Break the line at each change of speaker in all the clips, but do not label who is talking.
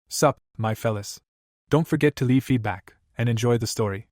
Sup, my fellas. Don't forget to leave feedback, and enjoy the story.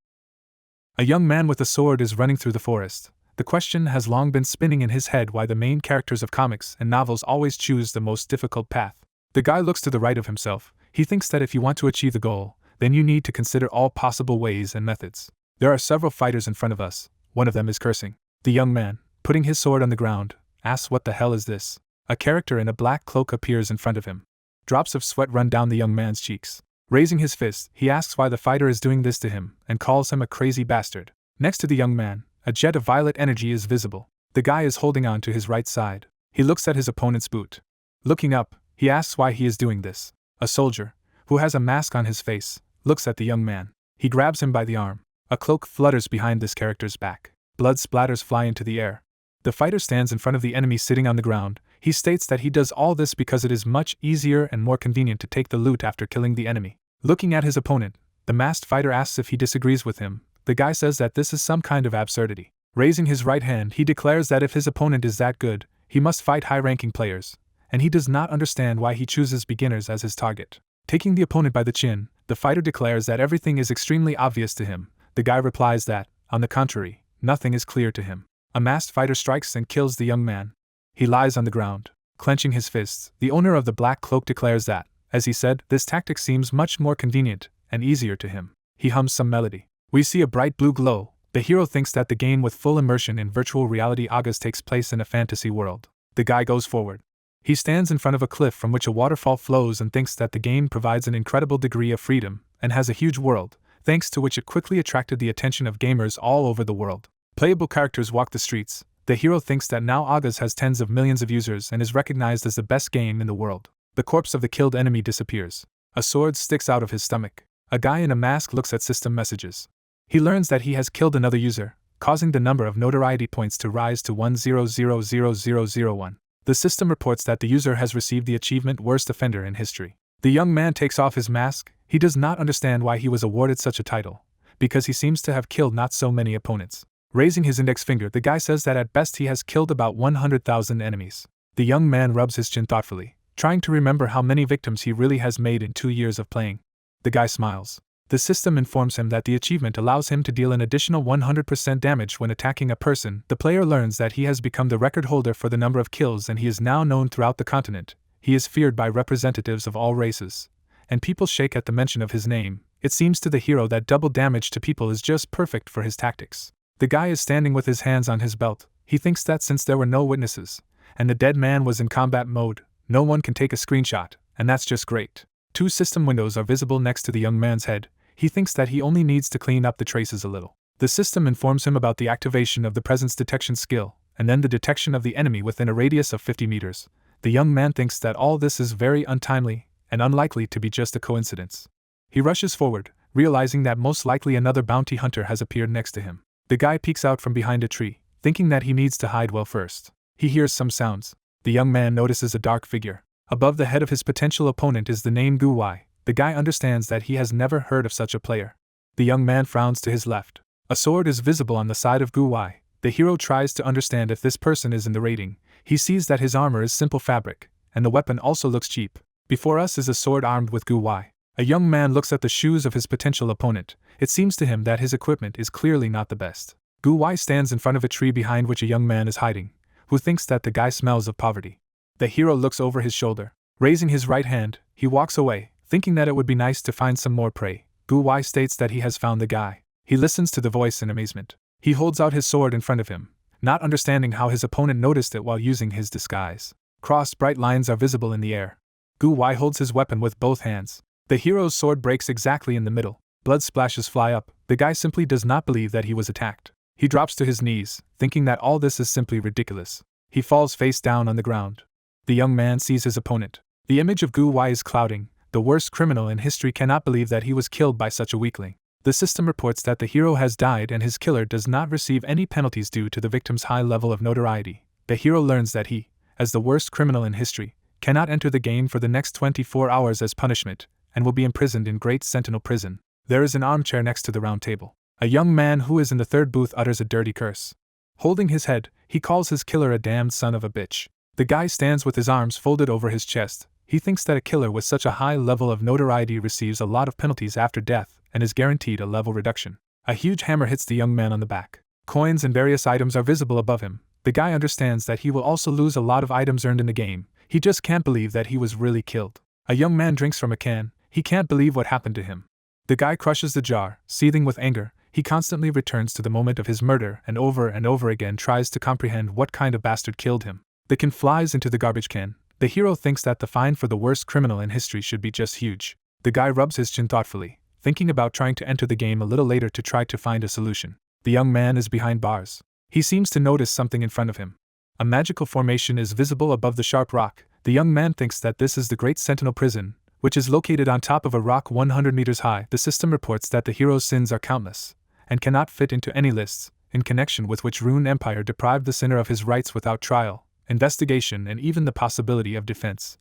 A young man with a sword is running through the forest. The question has long been spinning in his head why the main characters of comics and novels always choose the most difficult path. The guy looks to the right of himself. He thinks that if you want to achieve the goal, then you need to consider all possible ways and methods. There are several fighters in front of us. One of them is cursing. The young man, putting his sword on the ground, asks, "What the hell is this?" A character in a black cloak appears in front of him. Drops of sweat run down the young man's cheeks. Raising his fist, he asks why the fighter is doing this to him, and calls him a crazy bastard. Next to the young man, a jet of violet energy is visible. The guy is holding on to his right side. He looks at his opponent's boot. Looking up, he asks why he is doing this. A soldier, who has a mask on his face, looks at the young man. He grabs him by the arm. A cloak flutters behind this character's back. Blood splatters fly into the air. The fighter stands in front of the enemy sitting on the ground. He states that he does all this because it is much easier and more convenient to take the loot after killing the enemy. Looking at his opponent, the masked fighter asks if he disagrees with him. The guy says that this is some kind of absurdity. Raising his right hand, he declares that if his opponent is that good, he must fight high-ranking players, and he does not understand why he chooses beginners as his target. Taking the opponent by the chin, the fighter declares that everything is extremely obvious to him. The guy replies that, on the contrary, nothing is clear to him. A masked fighter strikes and kills the young man. He lies on the ground, clenching his fists. The owner of the black cloak declares that, as he said, this tactic seems much more convenient and easier to him. He hums some melody. We see a bright blue glow. The hero thinks that the game with full immersion in virtual reality August takes place in a fantasy world. The guy goes forward. He stands in front of a cliff from which a waterfall flows and thinks that the game provides an incredible degree of freedom and has a huge world, thanks to which it quickly attracted the attention of gamers all over the world. Playable characters walk the streets. The hero thinks that now August has tens of millions of users and is recognized as the best game in the world. The corpse of the killed enemy disappears. A sword sticks out of his stomach. A guy in a mask looks at system messages. He learns that he has killed another user, causing the number of notoriety points to rise to 1000001. The system reports that the user has received the achievement Worst Offender in History. The young man takes off his mask. He does not understand why he was awarded such a title, because he seems to have killed not so many opponents. Raising his index finger, the guy says that at best he has killed about 100,000 enemies. The young man rubs his chin thoughtfully, trying to remember how many victims he really has made in 2 years of playing. The guy smiles. The system informs him that the achievement allows him to deal an additional 100% damage when attacking a person. The player learns that he has become the record holder for the number of kills and he is now known throughout the continent. He is feared by representatives of all races, and people shake at the mention of his name. It seems to the hero that double damage to people is just perfect for his tactics. The guy is standing with his hands on his belt. He thinks that since there were no witnesses, and the dead man was in combat mode, no one can take a screenshot, and that's just great. 2 system windows are visible next to the young man's head. He thinks that he only needs to clean up the traces a little. The system informs him about the activation of the presence detection skill, and then the detection of the enemy within a radius of 50 meters. The young man thinks that all this is very untimely, and unlikely to be just a coincidence. He rushes forward, realizing that most likely another bounty hunter has appeared next to him. The guy peeks out from behind a tree, thinking that he needs to hide well first. He hears some sounds. The young man notices a dark figure. Above the head of his potential opponent is the name Gu Wai. The guy understands that he has never heard of such a player. The young man frowns to his left. A sword is visible on the side of Gu Wai. The hero tries to understand if this person is in the rating. He sees that his armor is simple fabric, and the weapon also looks cheap. Before us is a sword armed with Gu Wai. A young man looks at the shoes of his potential opponent. It seems to him that his equipment is clearly not the best. Gu Wai stands in front of a tree behind which a young man is hiding, who thinks that the guy smells of poverty. The hero looks over his shoulder. Raising his right hand, he walks away, thinking that it would be nice to find some more prey. Gu Wai states that he has found the guy. He listens to the voice in amazement. He holds out his sword in front of him, not understanding how his opponent noticed it while using his disguise. Crossed bright lines are visible in the air. Gu Wai holds his weapon with both hands. The hero's sword breaks exactly in the middle. Blood splashes fly up. The guy simply does not believe that he was attacked. He drops to his knees, thinking that all this is simply ridiculous. He falls face down on the ground. The young man sees his opponent. The image of Gu Wai is clouding. The worst criminal in history cannot believe that he was killed by such a weakling. The system reports that the hero has died and his killer does not receive any penalties due to the victim's high level of notoriety. The hero learns that he, as the worst criminal in history, cannot enter the game for the next 24 hours as punishment, and will be imprisoned in Great Sentinel Prison. There is an armchair next to the round table. A young man who is in the third booth utters a dirty curse. Holding his head, he calls his killer a damned son of a bitch. The guy stands with his arms folded over his chest. He thinks that a killer with such a high level of notoriety receives a lot of penalties after death and is guaranteed a level reduction. A huge hammer hits the young man on the back. Coins and various items are visible above him. The guy understands that he will also lose a lot of items earned in the game. He just can't believe that he was really killed. A young man drinks from a can. He can't believe what happened to him. The guy crushes the jar, seething with anger. He constantly returns to the moment of his murder and over again tries to comprehend what kind of bastard killed him. The can flies into the garbage can. The hero thinks that the fine for the worst criminal in history should be just huge. The guy rubs his chin thoughtfully, thinking about trying to enter the game a little later to try to find a solution. The young man is behind bars. He seems to notice something in front of him. A magical formation is visible above the sharp rock. The young man thinks that this is the Great Sentinel Prison, which is located on top of a rock 100 meters high. The system reports that the hero's sins are countless and cannot fit into any lists, in connection with which Rune Empire deprived the sinner of his rights without trial, investigation, and even the possibility of defense.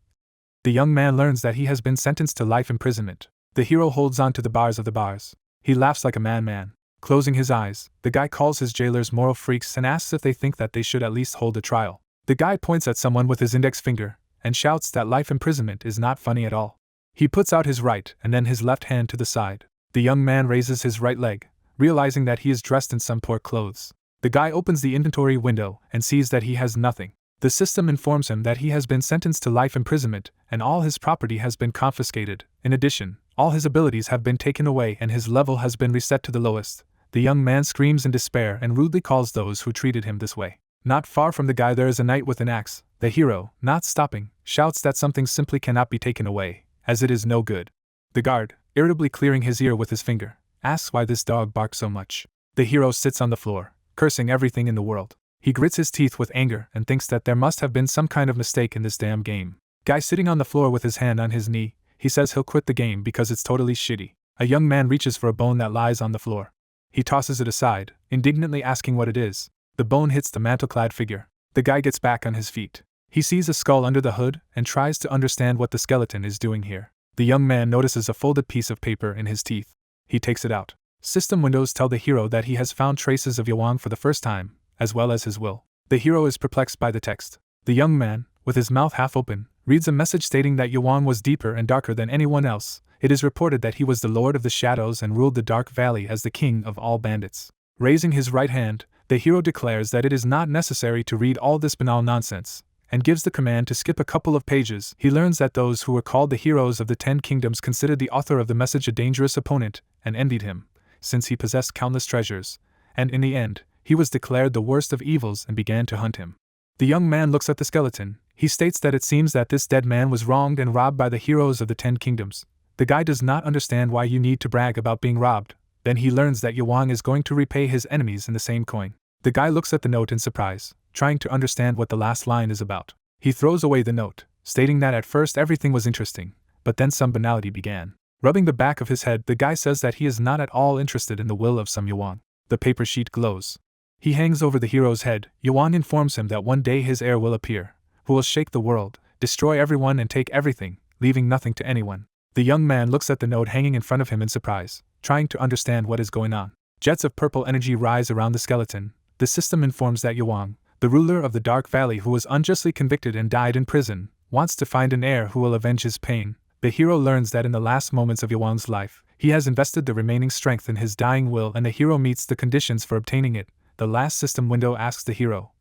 The young man learns that he has been sentenced to life imprisonment. The hero holds on to the bars of the bars. He laughs like a madman. Closing his eyes, the guy calls his jailers moral freaks and asks if they think that they should at least hold a trial. The guy points at someone with his index finger and shouts that life imprisonment is not funny at all. He puts out his right and then his left hand to the side. The young man raises his right leg, realizing that he is dressed in some poor clothes. The guy opens the inventory window and sees that he has nothing. The system informs him that he has been sentenced to life imprisonment and all his property has been confiscated. In addition, all his abilities have been taken away and his level has been reset to the lowest. The young man screams in despair and rudely calls those who treated him this way. Not far from the guy there is a knight with an axe. The hero, not stopping, shouts that something simply cannot be taken away, as it is no good. The guard, irritably clearing his ear with his finger, asks why this dog barks so much. The hero sits on the floor, cursing everything in the world. He grits his teeth with anger and thinks that there must have been some kind of mistake in this damn game. Guy sitting on the floor with his hand on his knee, he says he'll quit the game because it's totally shitty. A young man reaches for a bone that lies on the floor. He tosses it aside, indignantly asking what it is. The bone hits the mantle-clad figure. The guy gets back on his feet. He sees a skull under the hood and tries to understand what the skeleton is doing here. The young man notices a folded piece of paper in his teeth. He takes it out. System windows tell the hero that he has found traces of Yawang for the first time, as well as his will. The hero is perplexed by the text. The young man, with his mouth half open, reads a message stating that Yawang was deeper and darker than anyone else. It is reported that he was the Lord of the Shadows and ruled the Dark Valley as the king of all bandits. Raising his right hand, the hero declares that it is not necessary to read all this banal nonsense, and gives the command to skip a couple of pages. He learns that those who were called the heroes of the 10 kingdoms considered the author of the message a dangerous opponent, and envied him, since he possessed countless treasures, and in the end, he was declared the worst of evils and began to hunt him. The young man looks at the skeleton. He states that it seems that this dead man was wronged and robbed by the heroes of the 10 kingdoms. The guy does not understand why you need to brag about being robbed. Then he learns that Yawang is going to repay his enemies in the same coin. The guy looks at the note in surprise, trying to understand what the last line is about. He throws away the note, stating that at first everything was interesting, but then some banality began. Rubbing the back of his head, the guy says that he is not at all interested in the will of some Yawang. The paper sheet glows. He hangs over the hero's head. Yawang informs him that one day his heir will appear, who will shake the world, destroy everyone and take everything, leaving nothing to anyone. The young man looks at the note hanging in front of him in surprise, trying to understand what is going on. Jets of purple energy rise around the skeleton. The system informs that Yawang, the ruler of the Dark Valley who was unjustly convicted and died in prison, wants to find an heir who will avenge his pain. The hero learns that in the last moments of Yawang's life, he has invested the remaining strength in his dying will and the hero meets the conditions for obtaining it. The last system window asks the hero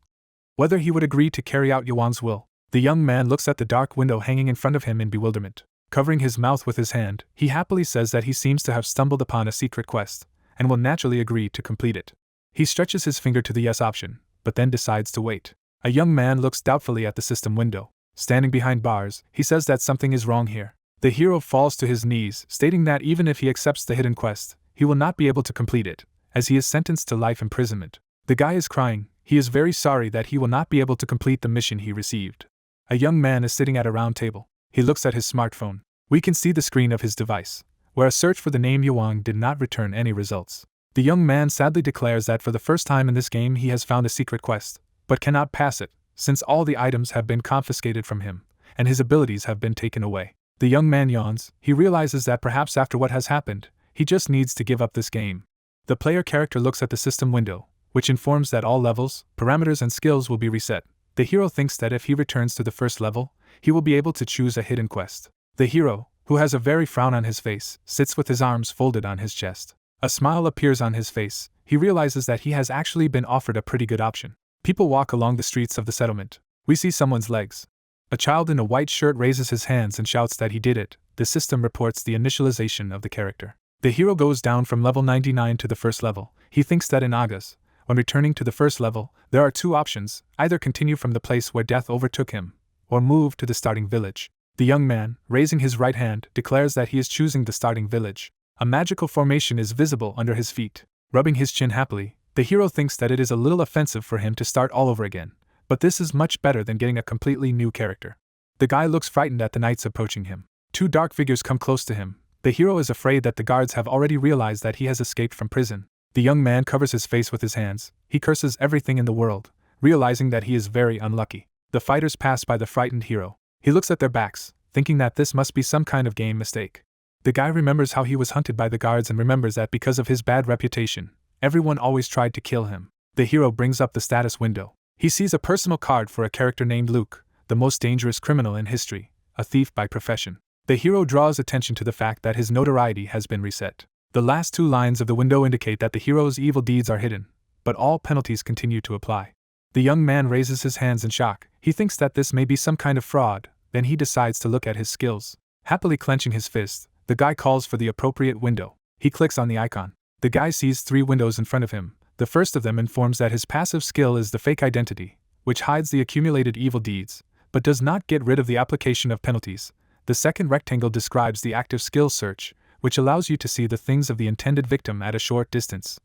whether he would agree to carry out Yawang's will. The young man looks at the dark window hanging in front of him in bewilderment. Covering his mouth with his hand, he happily says that he seems to have stumbled upon a secret quest, and will naturally agree to complete it. He stretches his finger to the yes option, but then decides to wait. A young man looks doubtfully at the system window. Standing behind bars, he says that something is wrong here. The hero falls to his knees, stating that even if he accepts the hidden quest, he will not be able to complete it, as he is sentenced to life imprisonment. The guy is crying. He is very sorry that he will not be able to complete the mission he received. A young man is sitting at a round table. He looks at his smartphone. We can see the screen of his device, where a search for the name Yawang did not return any results. The young man sadly declares that for the first time in this game he has found a secret quest, but cannot pass it, since all the items have been confiscated from him, and his abilities have been taken away. The young man yawns. He realizes that perhaps after what has happened, he just needs to give up this game. The player character looks at the system window, which informs that all levels, parameters and skills will be reset. The hero thinks that if he returns to the first level, he will be able to choose a hidden quest. The hero, who has a very frown on his face, sits with his arms folded on his chest. A smile appears on his face. He realizes that he has actually been offered a pretty good option. People walk along the streets of the settlement. We see someone's legs. A child in a white shirt raises his hands and shouts that he did it. The system reports the initialization of the character. The hero goes down from level 99 to the first level. He thinks that in August, when returning to the first level, there are two options: either continue from the place where death overtook him, or move to the starting village. The young man, raising his right hand, declares that he is choosing the starting village. A magical formation is visible under his feet. Rubbing his chin happily, the hero thinks that it is a little offensive for him to start all over again, but this is much better than getting a completely new character. The guy looks frightened at the knights approaching him. Two dark figures come close to him. The hero is afraid that the guards have already realized that he has escaped from prison. The young man covers his face with his hands. He curses everything in the world, realizing that he is very unlucky. The fighters pass by the frightened hero. He looks at their backs, thinking that this must be some kind of game mistake. The guy remembers how he was hunted by the guards and remembers that because of his bad reputation, everyone always tried to kill him. The hero brings up the status window. He sees a personal card for a character named Luke, the most dangerous criminal in history, a thief by profession. The hero draws attention to the fact that his notoriety has been reset. The last two lines of the window indicate that the hero's evil deeds are hidden, but all penalties continue to apply. The young man raises his hands in shock. He thinks that this may be some kind of fraud, then he decides to look at his skills. Happily clenching his fist, the guy calls for the appropriate window. He clicks on the icon. The guy sees 3 windows in front of him. The first of them informs that his passive skill is the fake identity, which hides the accumulated evil deeds, but does not get rid of the application of penalties. The second rectangle describes the active skill search, which allows you to see the things of the intended victim at a short distance,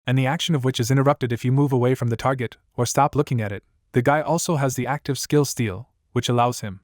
and the action of which is interrupted if you move away from the target or stop looking at it. The guy also has the active skill steal, which allows him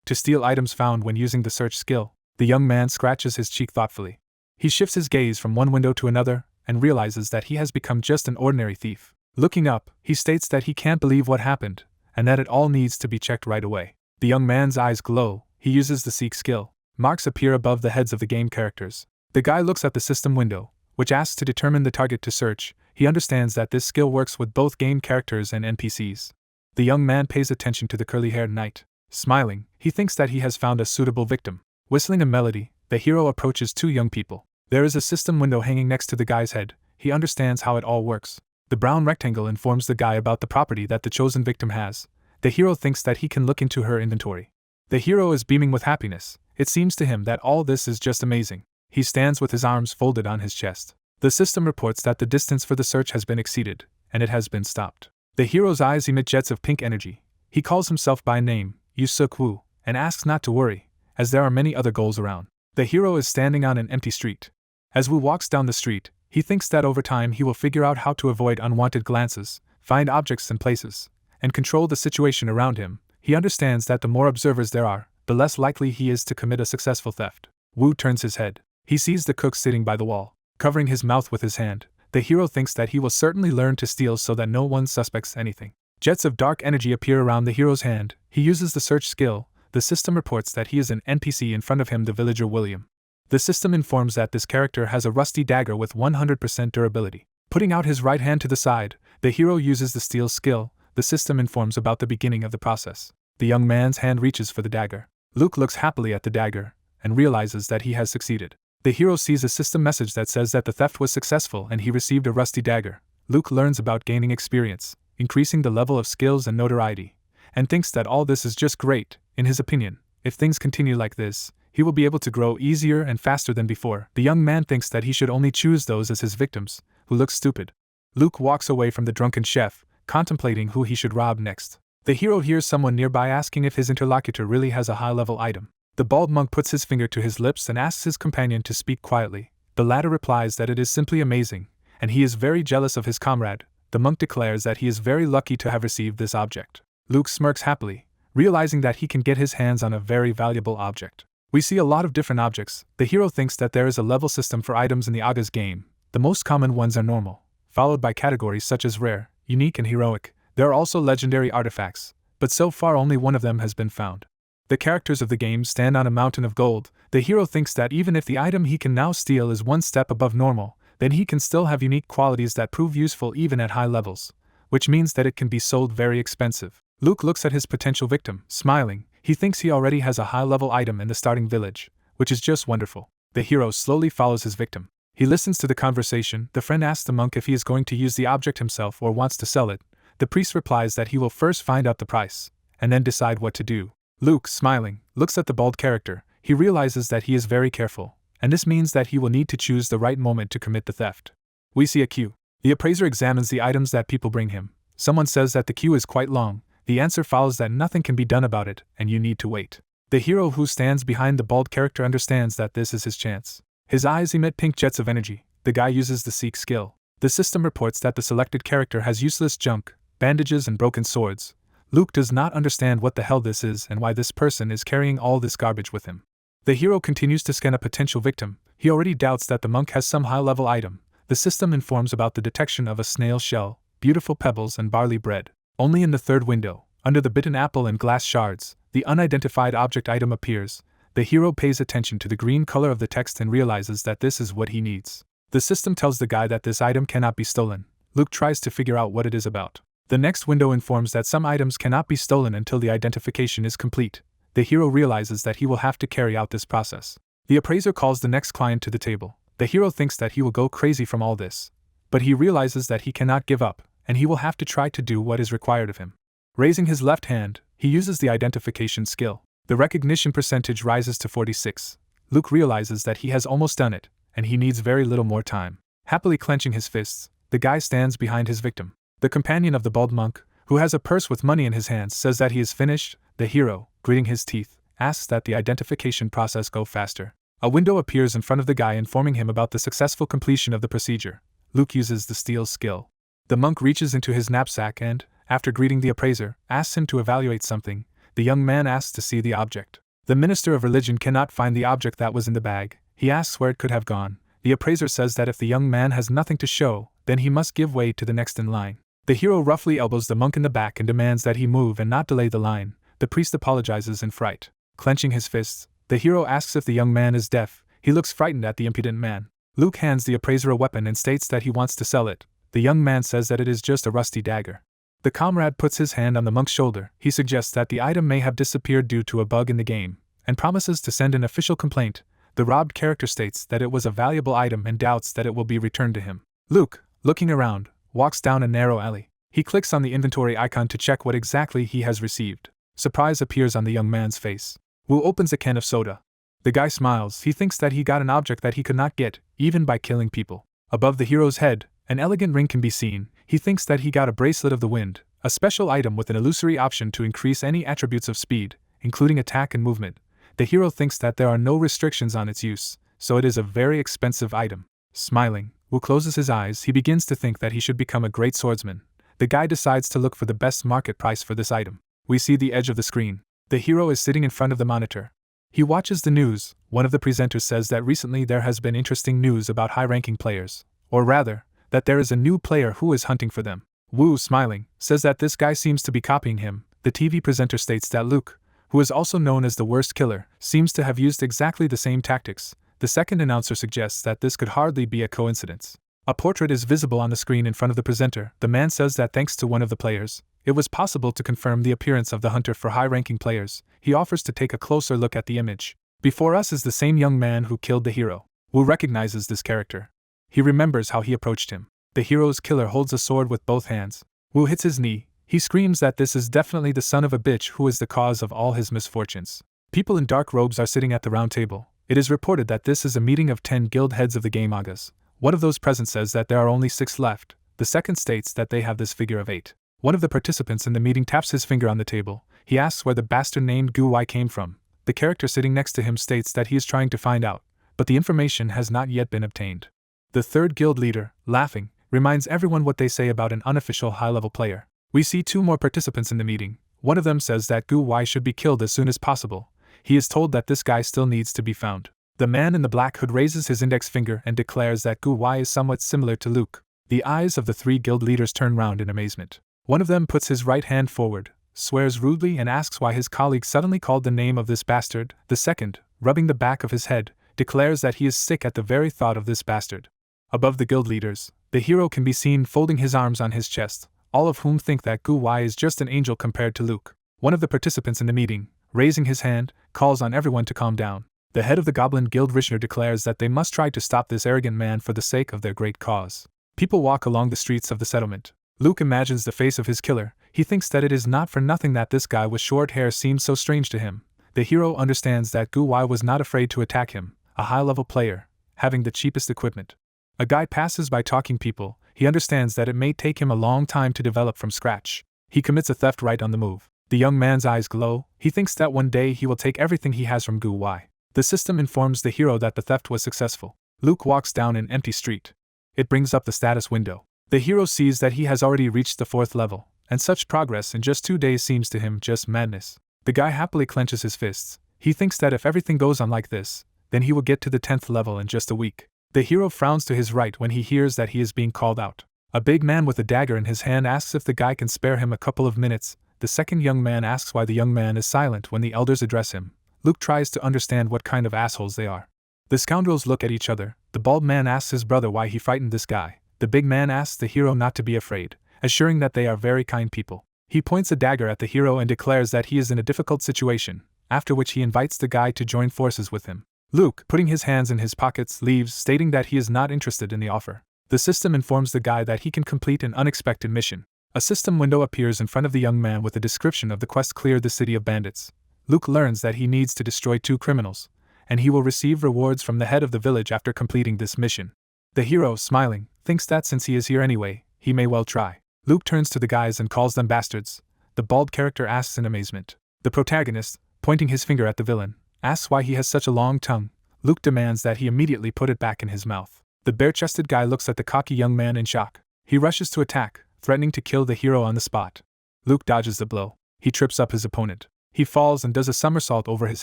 to steal items found when using the search skill. The young man scratches his cheek thoughtfully. He shifts his gaze from one window to another and realizes that he has become just an ordinary thief. Looking up, he states that he can't believe what happened, and that it all needs to be checked right away. The young man's eyes glow. He uses the seek skill. Marks appear above the heads of the game characters. The guy looks at the system window, which asks to determine the target to search. He understands that this skill works with both game characters and NPCs. The young man pays attention to the curly-haired knight. Smiling, he thinks that he has found a suitable victim. Whistling a melody, the hero approaches 2 young people. There is a system window hanging next to the guy's head. He understands how it all works. The brown rectangle informs the guy about the property that the chosen victim has. The hero thinks that he can look into her inventory. The hero is beaming with happiness. It seems to him that all this is just amazing. He stands with his arms folded on his chest. The system reports that the distance for the search has been exceeded, and it has been stopped. The hero's eyes emit jets of pink energy. He calls himself by name, Yu Suk-woo, and asks not to worry, as there are many other goals around. The hero is standing on an empty street. As Woo walks down the street, he thinks that over time he will figure out how to avoid unwanted glances, find objects and places, and control the situation around him. He understands that the more observers there are, the less likely he is to commit a successful theft. Woo turns his head. He sees the cook sitting by the wall, covering his mouth with his hand. The hero thinks that he will certainly learn to steal so that no one suspects anything. Jets of dark energy appear around the hero's hand. He uses the search skill. The system reports that he is an NPC in front of him, the villager William. The system informs that this character has a rusty dagger with 100% durability. Putting out his right hand to the side, the hero uses the steal skill. The system informs about the beginning of the process. The young man's hand reaches for the dagger. Luke looks happily at the dagger and realizes that he has succeeded. The hero sees a system message that says that the theft was successful and he received a rusty dagger. Luke learns about gaining experience, increasing the level of skills and notoriety, and thinks that all this is just great. In his opinion, if things continue like this, he will be able to grow easier and faster than before. The young man thinks that he should only choose those as his victims who look stupid. Luke walks away from the drunken chef, contemplating who he should rob next. The hero hears someone nearby asking if his interlocutor really has a high-level item. The bald monk puts his finger to his lips and asks his companion to speak quietly. The latter replies that it is simply amazing, and he is very jealous of his comrade. The monk declares that he is very lucky to have received this object. Luke smirks happily, realizing that he can get his hands on a very valuable object. We see a lot of different objects. The hero thinks that there is a level system for items in the Aga's game. The most common ones are normal, followed by categories such as rare, unique and heroic. There are also legendary artifacts, but so far only one of them has been found. The characters of the game stand on a mountain of gold. The hero thinks that even if the item he can now steal is one step above normal, then he can still have unique qualities that prove useful even at high levels, which means that it can be sold very expensive. Luke looks at his potential victim, smiling. He thinks he already has a high-level item in the starting village, which is just wonderful. The hero slowly follows his victim. He listens to the conversation. The friend asks the monk if he is going to use the object himself or wants to sell it. The priest replies that he will first find out the price, and then decide what to do. Luke, smiling, looks at the bald character. He realizes that he is very careful, and this means that he will need to choose the right moment to commit the theft. We see a queue. The appraiser examines the items that people bring him. Someone says that the queue is quite long. The answer follows that nothing can be done about it, and you need to wait. The hero who stands behind the bald character understands that this is his chance. His eyes emit pink jets of energy. The guy uses the seek skill. The system reports that the selected character has useless junk, bandages and broken swords. Luke does not understand what the hell this is and why this person is carrying all this garbage with him. The hero continues to scan a potential victim. He already doubts that the monk has some high-level item. The system informs about the detection of a snail shell, beautiful pebbles and barley bread. Only in the third window, under the bitten apple and glass shards, the unidentified object item appears. The hero pays attention to the green color of the text and realizes that this is what he needs. The system tells the guy that this item cannot be stolen. Luke tries to figure out what it is about. The next window informs that some items cannot be stolen until the identification is complete. The hero realizes that he will have to carry out this process. The appraiser calls the next client to the table. The hero thinks that he will go crazy from all this, but he realizes that he cannot give up, and he will have to try to do what is required of him. Raising his left hand, he uses the identification skill. The recognition percentage rises to 46. Luke realizes that he has almost done it, and he needs very little more time. Happily clenching his fists, the guy stands behind his victim. The companion of the bald monk, who has a purse with money in his hands, says that he is finished. The hero, gritting his teeth, asks that the identification process go faster. A window appears in front of the guy informing him about the successful completion of the procedure. Luke uses the steal skill. The monk reaches into his knapsack and, after greeting the appraiser, asks him to evaluate something. The young man asks to see the object. The minister of religion cannot find the object that was in the bag. He asks where it could have gone. The appraiser says that if the young man has nothing to show, then he must give way to the next in line. The hero roughly elbows the monk in the back and demands that he move and not delay the line. The priest apologizes in fright. Clenching his fists, the hero asks if the young man is deaf. He looks frightened at the impudent man. Luke hands the appraiser a weapon and states that he wants to sell it. The young man says that it is just a rusty dagger. The comrade puts his hand on the monk's shoulder. He suggests that the item may have disappeared due to a bug in the game, and promises to send an official complaint. The robbed character states that it was a valuable item and doubts that it will be returned to him. Luke, looking around, walks down a narrow alley. He clicks on the inventory icon to check what exactly he has received. Surprise appears on the young man's face. Wu opens a can of soda. The guy smiles. He thinks that he got an object that he could not get, even by killing people. Above the hero's head, an elegant ring can be seen. He thinks that he got a bracelet of the wind, a special item with an illusory option to increase any attributes of speed, including attack and movement. The hero thinks that there are no restrictions on its use, so it is a very expensive item. Smiling, Wu closes his eyes. He begins to think that he should become a great swordsman. The guy decides to look for the best market price for this item. We see the edge of the screen. The hero is sitting in front of the monitor. He watches the news. One of the presenters says that recently there has been interesting news about high-ranking players, or rather, that there is a new player who is hunting for them. Wu, smiling, says that this guy seems to be copying him. The TV presenter states that Luke, who is also known as the worst killer, seems to have used exactly the same tactics. The second announcer suggests that this could hardly be a coincidence. A portrait is visible on the screen in front of the presenter. The man says that thanks to one of the players, it was possible to confirm the appearance of the hunter for high-ranking players. He offers to take a closer look at the image. Before us is the same young man who killed the hero. Wu recognizes this character. He remembers how he approached him. The hero's killer holds a sword with both hands. Wu hits his knee. He screams that this is definitely the son of a bitch who is the cause of all his misfortunes. People in dark robes are sitting at the round table. It is reported that this is a meeting of 10 guild heads of the game Mangas. One of those present says that there are only 6 left. The second states that they have this figure of 8. One of the participants in the meeting taps his finger on the table. He asks where the bastard named Gu Wai came from. The character sitting next to him states that he is trying to find out, but the information has not yet been obtained. The third guild leader, laughing, reminds everyone what they say about an unofficial high-level player. We see 2 more participants in the meeting. One of them says that Gu Wai should be killed as soon as possible. He is told that this guy still needs to be found. The man in the black hood raises his index finger and declares that Gu Wai is somewhat similar to Luke. The eyes of the 3 guild leaders turn round in amazement. One of them puts his right hand forward, swears rudely and asks why his colleague suddenly called the name of this bastard. The second, rubbing the back of his head, declares that he is sick at the very thought of this bastard. Above the guild leaders, the hero can be seen folding his arms on his chest, all of whom think that Gu Wai is just an angel compared to Luke. One of the participants in the meeting, raising his hand, calls on everyone to calm down. The head of the Goblin Guild Rishner declares that they must try to stop this arrogant man for the sake of their great cause. People walk along the streets of the settlement. Luke imagines the face of his killer. He thinks that it is not for nothing that this guy with short hair seems so strange to him. The hero understands that Gu Wai was not afraid to attack him, a high-level player, having the cheapest equipment. A guy passes by talking people. He understands that it may take him a long time to develop from scratch. He commits a theft right on the move. The young man's eyes glow. He thinks that one day he will take everything he has from Gu Wai. The system informs the hero that the theft was successful. Luke walks down an empty street. It brings up the status window. The hero sees that he has already reached the 4th level, and such progress in just 2 days seems to him just madness. The guy happily clenches his fists. He thinks that if everything goes on like this, then he will get to the 10th level in just a week. The hero frowns to his right when he hears that he is being called out. A big man with a dagger in his hand asks if the guy can spare him a couple of minutes. The second young man asks why the young man is silent when the elders address him. Luke tries to understand what kind of assholes they are. The scoundrels look at each other. The bald man asks his brother why he frightened this guy. The big man asks the hero not to be afraid, assuring that they are very kind people. He points a dagger at the hero and declares that he is in a difficult situation, after which he invites the guy to join forces with him. Luke, putting his hands in his pockets, leaves, stating that he is not interested in the offer. The system informs the guy that he can complete an unexpected mission. A system window appears in front of the young man with a description of the quest: clear the city of bandits. Luke learns that he needs to destroy 2 criminals, and he will receive rewards from the head of the village after completing this mission. The hero, smiling, thinks that since he is here anyway, he may well try. Luke turns to the guys and calls them bastards. The bald character asks in amazement. The protagonist, pointing his finger at the villain, asks why he has such a long tongue. Luke demands that he immediately put it back in his mouth. The bare-chested guy looks at the cocky young man in shock. He rushes to attack, threatening to kill the hero on the spot. Luke dodges the blow. He trips up his opponent. He falls and does a somersault over his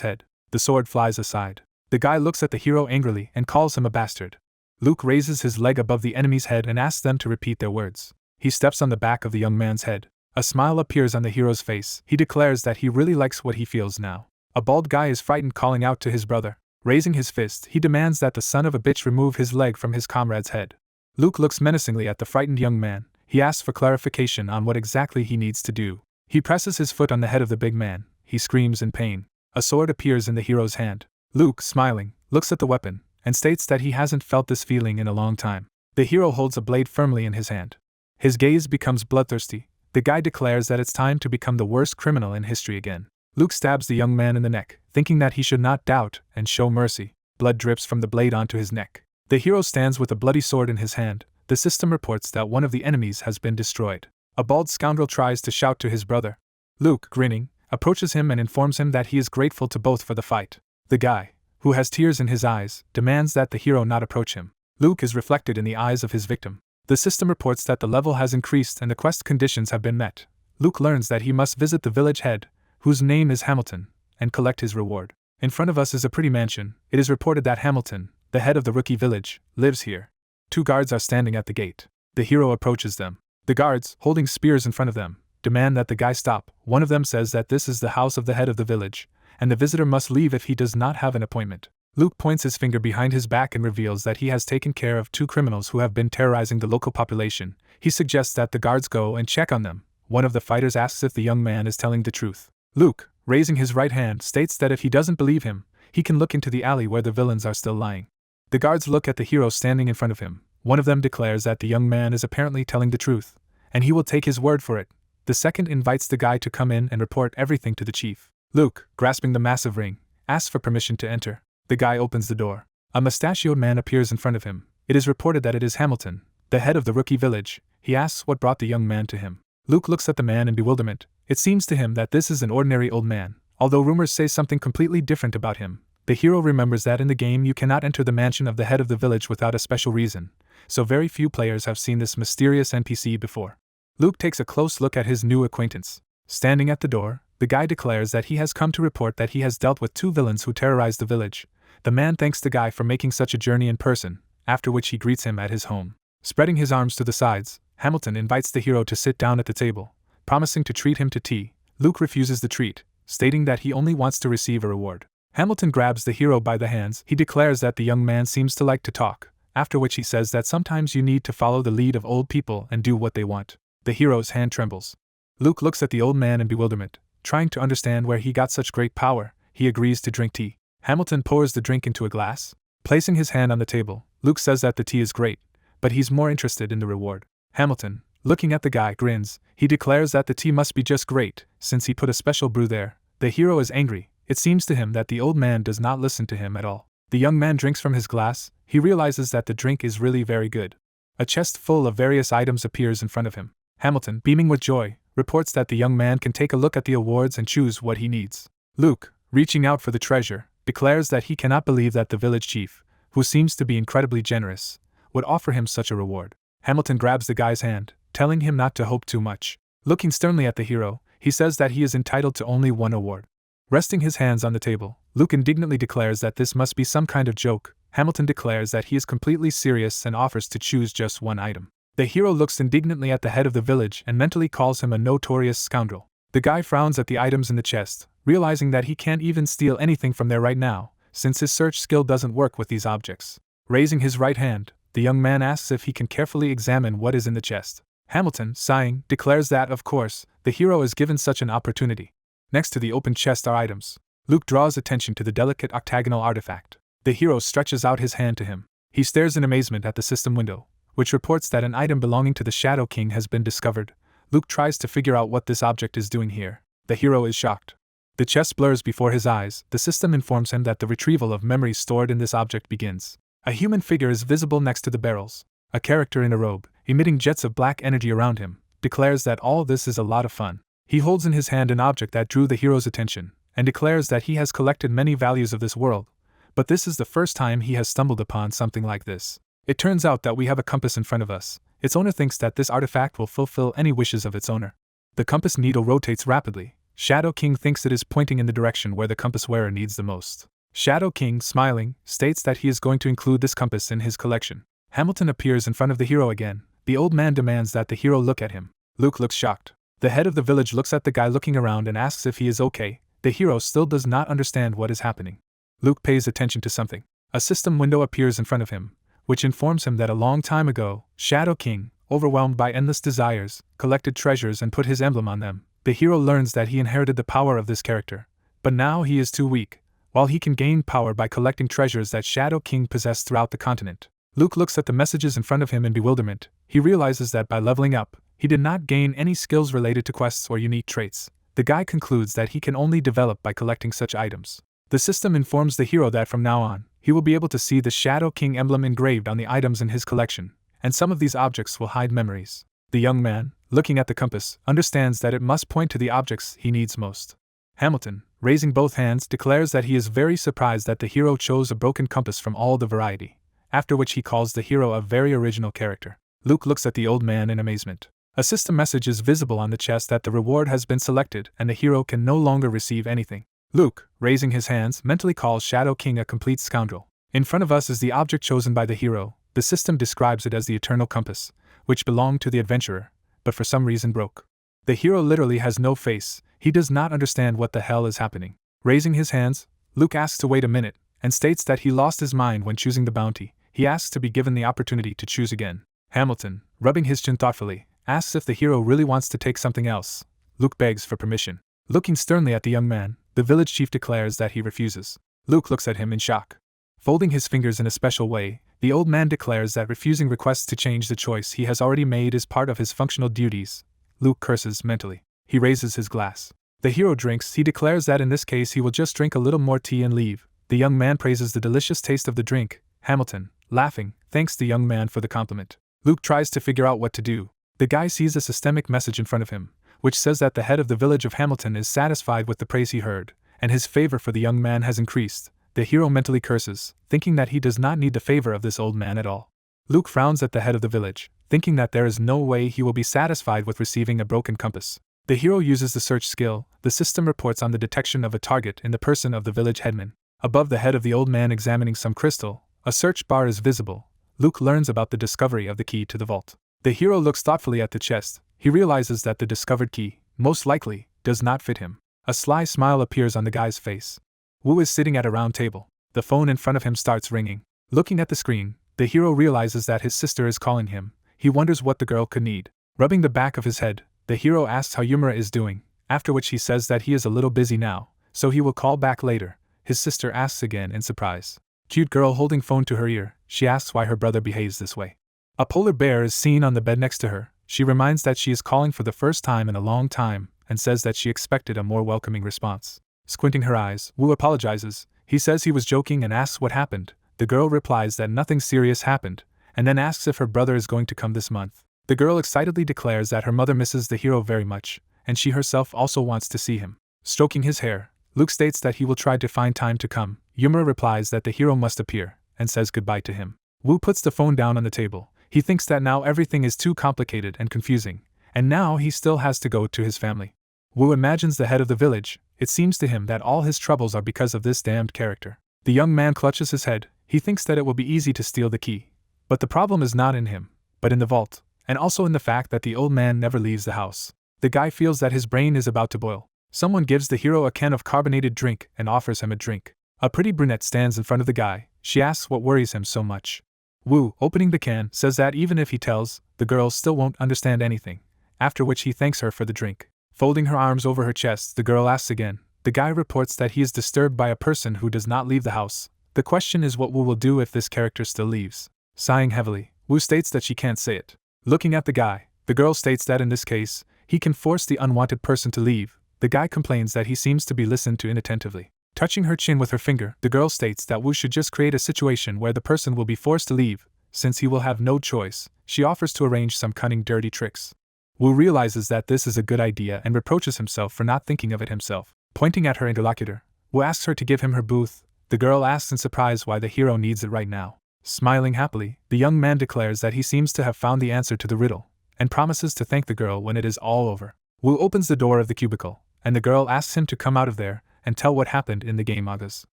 head. The sword flies aside. The guy looks at the hero angrily and calls him a bastard. Luke raises his leg above the enemy's head and asks them to repeat their words. He steps on the back of the young man's head. A smile appears on the hero's face. He declares that he really likes what he feels now. A bald guy is frightened, calling out to his brother. Raising his fist, he demands that the son of a bitch remove his leg from his comrade's head. Luke looks menacingly at the frightened young man. He asks for clarification on what exactly he needs to do. He presses his foot on the head of the big man. He screams in pain. A sword appears in the hero's hand. Luke, smiling, looks at the weapon, and states that he hasn't felt this feeling in a long time. The hero holds a blade firmly in his hand. His gaze becomes bloodthirsty. The guy declares that it's time to become the worst criminal in history again. Luke stabs the young man in the neck, thinking that he should not doubt and show mercy. Blood drips from the blade onto his neck. The hero stands with a bloody sword in his hand. The system reports that one of the enemies has been destroyed. A bald scoundrel tries to shout to his brother. Luke, grinning, approaches him and informs him that he is grateful to both for the fight. The guy, who has tears in his eyes, demands that the hero not approach him. Luke is reflected in the eyes of his victim. The system reports that the level has increased and the quest conditions have been met. Luke learns that he must visit the village head, whose name is Hamilton, and collect his reward. In front of us is a pretty mansion. It is reported that Hamilton, the head of the rookie village, lives here. 2 guards are standing at the gate. The hero approaches them. The guards, holding spears in front of them, demand that the guy stop. One of them says that this is the house of the head of the village, and the visitor must leave if he does not have an appointment. Luke points his finger behind his back and reveals that he has taken care of 2 criminals who have been terrorizing the local population. He suggests that the guards go and check on them. One of the fighters asks if the young man is telling the truth. Luke, raising his right hand, states that if he doesn't believe him, he can look into the alley where the villains are still lying. The guards look at the hero standing in front of him. One of them declares that the young man is apparently telling the truth, and he will take his word for it. The second invites the guy to come in and report everything to the chief. Luke, grasping the massive ring, asks for permission to enter. The guy opens the door. A mustachioed man appears in front of him. It is reported that it is Hamilton, the head of the rookie village. He asks what brought the young man to him. Luke looks at the man in bewilderment. It seems to him that this is an ordinary old man, although rumors say something completely different about him. The hero remembers that in the game you cannot enter the mansion of the head of the village without a special reason, so very few players have seen this mysterious NPC before. Luke takes a close look at his new acquaintance. Standing at the door, the guy declares that he has come to report that he has dealt with 2 villains who terrorized the village. The man thanks the guy for making such a journey in person, after which he greets him at his home. Spreading his arms to the sides, Hamilton invites the hero to sit down at the table, promising to treat him to tea. Luke refuses the treat, stating that he only wants to receive a reward. Hamilton grabs the hero by the hands. He declares that the young man seems to like to talk, after which he says that sometimes you need to follow the lead of old people and do what they want. The hero's hand trembles. Luke looks at the old man in bewilderment. trying to understand where he got such great power. He agrees to drink tea. Hamilton pours the drink into a glass. Placing his hand on the table, Luke says that the tea is great, but he's more interested in the reward. Hamilton, looking at the guy, grins. He declares that the tea must be just great, since he put a special brew there. The hero is angry. It seems to him that the old man does not listen to him at all. The young man drinks from his glass. He realizes that the drink is really very good. A chest full of various items appears in front of him. Hamilton, beaming with joy, reports that the young man can take a look at the awards and choose what he needs. Luke, reaching out for the treasure, declares that he cannot believe that the village chief, who seems to be incredibly generous, would offer him such a reward. Hamilton grabs the guy's hand, telling him not to hope too much. Looking sternly at the hero, he says that he is entitled to only one award. Resting his hands on the table, Luke indignantly declares that this must be some kind of joke. Hamilton declares that he is completely serious and offers to choose just one item. The hero looks indignantly at the head of the village and mentally calls him a notorious scoundrel. The guy frowns at the items in the chest, realizing that he can't even steal anything from there right now, since his search skill doesn't work with these objects. Raising his right hand, the young man asks if he can carefully examine what is in the chest. Hamilton, sighing, declares that, of course, the hero is given such an opportunity. Next to the open chest are items. Luke draws attention to the delicate octagonal artifact. The hero stretches out his hand to him. He stares in amazement at the system window, which reports that an item belonging to the Shadow King has been discovered. Luke tries to figure out what this object is doing here. The hero is shocked. The chest blurs before his eyes. The system informs him that the retrieval of memories stored in this object begins. A human figure is visible next to the barrels. A character in a robe, emitting jets of black energy around him, declares that all this is a lot of fun. He holds in his hand an object that drew the hero's attention, and declares that he has collected many values of this world, but this is the first time he has stumbled upon something like this. It turns out that we have a compass in front of us. Its owner thinks that this artifact will fulfill any wishes of its owner. The compass needle rotates rapidly. Shadow King thinks it is pointing in the direction where the compass wearer needs the most. Shadow King, smiling, states that he is going to include this compass in his collection. Hamilton appears in front of the hero again. The old man demands that the hero look at him. Luke looks shocked. The head of the village looks at the guy looking around and asks if he is okay. The hero still does not understand what is happening. Luke pays attention to something. A system window appears in front of him, which informs him that a long time ago, Shadow King, overwhelmed by endless desires, collected treasures and put his emblem on them. The hero learns that he inherited the power of this character, but now he is too weak, while he can gain power by collecting treasures that Shadow King possessed throughout the continent. Luke looks at the messages in front of him in bewilderment. He realizes that by leveling up, he did not gain any skills related to quests or unique traits. The guy concludes that he can only develop by collecting such items. The system informs the hero that from now on, he will be able to see the Shadow King emblem engraved on the items in his collection, and some of these objects will hide memories. The young man, looking at the compass, understands that it must point to the objects he needs most. Hamilton, raising both hands, declares that he is very surprised that the hero chose a broken compass from all the variety, after which he calls the hero a very original character. Luke looks at the old man in amazement. A system message is visible on the chest that the reward has been selected and the hero can no longer receive anything. Luke, raising his hands, mentally calls Shadow King a complete scoundrel. In front of us is the object chosen by the hero. The system describes it as the Eternal Compass, which belonged to the adventurer, but for some reason broke. The hero literally has no face. He does not understand what the hell is happening. Raising his hands, Luke asks to wait a minute, and states that he lost his mind when choosing the bounty. He asks to be given the opportunity to choose again. Hamilton, rubbing his chin thoughtfully, asks if the hero really wants to take something else. Luke begs for permission. Looking sternly at the young man, the village chief declares that he refuses. Luke looks at him in shock. Folding his fingers in a special way, the old man declares that refusing requests to change the choice he has already made is part of his functional duties. Luke curses mentally. He raises his glass. The hero drinks. He declares that in this case he will just drink a little more tea and leave. The young man praises the delicious taste of the drink. Hamilton, laughing, thanks the young man for the compliment. Luke tries to figure out what to do. The guy sees a systemic message in front of him, which says that the head of the village of Hamilton is satisfied with the praise he heard, and his favor for the young man has increased. The hero mentally curses, thinking that he does not need the favor of this old man at all. Luke frowns at the head of the village, thinking that there is no way he will be satisfied with receiving a broken compass. The hero uses the search skill. The system reports on the detection of a target in the person of the village headman. Above the head of the old man examining some crystal, a search bar is visible. Luke learns about the discovery of the key to the vault. The hero looks thoughtfully at the chest. He realizes that the discovered key, most likely, does not fit him. A sly smile appears on the guy's face. Wu is sitting at a round table. The phone in front of him starts ringing. Looking at the screen, the hero realizes that his sister is calling him. He wonders what the girl could need. Rubbing the back of his head, the hero asks how Yumura is doing, after which he says that he is a little busy now, so he will call back later. His sister asks again in surprise. Cute girl holding phone to her ear, she asks why her brother behaves this way. A polar bear is seen on the bed next to her. She reminds that she is calling for the first time in a long time, and says that she expected a more welcoming response. Squinting her eyes, Wu apologizes. He says he was joking and asks what happened. The girl replies that nothing serious happened, and then asks if her brother is going to come this month. The girl excitedly declares that her mother misses the hero very much, and she herself also wants to see him. Stroking his hair, Luke states that he will try to find time to come. Yumura replies that the hero must appear, and says goodbye to him. Wu puts the phone down on the table. He thinks that now everything is too complicated and confusing, and now he still has to go to his family. Wu imagines the head of the village. It seems to him that all his troubles are because of this damned character. The young man clutches his head. He thinks that it will be easy to steal the key. But the problem is not in him, but in the vault, and also in the fact that the old man never leaves the house. The guy feels that his brain is about to boil. Someone gives the hero a can of carbonated drink and offers him a drink. A pretty brunette stands in front of the guy. She asks what worries him so much. Wu, opening the can, says that even if he tells, the girl still won't understand anything, after which he thanks her for the drink. Folding her arms over her chest, the girl asks again. The guy reports that he is disturbed by a person who does not leave the house. The question is what Wu will do if this character still leaves. Sighing heavily, Wu states that she can't say it. Looking at the guy, the girl states that in this case, he can force the unwanted person to leave. The guy complains that he seems to be listened to inattentively. Touching her chin with her finger, the girl states that Wu should just create a situation where the person will be forced to leave, since he will have no choice. She offers to arrange some cunning dirty tricks. Wu realizes that this is a good idea and reproaches himself for not thinking of it himself. Pointing at her interlocutor, Wu asks her to give him her booth. The girl asks in surprise why the hero needs it right now. Smiling happily, the young man declares that he seems to have found the answer to the riddle, and promises to thank the girl when it is all over. Wu opens the door of the cubicle, and the girl asks him to come out of there and tell what happened in the game mangas.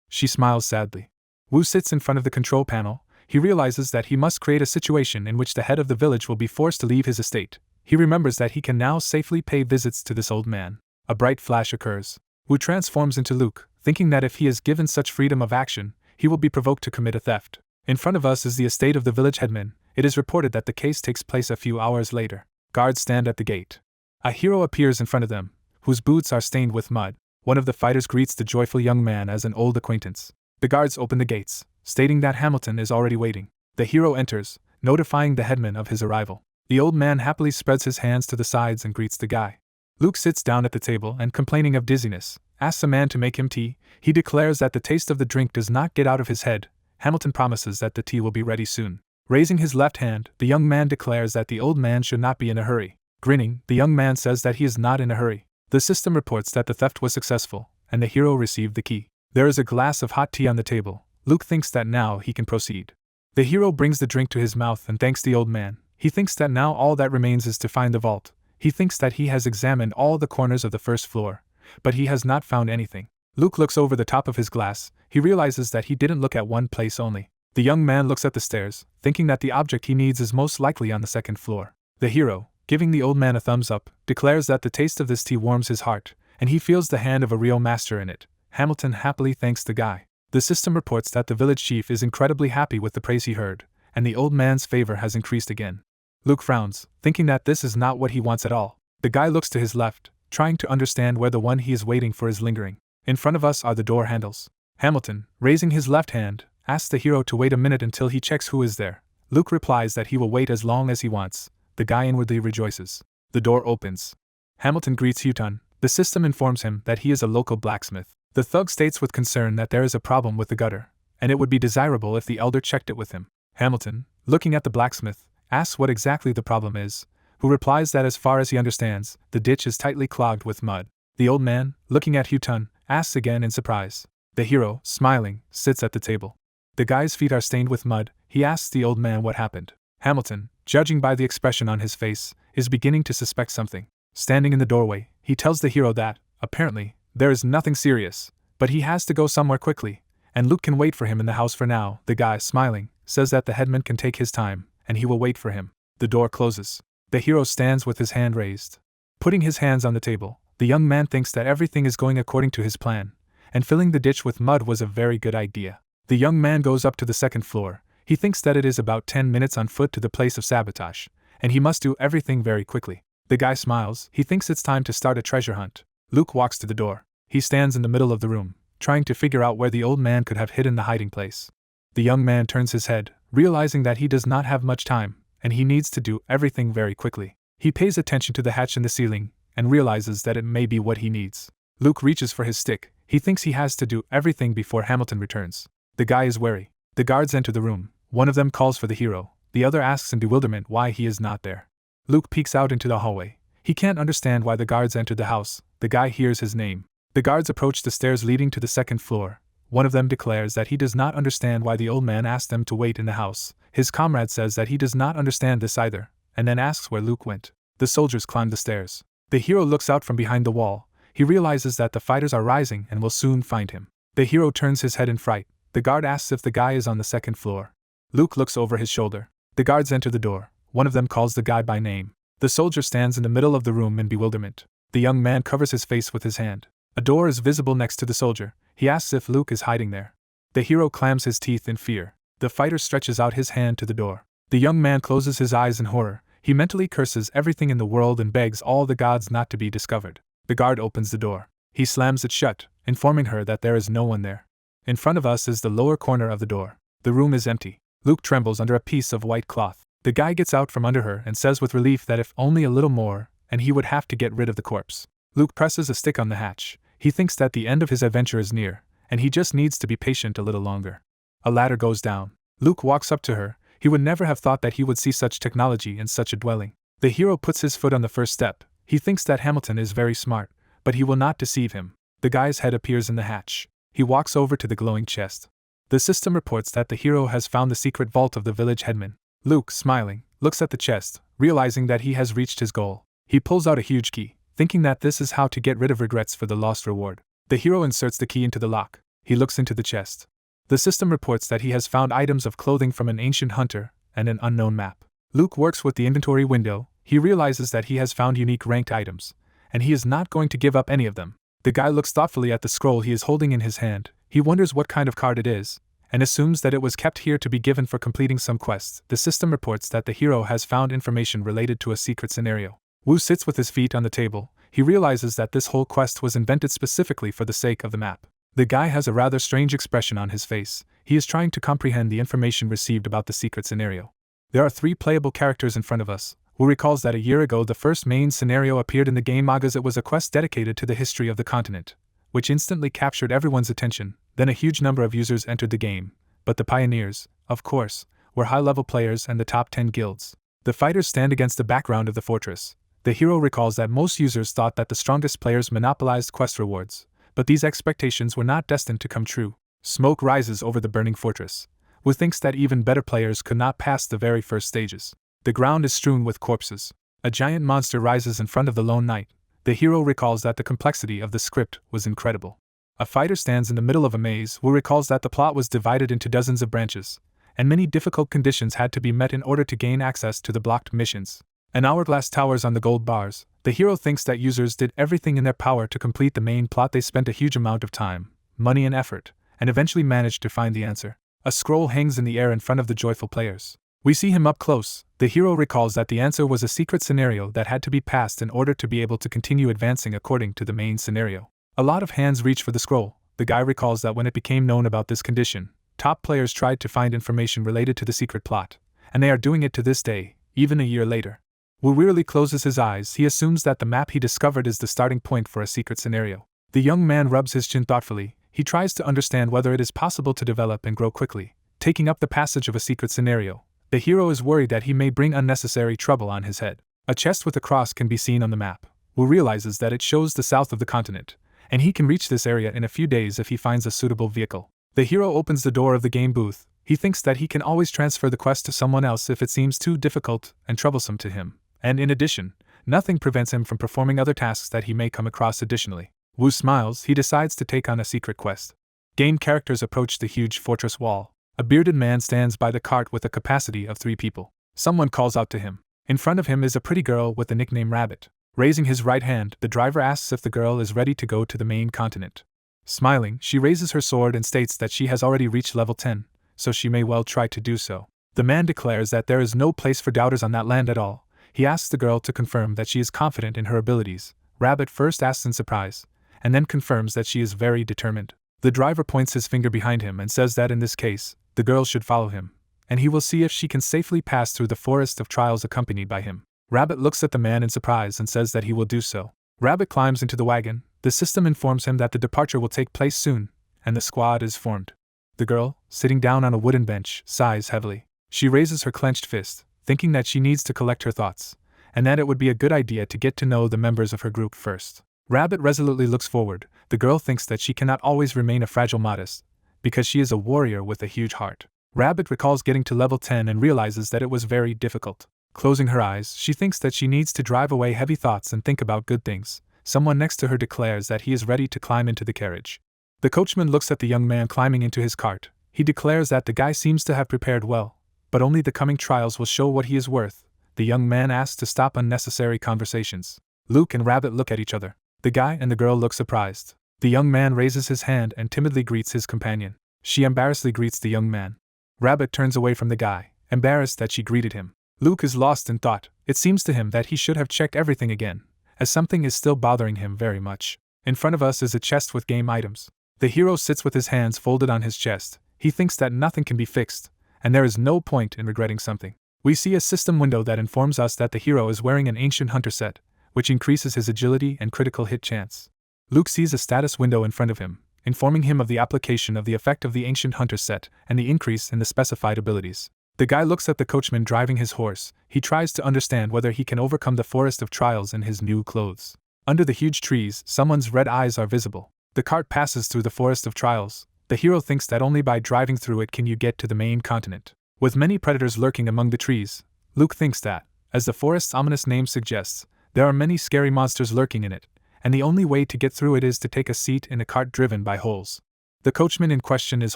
She smiles sadly. Wu sits in front of the control panel. He realizes that he must create a situation in which the head of the village will be forced to leave his estate. He remembers that he can now safely pay visits to this old man. A bright flash occurs. Wu transforms into Luke, thinking that if he is given such freedom of action, he will be provoked to commit a theft. In front of us is the estate of the village headman. It is reported that the case takes place a few hours later. Guards stand at the gate. A hero appears in front of them, whose boots are stained with mud. One of the fighters greets the joyful young man as an old acquaintance. The guards open the gates, stating that Hamilton is already waiting. The hero enters, notifying the headman of his arrival. The old man happily spreads his hands to the sides and greets the guy. Luke sits down at the table and, complaining of dizziness, asks a man to make him tea. He declares that the taste of the drink does not get out of his head. Hamilton promises that the tea will be ready soon. Raising his left hand, the young man declares that the old man should not be in a hurry. Grinning, the young man says that he is not in a hurry. The system reports that the theft was successful, and the hero received the key. There is a glass of hot tea on the table. Luke thinks that now he can proceed. The hero brings the drink to his mouth and thanks the old man. He thinks that now all that remains is to find the vault. He thinks that he has examined all the corners of the first floor, but he has not found anything. Luke looks over the top of his glass. He realizes that he didn't look at one place only. The young man looks at the stairs, thinking that the object he needs is most likely on the second floor. The hero, giving the old man a thumbs up, declares that the taste of this tea warms his heart, and he feels the hand of a real master in it. Hamilton happily thanks the guy. The system reports that the village chief is incredibly happy with the praise he heard, and the old man's favor has increased again. Luke frowns, thinking that this is not what he wants at all. The guy looks to his left, trying to understand where the one he is waiting for is lingering. In front of us are the door handles. Hamilton, raising his left hand, asks the hero to wait a minute until he checks who is there. Luke replies that he will wait as long as he wants. The guy inwardly rejoices. The door opens. Hamilton greets Hutun. The system informs him that he is a local blacksmith. The thug states with concern that there is a problem with the gutter, and it would be desirable if the elder checked it with him. Hamilton, looking at the blacksmith, asks what exactly the problem is, who replies that as far as he understands, the ditch is tightly clogged with mud. The old man, looking at Hutun, asks again in surprise. The hero, smiling, sits at the table. The guy's feet are stained with mud. He asks the old man what happened. Hamilton, judging by the expression on his face, is beginning to suspect something. Standing in the doorway, he tells the hero that, apparently, there is nothing serious, but he has to go somewhere quickly, and Luke can wait for him in the house for now. The guy, smiling, says that the headman can take his time, and he will wait for him. The door closes. The hero stands with his hand raised. Putting his hands on the table, the young man thinks that everything is going according to his plan, and filling the ditch with mud was a very good idea. The young man goes up to the second floor. He thinks that it is about 10 minutes on foot to the place of sabotage, and he must do everything very quickly. The guy smiles. He thinks it's time to start a treasure hunt. Luke walks to the door. He stands in the middle of the room, trying to figure out where the old man could have hidden the hiding place. The young man turns his head, realizing that he does not have much time, and he needs to do everything very quickly. He pays attention to the hatch in the ceiling, and realizes that it may be what he needs. Luke reaches for his stick. He thinks he has to do everything before Hamilton returns. The guy is wary. The guards enter the room. One of them calls for the hero. The other asks in bewilderment why he is not there. Luke peeks out into the hallway. He can't understand why the guards entered the house. The guy hears his name. The guards approach the stairs leading to the second floor. One of them declares that he does not understand why the old man asked them to wait in the house. His comrade says that he does not understand this either, and then asks where Luke went. The soldiers climb the stairs. The hero looks out from behind the wall. He realizes that the fighters are rising and will soon find him. The hero turns his head in fright. The guard asks if the guy is on the second floor. Luke looks over his shoulder. The guards enter the door. One of them calls the guy by name. The soldier stands in the middle of the room in bewilderment. The young man covers his face with his hand. A door is visible next to the soldier. He asks if Luke is hiding there. The hero clams his teeth in fear. The fighter stretches out his hand to the door. The young man closes his eyes in horror. He mentally curses everything in the world and begs all the gods not to be discovered. The guard opens the door. He slams it shut, informing her that there is no one there. In front of us is the lower corner of the door. The room is empty. Luke trembles under a piece of white cloth. The guy gets out from under her and says with relief that if only a little more, and he would have to get rid of the corpse. Luke presses a stick on the hatch. He thinks that the end of his adventure is near, and he just needs to be patient a little longer. A ladder goes down. Luke walks up to her. He would never have thought that he would see such technology in such a dwelling. The hero puts his foot on the first step. He thinks that Hamilton is very smart, but he will not deceive him. The guy's head appears in the hatch. He walks over to the glowing chest. The system reports that the hero has found the secret vault of the village headman. Luke, smiling, looks at the chest, realizing that he has reached his goal. He pulls out a huge key, thinking that this is how to get rid of regrets for the lost reward. The hero inserts the key into the lock. He looks into the chest. The system reports that he has found items of clothing from an ancient hunter and an unknown map. Luke works with the inventory window. He realizes that he has found unique ranked items, and he is not going to give up any of them. The guy looks thoughtfully at the scroll he is holding in his hand. He wonders what kind of card it is, and assumes that it was kept here to be given for completing some quests. The system reports that the hero has found information related to a secret scenario. Wu sits with his feet on the table. He realizes that this whole quest was invented specifically for the sake of the map. The guy has a rather strange expression on his face. He is trying to comprehend the information received about the secret scenario. There are 3 playable characters in front of us. Wu recalls that a year ago the first main scenario appeared in the game Manga. It was a quest dedicated to the history of the continent, which instantly captured everyone's attention. Then a huge number of users entered the game, but the pioneers, of course, were high-level players and the top 10 guilds. The fighters stand against the background of the fortress. The hero recalls that most users thought that the strongest players monopolized quest rewards, but these expectations were not destined to come true. Smoke rises over the burning fortress. Wu thinks that even better players could not pass the very first stages. The ground is strewn with corpses. A giant monster rises in front of the lone knight. The hero recalls that the complexity of the script was incredible. A fighter stands in the middle of a maze. Wu recalls that the plot was divided into dozens of branches, and many difficult conditions had to be met in order to gain access to the blocked missions. An hourglass towers on the gold bars. The hero thinks that users did everything in their power to complete the main plot. They spent a huge amount of time, money and effort, and eventually managed to find the answer. A scroll hangs in the air in front of the joyful players. We see him up close. The hero recalls that the answer was a secret scenario that had to be passed in order to be able to continue advancing according to the main scenario. A lot of hands reach for the scroll. The guy recalls that when it became known about this condition, top players tried to find information related to the secret plot, and they are doing it to this day, even a year later. Wu wearily closes his eyes. He assumes that the map he discovered is the starting point for a secret scenario. The young man rubs his chin thoughtfully. He tries to understand whether it is possible to develop and grow quickly, taking up the passage of a secret scenario. The hero is worried that he may bring unnecessary trouble on his head. A chest with a cross can be seen on the map. Wu realizes that it shows the south of the continent, and he can reach this area in a few days if he finds a suitable vehicle. The hero opens the door of the game booth. He thinks that he can always transfer the quest to someone else if it seems too difficult and troublesome to him, and in addition, nothing prevents him from performing other tasks that he may come across additionally. Wu smiles. He decides to take on a secret quest. Game characters approach the huge fortress wall. A bearded man stands by the cart with a capacity of 3 people. Someone calls out to him. In front of him is a pretty girl with the nickname Rabbit. Raising his right hand, the driver asks if the girl is ready to go to the main continent. Smiling, she raises her sword and states that she has already reached level 10, so she may well try to do so. The man declares that there is no place for doubters on that land at all. He asks the girl to confirm that she is confident in her abilities. Rabbit first asks in surprise, and then confirms that she is very determined. The driver points his finger behind him and says that in this case, the girl should follow him, and he will see if she can safely pass through the forest of trials accompanied by him. Rabbit looks at the man in surprise and says that he will do so. Rabbit climbs into the wagon. The system informs him that the departure will take place soon, and the squad is formed. The girl, sitting down on a wooden bench, sighs heavily. She raises her clenched fist, thinking that she needs to collect her thoughts, and that it would be a good idea to get to know the members of her group first. Rabbit resolutely looks forward. The girl thinks that she cannot always remain a fragile modest, because she is a warrior with a huge heart. Rabbit recalls getting to level 10 and realizes that it was very difficult. Closing her eyes, she thinks that she needs to drive away heavy thoughts and think about good things. Someone next to her declares that he is ready to climb into the carriage. The coachman looks at the young man climbing into his cart. He declares that the guy seems to have prepared well, but only the coming trials will show what he is worth. The young man asks to stop unnecessary conversations. Luke and Rabbit look at each other. The guy and the girl look surprised. The young man raises his hand and timidly greets his companion. She embarrassedly greets the young man. Rabbit turns away from the guy, embarrassed that she greeted him. Luke is lost in thought. It seems to him that he should have checked everything again, as something is still bothering him very much. In front of us is a chest with game items. The hero sits with his hands folded on his chest. He thinks that nothing can be fixed, and there is no point in regretting something. We see a system window that informs us that the hero is wearing an ancient hunter set, which increases his agility and critical hit chance. Luke sees a status window in front of him, informing him of the application of the effect of the ancient hunter set and the increase in the specified abilities. The guy looks at the coachman driving his horse. He tries to understand whether he can overcome the forest of trials in his new clothes. Under the huge trees, someone's red eyes are visible. The cart passes through the forest of trials. The hero thinks that only by driving through it can you get to the main continent. With many predators lurking among the trees, Luke thinks that, as the forest's ominous name suggests, there are many scary monsters lurking in it, and the only way to get through it is to take a seat in a cart driven by holes. The coachman in question is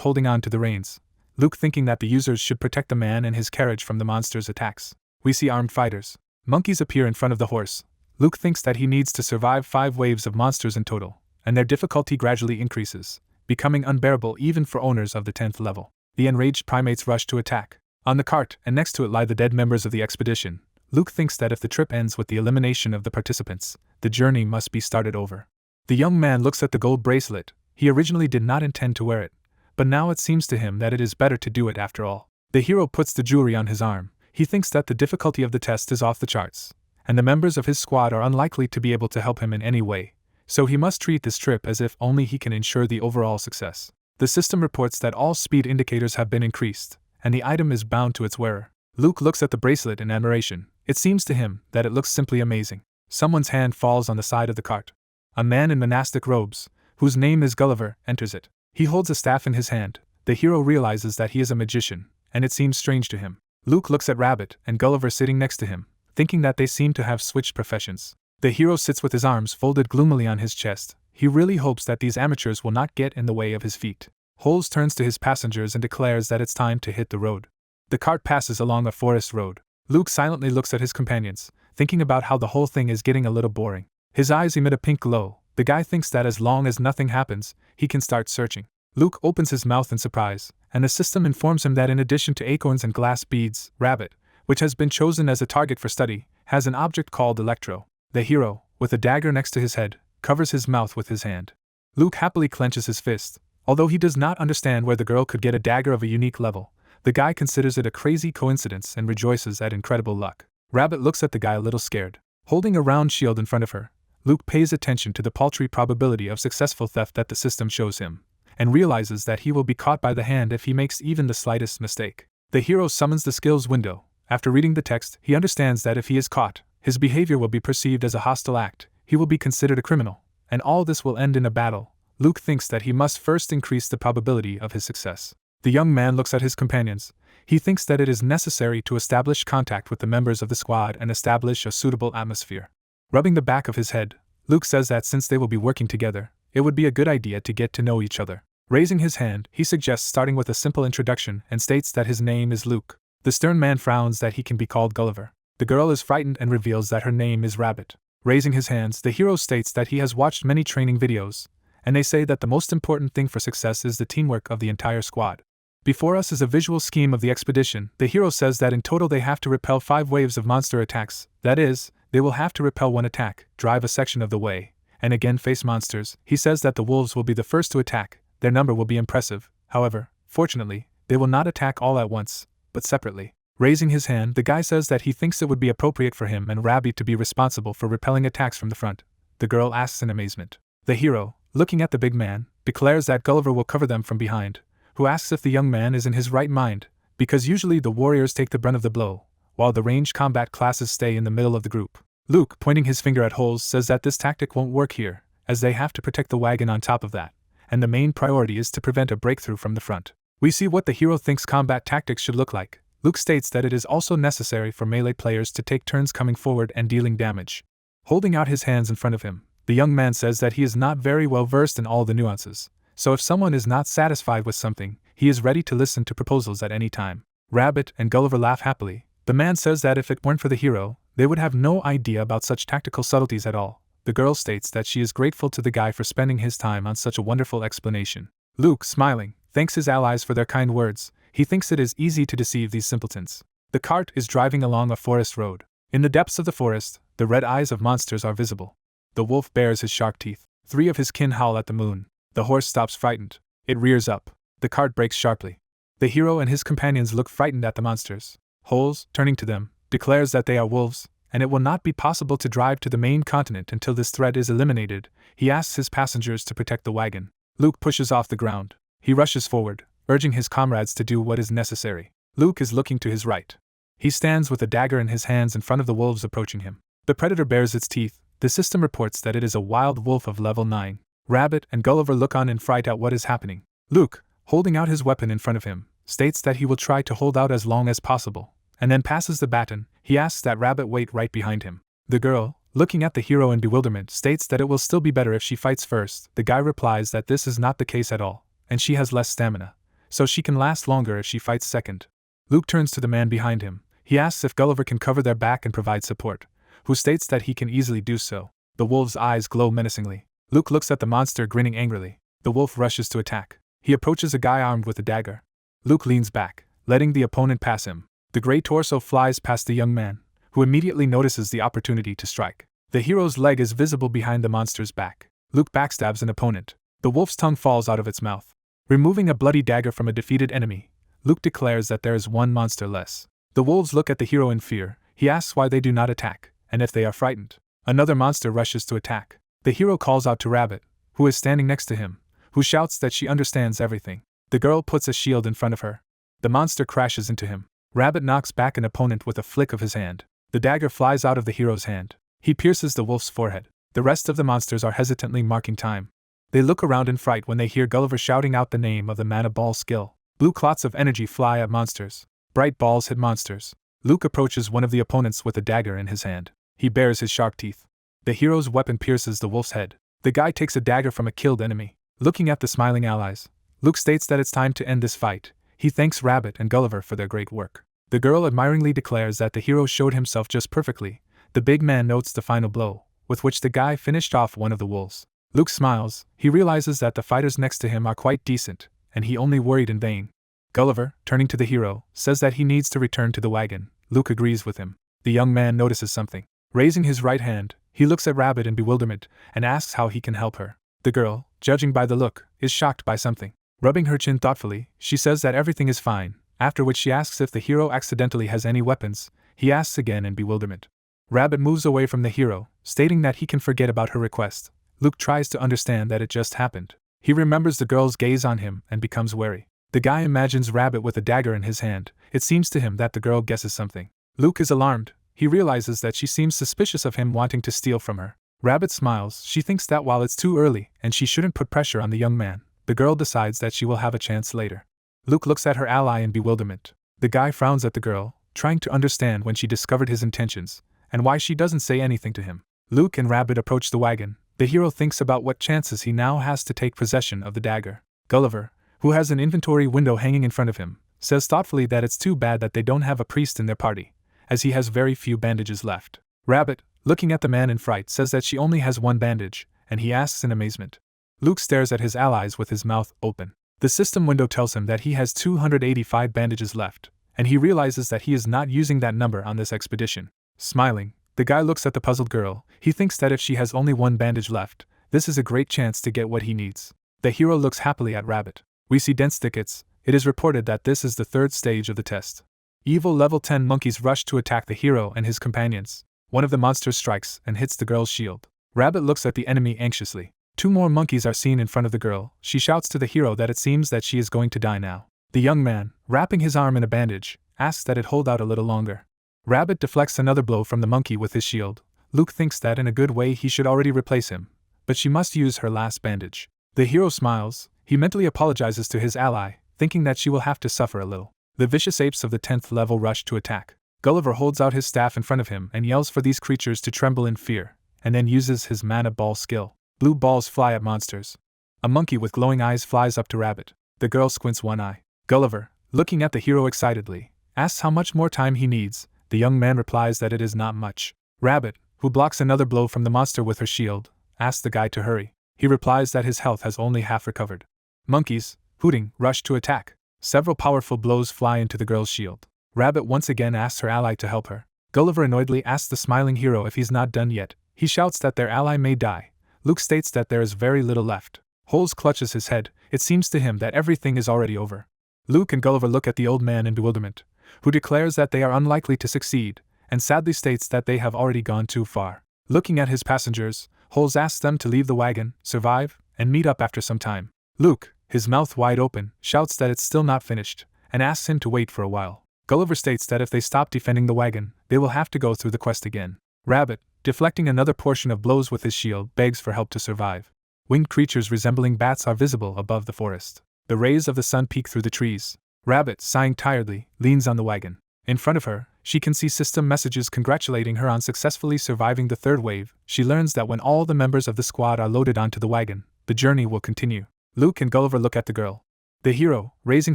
holding on to the reins, Luke thinking that the users should protect the man and his carriage from the monster's attacks. We see armed fighters. Monkeys appear in front of the horse. Luke thinks that he needs to survive 5 waves of monsters in total, and their difficulty gradually increases, becoming unbearable even for owners of the 10th level. The enraged primates rush to attack. On the cart, and next to it lie the dead members of the expedition. Luke thinks that if the trip ends with the elimination of the participants, the journey must be started over. The young man looks at the gold bracelet. He originally did not intend to wear it, but now it seems to him that it is better to do it after all. The hero puts the jewelry on his arm. He thinks that the difficulty of the test is off the charts, and the members of his squad are unlikely to be able to help him in any way, so he must treat this trip as if only he can ensure the overall success. The system reports that all speed indicators have been increased, and the item is bound to its wearer. Luke looks at the bracelet in admiration. It seems to him that it looks simply amazing. Someone's hand falls on the side of the cart. A man in monastic robes, whose name is Gulliver, enters it. He holds a staff in his hand. The hero realizes that he is a magician, and it seems strange to him. Luke looks at Rabbit and Gulliver sitting next to him, thinking that they seem to have switched professions. The hero sits with his arms folded gloomily on his chest. He really hopes that these amateurs will not get in the way of his feat. Holes turns to his passengers and declares that it's time to hit the road. The cart passes along a forest road. Luke silently looks at his companions, thinking about how the whole thing is getting a little boring. His eyes emit a pink glow. The guy thinks that as long as nothing happens, he can start searching. Luke opens his mouth in surprise, and the system informs him that in addition to acorns and glass beads, Rabbit, which has been chosen as a target for study, has an object called Electro. The hero, with a dagger next to his head, covers his mouth with his hand. Luke happily clenches his fist. Although he does not understand where the girl could get a dagger of a unique level, the guy considers it a crazy coincidence and rejoices at incredible luck. Rabbit looks at the guy a little scared. Holding a round shield in front of her, Luke pays attention to the paltry probability of successful theft that the system shows him, and realizes that he will be caught by the hand if he makes even the slightest mistake. The hero summons the skills window. After reading the text, he understands that if he is caught, his behavior will be perceived as a hostile act, he will be considered a criminal, and all this will end in a battle. Luke thinks that he must first increase the probability of his success. The young man looks at his companions. He thinks that it is necessary to establish contact with the members of the squad and establish a suitable atmosphere. Rubbing the back of his head, Luke says that since they will be working together, it would be a good idea to get to know each other. Raising his hand, he suggests starting with a simple introduction and states that his name is Luke. The stern man frowns that he can be called Gulliver. The girl is frightened and reveals that her name is Rabbit. Raising his hands, the hero states that he has watched many training videos, and they say that the most important thing for success is the teamwork of the entire squad. Before us is a visual scheme of the expedition. The hero says that in total they have to repel 5 waves of monster attacks, that is, they will have to repel one attack, drive a section of the way, and again face monsters. He says that the wolves will be the first to attack, their number will be impressive. However, fortunately, they will not attack all at once, but separately. Raising his hand, the guy says that he thinks it would be appropriate for him and Rabbit to be responsible for repelling attacks from the front. The girl asks in amazement. The hero, looking at the big man, declares that Gulliver will cover them from behind, who asks if the young man is in his right mind, because usually the warriors take the brunt of the blow, while the ranged combat classes stay in the middle of the group. Luke, pointing his finger at holes, says that this tactic won't work here, as they have to protect the wagon on top of that, and the main priority is to prevent a breakthrough from the front. We see what the hero thinks combat tactics should look like. Luke states that it is also necessary for melee players to take turns coming forward and dealing damage. Holding out his hands in front of him, the young man says that he is not very well versed in all the nuances, so if someone is not satisfied with something, he is ready to listen to proposals at any time. Rabbit and Gulliver laugh happily. The man says that if it weren't for the hero, they would have no idea about such tactical subtleties at all. The girl states that she is grateful to the guy for spending his time on such a wonderful explanation. Luke, smiling, thanks his allies for their kind words. He thinks it is easy to deceive these simpletons. The cart is driving along a forest road. In the depths of the forest, the red eyes of monsters are visible. The wolf bares his sharp teeth. 3 of his kin howl at the moon. The horse stops frightened. It rears up. The cart brakes sharply. The hero and his companions look frightened at the monsters. Holes, turning to them, declares that they are wolves, and it will not be possible to drive to the main continent until this threat is eliminated. He asks his passengers to protect the wagon. Luke pushes off the ground. He rushes forward, urging his comrades to do what is necessary. Luke is looking to his right. He stands with a dagger in his hands in front of the wolves approaching him. The predator bares its teeth. The system reports that it is a wild wolf of level 9. Rabbit and Gulliver look on in fright at what is happening. Luke, holding out his weapon in front of him, states that he will try to hold out as long as possible, and then passes the baton. He asks that Rabbit wait right behind him. The girl, looking at the hero in bewilderment, states that it will still be better if she fights first. The guy replies that this is not the case at all, and she has less stamina, so she can last longer if she fights second. Luke turns to the man behind him. He asks if Gulliver can cover their back and provide support, who states that he can easily do so. The wolf's eyes glow menacingly. Luke looks at the monster, grinning angrily. The wolf rushes to attack. He approaches a guy armed with a dagger. Luke leans back, letting the opponent pass him. The gray torso flies past the young man, who immediately notices the opportunity to strike. The hero's leg is visible behind the monster's back. Luke backstabs an opponent. The wolf's tongue falls out of its mouth. Removing a bloody dagger from a defeated enemy, Luke declares that there is one monster less. The wolves look at the hero in fear. He asks why they do not attack, and if they are frightened. Another monster rushes to attack. The hero calls out to Rabbit, who is standing next to him, who shouts that she understands everything. The girl puts a shield in front of her. The monster crashes into him. Rabbit knocks back an opponent with a flick of his hand. The dagger flies out of the hero's hand. He pierces the wolf's forehead. The rest of the monsters are hesitantly marking time. They look around in fright when they hear Gulliver shouting out the name of the mana ball skill. Blue clots of energy fly at monsters. Bright balls hit monsters. Luke approaches one of the opponents with a dagger in his hand. He bares his sharp teeth. The hero's weapon pierces the wolf's head. The guy takes a dagger from a killed enemy. Looking at the smiling allies, Luke states that it's time to end this fight. He thanks Rabbit and Gulliver for their great work. The girl admiringly declares that the hero showed himself just perfectly. The big man notes the final blow, with which the guy finished off one of the wolves. Luke smiles. He realizes that the fighters next to him are quite decent, and he only worried in vain. Gulliver, turning to the hero, says that he needs to return to the wagon. Luke agrees with him. The young man notices something. Raising his right hand, he looks at Rabbit in bewilderment and asks how he can help her. The girl, judging by the look, is shocked by something. Rubbing her chin thoughtfully, she says that everything is fine, after which she asks if the hero accidentally has any weapons. He asks again in bewilderment. Rabbit moves away from the hero, stating that he can forget about her request. Luke tries to understand that it just happened. He remembers the girl's gaze on him and becomes wary. The guy imagines Rabbit with a dagger in his hand. It seems to him that the girl guesses something. Luke is alarmed. He realizes that she seems suspicious of him wanting to steal from her. Rabbit smiles. She thinks that while it's too early and she shouldn't put pressure on the young man, the girl decides that she will have a chance later. Luke looks at her ally in bewilderment. The guy frowns at the girl, trying to understand when she discovered his intentions, and why she doesn't say anything to him. Luke and Rabbit approach the wagon. The hero thinks about what chances he now has to take possession of the dagger. Gulliver, who has an inventory window hanging in front of him, says thoughtfully that it's too bad that they don't have a priest in their party, as he has very few bandages left. Rabbit, looking at the man in fright, says that she only has one bandage, and he asks in amazement. Luke stares at his allies with his mouth open. The system window tells him that he has 285 bandages left, and he realizes that he is not using that number on this expedition. Smiling, The guy looks at the puzzled girl. He thinks that if she has only one bandage left, this is a great chance to get what he needs. The hero looks happily at Rabbit. We see dense thickets. It is reported that this is the third stage of the test. Evil level 10 monkeys rush to attack the hero and his companions. One of the monsters strikes and hits the girl's shield. Rabbit looks at the enemy anxiously. 2 more monkeys are seen in front of the girl. She shouts to the hero that it seems that she is going to die now. The young man, wrapping his arm in a bandage, asks that it hold out a little longer. Rabbit deflects another blow from the monkey with his shield. Luke thinks that in a good way he should already replace him, but she must use her last bandage. The hero smiles. He mentally apologizes to his ally, thinking that she will have to suffer a little. The vicious apes of the 10th level rush to attack. Gulliver holds out his staff in front of him and yells for these creatures to tremble in fear, and then uses his mana ball skill. Blue balls fly at monsters. A monkey with glowing eyes flies up to Rabbit. The girl squints one eye. Gulliver, looking at the hero excitedly, asks how much more time he needs. The young man replies that it is not much. Rabbit, who blocks another blow from the monster with her shield, asks the guy to hurry. He replies that his health has only half recovered. Monkeys, hooting, rush to attack. Several powerful blows fly into the girl's shield. Rabbit once again asks her ally to help her. Gulliver annoyedly asks the smiling hero if he's not done yet. He shouts that their ally may die. Luke states that there is very little left. Holes clutches his head. It seems to him that everything is already over. Luke and Gulliver look at the old man in bewilderment, who declares that they are unlikely to succeed, and sadly states that they have already gone too far. Looking at his passengers, Holes asks them to leave the wagon, survive, and meet up after some time. Luke, his mouth wide open, shouts that it's still not finished, and asks him to wait for a while. Gulliver states that if they stop defending the wagon, they will have to go through the quest again. Rabbit, deflecting another portion of blows with his shield, begs for help to survive. Winged creatures resembling bats are visible above the forest. The rays of the sun peek through the trees. Rabbit, sighing tiredly, leans on the wagon. In front of her, she can see system messages congratulating her on successfully surviving the third wave. She learns that when all the members of the squad are loaded onto the wagon, the journey will continue. Luke and Gulliver look at the girl. The hero, raising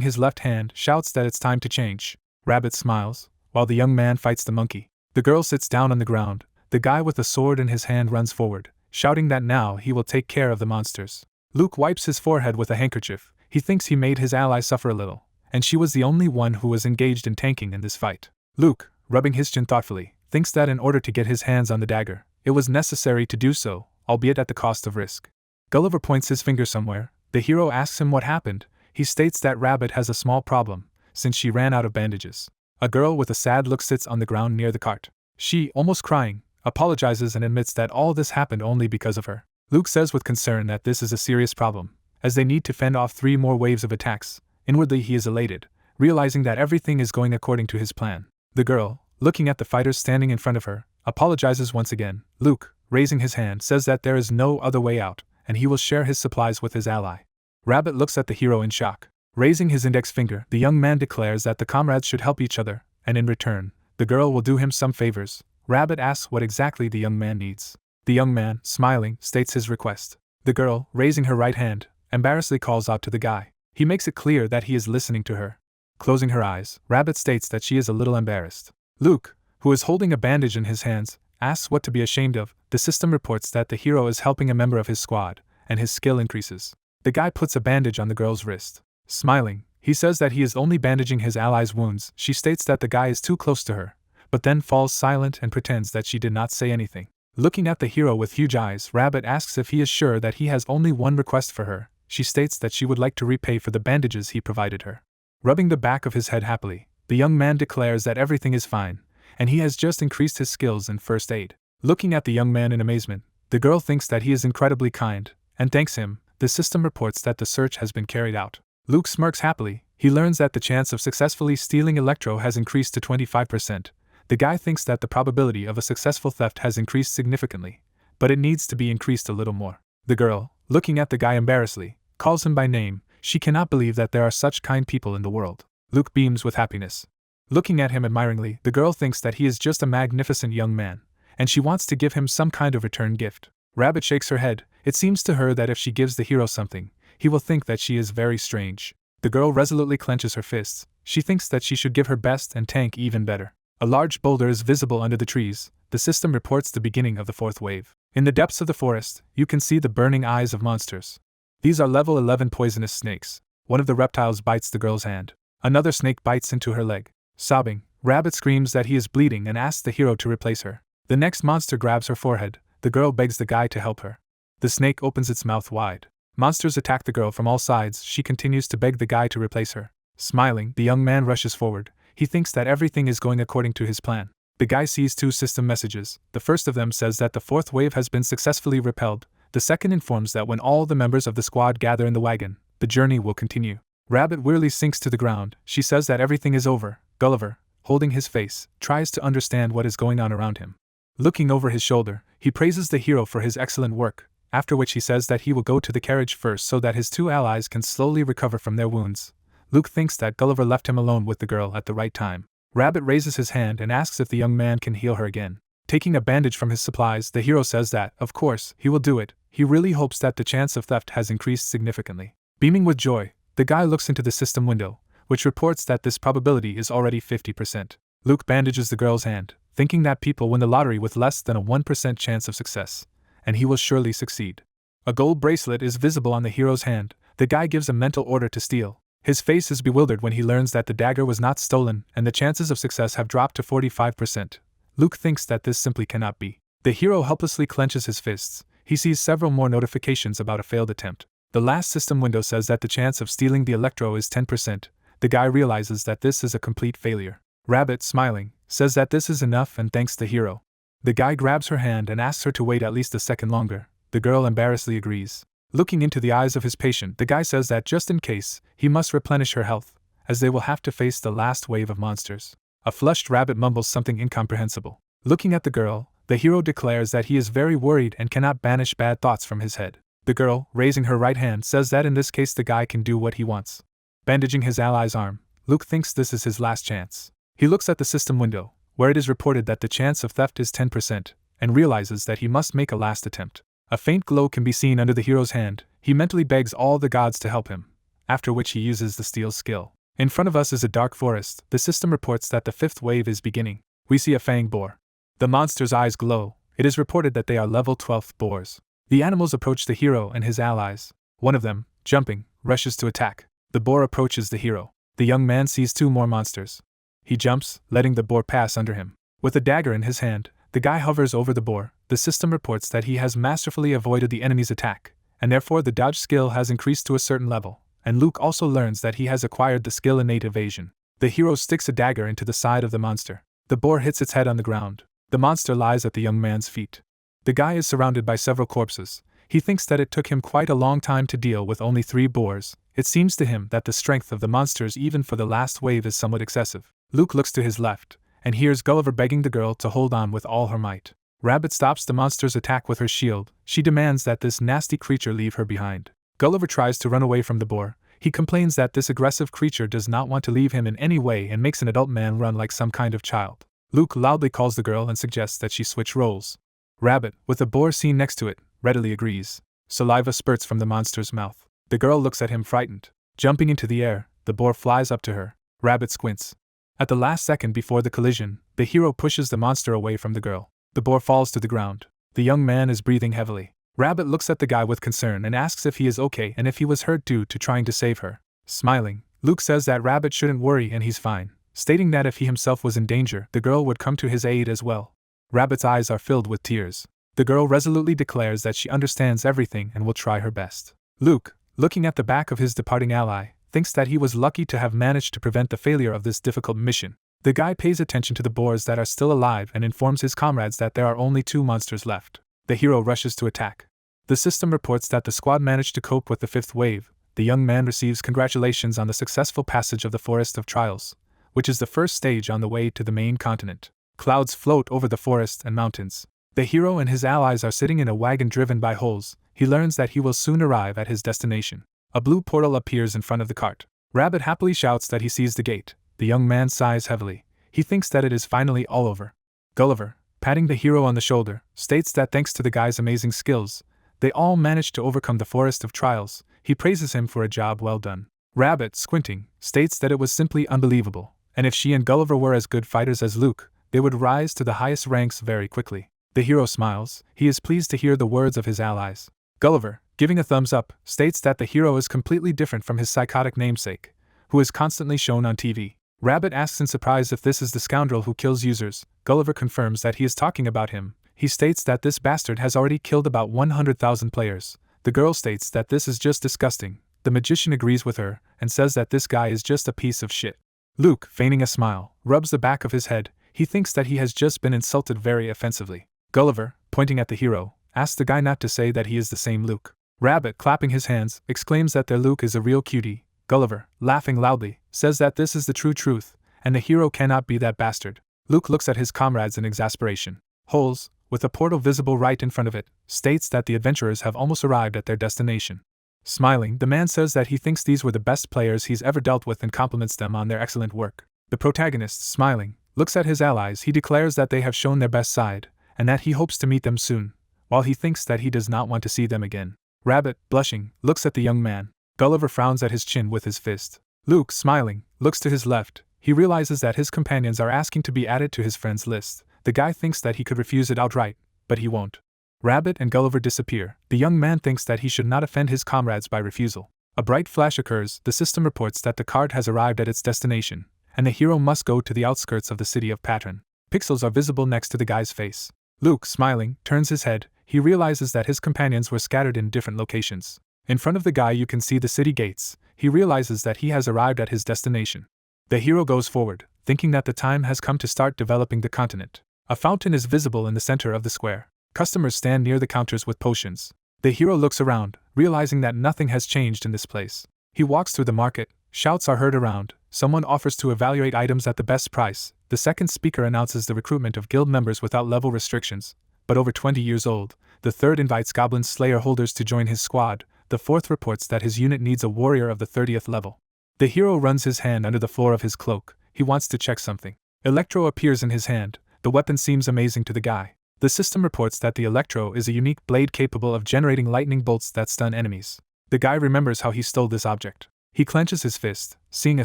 his left hand, shouts that it's time to change. Rabbit smiles, while the young man fights the monkey. The girl sits down on the ground. The guy with the sword in his hand runs forward, shouting that now he will take care of the monsters. Luke wipes his forehead with a handkerchief. He thinks he made his ally suffer a little, and she was the only one who was engaged in tanking in this fight. Luke, rubbing his chin thoughtfully, thinks that in order to get his hands on the dagger, it was necessary to do so, albeit at the cost of risk. Gulliver points his finger somewhere. The hero asks him what happened. He states that Rabbit has a small problem, since she ran out of bandages. A girl with a sad look sits on the ground near the cart. She, almost crying, apologizes and admits that all this happened only because of her. Luke says with concern that this is a serious problem, as they need to fend off 3 more waves of attacks. Inwardly he is elated, realizing that everything is going according to his plan. The girl, looking at the fighters standing in front of her, apologizes once again. Luke, raising his hand, says that there is no other way out, and he will share his supplies with his ally. Rabbit looks at the hero in shock. Raising his index finger, the young man declares that the comrades should help each other, and in return, the girl will do him some favors. Rabbit asks what exactly the young man needs. The young man, smiling, states his request. The girl, raising her right hand, embarrassedly calls out to the guy. He makes it clear that he is listening to her. Closing her eyes, Rabbit states that she is a little embarrassed. Luke, who is holding a bandage in his hands, asks what to be ashamed of. The system reports that the hero is helping a member of his squad, and his skill increases. The guy puts a bandage on the girl's wrist. Smiling, he says that he is only bandaging his ally's wounds. She states that the guy is too close to her, but then falls silent and pretends that she did not say anything. Looking at the hero with huge eyes, Rabbit asks if he is sure that he has only one request for her. She states that she would like to repay for the bandages he provided her. Rubbing the back of his head happily, the young man declares that everything is fine, and he has just increased his skills in first aid. Looking at the young man in amazement, the girl thinks that he is incredibly kind, and thanks him. The system reports that the search has been carried out. Luke smirks happily. He learns that the chance of successfully stealing Electro has increased to 25%. The guy thinks that the probability of a successful theft has increased significantly, but it needs to be increased a little more. The girl, looking at the guy embarrassedly, calls him by name. She cannot believe that there are such kind people in the world. Luke beams with happiness. Looking at him admiringly, the girl thinks that he is just a magnificent young man, and she wants to give him some kind of return gift. Rabbit shakes her head. It seems to her that if she gives the hero something, he will think that she is very strange. The girl resolutely clenches her fists. She thinks that she should give her best and tank even better. A large boulder is visible under the trees. The system reports the beginning of the 4th wave. In the depths of the forest, you can see the burning eyes of monsters. These are level 11 poisonous snakes. One of the reptiles bites the girl's hand. Another snake bites into her leg. Sobbing, Rabbit screams that he is bleeding and asks the hero to replace her. The next monster grabs her forehead. The girl begs the guy to help her. The snake opens its mouth wide. Monsters attack the girl from all sides. She continues to beg the guy to replace her. Smiling, the young man rushes forward. He thinks that everything is going according to his plan. The guy sees two system messages. The first of them says that the fourth wave has been successfully repelled. The second informs that when all the members of the squad gather in the wagon, the journey will continue. Rabbit wearily sinks to the ground. She says that everything is over. Gulliver, holding his face, tries to understand what is going on around him. Looking over his shoulder, he praises the hero for his excellent work, after which he says that he will go to the carriage first so that his two allies can slowly recover from their wounds. Luke thinks that Gulliver left him alone with the girl at the right time. Rabbit raises his hand and asks if the young man can heal her again. Taking a bandage from his supplies, the hero says that, of course, he will do it. He really hopes that the chance of theft has increased significantly. Beaming with joy, the guy looks into the system window, which reports that this probability is already 50%. Luke bandages the girl's hand, thinking that people win the lottery with less than a 1% chance of success, and he will surely succeed. A gold bracelet is visible on the hero's hand. The guy gives a mental order to steal. His face is bewildered when he learns that the dagger was not stolen and the chances of success have dropped to 45%. Luke thinks that this simply cannot be. The hero helplessly clenches his fists. He sees several more notifications about a failed attempt. The last system window says that the chance of stealing the electro is 10%. The guy realizes that this is a complete failure. Rabbit, smiling, says that this is enough and thanks the hero. The guy grabs her hand and asks her to wait at least a second longer. The girl embarrassedly agrees. Looking into the eyes of his patient, the guy says that just in case, he must replenish her health, as they will have to face the last wave of monsters. A flushed rabbit mumbles something incomprehensible. Looking at the girl, the hero declares that he is very worried and cannot banish bad thoughts from his head. The girl, raising her right hand, says that in this case the guy can do what he wants. Bandaging his ally's arm, Luke thinks this is his last chance. He looks at the system window, where it is reported that the chance of theft is 10%, and realizes that he must make a last attempt. A faint glow can be seen under the hero's hand. He mentally begs all the gods to help him, after which he uses the steal skill. In front of us is a dark forest. The system reports that the fifth wave is beginning. We see a fang boar. The monster's eyes glow. It is reported that they are level 12 boars. The animals approach the hero and his allies. One of them, jumping, rushes to attack. The boar approaches the hero. The young man sees two more monsters. He jumps, letting the boar pass under him. With a dagger in his hand, the guy hovers over the boar. The system reports that he has masterfully avoided the enemy's attack, and therefore the dodge skill has increased to a certain level, and Luke also learns that he has acquired the skill innate evasion. The hero sticks a dagger into the side of the monster. The boar hits its head on the ground. The monster lies at the young man's feet. The guy is surrounded by several corpses. He thinks that it took him quite a long time to deal with only 3 boars. It seems to him that the strength of the monsters even for the last wave is somewhat excessive. Luke looks to his left, and hears Gulliver begging the girl to hold on with all her might. Rabbit stops the monster's attack with her shield. She demands that this nasty creature leave her behind. Gulliver tries to run away from the boar. He complains that this aggressive creature does not want to leave him in any way and makes an adult man run like some kind of child. Luke loudly calls the girl and suggests that she switch roles. Rabbit, with the boar scene next to it, readily agrees. Saliva spurts from the monster's mouth. The girl looks at him frightened. Jumping into the air, the boar flies up to her. Rabbit squints. At the last second before the collision, the hero pushes the monster away from the girl. The boar falls to the ground. The young man is breathing heavily. Rabbit looks at the guy with concern and asks if he is okay and if he was hurt due to trying to save her. Smiling, Luke says that Rabbit shouldn't worry and he's fine, stating that if he himself was in danger, the girl would come to his aid as well. Rabbit's eyes are filled with tears. The girl resolutely declares that she understands everything and will try her best. Luke, looking at the back of his departing ally, thinks that he was lucky to have managed to prevent the failure of this difficult mission. The guy pays attention to the boars that are still alive and informs his comrades that there are only 2 monsters left. The hero rushes to attack. The system reports that the squad managed to cope with the 5th wave. The young man receives congratulations on the successful passage of the Forest of Trials, which is the first stage on the way to the main continent. Clouds float over the forest and mountains. The hero and his allies are sitting in a wagon driven by holes. He learns that he will soon arrive at his destination. A blue portal appears in front of the cart. Rabbit happily shouts that he sees the gate. The young man sighs heavily. He thinks that it is finally all over. Gulliver, patting the hero on the shoulder, states that thanks to the guy's amazing skills, they all managed to overcome the Forest of Trials. He praises him for a job well done. Rabbit, squinting, states that it was simply unbelievable, and if she and Gulliver were as good fighters as Luke, they would rise to the highest ranks very quickly. The hero smiles. He is pleased to hear the words of his allies. Gulliver, giving a thumbs up, states that the hero is completely different from his psychotic namesake, who is constantly shown on TV. Rabbit asks in surprise if this is the scoundrel who kills users. Gulliver confirms that he is talking about him. He states that this bastard has already killed about 100,000 players. The girl states that this is just disgusting. The magician agrees with her and says that this guy is just a piece of shit. Luke, feigning a smile, rubs the back of his head. He thinks that he has just been insulted very offensively. Gulliver, pointing at the hero, asks the guy not to say that he is the same Luke. Rabbit, clapping his hands, exclaims that their Luke is a real cutie. Gulliver, laughing loudly, says that this is the true truth, and the hero cannot be that bastard. Luke looks at his comrades in exasperation. Holes, with a portal visible right in front of it, states that the adventurers have almost arrived at their destination. Smiling, the man says that he thinks these were the best players he's ever dealt with and compliments them on their excellent work. The protagonist, smiling, looks at his allies. He declares that they have shown their best side, and that he hopes to meet them soon, while he thinks that he does not want to see them again. Rabbit, blushing, looks at the young man. Gulliver frowns at his chin with his fist. Luke, smiling, looks to his left. He realizes that his companions are asking to be added to his friends list. The guy thinks that he could refuse it outright, but he won't. Rabbit and Gulliver disappear. The young man thinks that he should not offend his comrades by refusal. A bright flash occurs. The system reports that the cart has arrived at its destination, and the hero must go to the outskirts of the city of Patron. Pixels are visible next to the guy's face. Luke, smiling, turns his head. He realizes that his companions were scattered in different locations. In front of the guy you can see the city gates. He realizes that he has arrived at his destination. The hero goes forward, thinking that the time has come to start developing the continent. A fountain is visible in the center of the square. Customers stand near the counters with potions. The hero looks around, realizing that nothing has changed in this place. He walks through the market. Shouts are heard around. Someone offers to evaluate items at the best price. The second speaker announces the recruitment of guild members without level restrictions, but over 20 years old. The third invites Goblin Slayer holders to join his squad. The fourth reports that his unit needs a warrior of the 30th level. The hero runs his hand under the floor of his cloak. He wants to check something. Electro appears in his hand. The weapon seems amazing to the guy. The system reports that the Electro is a unique blade capable of generating lightning bolts that stun enemies. The guy remembers how he stole this object. He clenches his fist, seeing a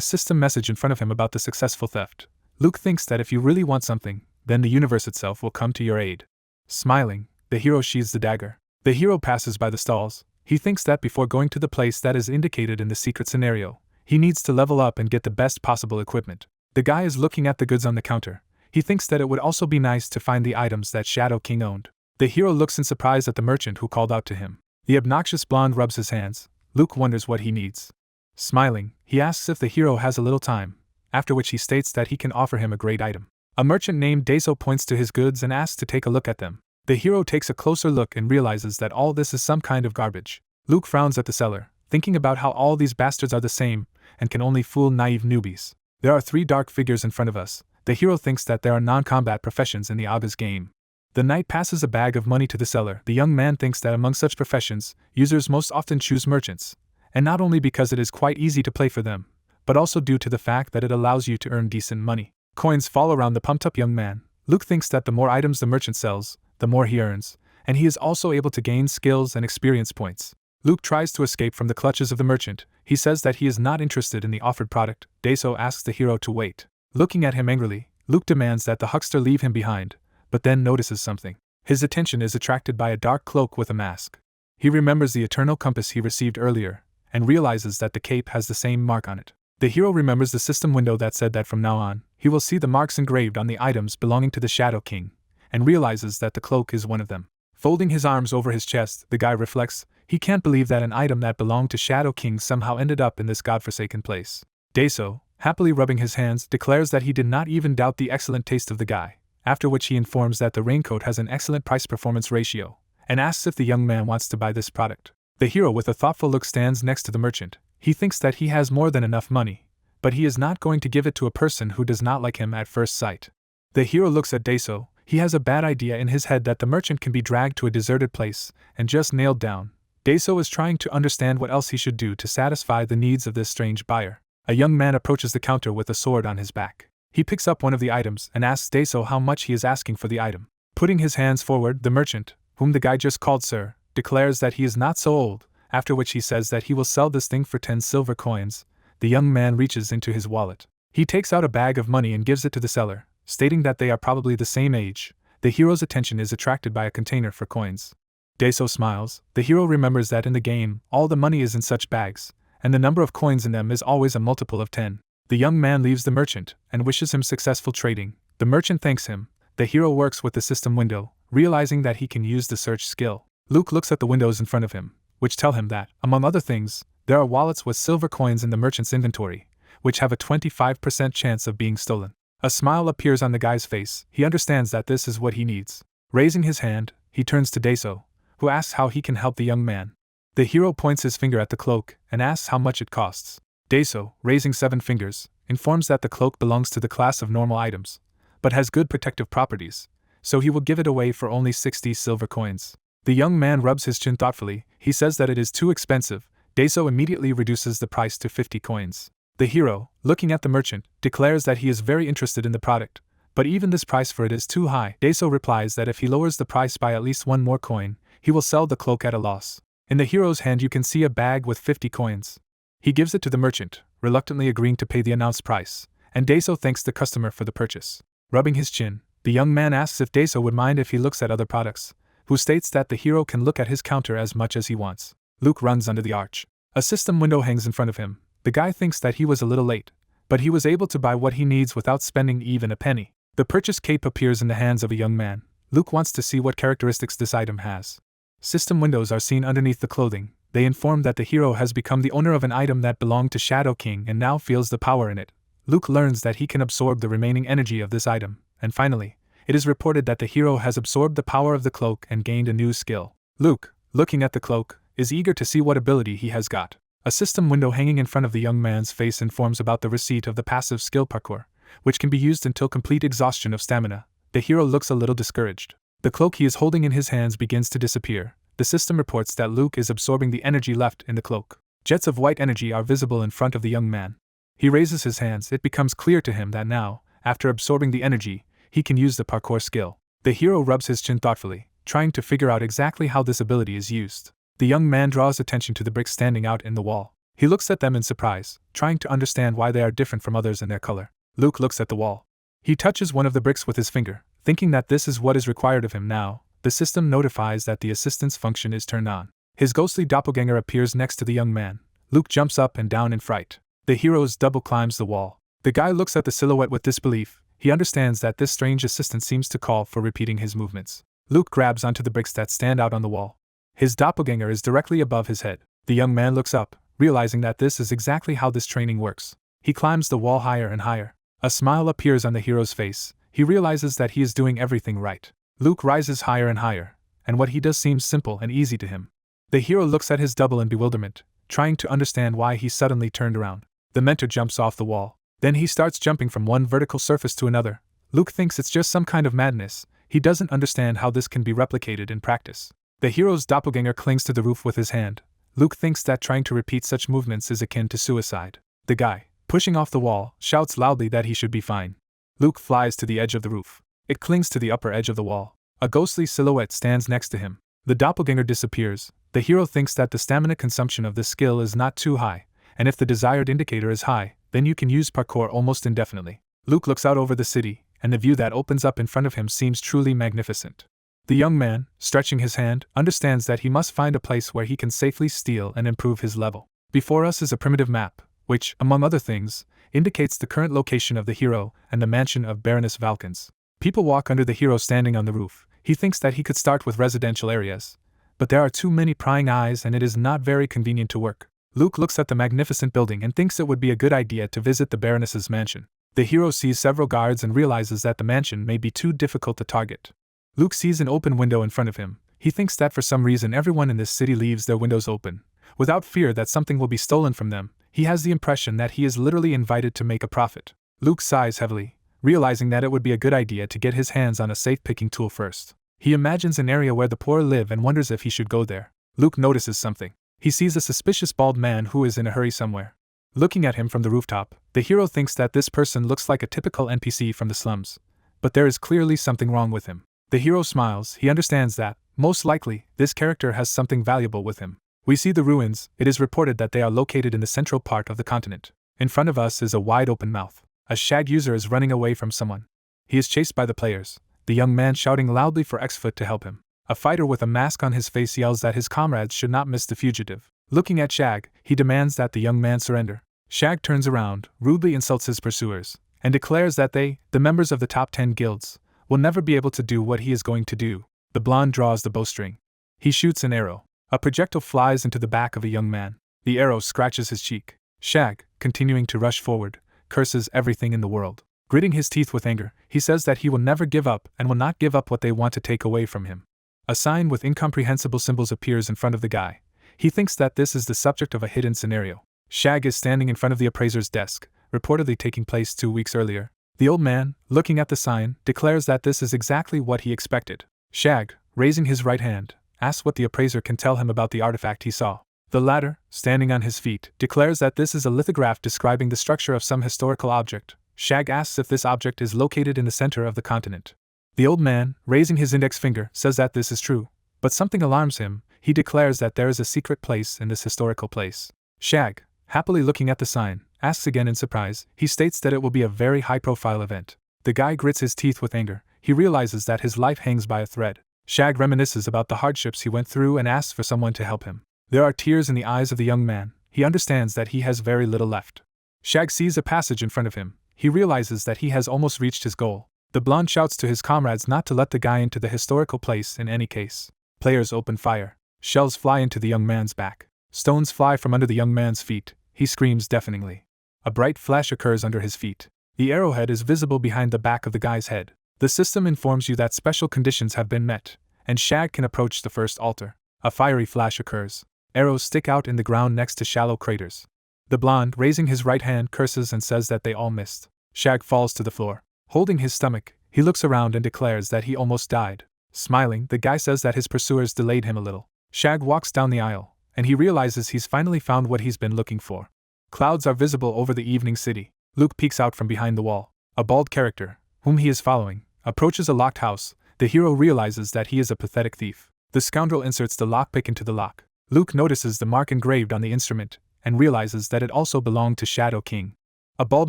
system message in front of him about the successful theft. Luke thinks that if you really want something, then the universe itself will come to your aid. Smiling, the hero sheathes the dagger. The hero passes by the stalls. He thinks that before going to the place that is indicated in the secret scenario, he needs to level up and get the best possible equipment. The guy is looking at the goods on the counter. He thinks that it would also be nice to find the items that Shadow King owned. The hero looks in surprise at the merchant who called out to him. The obnoxious blonde rubs his hands. Luke wonders what he needs. Smiling, he asks if the hero has a little time, after which he states that he can offer him a great item. A merchant named Daso points to his goods and asks to take a look at them. The hero takes a closer look and realizes that all this is some kind of garbage. Luke frowns at the seller, thinking about how all these bastards are the same and can only fool naive newbies. There are 3 dark figures in front of us. The hero thinks that there are non-combat professions in the Aga's game. The knight passes a bag of money to the seller. The young man thinks that among such professions, users most often choose merchants, and not only because it is quite easy to play for them, but also due to the fact that it allows you to earn decent money. Coins fall around the pumped-up young man. Luke thinks that the more items the merchant sells, the more he earns, and he is also able to gain skills and experience points. Luke tries to escape from the clutches of the merchant. He says that he is not interested in the offered product. Daso asks the hero to wait. Looking at him angrily, Luke demands that the huckster leave him behind, but then notices something. His attention is attracted by a dark cloak with a mask. He remembers the eternal compass he received earlier, and realizes that the cape has the same mark on it. The hero remembers the system window that said that from now on, he will see the marks engraved on the items belonging to the Shadow King, and realizes that the cloak is one of them. Folding his arms over his chest, the guy reflects. He can't believe that an item that belonged to Shadow King somehow ended up in this godforsaken place. Daso, happily rubbing his hands, declares that he did not even doubt the excellent taste of the guy, after which he informs that the raincoat has an excellent price-performance ratio, and asks if the young man wants to buy this product. The hero with a thoughtful look stands next to the merchant. He thinks that he has more than enough money, but he is not going to give it to a person who does not like him at first sight. The hero looks at Daso. He has a bad idea in his head that the merchant can be dragged to a deserted place and just nailed down. Daso is trying to understand what else he should do to satisfy the needs of this strange buyer. A young man approaches the counter with a sword on his back. He picks up one of the items and asks Daso how much he is asking for the item. Putting his hands forward, the merchant, whom the guy just called sir, declares that he is not so old, after which he says that he will sell this thing for 10 silver coins. The young man reaches into his wallet. He takes out a bag of money and gives it to the seller, stating that they are probably the same age. The hero's attention is attracted by a container for coins. Daso smiles. The hero remembers that in the game, all the money is in such bags, and the number of coins in them is always a multiple of 10. The The young man leaves the merchant and wishes him successful trading. The merchant thanks him. The hero works with the system window, realizing that he can use the search skill. Luke looks at the windows in front of him, which tell him that, among other things, there are wallets with silver coins in the merchant's inventory, which have a 25% chance of being stolen. A smile appears on the guy's face. He understands that this is what he needs. Raising his hand, he turns to Daeso, who asks how he can help the young man. The hero points his finger at the cloak and asks how much it costs. Daeso, raising 7 fingers, informs that the cloak belongs to the class of normal items, but has good protective properties, so he will give it away for only 60 silver coins. The young man rubs his chin thoughtfully. He says that it is too expensive. Daeso immediately reduces the price to 50 coins. The hero, looking at the merchant, declares that he is very interested in the product, but even this price for it is too high. Daeso replies that if he lowers the price by at least 1 more coin, he will sell the cloak at a loss. In the hero's hand you can see a bag with 50 coins. He gives it to the merchant, reluctantly agreeing to pay the announced price, and Daeso thanks the customer for the purchase. Rubbing his chin, the young man asks if Daeso would mind if he looks at other products, who states that the hero can look at his counter as much as he wants. Luke runs under the arch. A system window hangs in front of him. The guy thinks that he was a little late, but he was able to buy what he needs without spending even a penny. The purchase cape appears in the hands of a young man. Luke wants to see what characteristics this item has. System windows are seen underneath the clothing. They inform that the hero has become the owner of an item that belonged to Shadow King and now feels the power in it. Luke learns that he can absorb the remaining energy of this item, and finally, it is reported that the hero has absorbed the power of the cloak and gained a new skill. Luke, looking at the cloak, is eager to see what ability he has got. A system window hanging in front of the young man's face informs about the receipt of the passive skill parkour, which can be used until complete exhaustion of stamina. The hero looks a little discouraged. The cloak he is holding in his hands begins to disappear. The system reports that Luke is absorbing the energy left in the cloak. Jets of white energy are visible in front of the young man. He raises his hands. It becomes clear to him that now, after absorbing the energy, he can use the parkour skill. The hero rubs his chin thoughtfully, trying to figure out exactly how this ability is used. The young man draws attention to the bricks standing out in the wall. He looks at them in surprise, trying to understand why they are different from others in their color. Luke looks at the wall. He touches one of the bricks with his finger, thinking that this is what is required of him now. The system notifies that the assistance function is turned on. His ghostly doppelganger appears next to the young man. Luke jumps up and down in fright. The hero's double climbs the wall. The guy looks at the silhouette with disbelief. He understands that this strange assistant seems to call for repeating his movements. Luke grabs onto the bricks that stand out on the wall. His doppelganger is directly above his head. The young man looks up, realizing that this is exactly how this training works. He climbs the wall higher and higher. A smile appears on the hero's face. He realizes that he is doing everything right. Luke rises higher and higher, and what he does seems simple and easy to him. The hero looks at his double in bewilderment, trying to understand why he suddenly turned around. The mentor jumps off the wall. Then he starts jumping from one vertical surface to another. Luke thinks it's just some kind of madness. He doesn't understand how this can be replicated in practice. The hero's doppelganger clings to the roof with his hand. Luke thinks that trying to repeat such movements is akin to suicide. The guy, pushing off the wall, shouts loudly that he should be fine. Luke flies to the edge of the roof. It clings to the upper edge of the wall. A ghostly silhouette stands next to him. The doppelganger disappears. The hero thinks that the stamina consumption of this skill is not too high, and if the desired indicator is high, then you can use parkour almost indefinitely. Luke looks out over the city, and the view that opens up in front of him seems truly magnificent. The young man, stretching his hand, understands that he must find a place where he can safely steal and improve his level. Before us is a primitive map, which, among other things, indicates the current location of the hero and the mansion of Baroness Valkens. People walk under the hero standing on the roof. He thinks that he could start with residential areas, but there are too many prying eyes and it is not very convenient to work. Luke looks at the magnificent building and thinks it would be a good idea to visit the Baroness's mansion. The hero sees several guards and realizes that the mansion may be too difficult to target. Luke sees an open window in front of him. He thinks that for some reason everyone in this city leaves their windows open, without fear that something will be stolen from them. He has the impression that he is literally invited to make a profit. Luke sighs heavily, realizing that it would be a good idea to get his hands on a safe-picking tool first. He imagines an area where the poor live and wonders if he should go there. Luke notices something. He sees a suspicious bald man who is in a hurry somewhere. Looking at him from the rooftop, the hero thinks that this person looks like a typical NPC from the slums, but there is clearly something wrong with him. The hero smiles. He understands that, most likely, this character has something valuable with him. We see the ruins. It is reported that they are located in the central part of the continent. In front of us is a wide open mouth. A shag user is running away from someone. He is chased by the players, the young man shouting loudly for Xfoot to help him. A fighter with a mask on his face yells that his comrades should not miss the fugitive. Looking at Shag, he demands that the young man surrender. Shag turns around, rudely insults his pursuers, and declares that they, the members of the top 10 guilds, will never be able to do what he is going to do. The blonde draws the bowstring. He shoots an arrow. A projectile flies into the back of a young man. The arrow scratches his cheek. Shag, continuing to rush forward, curses everything in the world. Gritting his teeth with anger, he says that he will never give up and will not give up what they want to take away from him. A sign with incomprehensible symbols appears in front of the guy. He thinks that this is the subject of a hidden scenario. Shag is standing in front of the appraiser's desk, reportedly taking place 2 weeks earlier. The old man, looking at the sign, declares that this is exactly what he expected. Shag, raising his right hand, asks what the appraiser can tell him about the artifact he saw. The latter, standing on his feet, declares that this is a lithograph describing the structure of some historical object. Shag asks if this object is located in the center of the continent. The old man, raising his index finger, says that this is true, but something alarms him. He declares that there is a secret place in this historical place. Shag, happily looking at the sign, asks again in surprise. He states that it will be a very high-profile event. The guy grits his teeth with anger. He realizes that his life hangs by a thread. Shag reminisces about the hardships he went through and asks for someone to help him. There are tears in the eyes of the young man. He understands that he has very little left. Shag sees a passage in front of him. He realizes that he has almost reached his goal. The blonde shouts to his comrades not to let the guy into the historical place in any case. Players open fire. Shells fly into the young man's back. Stones fly from under the young man's feet. He screams deafeningly. A bright flash occurs under his feet. The arrowhead is visible behind the back of the guy's head. The system informs you that special conditions have been met, and Shag can approach the first altar. A fiery flash occurs. Arrows stick out in the ground next to shallow craters. The blonde, raising his right hand, curses and says that they all missed. Shag falls to the floor. Holding his stomach, he looks around and declares that he almost died. Smiling, the guy says that his pursuers delayed him a little. Shag walks down the aisle, and he realizes he's finally found what he's been looking for. Clouds are visible over the evening city. Luke peeks out from behind the wall. A bald character, whom he is following, approaches a locked house. The hero realizes that he is a pathetic thief. The scoundrel inserts the lockpick into the lock. Luke notices the mark engraved on the instrument, and realizes that it also belonged to Shadow King. A bald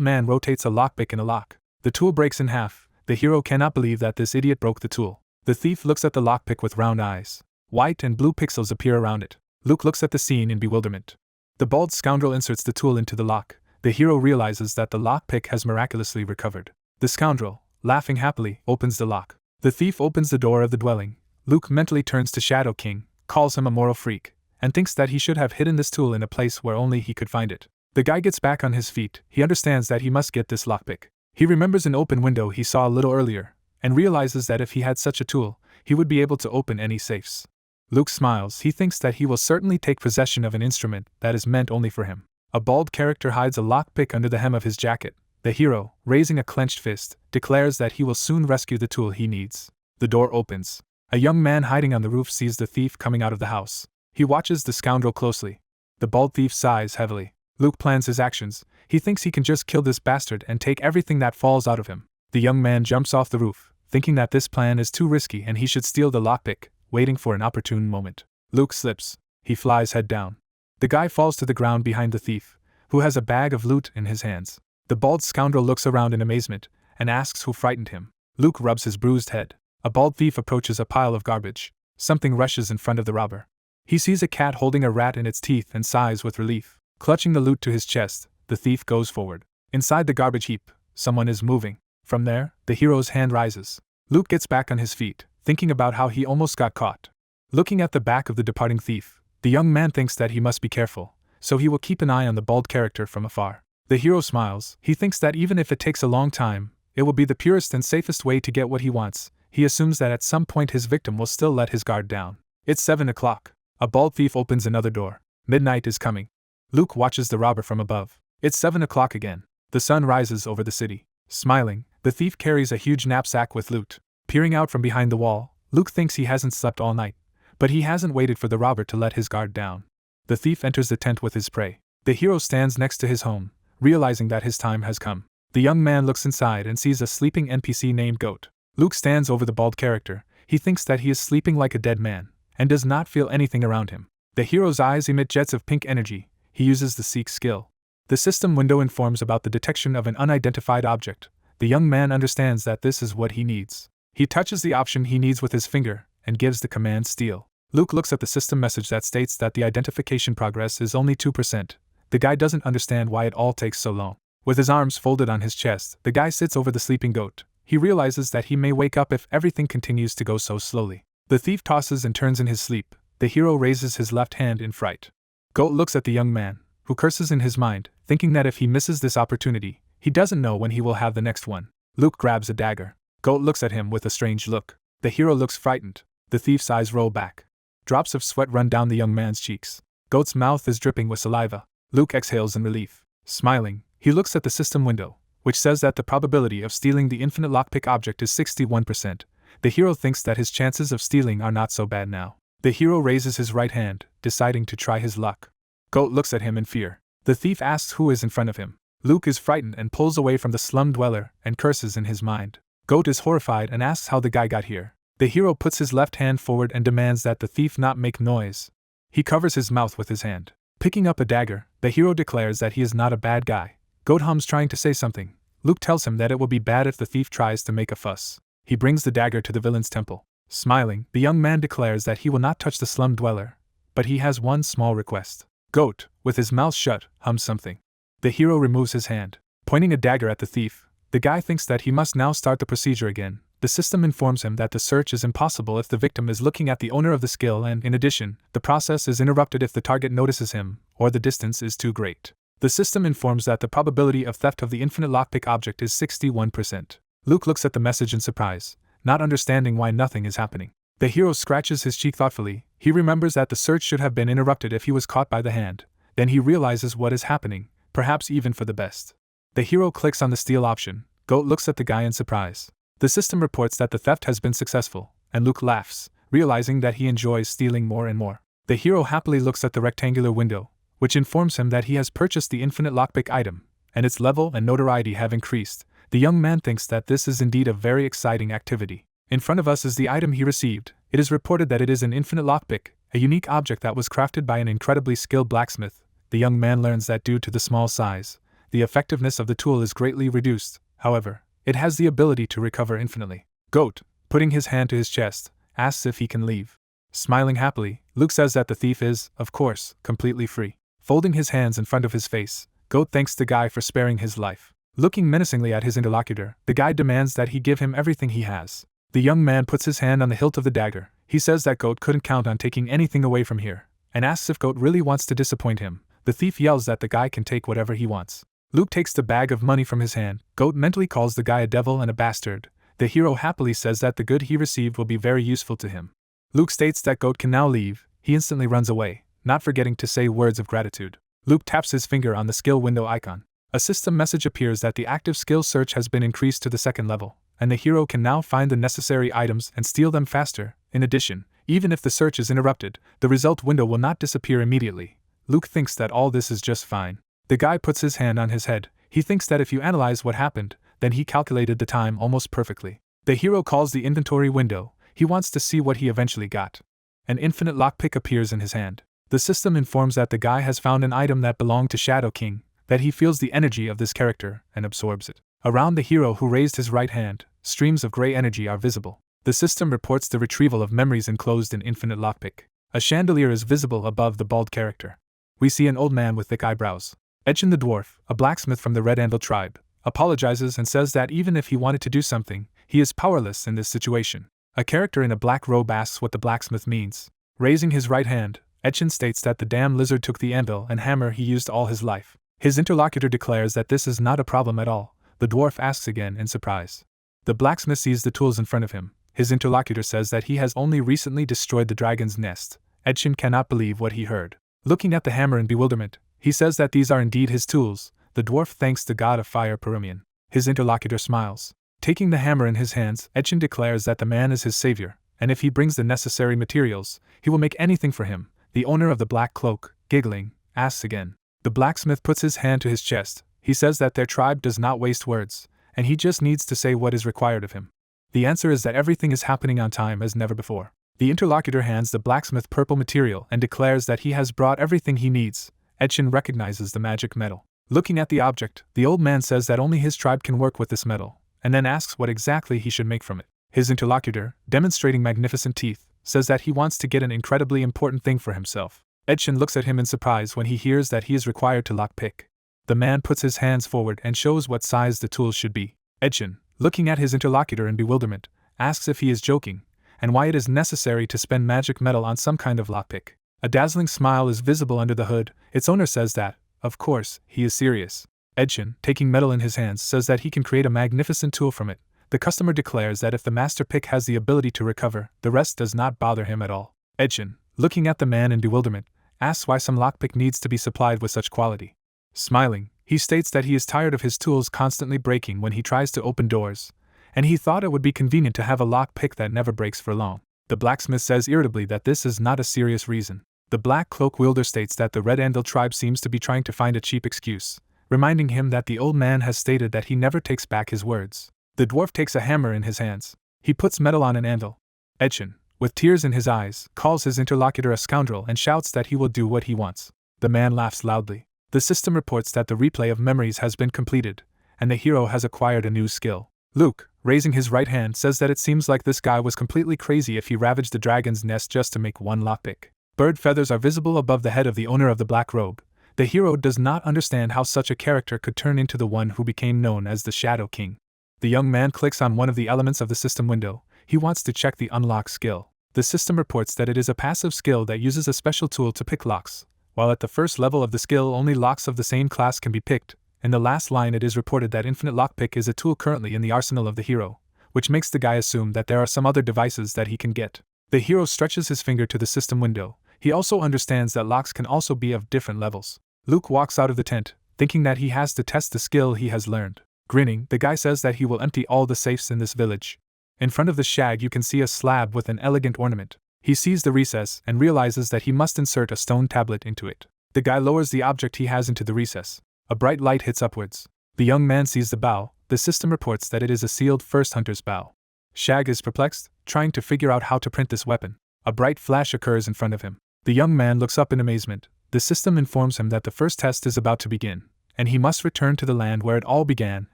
man rotates a lockpick in a lock. The tool breaks in half. The hero cannot believe that this idiot broke the tool. The thief looks at the lockpick with round eyes. White and blue pixels appear around it. Luke looks at the scene in bewilderment. The bald scoundrel inserts the tool into the lock. The hero realizes that the lockpick has miraculously recovered. The scoundrel, laughing happily, opens the lock. The thief opens the door of the dwelling. Luke mentally turns to Shadow King, calls him a moral freak, and thinks that he should have hidden this tool in a place where only he could find it. The guy gets back on his feet. He understands that he must get this lockpick. He remembers an open window he saw a little earlier, and realizes that if he had such a tool, he would be able to open any safes. Luke smiles. He thinks that he will certainly take possession of an instrument that is meant only for him. A bald character hides a lockpick under the hem of his jacket. The hero, raising a clenched fist, declares that he will soon rescue the tool he needs. The door opens. A young man hiding on the roof sees the thief coming out of the house. He watches the scoundrel closely. The bald thief sighs heavily. Luke plans his actions. He thinks he can just kill this bastard and take everything that falls out of him. The young man jumps off the roof, thinking that this plan is too risky and he should steal the lockpick, waiting for an opportune moment. Luke slips. He flies head down. The guy falls to the ground behind the thief, who has a bag of loot in his hands. The bald scoundrel looks around in amazement and asks who frightened him. Luke rubs his bruised head. A bald thief approaches a pile of garbage. Something rushes in front of the robber. He sees a cat holding a rat in its teeth and sighs with relief. Clutching the loot to his chest, the thief goes forward. Inside the garbage heap, someone is moving. From there, the hero's hand rises. Luke gets back on his feet, thinking about how he almost got caught. Looking at the back of the departing thief, the young man thinks that he must be careful, so he will keep an eye on the bald character from afar. The hero smiles. He thinks that even if it takes a long time, it will be the purest and safest way to get what he wants. He assumes that at some point his victim will still let his guard down. It's 7 o'clock. A bald thief opens another door. Midnight is coming. Luke watches the robber from above. It's 7 o'clock again. The sun rises over the city. Smiling, the thief carries a huge knapsack with loot. Peering out from behind the wall, Luke thinks he hasn't slept all night, but he hasn't waited for the robber to let his guard down. The thief enters the tent with his prey. The hero stands next to his home, realizing that his time has come. The young man looks inside and sees a sleeping NPC named Goat. Luke stands over the bald character. He thinks that he is sleeping like a dead man, and does not feel anything around him. The hero's eyes emit jets of pink energy. He uses the Seek skill. The system window informs about the detection of an unidentified object. The young man understands that this is what he needs. He touches the option he needs with his finger, and gives the command steal. Luke looks at the system message that states that the identification progress is only 2%. the guy doesn't understand why it all takes so long. With his arms folded on his chest, the guy sits over the sleeping goat. He realizes that he may wake up if everything continues to go so slowly. The thief tosses and turns in his sleep. The hero raises his left hand in fright. Goat looks at the young man, who curses in his mind, thinking that if he misses this opportunity, he doesn't know when he will have the next one. Luke grabs a dagger. Goat looks at him with a strange look. The hero looks frightened. The thief's eyes roll back. Drops of sweat run down the young man's cheeks. Goat's mouth is dripping with saliva. Luke exhales in relief. Smiling, he looks at the system window, which says that the probability of stealing the infinite lockpick object is 61%. The hero thinks that his chances of stealing are not so bad now. The hero raises his right hand, deciding to try his luck. Goat looks at him in fear. The thief asks who is in front of him. Luke is frightened and pulls away from the slum dweller and curses in his mind. Goat is horrified and asks how the guy got here. The hero puts his left hand forward and demands that the thief not make noise. He covers his mouth with his hand. Picking up a dagger, the hero declares that he is not a bad guy. Goat hums trying to say something. Luke tells him that it will be bad if the thief tries to make a fuss. He brings the dagger to the villain's temple. Smiling, the young man declares that he will not touch the slum dweller, but he has one small request. Goat, with his mouth shut, hums something. The hero removes his hand. Pointing a dagger at the thief, the guy thinks that he must now start the procedure again. The system informs him that the search is impossible if the victim is looking at the owner of the skill, and, in addition, the process is interrupted if the target notices him, or the distance is too great. The system informs that the probability of theft of the infinite lockpick object is 61%. Luke looks at the message in surprise, not understanding why nothing is happening. The hero scratches his cheek thoughtfully. He remembers that the search should have been interrupted if he was caught by the hand. Then he realizes what is happening, perhaps even for the best. The hero clicks on the steal option. Goat looks at the guy in surprise. The system reports that the theft has been successful, and Luke laughs, realizing that he enjoys stealing more and more. The hero happily looks at the rectangular window, which informs him that he has purchased the infinite lockpick item, and its level and notoriety have increased. The young man thinks that this is indeed a very exciting activity. In front of us is the item he received. It is reported that it is an infinite lockpick, a unique object that was crafted by an incredibly skilled blacksmith. The young man learns that due to the small size, the effectiveness of the tool is greatly reduced. However, it has the ability to recover infinitely. Goat, putting his hand to his chest, asks if he can leave. Smiling happily, Luke says that the thief is, of course, completely free. Folding his hands in front of his face, Goat thanks the guy for sparing his life. Looking menacingly at his interlocutor, the guy demands that he give him everything he has. The young man puts his hand on the hilt of the dagger. He says that Goat couldn't count on taking anything away from here, and asks if Goat really wants to disappoint him. The thief yells that the guy can take whatever he wants. Luke takes the bag of money from his hand. Goat mentally calls the guy a devil and a bastard. The hero happily says that the good he received will be very useful to him. Luke states that Goat can now leave. He instantly runs away, not forgetting to say words of gratitude. Luke taps his finger on the skill window icon. A system message appears that the active skill search has been increased to the second level, and the hero can now find the necessary items and steal them faster. In addition, even if the search is interrupted, the result window will not disappear immediately. Luke thinks that all this is just fine. The guy puts his hand on his head. He thinks that if you analyze what happened, then he calculated the time almost perfectly. The hero calls the inventory window. He wants to see what he eventually got. An infinite lockpick appears in his hand. The system informs that the guy has found an item that belonged to Shadow King, that he feels the energy of this character and absorbs it. Around the hero who raised his right hand, streams of gray energy are visible. The system reports the retrieval of memories enclosed in infinite lockpick. A chandelier is visible above the bald character. We see an old man with thick eyebrows. Etchin the dwarf, a blacksmith from the Red Anvil tribe, apologizes and says that even if he wanted to do something, he is powerless in this situation. A character in a black robe asks what the blacksmith means. Raising his right hand, Etchin states that the damn lizard took the anvil and hammer he used all his life. His interlocutor declares that this is not a problem at all. The dwarf asks again in surprise. The blacksmith sees the tools in front of him. His interlocutor says that he has only recently destroyed the dragon's nest. Etchin cannot believe what he heard. Looking at the hammer in bewilderment, he says that these are indeed his tools. The dwarf thanks the god of fire Perumian. His interlocutor smiles. Taking the hammer in his hands, Etchin declares that the man is his savior, and if he brings the necessary materials, he will make anything for him. The owner of the black cloak, giggling, asks again. The blacksmith puts his hand to his chest. He says that their tribe does not waste words, and he just needs to say what is required of him. The answer is that everything is happening on time as never before. The interlocutor hands the blacksmith purple material and declares that he has brought everything he needs. Etchin recognizes the magic metal. Looking at the object, the old man says that only his tribe can work with this metal, and then asks what exactly he should make from it. His interlocutor, demonstrating magnificent teeth, says that he wants to get an incredibly important thing for himself. Edchin looks at him in surprise when he hears that he is required to lockpick. The man puts his hands forward and shows what size the tools should be. Edchin, looking at his interlocutor in bewilderment, asks if he is joking, and why it is necessary to spend magic metal on some kind of lockpick. A dazzling smile is visible under the hood. Its owner says that, of course, he is serious. Edchin, taking metal in his hands, says that he can create a magnificent tool from it. The customer declares that if the master pick has the ability to recover, the rest does not bother him at all. Edchin, looking at the man in bewilderment, asks why some lockpick needs to be supplied with such quality. Smiling, he states that he is tired of his tools constantly breaking when he tries to open doors, and he thought it would be convenient to have a lockpick that never breaks for long. The blacksmith says irritably that this is not a serious reason. The black cloak wielder states that the Red Anvil tribe seems to be trying to find a cheap excuse, reminding him that the old man has stated that he never takes back his words. The dwarf takes a hammer in his hands. He puts metal on an anvil. Edchin, with tears in his eyes, calls his interlocutor a scoundrel and shouts that he will do what he wants. The man laughs loudly. The system reports that the replay of memories has been completed, and the hero has acquired a new skill. Luke, raising his right hand, says that it seems like this guy was completely crazy if he ravaged the dragon's nest just to make one lockpick. Bird feathers are visible above the head of the owner of the black robe. The hero does not understand how such a character could turn into the one who became known as the Shadow King. The young man clicks on one of the elements of the system window. He wants to check the unlock skill. The system reports that it is a passive skill that uses a special tool to pick locks. While at the first level of the skill only locks of the same class can be picked, in the last line it is reported that infinite lockpick is a tool currently in the arsenal of the hero, which makes the guy assume that there are some other devices that he can get. The hero stretches his finger to the system window. He also understands that locks can also be of different levels. Luke walks out of the tent, thinking that he has to test the skill he has learned. Grinning, the guy says that he will empty all the safes in this village. In front of the shag you can see a slab with an elegant ornament. He sees the recess and realizes that he must insert a stone tablet into it. The guy lowers the object he has into the recess. A bright light hits upwards. The young man sees the bow. The system reports that it is a sealed first hunter's bow. Shag is perplexed, trying to figure out how to print this weapon. A bright flash occurs in front of him. The young man looks up in amazement. The system informs him that the first test is about to begin, and he must return to the land where it all began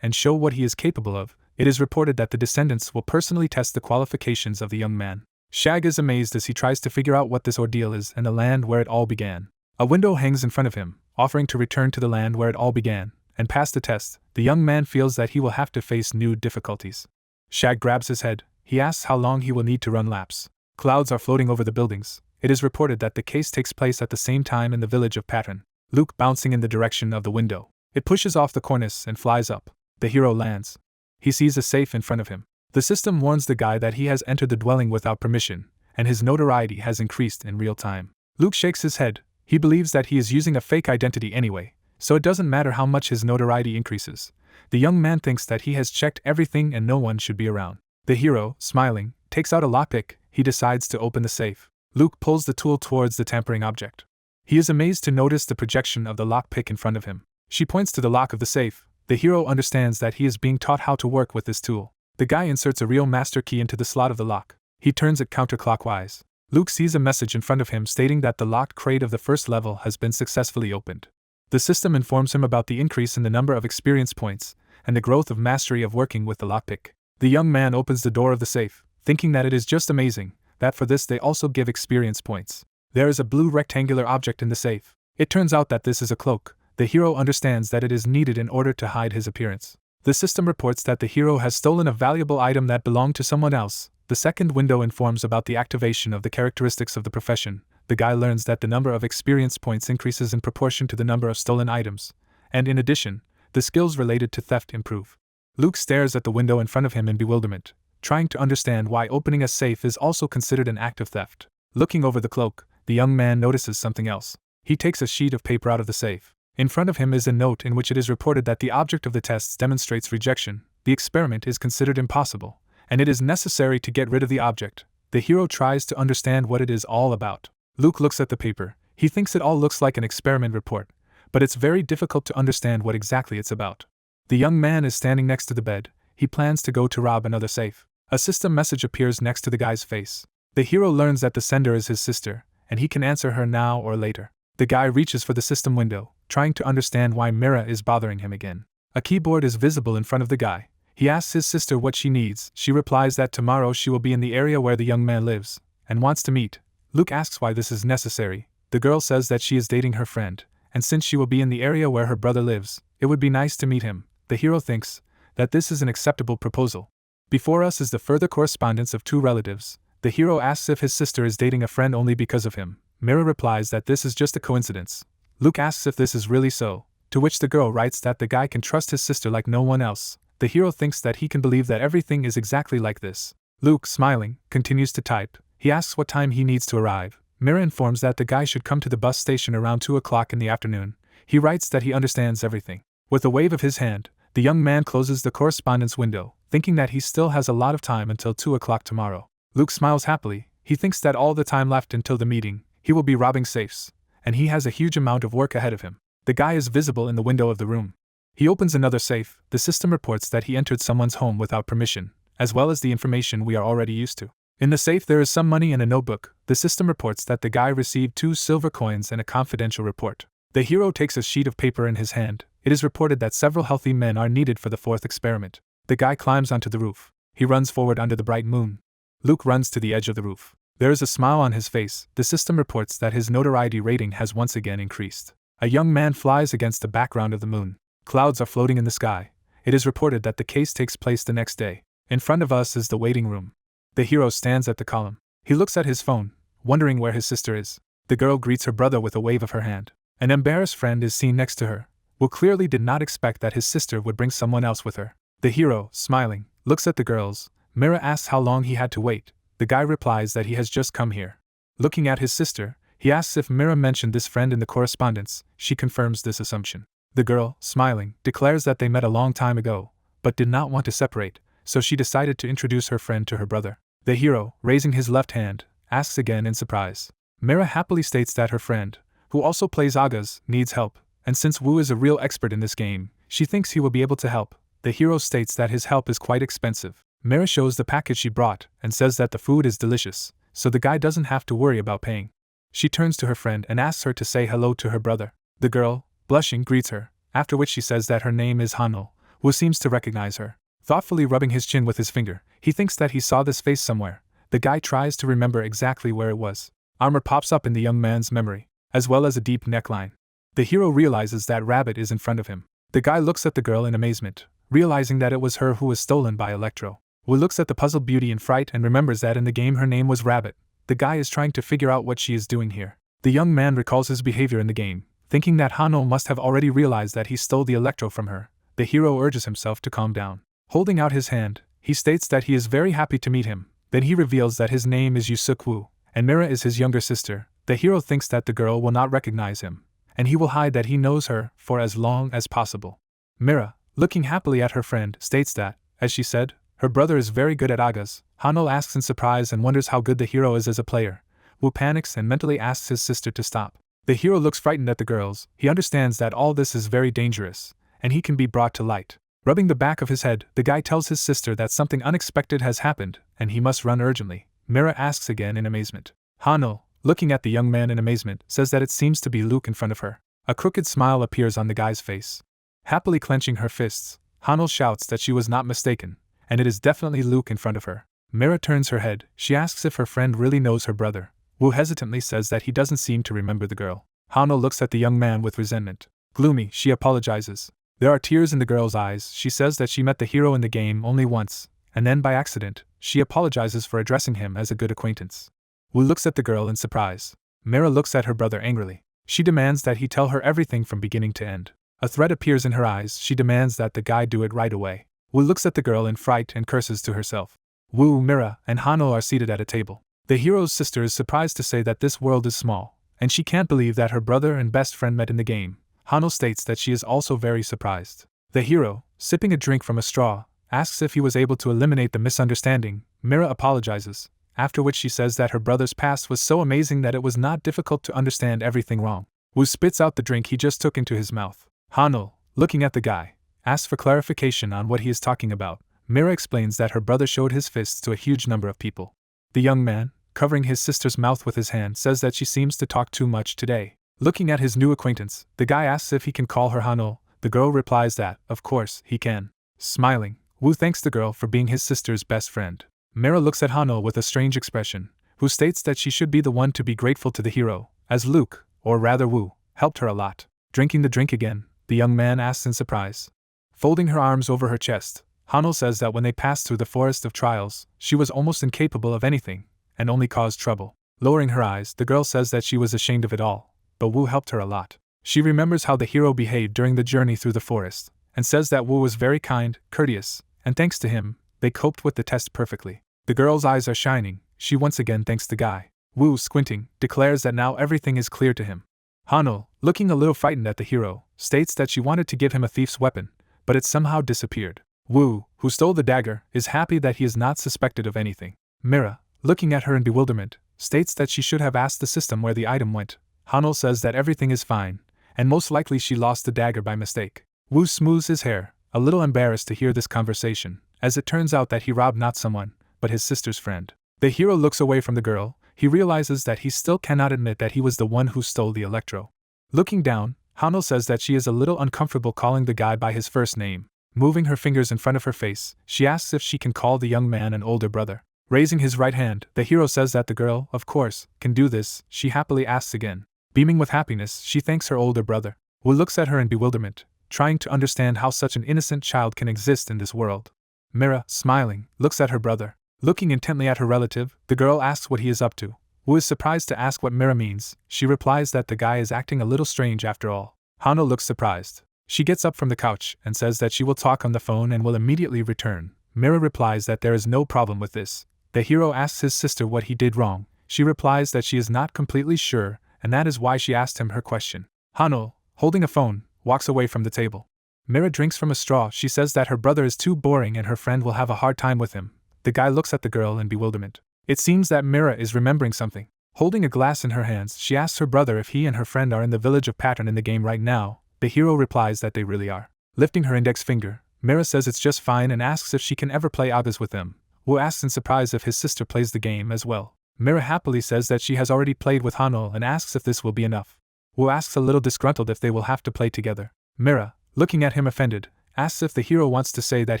and show what he is capable of. It is reported that the descendants will personally test the qualifications of the young man. Shag is amazed as he tries to figure out what this ordeal is and the land where it all began. A window hangs in front of him, offering to return to the land where it all began, and pass the test. The young man feels that he will have to face new difficulties. Shag grabs his head. He asks how long he will need to run laps. Clouds are floating over the buildings. It is reported that the case takes place at the same time in the village of Patron. Luke bouncing in the direction of the window. It pushes off the cornice and flies up. The hero lands. He sees a safe in front of him. The system warns the guy that he has entered the dwelling without permission, and his notoriety has increased in real time. Luke shakes his head. He believes that he is using a fake identity anyway, so it doesn't matter how much his notoriety increases. The young man thinks that he has checked everything and no one should be around. The hero, smiling, takes out a lockpick. He decides to open the safe. Luke pulls the tool towards the tampering object. He is amazed to notice the projection of the lockpick in front of him. She points to the lock of the safe. The hero understands that he is being taught how to work with this tool. The guy inserts a real master key into the slot of the lock. He turns it counterclockwise. Luke sees a message in front of him stating that the locked crate of the first level has been successfully opened. The system informs him about the increase in the number of experience points and the growth of mastery of working with the lockpick. The young man opens the door of the safe, thinking that it is just amazing that for this they also give experience points. There is a blue rectangular object in the safe. It turns out that this is a cloak. The hero understands that it is needed in order to hide his appearance. The system reports that the hero has stolen a valuable item that belonged to someone else. The second window informs about the activation of the characteristics of the profession. The guy learns that the number of experience points increases in proportion to the number of stolen items, and in addition, the skills related to theft improve. Luke stares at the window in front of him in bewilderment, trying to understand why opening a safe is also considered an act of theft. Looking over the cloak, the young man notices something else. He takes a sheet of paper out of the safe. In front of him is a note in which it is reported that the object of the tests demonstrates rejection. The experiment is considered impossible, and it is necessary to get rid of the object. The hero tries to understand what it is all about. Luke looks at the paper. He thinks it all looks like an experiment report, but it's very difficult to understand what exactly it's about. The young man is standing next to the bed. He plans to go to rob another safe. A system message appears next to the guy's face. The hero learns that the sender is his sister, and he can answer her now or later. The guy reaches for the system window, trying to understand why Mira is bothering him again. A keyboard is visible in front of the guy. He asks his sister what she needs. She replies that tomorrow she will be in the area where the young man lives, and wants to meet. Luke asks why this is necessary. The girl says that she is dating her friend, and since she will be in the area where her brother lives, it would be nice to meet him. The hero thinks that this is an acceptable proposal. Before us is the further correspondence of two relatives. The hero asks if his sister is dating a friend only because of him. Mira replies that this is just a coincidence. Luke asks if this is really so, to which the girl writes that the guy can trust his sister like no one else. The hero thinks that he can believe that everything is exactly like this. Luke, smiling, continues to type. He asks what time he needs to arrive. Mira informs that the guy should come to the bus station around 2 o'clock in the afternoon. He writes that he understands everything. With a wave of his hand, the young man closes the correspondence window, thinking that he still has a lot of time until 2 o'clock tomorrow. Luke smiles happily. He thinks that all the time left until the meeting, he will be robbing safes, and he has a huge amount of work ahead of him. The guy is visible in the window of the room. He opens another safe. The system reports that he entered someone's home without permission, as well as the information we are already used to. In the safe there is some money and a notebook. The system reports that the guy received 2 silver coins and a confidential report. The hero takes a sheet of paper in his hand. It is reported that several healthy men are needed for the 4th experiment. The guy climbs onto the roof. He runs forward under the bright moon. Luke runs to the edge of the roof. There is a smile on his face. The system reports that his notoriety rating has once again increased. A young man flies against the background of the moon. Clouds are floating in the sky. It is reported that the case takes place the next day. In front of us is the waiting room. The hero stands at the column. He looks at his phone, wondering where his sister is. The girl greets her brother with a wave of her hand. An embarrassed friend is seen next to her, who clearly did not expect that his sister would bring someone else with her. The hero, smiling, looks at the girls. Mira asks how long he had to wait. The guy replies that he has just come here. Looking at his sister, he asks if Mira mentioned this friend in the correspondence. She confirms this assumption. The girl, smiling, declares that they met a long time ago, but did not want to separate, so she decided to introduce her friend to her brother. The hero, raising his left hand, asks again in surprise. Mira happily states that her friend, who also plays Agas, needs help, and since Wu is a real expert in this game, she thinks he will be able to help. The hero states that his help is quite expensive. Mira shows the package she brought and says that the food is delicious, so the guy doesn't have to worry about paying. She turns to her friend and asks her to say hello to her brother. The girl, blushing, greets her, after which she says that her name is Hanul, who seems to recognize her. Thoughtfully rubbing his chin with his finger, he thinks that he saw this face somewhere. The guy tries to remember exactly where it was. Armor pops up in the young man's memory, as well as a deep neckline. The hero realizes that Rabbit is in front of him. The guy looks at the girl in amazement, realizing that it was her who was stolen by Electro. Wu looks at the puzzled beauty in fright and remembers that in the game her name was Rabbit. The guy is trying to figure out what she is doing here. The young man recalls his behavior in the game, thinking that Hanul must have already realized that he stole the Electro from her. The hero urges himself to calm down. Holding out his hand, he states that he is very happy to meet him. Then he reveals that his name is Yusuk Wu, and Mira is his younger sister. The hero thinks that the girl will not recognize him, and he will hide that he knows her for as long as possible. Mira, looking happily at her friend, states that, as she said, her brother is very good at Agas. Hanul asks in surprise and wonders how good the hero is as a player. Wu panics and mentally asks his sister to stop. The hero looks frightened at the girls. He understands that all this is very dangerous, and he can be brought to light. Rubbing the back of his head, the guy tells his sister that something unexpected has happened, and he must run urgently. Mira asks again in amazement. Hanul, looking at the young man in amazement, says that it seems to be Luke in front of her. A crooked smile appears on the guy's face. Happily clenching her fists, Hanul shouts that she was not mistaken, and it is definitely Luke in front of her. Mira turns her head. She asks if her friend really knows her brother. Wu hesitantly says that he doesn't seem to remember the girl. Hanul looks at the young man with resentment. Gloomy, she apologizes. There are tears in the girl's eyes. She says that she met the hero in the game only once, and then by accident, she apologizes for addressing him as a good acquaintance. Wu looks at the girl in surprise. Mira looks at her brother angrily. She demands that he tell her everything from beginning to end. A threat appears in her eyes. She demands that the guy do it right away. Wu looks at the girl in fright and curses to herself. Wu, Mira, and Hanul are seated at a table. The hero's sister is surprised to say that this world is small, and she can't believe that her brother and best friend met in the game. Hanul states that she is also very surprised. The hero, sipping a drink from a straw, asks if he was able to eliminate the misunderstanding. Mira apologizes, after which she says that her brother's past was so amazing that it was not difficult to understand everything wrong. Wu spits out the drink he just took into his mouth. Hanul, looking at the guy, asks for clarification on what he is talking about. Mira explains that her brother showed his fists to a huge number of people. The young man, covering his sister's mouth with his hand, says that she seems to talk too much today. Looking at his new acquaintance, the guy asks if he can call her Hanul. The girl replies that, of course, he can. Smiling, Wu thanks the girl for being his sister's best friend. Mira looks at Hanul with a strange expression, who states that she should be the one to be grateful to the hero, as Luke, or rather Wu, helped her a lot. Drinking the drink again, the young man asks in surprise. Folding her arms over her chest, Hanul says that when they passed through the forest of trials, she was almost incapable of anything, and only caused trouble. Lowering her eyes, the girl says that she was ashamed of it all, but Wu helped her a lot. She remembers how the hero behaved during the journey through the forest, and says that Wu was very kind, courteous, and thanks to him, they coped with the test perfectly. The girl's eyes are shining, she once again thanks the guy. Wu, squinting, declares that now everything is clear to him. Hanul, looking a little frightened at the hero, states that she wanted to give him a thief's weapon, but it somehow disappeared. Wu, who stole the dagger, is happy that he is not suspected of anything. Mira, looking at her in bewilderment, states that she should have asked the system where the item went. Hanul says that everything is fine, and most likely she lost the dagger by mistake. Wu smooths his hair, a little embarrassed to hear this conversation, as it turns out that he robbed not someone, but his sister's friend. The hero looks away from the girl. He realizes that he still cannot admit that he was the one who stole the electro. Looking down, Hanul says that she is a little uncomfortable calling the guy by his first name. Moving her fingers in front of her face, she asks if she can call the young man an older brother. Raising his right hand, the hero says that the girl, of course, can do this. She happily asks again. Beaming with happiness, she thanks her older brother. Wu looks at her in bewilderment, trying to understand how such an innocent child can exist in this world. Mira, smiling, looks at her brother. Looking intently at her relative, the girl asks what he is up to. Wu is surprised to ask what Mira means. She replies that the guy is acting a little strange after all. Hanul looks surprised. She gets up from the couch and says that she will talk on the phone and will immediately return. Mira replies that there is no problem with this. The hero asks his sister what he did wrong. She replies that she is not completely sure, and that is why she asked him her question. Hanul, holding a phone, walks away from the table. Mira drinks from a straw. She says that her brother is too boring and her friend will have a hard time with him. The guy looks at the girl in bewilderment. It seems that Mira is remembering something. Holding a glass in her hands, she asks her brother if he and her friend are in the village of Pattern in the game right now. The hero replies that they really are. Lifting her index finger, Mira says it's just fine and asks if she can ever play Agas with them. Wu asks in surprise if his sister plays the game as well. Mira happily says that she has already played with Hanul and asks if this will be enough. Wu asks a little disgruntled if they will have to play together. Mira, looking at him offended, asks if the hero wants to say that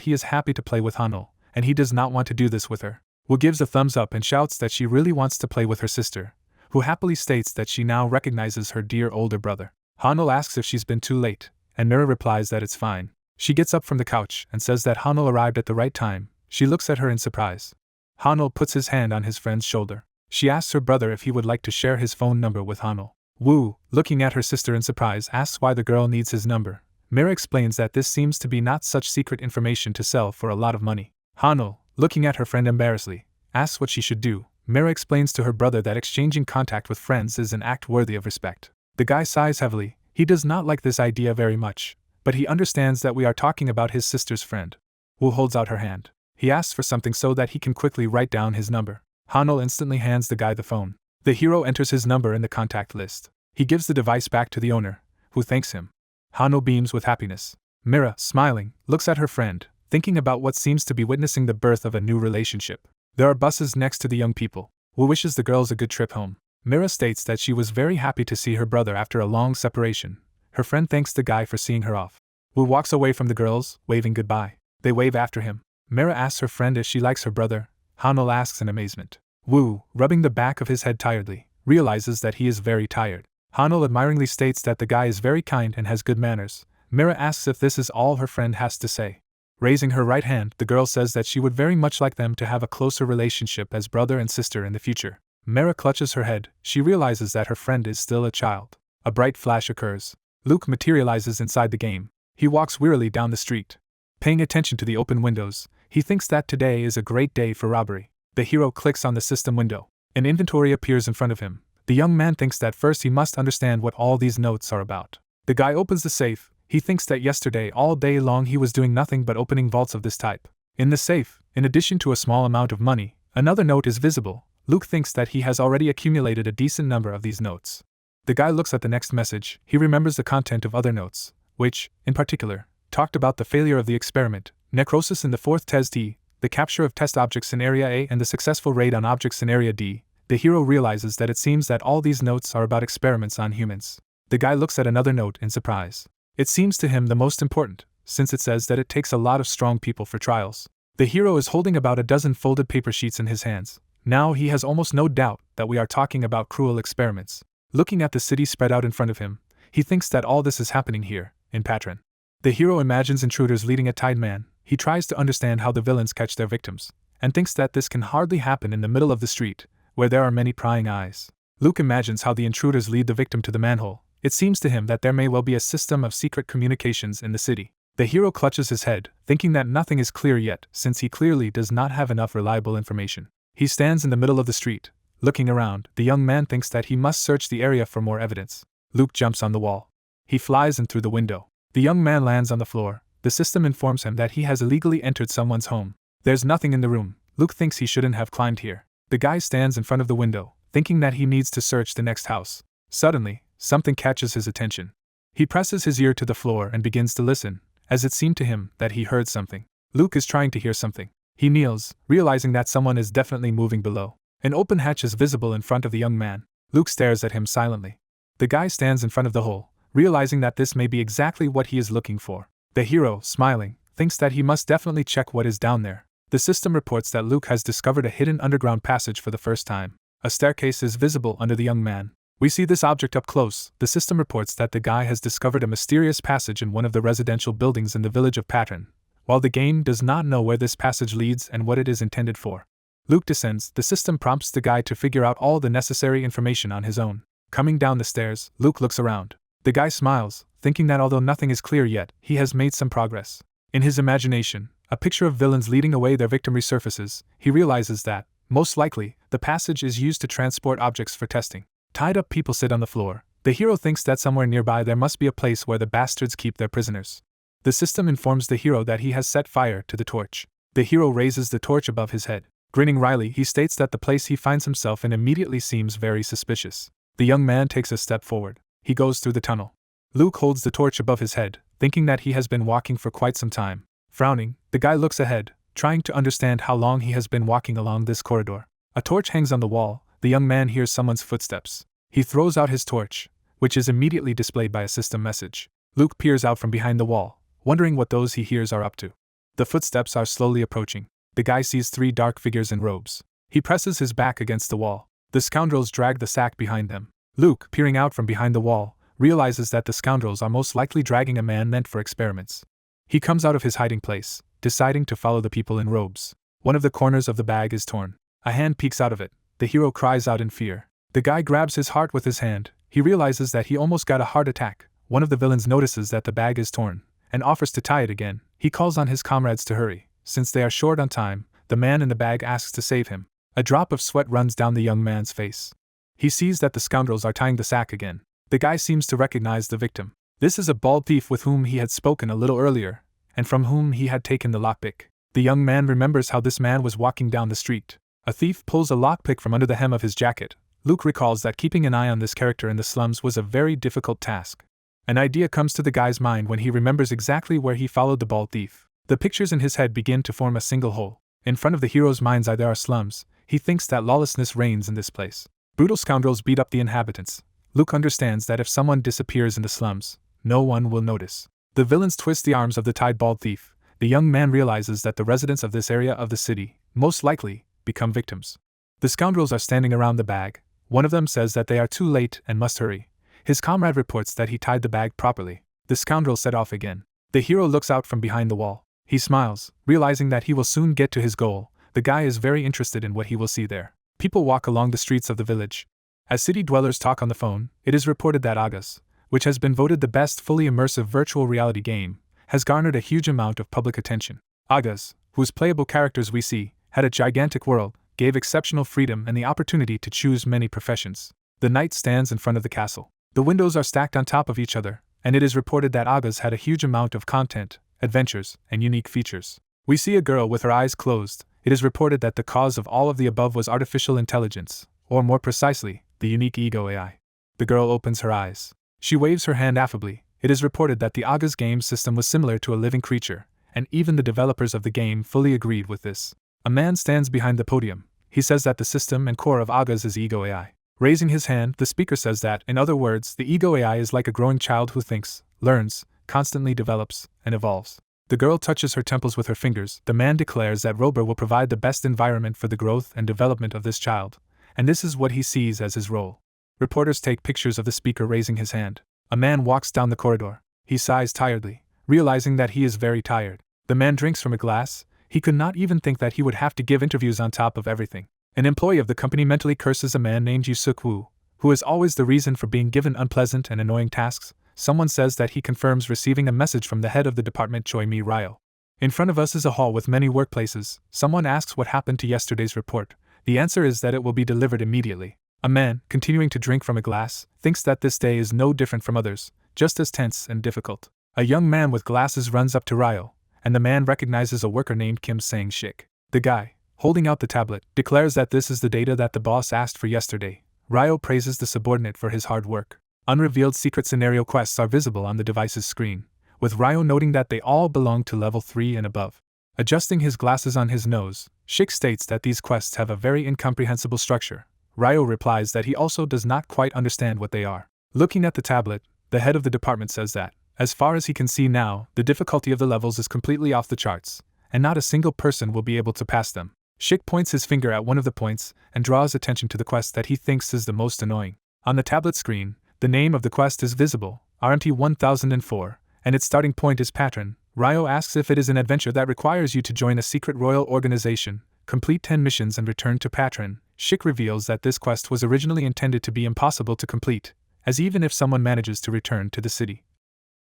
he is happy to play with Hanul, and he does not want to do this with her. Wu gives a thumbs up and shouts that she really wants to play with her sister, who happily states that she now recognizes her dear older brother. Hanul asks if she's been too late, and Mira replies that it's fine. She gets up from the couch and says that Hanul arrived at the right time. She looks at her in surprise. Hanul puts his hand on his friend's shoulder. She asks her brother if he would like to share his phone number with Hanul. Wu, looking at her sister in surprise, asks why the girl needs his number. Mira explains that this seems to be not such secret information to sell for a lot of money. Hanul, looking at her friend embarrassedly, asks what she should do. Mira explains to her brother that exchanging contact with friends is an act worthy of respect. The guy sighs heavily. He does not like this idea very much, but he understands that we are talking about his sister's friend. Wu holds out her hand. He asks for something so that he can quickly write down his number. Hanul instantly hands the guy the phone. The hero enters his number in the contact list. He gives the device back to the owner, who thanks him. Hanul beams with happiness. Mira, smiling, looks at her friend, thinking about what seems to be witnessing the birth of a new relationship. There are buses next to the young people. Wu wishes the girls a good trip home. Mira states that she was very happy to see her brother after a long separation. Her friend thanks the guy for seeing her off. Wu walks away from the girls, waving goodbye. They wave after him. Mira asks her friend if she likes her brother. Hanul asks in amazement. Wu, rubbing the back of his head tiredly, realizes that he is very tired. Hanul admiringly states that the guy is very kind and has good manners. Mira asks if this is all her friend has to say. Raising her right hand, the girl says that she would very much like them to have a closer relationship as brother and sister in the future. Mira clutches her head. She realizes that her friend is still a child. A bright flash occurs. Luke materializes inside the game. He walks wearily down the street. Paying attention to the open windows, he thinks that today is a great day for robbery. The hero clicks on the system window. An inventory appears in front of him. The young man thinks that first he must understand what all these notes are about. The guy opens the safe. He thinks that yesterday all day long he was doing nothing but opening vaults of this type. In the safe, in addition to a small amount of money, another note is visible. Luke thinks that he has already accumulated a decent number of these notes. The guy looks at the next message. He remembers the content of other notes, which, in particular, talked about the failure of the experiment, necrosis in the 4th test D, the capture of test objects in Area A and the successful raid on objects in Area D. The hero realizes that it seems that all these notes are about experiments on humans. The guy looks at another note in surprise. It seems to him the most important, since it says that it takes a lot of strong people for trials. The hero is holding about a dozen folded paper sheets in his hands. Now he has almost no doubt that we are talking about cruel experiments. Looking at the city spread out in front of him, he thinks that all this is happening here, in Patron. The hero imagines intruders leading a tied man. He tries to understand how the villains catch their victims, and thinks that this can hardly happen in the middle of the street, where there are many prying eyes. Luke imagines how the intruders lead the victim to the manhole. It seems to him that there may well be a system of secret communications in the city. The hero clutches his head, thinking that nothing is clear yet, since he clearly does not have enough reliable information. He stands in the middle of the street, looking around. The young man thinks that he must search the area for more evidence. Luke jumps on the wall. He flies in through the window. The young man lands on the floor. The system informs him that he has illegally entered someone's home. There's nothing in the room. Luke thinks he shouldn't have climbed here. The guy stands in front of the window, thinking that he needs to search the next house. Suddenly, something catches his attention. He presses his ear to the floor and begins to listen, as it seemed to him that he heard something. Luke is trying to hear something. He kneels, realizing that someone is definitely moving below. An open hatch is visible in front of the young man. Luke stares at him silently. The guy stands in front of the hole, realizing that this may be exactly what he is looking for. The hero, smiling, thinks that he must definitely check what is down there. The system reports that Luke has discovered a hidden underground passage for the first time. A staircase is visible under the young man. We see this object up close. The system reports that the guy has discovered a mysterious passage in one of the residential buildings in the village of Patron, while the game does not know where this passage leads and what it is intended for. Luke descends. The system prompts the guy to figure out all the necessary information on his own. Coming down the stairs, Luke looks around. The guy smiles, thinking that although nothing is clear yet, he has made some progress. In his imagination, a picture of villains leading away their victim resurfaces. He realizes that, most likely, the passage is used to transport objects for testing. Tied up people sit on the floor. The hero thinks that somewhere nearby there must be a place where the bastards keep their prisoners. The system informs the hero that he has set fire to the torch. The hero raises the torch above his head. Grinning wryly, he states that the place he finds himself in immediately seems very suspicious. The young man takes a step forward. He goes through the tunnel. Luke holds the torch above his head, thinking that he has been walking for quite some time. Frowning, the guy looks ahead, trying to understand how long he has been walking along this corridor. A torch hangs on the wall. The young man hears someone's footsteps. He throws out his torch, which is immediately displayed by a system message. Luke peers out from behind the wall, wondering what those he hears are up to. The footsteps are slowly approaching. The guy sees 3 dark figures in robes. He presses his back against the wall. The scoundrels drag the sack behind them. Luke, peering out from behind the wall, realizes that the scoundrels are most likely dragging a man meant for experiments. He comes out of his hiding place, deciding to follow the people in robes. One of the corners of the bag is torn. A hand peeks out of it. The hero cries out in fear. The guy grabs his heart with his hand. He realizes that he almost got a heart attack. One of the villains notices that the bag is torn, and offers to tie it again. He calls on his comrades to hurry. Since they are short on time, the man in the bag asks to save him. A drop of sweat runs down the young man's face. He sees that the scoundrels are tying the sack again. The guy seems to recognize the victim. This is a bald thief with whom he had spoken a little earlier, and from whom he had taken the lockpick. The young man remembers how this man was walking down the street. A thief pulls a lockpick from under the hem of his jacket. Luke recalls that keeping an eye on this character in the slums was a very difficult task. An idea comes to the guy's mind when he remembers exactly where he followed the bald thief. The pictures in his head begin to form a single whole. In front of the hero's mind's eye there are slums. He thinks that lawlessness reigns in this place. Brutal scoundrels beat up the inhabitants. Luke understands that if someone disappears in the slums, no one will notice. The villains twist the arms of the tied bald thief. The young man realizes that the residents of this area of the city, most likely, become victims. The scoundrels are standing around the bag. One of them says that they are too late and must hurry. His comrade reports that he tied the bag properly. The scoundrels set off again. The hero looks out from behind the wall. He smiles, realizing that he will soon get to his goal. The guy is very interested in what he will see there. People walk along the streets of the village. As city dwellers talk on the phone, it is reported that Agas, which has been voted the best fully immersive virtual reality game, has garnered a huge amount of public attention. Agas, whose playable characters we see, had a gigantic world, gave exceptional freedom and the opportunity to choose many professions. The knight stands in front of the castle. The windows are stacked on top of each other, and it is reported that Agas had a huge amount of content, adventures, and unique features. We see a girl with her eyes closed. It is reported that the cause of all of the above was artificial intelligence, or more precisely, the unique ego AI. The girl opens her eyes. She waves her hand affably. It is reported that the Agas game system was similar to a living creature, and even the developers of the game fully agreed with this. A man stands behind the podium. He says that the system and core of Agas is ego AI. Raising his hand, the speaker says that, in other words, the ego AI is like a growing child who thinks, learns, constantly develops, and evolves. The girl touches her temples with her fingers. The man declares that Robur will provide the best environment for the growth and development of this child, and this is what he sees as his role. Reporters take pictures of the speaker raising his hand. A man walks down the corridor. He sighs tiredly, realizing that he is very tired. The man drinks from a glass. He could not even think that he would have to give interviews on top of everything. An employee of the company mentally curses a man named Yusuk Woo, who is always the reason for being given unpleasant and annoying tasks. Someone says that he confirms receiving a message from the head of the department, Choi Mi Ryo. In front of us is a hall with many workplaces. Someone asks what happened to yesterday's report. The answer is that it will be delivered immediately. A man, continuing to drink from a glass, thinks that this day is no different from others, just as tense and difficult. A young man with glasses runs up to Ryo, and the man recognizes a worker named Kim Sang-shik. The guy, holding out the tablet, declares that this is the data that the boss asked for yesterday. Ryo praises the subordinate for his hard work. Unrevealed secret scenario quests are visible on the device's screen, with Ryo noting that they all belong to level 3 and above. Adjusting his glasses on his nose, Shik states that these quests have a very incomprehensible structure. Ryo replies that he also does not quite understand what they are. Looking at the tablet, the head of the department says that, as far as he can see now, the difficulty of the levels is completely off the charts, and not a single person will be able to pass them. Shik points his finger at one of the points and draws attention to the quest that he thinks is the most annoying. On the tablet screen, the name of the quest is visible, RMT 1004, and its starting point is Patron. Ryo asks if it is an adventure that requires you to join a secret royal organization, complete 10 missions and return to Patron. Shik reveals that this quest was originally intended to be impossible to complete, as even if someone manages to return to the city,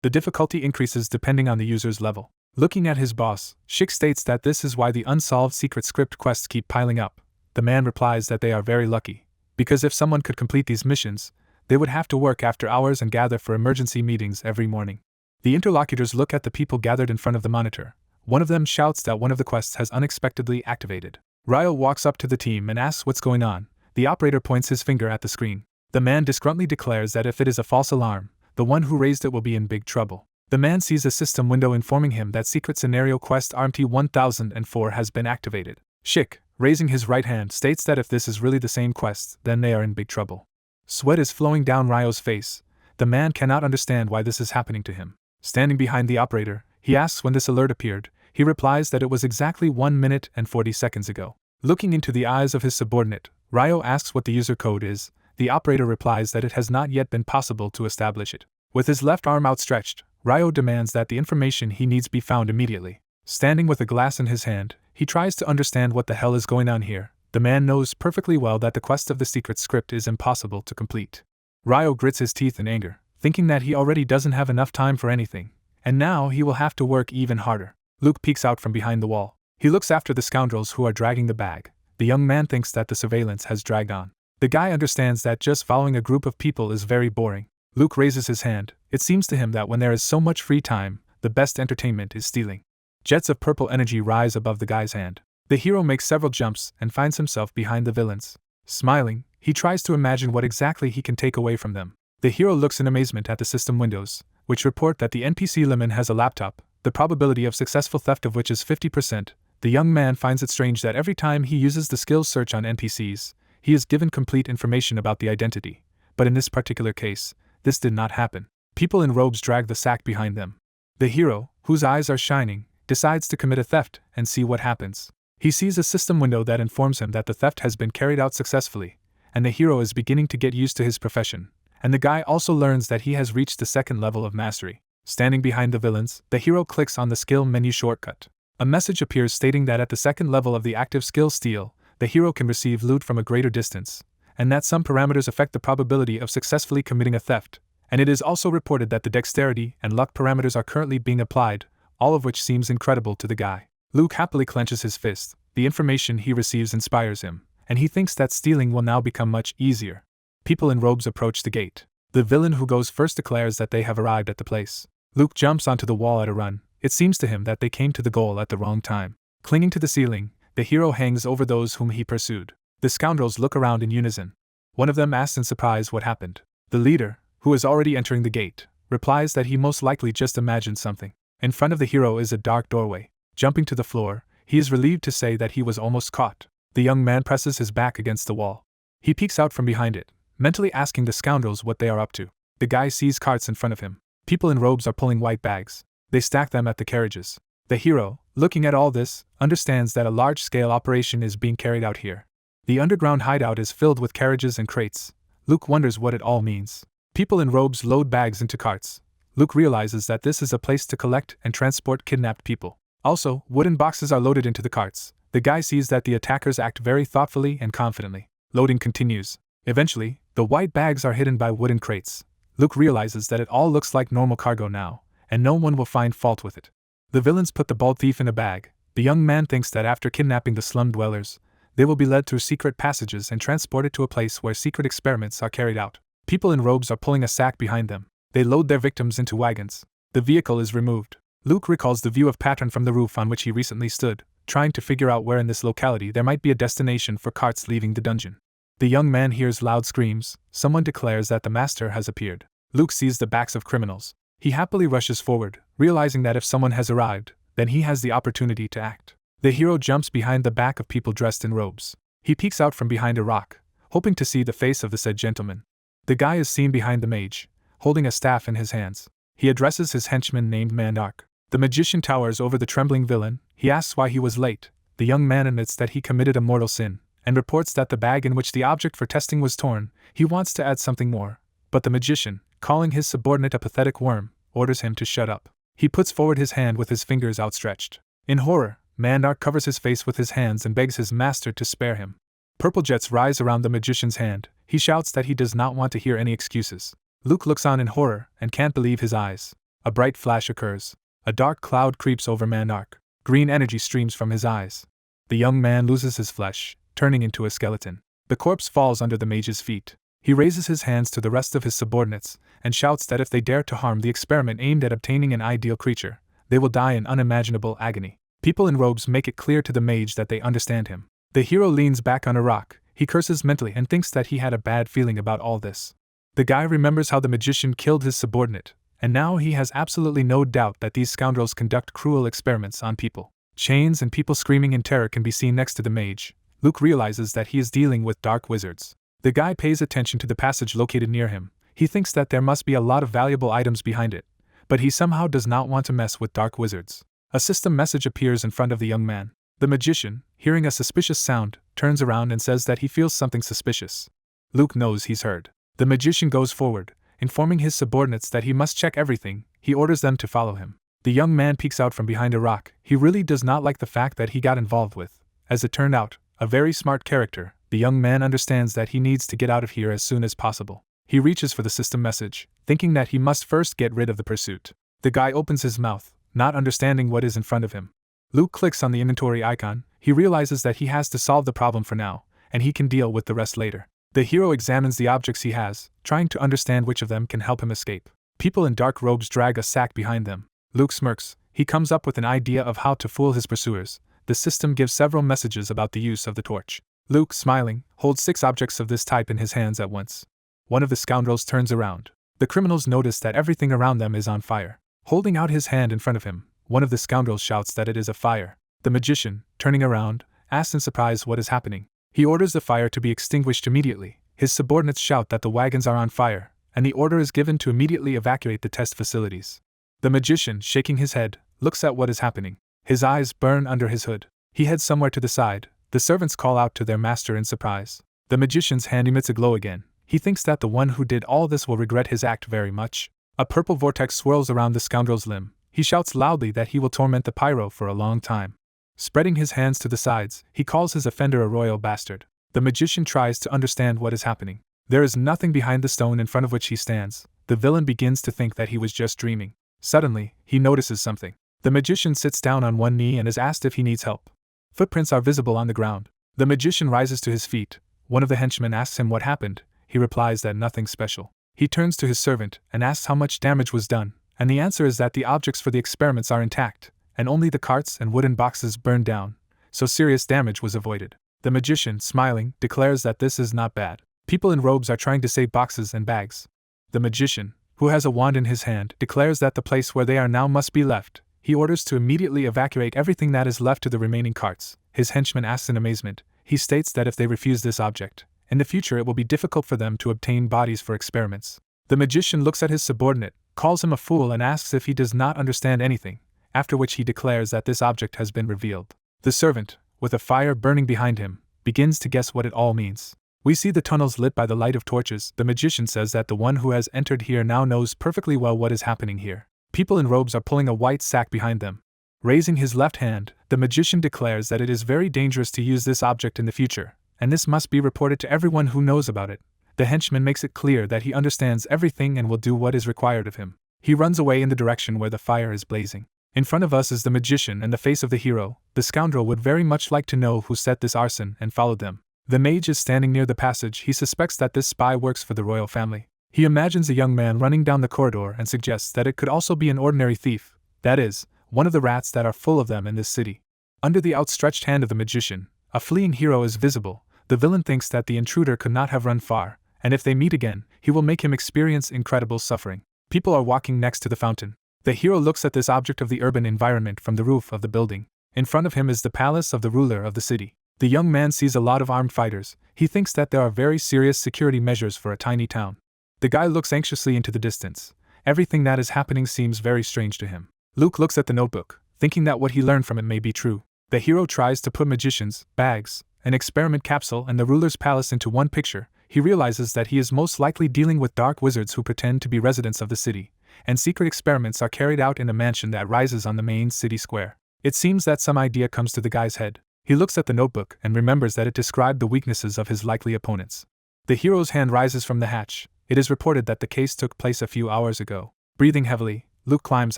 the difficulty increases depending on the user's level. Looking at his boss, Shik states that this is why the unsolved secret script quests keep piling up. The man replies that they are very lucky, because if someone could complete these missions, they would have to work after hours and gather for emergency meetings every morning. The interlocutors look at the people gathered in front of the monitor. One of them shouts that one of the quests has unexpectedly activated. Ryo walks up to the team and asks what's going on. The operator points his finger at the screen. The man disgruntledly declares that if it is a false alarm, the one who raised it will be in big trouble. The man sees a system window informing him that secret scenario quest RMT 1004 has been activated. Shik, raising his right hand, states that if this is really the same quest, then they are in big trouble. Sweat is flowing down Ryo's face. The man cannot understand why this is happening to him. Standing behind the operator, he asks when this alert appeared. He replies that it was exactly 1 minute and 40 seconds ago. Looking into the eyes of his subordinate, Ryo asks what the user code is. The operator replies that it has not yet been possible to establish it. With his left arm outstretched, Ryo demands that the information he needs be found immediately. Standing with a glass in his hand, he tries to understand what the hell is going on here. The man knows perfectly well that the quest of the secret script is impossible to complete. Ryo grits his teeth in anger, thinking that he already doesn't have enough time for anything, and now he will have to work even harder. Luke peeks out from behind the wall. He looks after the scoundrels who are dragging the bag. The young man thinks that the surveillance has dragged on. The guy understands that just following a group of people is very boring. Luke raises his hand. It seems to him that when there is so much free time, the best entertainment is stealing. Jets of purple energy rise above the guy's hand. The hero makes several jumps and finds himself behind the villains. Smiling, he tries to imagine what exactly he can take away from them. The hero looks in amazement at the system windows, which report that the NPC Lemon has a laptop, the probability of successful theft of which is 50%. The young man finds it strange that every time he uses the skills search on NPCs, he is given complete information about the identity, but in this particular case, this did not happen. People in robes drag the sack behind them. The hero, whose eyes are shining, decides to commit a theft and see what happens. He sees a system window that informs him that the theft has been carried out successfully, and the hero is beginning to get used to his profession, and the guy also learns that he has reached the second level of mastery. Standing behind the villains, the hero clicks on the skill menu shortcut. A message appears stating that at the second level of the active skill steal, the hero can receive loot from a greater distance, and that some parameters affect the probability of successfully committing a theft, and it is also reported that the dexterity and luck parameters are currently being applied, all of which seems incredible to the guy. Luke happily clenches his fist. The information he receives inspires him, and he thinks that stealing will now become much easier. People in robes approach the gate. The villain who goes first declares that they have arrived at the place. Luke jumps onto the wall at a run. It seems to him that they came to the goal at the wrong time. Clinging to the ceiling, the hero hangs over those whom he pursued. The scoundrels look around in unison. One of them asks in surprise what happened. The leader, who is already entering the gate, replies that he most likely just imagined something. In front of the hero is a dark doorway. Jumping to the floor, he is relieved to say that he was almost caught. The young man presses his back against the wall. He peeks out from behind it, mentally asking the scoundrels what they are up to. The guy sees carts in front of him. People in robes are pulling white bags. They stack them at the carriages. The hero, looking at all this, understands that a large-scale operation is being carried out here. The underground hideout is filled with carriages and crates. Luke wonders what it all means. People in robes load bags into carts. Luke realizes that this is a place to collect and transport kidnapped people. Also, wooden boxes are loaded into the carts. The guy sees that the attackers act very thoughtfully and confidently. Loading continues. Eventually, the white bags are hidden by wooden crates. Luke realizes that it all looks like normal cargo now, and no one will find fault with it. The villains put the bold thief in a bag. The young man thinks that after kidnapping the slum dwellers, they will be led through secret passages and transported to a place where secret experiments are carried out. People in robes are pulling a sack behind them. They load their victims into wagons. The vehicle is removed. Luke recalls the view of Pattern from the roof on which he recently stood, trying to figure out where in this locality there might be a destination for carts leaving the dungeon. The young man hears loud screams. Someone declares that the master has appeared. Luke sees the backs of criminals. He happily rushes forward, realizing that if someone has arrived, then he has the opportunity to act. The hero jumps behind the back of people dressed in robes. He peeks out from behind a rock, hoping to see the face of the said gentleman. The guy is seen behind the mage, holding a staff in his hands. He addresses his henchman named Manhwa. The magician towers over the trembling villain. He asks why he was late. The young man admits that he committed a mortal sin, and reports that the bag in which the object for testing was torn. He wants to add something more, but the magician, calling his subordinate a pathetic worm, orders him to shut up. He puts forward his hand with his fingers outstretched. In horror, Manhwa covers his face with his hands and begs his master to spare him. Purple jets rise around the magician's hand. He shouts that he does not want to hear any excuses. Luke looks on in horror and can't believe his eyes. A bright flash occurs. A dark cloud creeps over Manhwa. Green energy streams from his eyes. The young man loses his flesh, turning into a skeleton. The corpse falls under the mage's feet. He raises his hands to the rest of his subordinates and shouts that if they dare to harm the experiment aimed at obtaining an ideal creature, they will die in unimaginable agony. People in robes make it clear to the mage that they understand him. The hero leans back on a rock. He curses mentally and thinks that he had a bad feeling about all this. The guy remembers how the magician killed his subordinate, and now he has absolutely no doubt that these scoundrels conduct cruel experiments on people. Chains and people screaming in terror can be seen next to the mage. Luke realizes that he is dealing with dark wizards. The guy pays attention to the passage located near him. He thinks that there must be a lot of valuable items behind it, but he somehow does not want to mess with dark wizards. A system message appears in front of the young man. The magician, hearing a suspicious sound, turns around and says that he feels something suspicious. Luke knows he's heard. The magician goes forward, informing his subordinates that he must check everything. He orders them to follow him. The young man peeks out from behind a rock. He really does not like the fact that he got involved with, as it turned out, a very smart character. The young man understands that he needs to get out of here as soon as possible. He reaches for the system message, thinking that he must first get rid of the pursuit. The guy opens his mouth, not understanding what is in front of him. Luke clicks on the inventory icon. He realizes that he has to solve the problem for now, and he can deal with the rest later. The hero examines the objects he has, trying to understand which of them can help him escape. People in dark robes drag a sack behind them. Luke smirks. He comes up with an idea of how to fool his pursuers. The system gives several messages about the use of the torch. Luke, smiling, holds 6 objects of this type in his hands at once. One of the scoundrels turns around. The criminals notice that everything around them is on fire. Holding out his hand in front of him, one of the scoundrels shouts that it is a fire. The magician, turning around, asks in surprise what is happening. He orders the fire to be extinguished immediately. His subordinates shout that the wagons are on fire, and the order is given to immediately evacuate the test facilities. The magician, shaking his head, looks at what is happening. His eyes burn under his hood. He heads somewhere to the side. The servants call out to their master in surprise. The magician's hand emits a glow again. He thinks that the one who did all this will regret his act very much. A purple vortex swirls around the scoundrel's limb. He shouts loudly that he will torment the pyro for a long time. Spreading his hands to the sides, he calls his offender a royal bastard. The magician tries to understand what is happening. There is nothing behind the stone in front of which he stands. The villain begins to think that he was just dreaming. Suddenly, he notices something. The magician sits down on one knee and is asked if he needs help. Footprints are visible on the ground. The magician rises to his feet. One of the henchmen asks him what happened. He replies that nothing special. He turns to his servant and asks how much damage was done, and the answer is that the objects for the experiments are intact, and only the carts and wooden boxes burned down, so serious damage was avoided. The magician, smiling, declares that this is not bad. People in robes are trying to save boxes and bags. The magician, who has a wand in his hand, declares that the place where they are now must be left. He orders to immediately evacuate everything that is left to the remaining carts. His henchman asks in amazement. He states that if they refuse this object, in the future it will be difficult for them to obtain bodies for experiments. The magician looks at his subordinate, calls him a fool and asks if he does not understand anything, after which he declares that this object has been revealed. The servant, with a fire burning behind him, begins to guess what it all means. We see the tunnels lit by the light of torches. The magician says that the one who has entered here now knows perfectly well what is happening here. People in robes are pulling a white sack behind them. Raising his left hand, the magician declares that it is very dangerous to use this object in the future, and this must be reported to everyone who knows about it. The henchman makes it clear that he understands everything and will do what is required of him. He runs away in the direction where the fire is blazing. In front of us is the magician and the face of the hero. The scoundrel would very much like to know who set this arson and followed them. The mage is standing near the passage. He suspects that this spy works for the royal family. He imagines a young man running down the corridor and suggests that it could also be an ordinary thief, that is, one of the rats that are full of them in this city. Under the outstretched hand of the magician, a fleeing hero is visible. The villain thinks that the intruder could not have run far, and if they meet again, he will make him experience incredible suffering. People are walking next to the fountain. The hero looks at this object of the urban environment from the roof of the building. In front of him is the palace of the ruler of the city. The young man sees a lot of armed fighters. He thinks that there are very serious security measures for a tiny town. The guy looks anxiously into the distance. Everything that is happening seems very strange to him. Luke looks at the notebook, thinking that what he learned from it may be true. The hero tries to put magicians, bags, an experiment capsule, and the ruler's palace into one picture. He realizes that he is most likely dealing with dark wizards who pretend to be residents of the city, and secret experiments are carried out in a mansion that rises on the main city square. It seems that some idea comes to the guy's head. He looks at the notebook and remembers that it described the weaknesses of his likely opponents. The hero's hand rises from the hatch. It is reported that the case took place a few hours ago. Breathing heavily, Luke climbs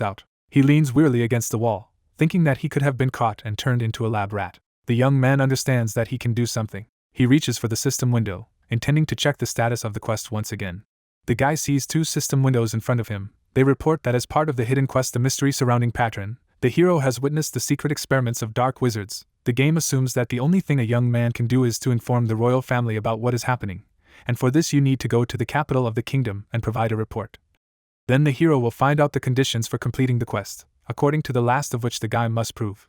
out. He leans wearily against the wall, thinking that he could have been caught and turned into a lab rat. The young man understands that he can do something. He reaches for the system window, intending to check the status of the quest once again. The guy sees two system windows in front of him. They report that as part of the hidden quest, the mystery surrounding Patron, the hero has witnessed the secret experiments of dark wizards. The game assumes that the only thing a young man can do is to inform the royal family about what is happening, and for this you need to go to the capital of the kingdom and provide a report. Then the hero will find out the conditions for completing the quest, according to the last of which the guy must prove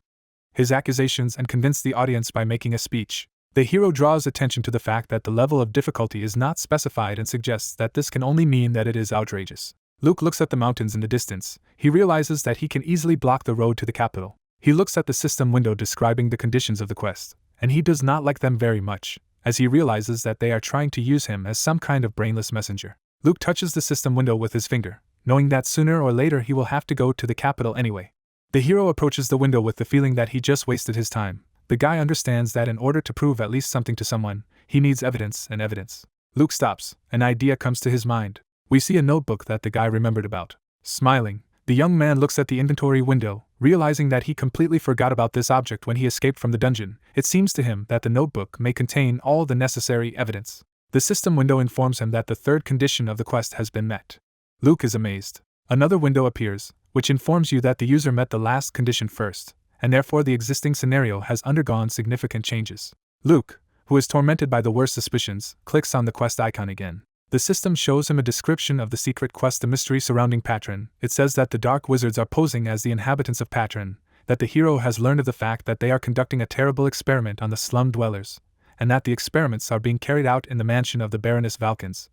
his accusations and convince the audience by making a speech. The hero draws attention to the fact that the level of difficulty is not specified and suggests that this can only mean that it is outrageous. Luke looks at the mountains in the distance. He realizes that he can easily block the road to the capital. He looks at the system window describing the conditions of the quest, and he does not like them very much, as he realizes that they are trying to use him as some kind of brainless messenger. Luke touches the system window with his finger, knowing that sooner or later he will have to go to the capital anyway. The hero approaches the window with the feeling that he just wasted his time. The guy understands that in order to prove at least something to someone, he needs evidence and evidence. Luke stops. An idea comes to his mind. We see a notebook that the guy remembered about. Smiling, the young man looks at the inventory window, realizing that he completely forgot about this object when he escaped from the dungeon. It seems to him that the notebook may contain all the necessary evidence. The system window informs him that the third condition of the quest has been met. Luke is amazed. Another window appears, which informs you that the user met the last condition first, and therefore the existing scenario has undergone significant changes. Luke, who is tormented by the worst suspicions, clicks on the quest icon again. The system shows him a description of the secret quest, the mystery surrounding Patron. It says that the dark wizards are posing as the inhabitants of Patron, that the hero has learned of the fact that they are conducting a terrible experiment on the slum dwellers, and that the experiments are being carried out in the mansion of the Baroness Valkens.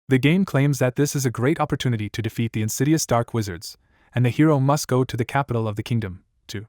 The game claims that this is a great opportunity to defeat the insidious dark wizards, and the hero must go to the capital of the kingdom to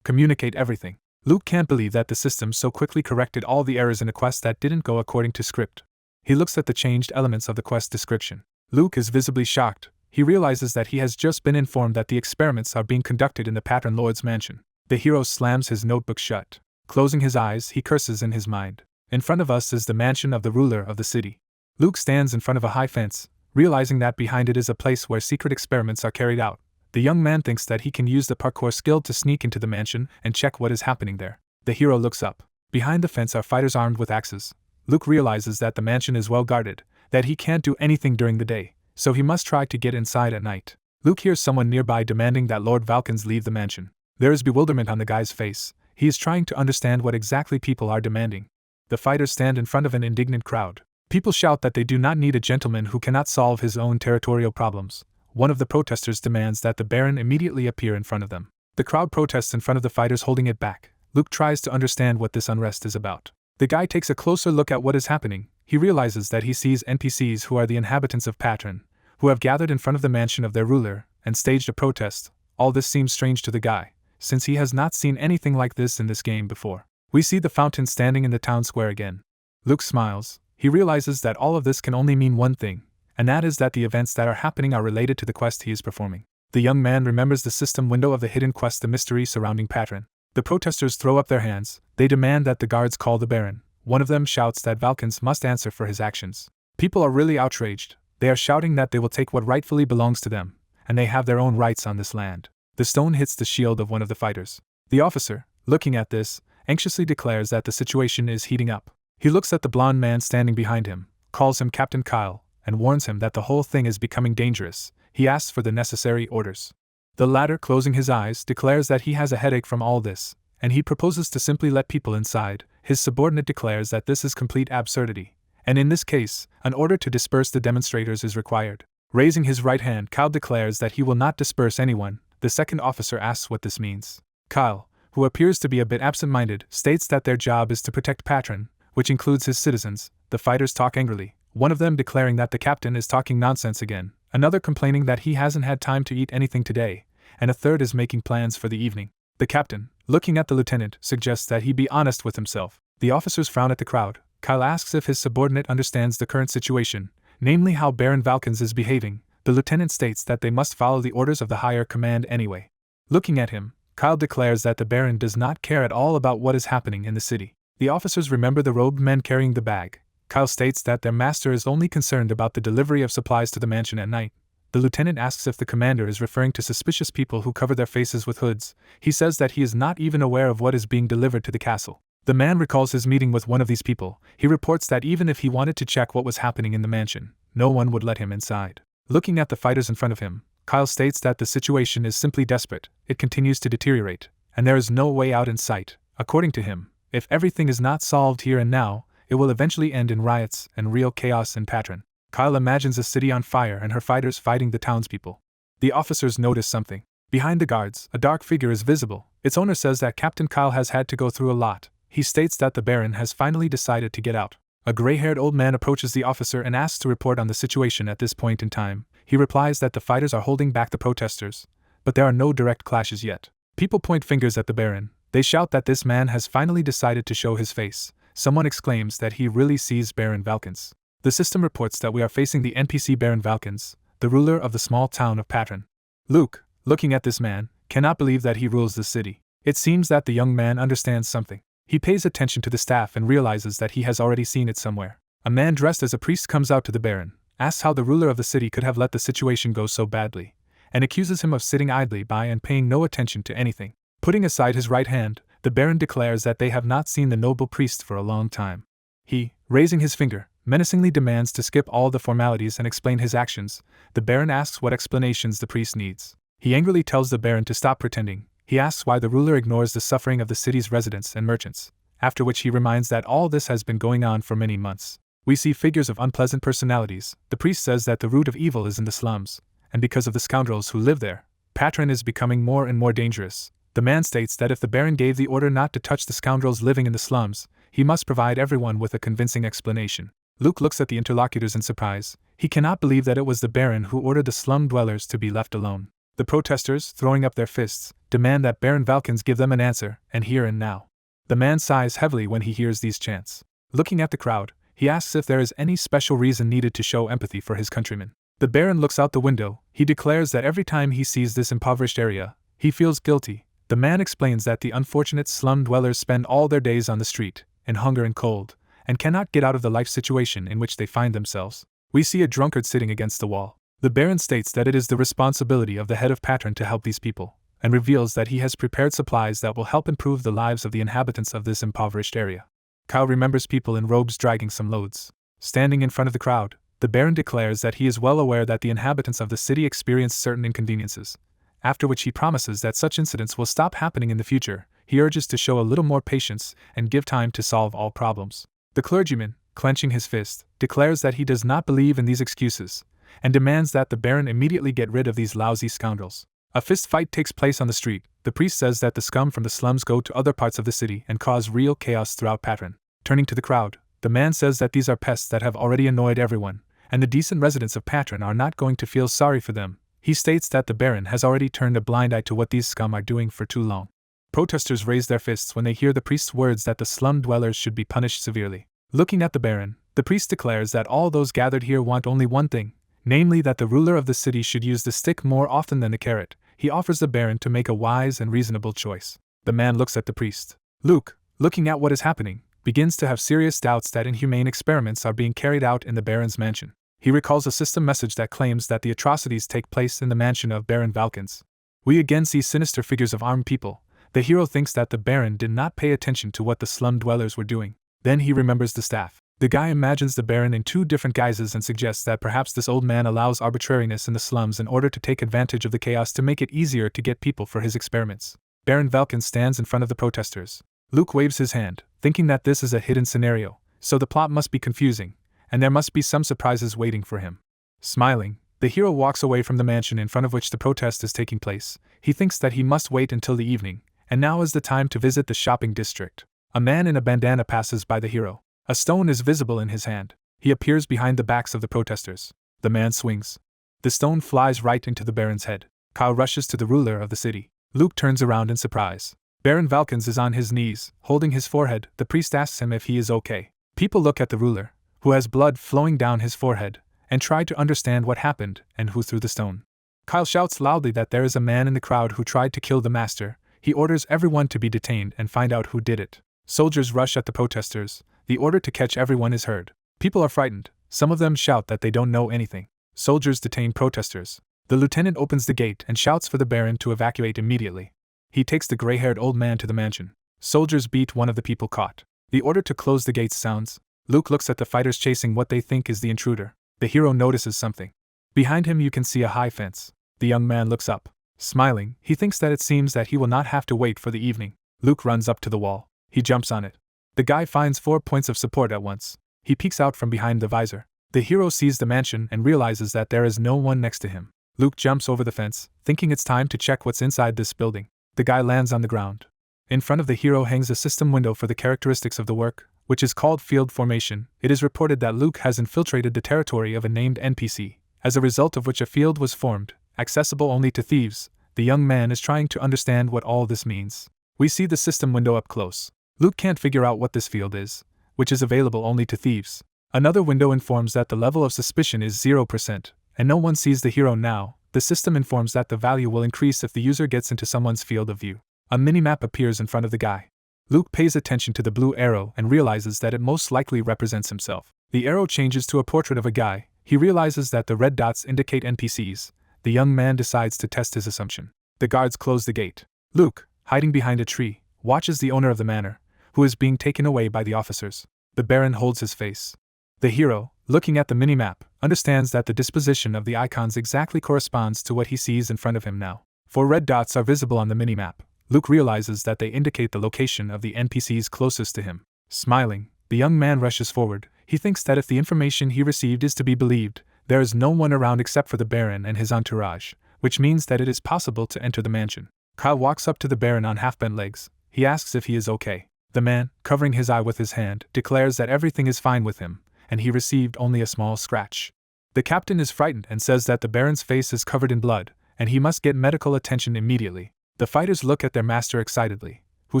communicate everything. Luke can't believe that the system so quickly corrected all the errors in a quest that didn't go according to script. He looks at the changed elements of the quest description. Luke is visibly shocked. He realizes that he has just been informed that the experiments are being conducted in the Patron Lord's mansion. The hero slams his notebook shut. Closing his eyes, he curses in his mind. In front of us is the mansion of the ruler of the city. Luke stands in front of a high fence, realizing that behind it is a place where secret experiments are carried out. The young man thinks that he can use the parkour skill to sneak into the mansion and check what is happening there. The hero looks up. Behind the fence are fighters armed with axes. Luke realizes that the mansion is well guarded, that he can't do anything during the day, so he must try to get inside at night. Luke hears someone nearby demanding that Lord Valkens leave the mansion. There is bewilderment on the guy's face. He is trying to understand what exactly people are demanding. The fighters stand in front of an indignant crowd. People shout that they do not need a gentleman who cannot solve his own territorial problems. One of the protesters demands that the Baron immediately appear in front of them. The crowd protests in front of the fighters, holding it back. Luke tries to understand what this unrest is about. The guy takes a closer look at what is happening. He realizes that he sees NPCs who are the inhabitants of Patron, who have gathered in front of the mansion of their ruler and staged a protest. All this seems strange to the guy, since he has not seen anything like this in this game before. We see the fountain standing in the town square again. Luke smiles. he realizes that all of this can only mean one thing, and that is that the events that are happening are related to the quest he is performing. The young man remembers the system window of the hidden quest, the mystery surrounding Patron. The protesters throw up their hands. They demand that the guards call the Baron. One of them shouts that Valkans must answer for his actions. People are really outraged. They are shouting that they will take what rightfully belongs to them, and they have their own rights on this land. The stone hits the shield of one of the fighters. The officer, looking at this, anxiously declares that the situation is heating up. He looks at the blonde man standing behind him, calls him Captain Kyle, and warns him that the whole thing is becoming dangerous. He asks for the necessary orders. The latter, closing his eyes, declares that he has a headache from all this, and he proposes to simply let people inside. His subordinate declares that this is complete absurdity, and in this case, an order to disperse the demonstrators is required. Raising his right hand, Kyle declares that he will not disperse anyone. The second officer asks what this means. Kyle, who appears to be a bit absent-minded, states that their job is to protect Patron, which includes his citizens. The fighters talk angrily, one of them declaring that the captain is talking nonsense again, another complaining that he hasn't had time to eat anything today, and a third is making plans for the evening. The captain, looking at the lieutenant, suggests that he be honest with himself. The officers frown at the crowd. Kyle asks if his subordinate understands the current situation, namely how Baron Valkans is behaving. The lieutenant states that they must follow the orders of the higher command anyway. Looking at him, Kyle declares that the Baron does not care at all about what is happening in the city. The officers remember the robed men carrying the bag. Kyle states that their master is only concerned about the delivery of supplies to the mansion at night. The lieutenant asks if the commander is referring to suspicious people who cover their faces with hoods. He says that he is not even aware of what is being delivered to the castle. The man recalls his meeting with one of these people. He reports that even if he wanted to check what was happening in the mansion, no one would let him inside. Looking at the fighters in front of him, Kyle states that the situation is simply desperate. It continues to deteriorate, and there is no way out in sight. According to him, if everything is not solved here and now, it will eventually end in riots and real chaos in Patron. Kyle imagines a city on fire and her fighters fighting the townspeople. The officers notice something. Behind the guards, a dark figure is visible. Its owner says that Captain Kyle has had to go through a lot. He states that the Baron has finally decided to get out. A gray-haired old man approaches the officer and asks to report on the situation at this point in time. He replies that the fighters are holding back the protesters, but there are no direct clashes yet. People point fingers at the Baron. They shout that this man has finally decided to show his face. Someone exclaims that he really sees Baron Valkans. The system reports that we are facing the NPC Baron Valkans, the ruler of the small town of Patron. Luke, looking at this man, cannot believe that he rules the city. It seems that the young man understands something. He pays attention to the staff and realizes that he has already seen it somewhere. A man dressed as a priest comes out to the Baron, asks how the ruler of the city could have let the situation go so badly, and accuses him of sitting idly by and paying no attention to anything. Putting aside his right hand, the Baron declares that they have not seen the noble priest for a long time. He, raising his finger, menacingly demands to skip all the formalities and explain his actions. The Baron asks what explanations the priest needs. He angrily tells the Baron to stop pretending. He asks why the ruler ignores the suffering of the city's residents and merchants, after which he reminds that all this has been going on for many months. We see figures of unpleasant personalities. The priest says that the root of evil is in the slums, and because of the scoundrels who live there, Patron is becoming more and more dangerous. The man states that if the Baron gave the order not to touch the scoundrels living in the slums, he must provide everyone with a convincing explanation. Luke looks at the interlocutors in surprise. He cannot believe that it was the Baron who ordered the slum dwellers to be left alone. The protesters, throwing up their fists, demand that Baron Valkans give them an answer, and here and now. The man sighs heavily when he hears these chants. Looking at the crowd, he asks if there is any special reason needed to show empathy for his countrymen. The Baron looks out the window. He declares that every time he sees this impoverished area, he feels guilty. The man explains that the unfortunate slum dwellers spend all their days on the street, in hunger and cold, and cannot get out of the life situation in which they find themselves. We see a drunkard sitting against the wall. The Baron states that it is the responsibility of the head of Patron to help these people, and reveals that he has prepared supplies that will help improve the lives of the inhabitants of this impoverished area. Kyle remembers people in robes dragging some loads. Standing in front of the crowd, the Baron declares that he is well aware that the inhabitants of the city experience certain inconveniences, after which he promises that such incidents will stop happening in the future. He urges to show a little more patience and give time to solve all problems. The clergyman, clenching his fist, declares that he does not believe in these excuses, and demands that the Baron immediately get rid of these lousy scoundrels. A fist fight takes place on the street. The priest says that the scum from the slums go to other parts of the city and cause real chaos throughout Patron. Turning to the crowd, the man says that these are pests that have already annoyed everyone, and the decent residents of Patron are not going to feel sorry for them. He states that the Baron has already turned a blind eye to what these scum are doing for too long. Protesters raise their fists when they hear the priest's words that the slum dwellers should be punished severely. Looking at the Baron, The priest declares that all those gathered here want only one thing, namely that the ruler of the city should use the stick more often than the carrot. He offers the Baron to make a wise and reasonable choice. The man looks at the priest. Luke, looking at what is happening, begins to have serious doubts that inhumane experiments are being carried out in the Baron's mansion. He recalls a system message that claims that the atrocities take place in the mansion of Baron Valkens. We again see sinister figures of armed people. The hero thinks that the Baron did not pay attention to what the slum dwellers were doing. Then he remembers the staff. The guy imagines the Baron in two different guises and suggests that perhaps this old man allows arbitrariness in the slums in order to take advantage of the chaos to make it easier to get people for his experiments. Baron Valkens stands in front of the protesters. Luke waves his hand, thinking that this is a hidden scenario, so the plot must be confusing, and there must be some surprises waiting for him. Smiling, the hero walks away from the mansion in front of which the protest is taking place. He thinks that he must wait until the evening, and now is the time to visit the shopping district. A man in a bandana passes by the hero. A stone is visible in his hand. He appears behind the backs of the protesters. The man swings. The stone flies right into the Baron's head. Kyle rushes to the ruler of the city. Luke turns around in surprise. Baron Valkens is on his knees, holding his forehead. The priest asks him if he is okay. People look at the ruler, who has blood flowing down his forehead, and try to understand what happened and who threw the stone. Kyle shouts loudly that there is a man in the crowd who tried to kill the master. He orders everyone to be detained and find out who did it. Soldiers rush at the protesters. The order to catch everyone is heard. People are frightened. Some of them shout that they don't know anything. Soldiers detain protesters. The lieutenant opens the gate and shouts for the Baron to evacuate immediately. He takes the gray-haired old man to the mansion. Soldiers beat one of the people caught. The order to close the gates sounds. Luke looks at the fighters chasing what they think is the intruder. The hero notices something. Behind him you can see a high fence. The young man looks up. Smiling, he thinks that it seems that he will not have to wait for the evening. Luke runs up to the wall. He jumps on it. The guy finds 4 points of support at once. He peeks out from behind the visor. The hero sees the mansion and realizes that there is no one next to him. Luke jumps over the fence, thinking it's time to check what's inside this building. The guy lands on the ground. In front of the hero hangs a system window for the characteristics of the work, which is called field formation. It is reported that Luke has infiltrated the territory of a named NPC, as a result of which a field was formed, accessible only to thieves. The young man is trying to understand what all this means. We see the system window up close. Luke can't figure out what this field is, which is available only to thieves. Another window informs that the level of suspicion is 0%, and no one sees the hero now. The system informs that the value will increase if the user gets into someone's field of view. A minimap appears in front of the guy. Luke pays attention to the blue arrow and realizes that it most likely represents himself. The arrow changes to a portrait of a guy. He realizes that the red dots indicate NPCs. The young man decides to test his assumption. The guards close the gate. Luke, hiding behind a tree, watches the owner of the manor, who is being taken away by the officers. The Baron holds his face. The hero, looking at the minimap, understands that the disposition of the icons exactly corresponds to what he sees in front of him now. 4 red dots are visible on the minimap. Luke realizes that they indicate the location of the NPCs closest to him. Smiling, the young man rushes forward. He thinks that if the information he received is to be believed, there is no one around except for the Baron and his entourage, which means that it is possible to enter the mansion. Kyle walks up to the Baron on half-bent legs. He asks if he is okay. The man, covering his eye with his hand, declares that everything is fine with him, and he received only a small scratch. The captain is frightened and says that the Baron's face is covered in blood, and he must get medical attention immediately. The fighters look at their master excitedly, who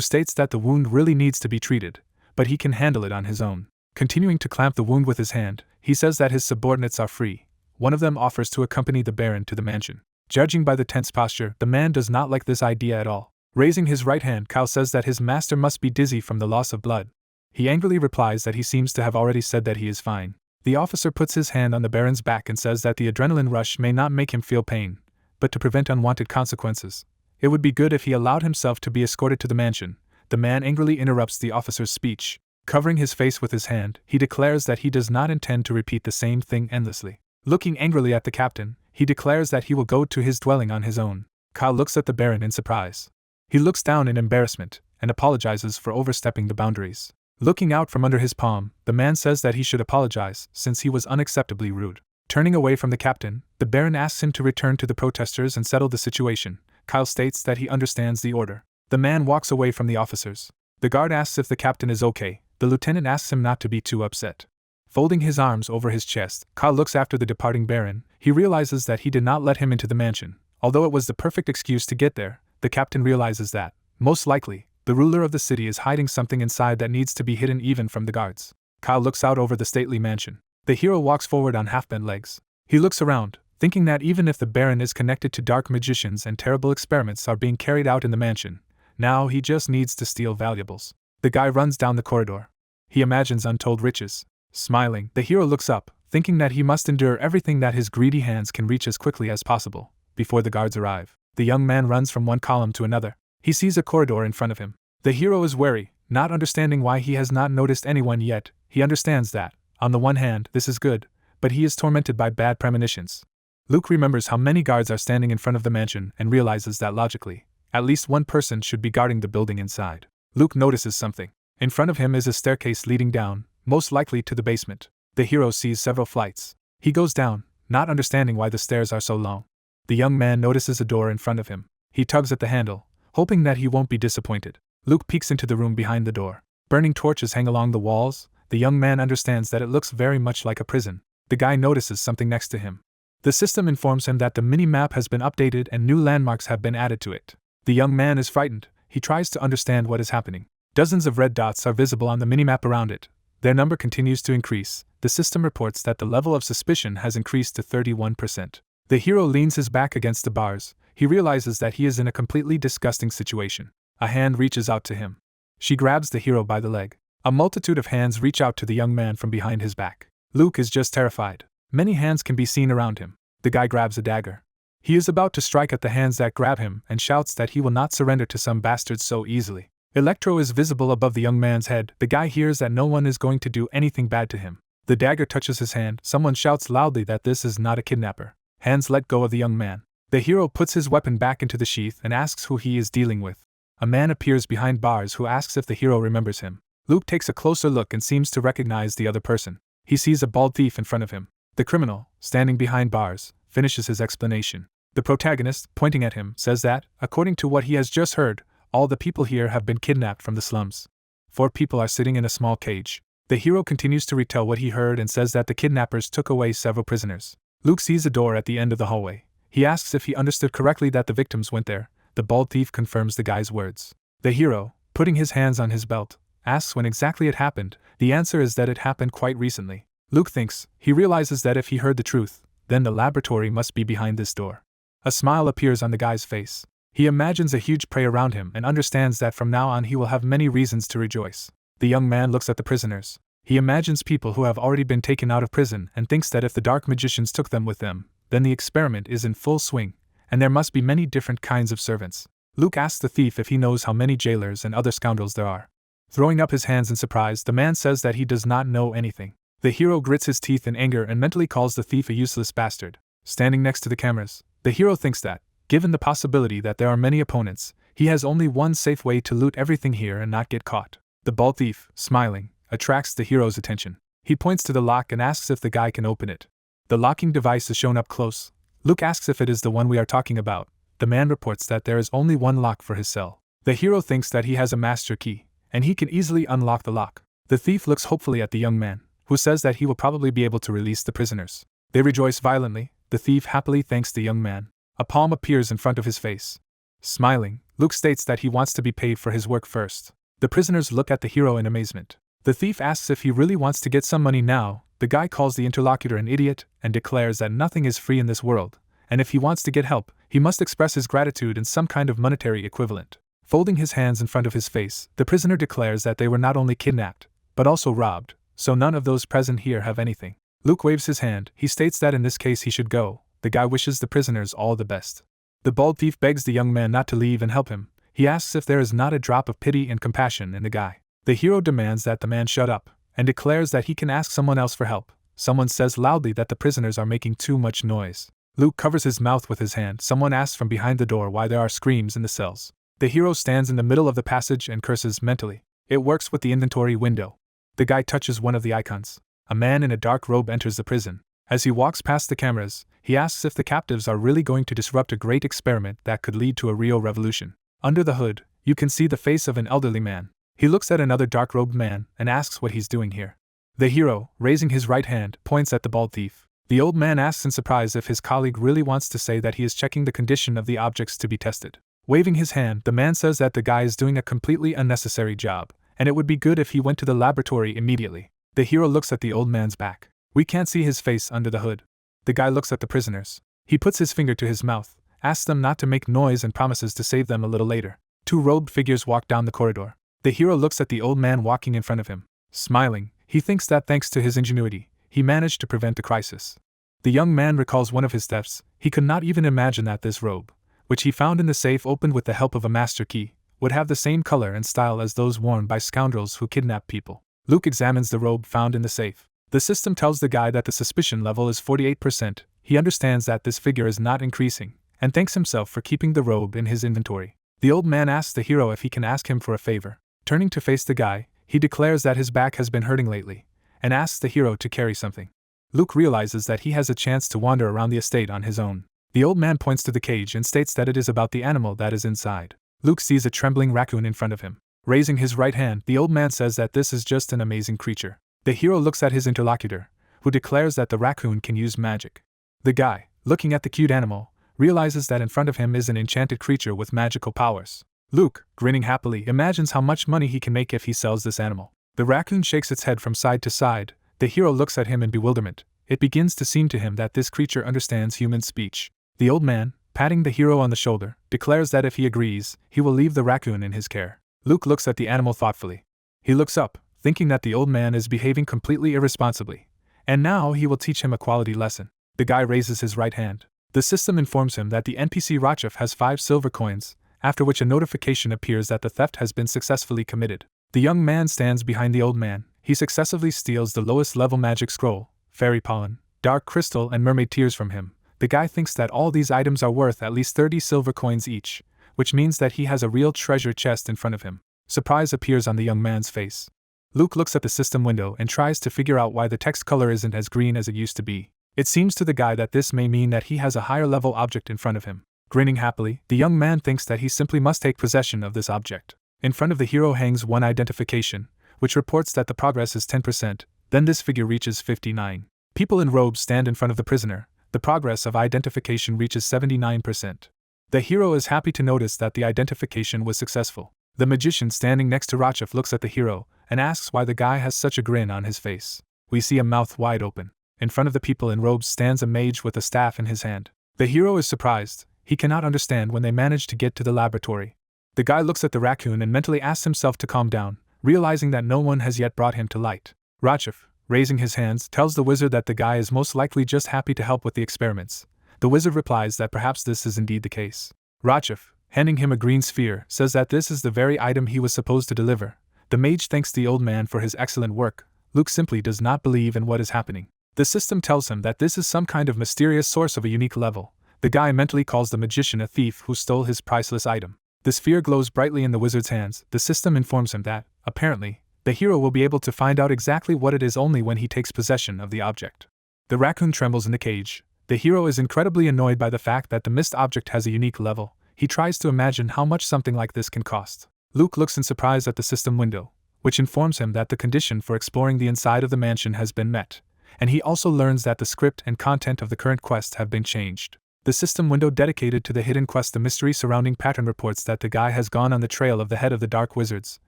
states that the wound really needs to be treated, but he can handle it on his own. Continuing to clamp the wound with his hand, he says that his subordinates are free. One of them offers to accompany the Baron to the mansion. Judging by the tense posture, the man does not like this idea at all. Raising his right hand, Kyle says that his master must be dizzy from the loss of blood. He angrily replies that he seems to have already said that he is fine. The officer puts his hand on the Baron's back and says that the adrenaline rush may not make him feel pain, but to prevent unwanted consequences, it would be good if he allowed himself to be escorted to the mansion. The man angrily interrupts the officer's speech. Covering his face with his hand, he declares that he does not intend to repeat the same thing endlessly. Looking angrily at the captain, he declares that he will go to his dwelling on his own. Kyle looks at the Baron in surprise. He looks down in embarrassment and apologizes for overstepping the boundaries. Looking out from under his palm, the man says that he should apologize since he was unacceptably rude. Turning away from the captain, the Baron asks him to return to the protesters and settle the situation. Kyle states that he understands the order. The man walks away from the officers. The guard asks if the captain is okay. The lieutenant asks him not to be too upset. Folding his arms over his chest, Kyle looks after the departing Baron. He realizes that he did not let him into the mansion. Although it was the perfect excuse to get there, the captain realizes that, most likely, the ruler of the city is hiding something inside that needs to be hidden even from the guards. Kyle looks out over the stately mansion. The hero walks forward on half-bent legs. He looks around, thinking that even if the Baron is connected to dark magicians and terrible experiments are being carried out in the mansion, now he just needs to steal valuables. The guy runs down the corridor. He imagines untold riches. Smiling, the hero looks up, thinking that he must endure everything that his greedy hands can reach as quickly as possible, before the guards arrive. The young man runs from one column to another. He sees a corridor in front of him. The hero is wary, not understanding why he has not noticed anyone yet. He understands that, on the one hand, this is good, but he is tormented by bad premonitions. Luke remembers how many guards are standing in front of the mansion and realizes that logically, at least one person should be guarding the building inside. Luke notices something. In front of him is a staircase leading down, most likely to the basement. The hero sees several flights. He goes down, not understanding why the stairs are so long. The young man notices a door in front of him. He tugs at the handle, hoping that he won't be disappointed. Luke peeks into the room behind the door. Burning torches hang along the walls. The young man understands that it looks very much like a prison. The guy notices something next to him. The system informs him that the mini-map has been updated and new landmarks have been added to it. The young man is frightened. He tries to understand what is happening. Dozens of red dots are visible on the minimap around it. Their number continues to increase. The system reports that the level of suspicion has increased to 31%. The hero leans his back against the bars. He realizes that he is in a completely disgusting situation. A hand reaches out to him. She grabs the hero by the leg. A multitude of hands reach out to the young man from behind his back. Luke is just terrified. Many hands can be seen around him. The guy grabs a dagger. He is about to strike at the hands that grab him and shouts that he will not surrender to some bastards so easily. Electro is visible above the young man's head. The guy hears that no one is going to do anything bad to him. The dagger touches his hand. Someone shouts loudly that this is not a kidnapper. Hands let go of the young man. The hero puts his weapon back into the sheath and asks who he is dealing with. A man appears behind bars who asks if the hero remembers him. Luke takes a closer look and seems to recognize the other person. He sees a bald thief in front of him. The criminal, standing behind bars, finishes his explanation. The protagonist, pointing at him, says that, according to what he has just heard, all the people here have been kidnapped from the slums. 4 people are sitting in a small cage. The hero continues to retell what he heard and says that the kidnappers took away several prisoners. Luke sees a door at the end of the hallway. He asks if he understood correctly that the victims went there. The bald thief confirms the guy's words. The hero, putting his hands on his belt, asks when exactly it happened. The answer is that it happened quite recently. Luke thinks. He realizes that if he heard the truth, then the laboratory must be behind this door. A smile appears on the guy's face. He imagines a huge prey around him and understands that from now on he will have many reasons to rejoice. The young man looks at the prisoners. He imagines people who have already been taken out of prison and thinks that if the dark magicians took them with them, then the experiment is in full swing, and there must be many different kinds of servants. Luke asks the thief if he knows how many jailers and other scoundrels there are. Throwing up his hands in surprise, the man says that he does not know anything. The hero grits his teeth in anger and mentally calls the thief a useless bastard. Standing next to the cameras, the hero thinks that, given the possibility that there are many opponents, he has only one safe way to loot everything here and not get caught. The bald thief, smiling, attracts the hero's attention. He points to the lock and asks if the guy can open it. The locking device is shown up close. Luke asks if it is the one we are talking about. The man reports that there is only one lock for his cell. The hero thinks that he has a master key, and he can easily unlock the lock. The thief looks hopefully at the young man, who says that he will probably be able to release the prisoners. They rejoice violently. The thief happily thanks the young man. A palm appears in front of his face. Smiling, Luke states that he wants to be paid for his work first. The prisoners look at the hero in amazement. The thief asks if he really wants to get some money now. The guy calls the interlocutor an idiot and declares that nothing is free in this world, and if he wants to get help, he must express his gratitude in some kind of monetary equivalent. Folding his hands in front of his face, the prisoner declares that they were not only kidnapped, but also robbed, so none of those present here have anything. Luke waves his hand. He states that in this case he should go. The guy wishes the prisoners all the best. The bald thief begs the young man not to leave and help him. He asks if there is not a drop of pity and compassion in the guy. The hero demands that the man shut up, and declares that he can ask someone else for help. Someone says loudly that the prisoners are making too much noise. Luke covers his mouth with his hand. Someone asks from behind the door why there are screams in the cells. The hero stands in the middle of the passage and curses mentally. It works with the inventory window. The guy touches one of the icons. A man in a dark robe enters the prison. As he walks past the cameras, he asks if the captives are really going to disrupt a great experiment that could lead to a real revolution. Under the hood, you can see the face of an elderly man. He looks at another dark-robed man and asks what he's doing here. The hero, raising his right hand, points at the bald thief. The old man asks in surprise if his colleague really wants to say that he is checking the condition of the objects to be tested. Waving his hand, the man says that the guy is doing a completely unnecessary job, and it would be good if he went to the laboratory immediately. The hero looks at the old man's back. We can't see his face under the hood. The guy looks at the prisoners. He puts his finger to his mouth, asks them not to make noise and promises to save them a little later. Two robed figures walk down the corridor. The hero looks at the old man walking in front of him. Smiling, he thinks that thanks to his ingenuity, he managed to prevent the crisis. The young man recalls one of his thefts. He could not even imagine that this robe, which he found in the safe opened with the help of a master key, would have the same color and style as those worn by scoundrels who kidnap people. Luke examines the robe found in the safe. The system tells the guy that the suspicion level is 48%. He understands that this figure is not increasing, and thanks himself for keeping the robe in his inventory. The old man asks the hero if he can ask him for a favor. Turning to face the guy, he declares that his back has been hurting lately, and asks the hero to carry something. Luke realizes that he has a chance to wander around the estate on his own. The old man points to the cage and states that it is about the animal that is inside. Luke sees a trembling raccoon in front of him. Raising his right hand, the old man says that this is just an amazing creature. The hero looks at his interlocutor, who declares that the raccoon can use magic. The guy, looking at the cute animal, realizes that in front of him is an enchanted creature with magical powers. Luke, grinning happily, imagines how much money he can make if he sells this animal. The raccoon shakes its head from side to side. The hero looks at him in bewilderment. It begins to seem to him that this creature understands human speech. The old man, patting the hero on the shoulder, declares that if he agrees, he will leave the raccoon in his care. Luke looks at the animal thoughtfully. He looks up, thinking that the old man is behaving completely irresponsibly, and now he will teach him a quality lesson. The guy raises his right hand. The system informs him that the NPC Rachef has 5 silver coins, after which a notification appears that the theft has been successfully committed. The young man stands behind the old man. He successively steals the lowest level magic scroll, fairy pollen, dark crystal, and mermaid tears from him. The guy thinks that all these items are worth at least 30 silver coins each, which means that he has a real treasure chest in front of him. Surprise appears on the young man's face. Luke looks at the system window and tries to figure out why the text color isn't as green as it used to be. It seems to the guy that this may mean that he has a higher level object in front of him. Grinning happily, the young man thinks that he simply must take possession of this object. In front of the hero hangs one identification, which reports that the progress is 10%, then this figure reaches 59. People in robes stand in front of the prisoner. The progress of identification reaches 79%. The hero is happy to notice that the identification was successful. The magician standing next to Rachef looks at the hero and asks why the guy has such a grin on his face. We see a mouth wide open. In front of the people in robes stands a mage with a staff in his hand. The hero is surprised. He cannot understand when they manage to get to the laboratory. The guy looks at the raccoon and mentally asks himself to calm down, realizing that no one has yet brought him to light. Rachef, raising his hands, tells the wizard that the guy is most likely just happy to help with the experiments. The wizard replies that perhaps this is indeed the case. Rachef, handing him a green sphere, says that this is the very item he was supposed to deliver. The mage thanks the old man for his excellent work. Luke simply does not believe in what is happening. The system tells him that this is some kind of mysterious source of a unique level. The guy mentally calls the magician a thief who stole his priceless item. The sphere glows brightly in the wizard's hands. The system informs him that, apparently, the hero will be able to find out exactly what it is only when he takes possession of the object. The raccoon trembles in the cage. The hero is incredibly annoyed by the fact that the missed object has a unique level. He tries to imagine how much something like this can cost. Luke looks in surprise at the system window, which informs him that the condition for exploring the inside of the mansion has been met, and he also learns that the script and content of the current quest have been changed. The system window dedicated to the hidden quest, the mystery surrounding pattern, reports that the guy has gone on the trail of the head of the Dark Wizards,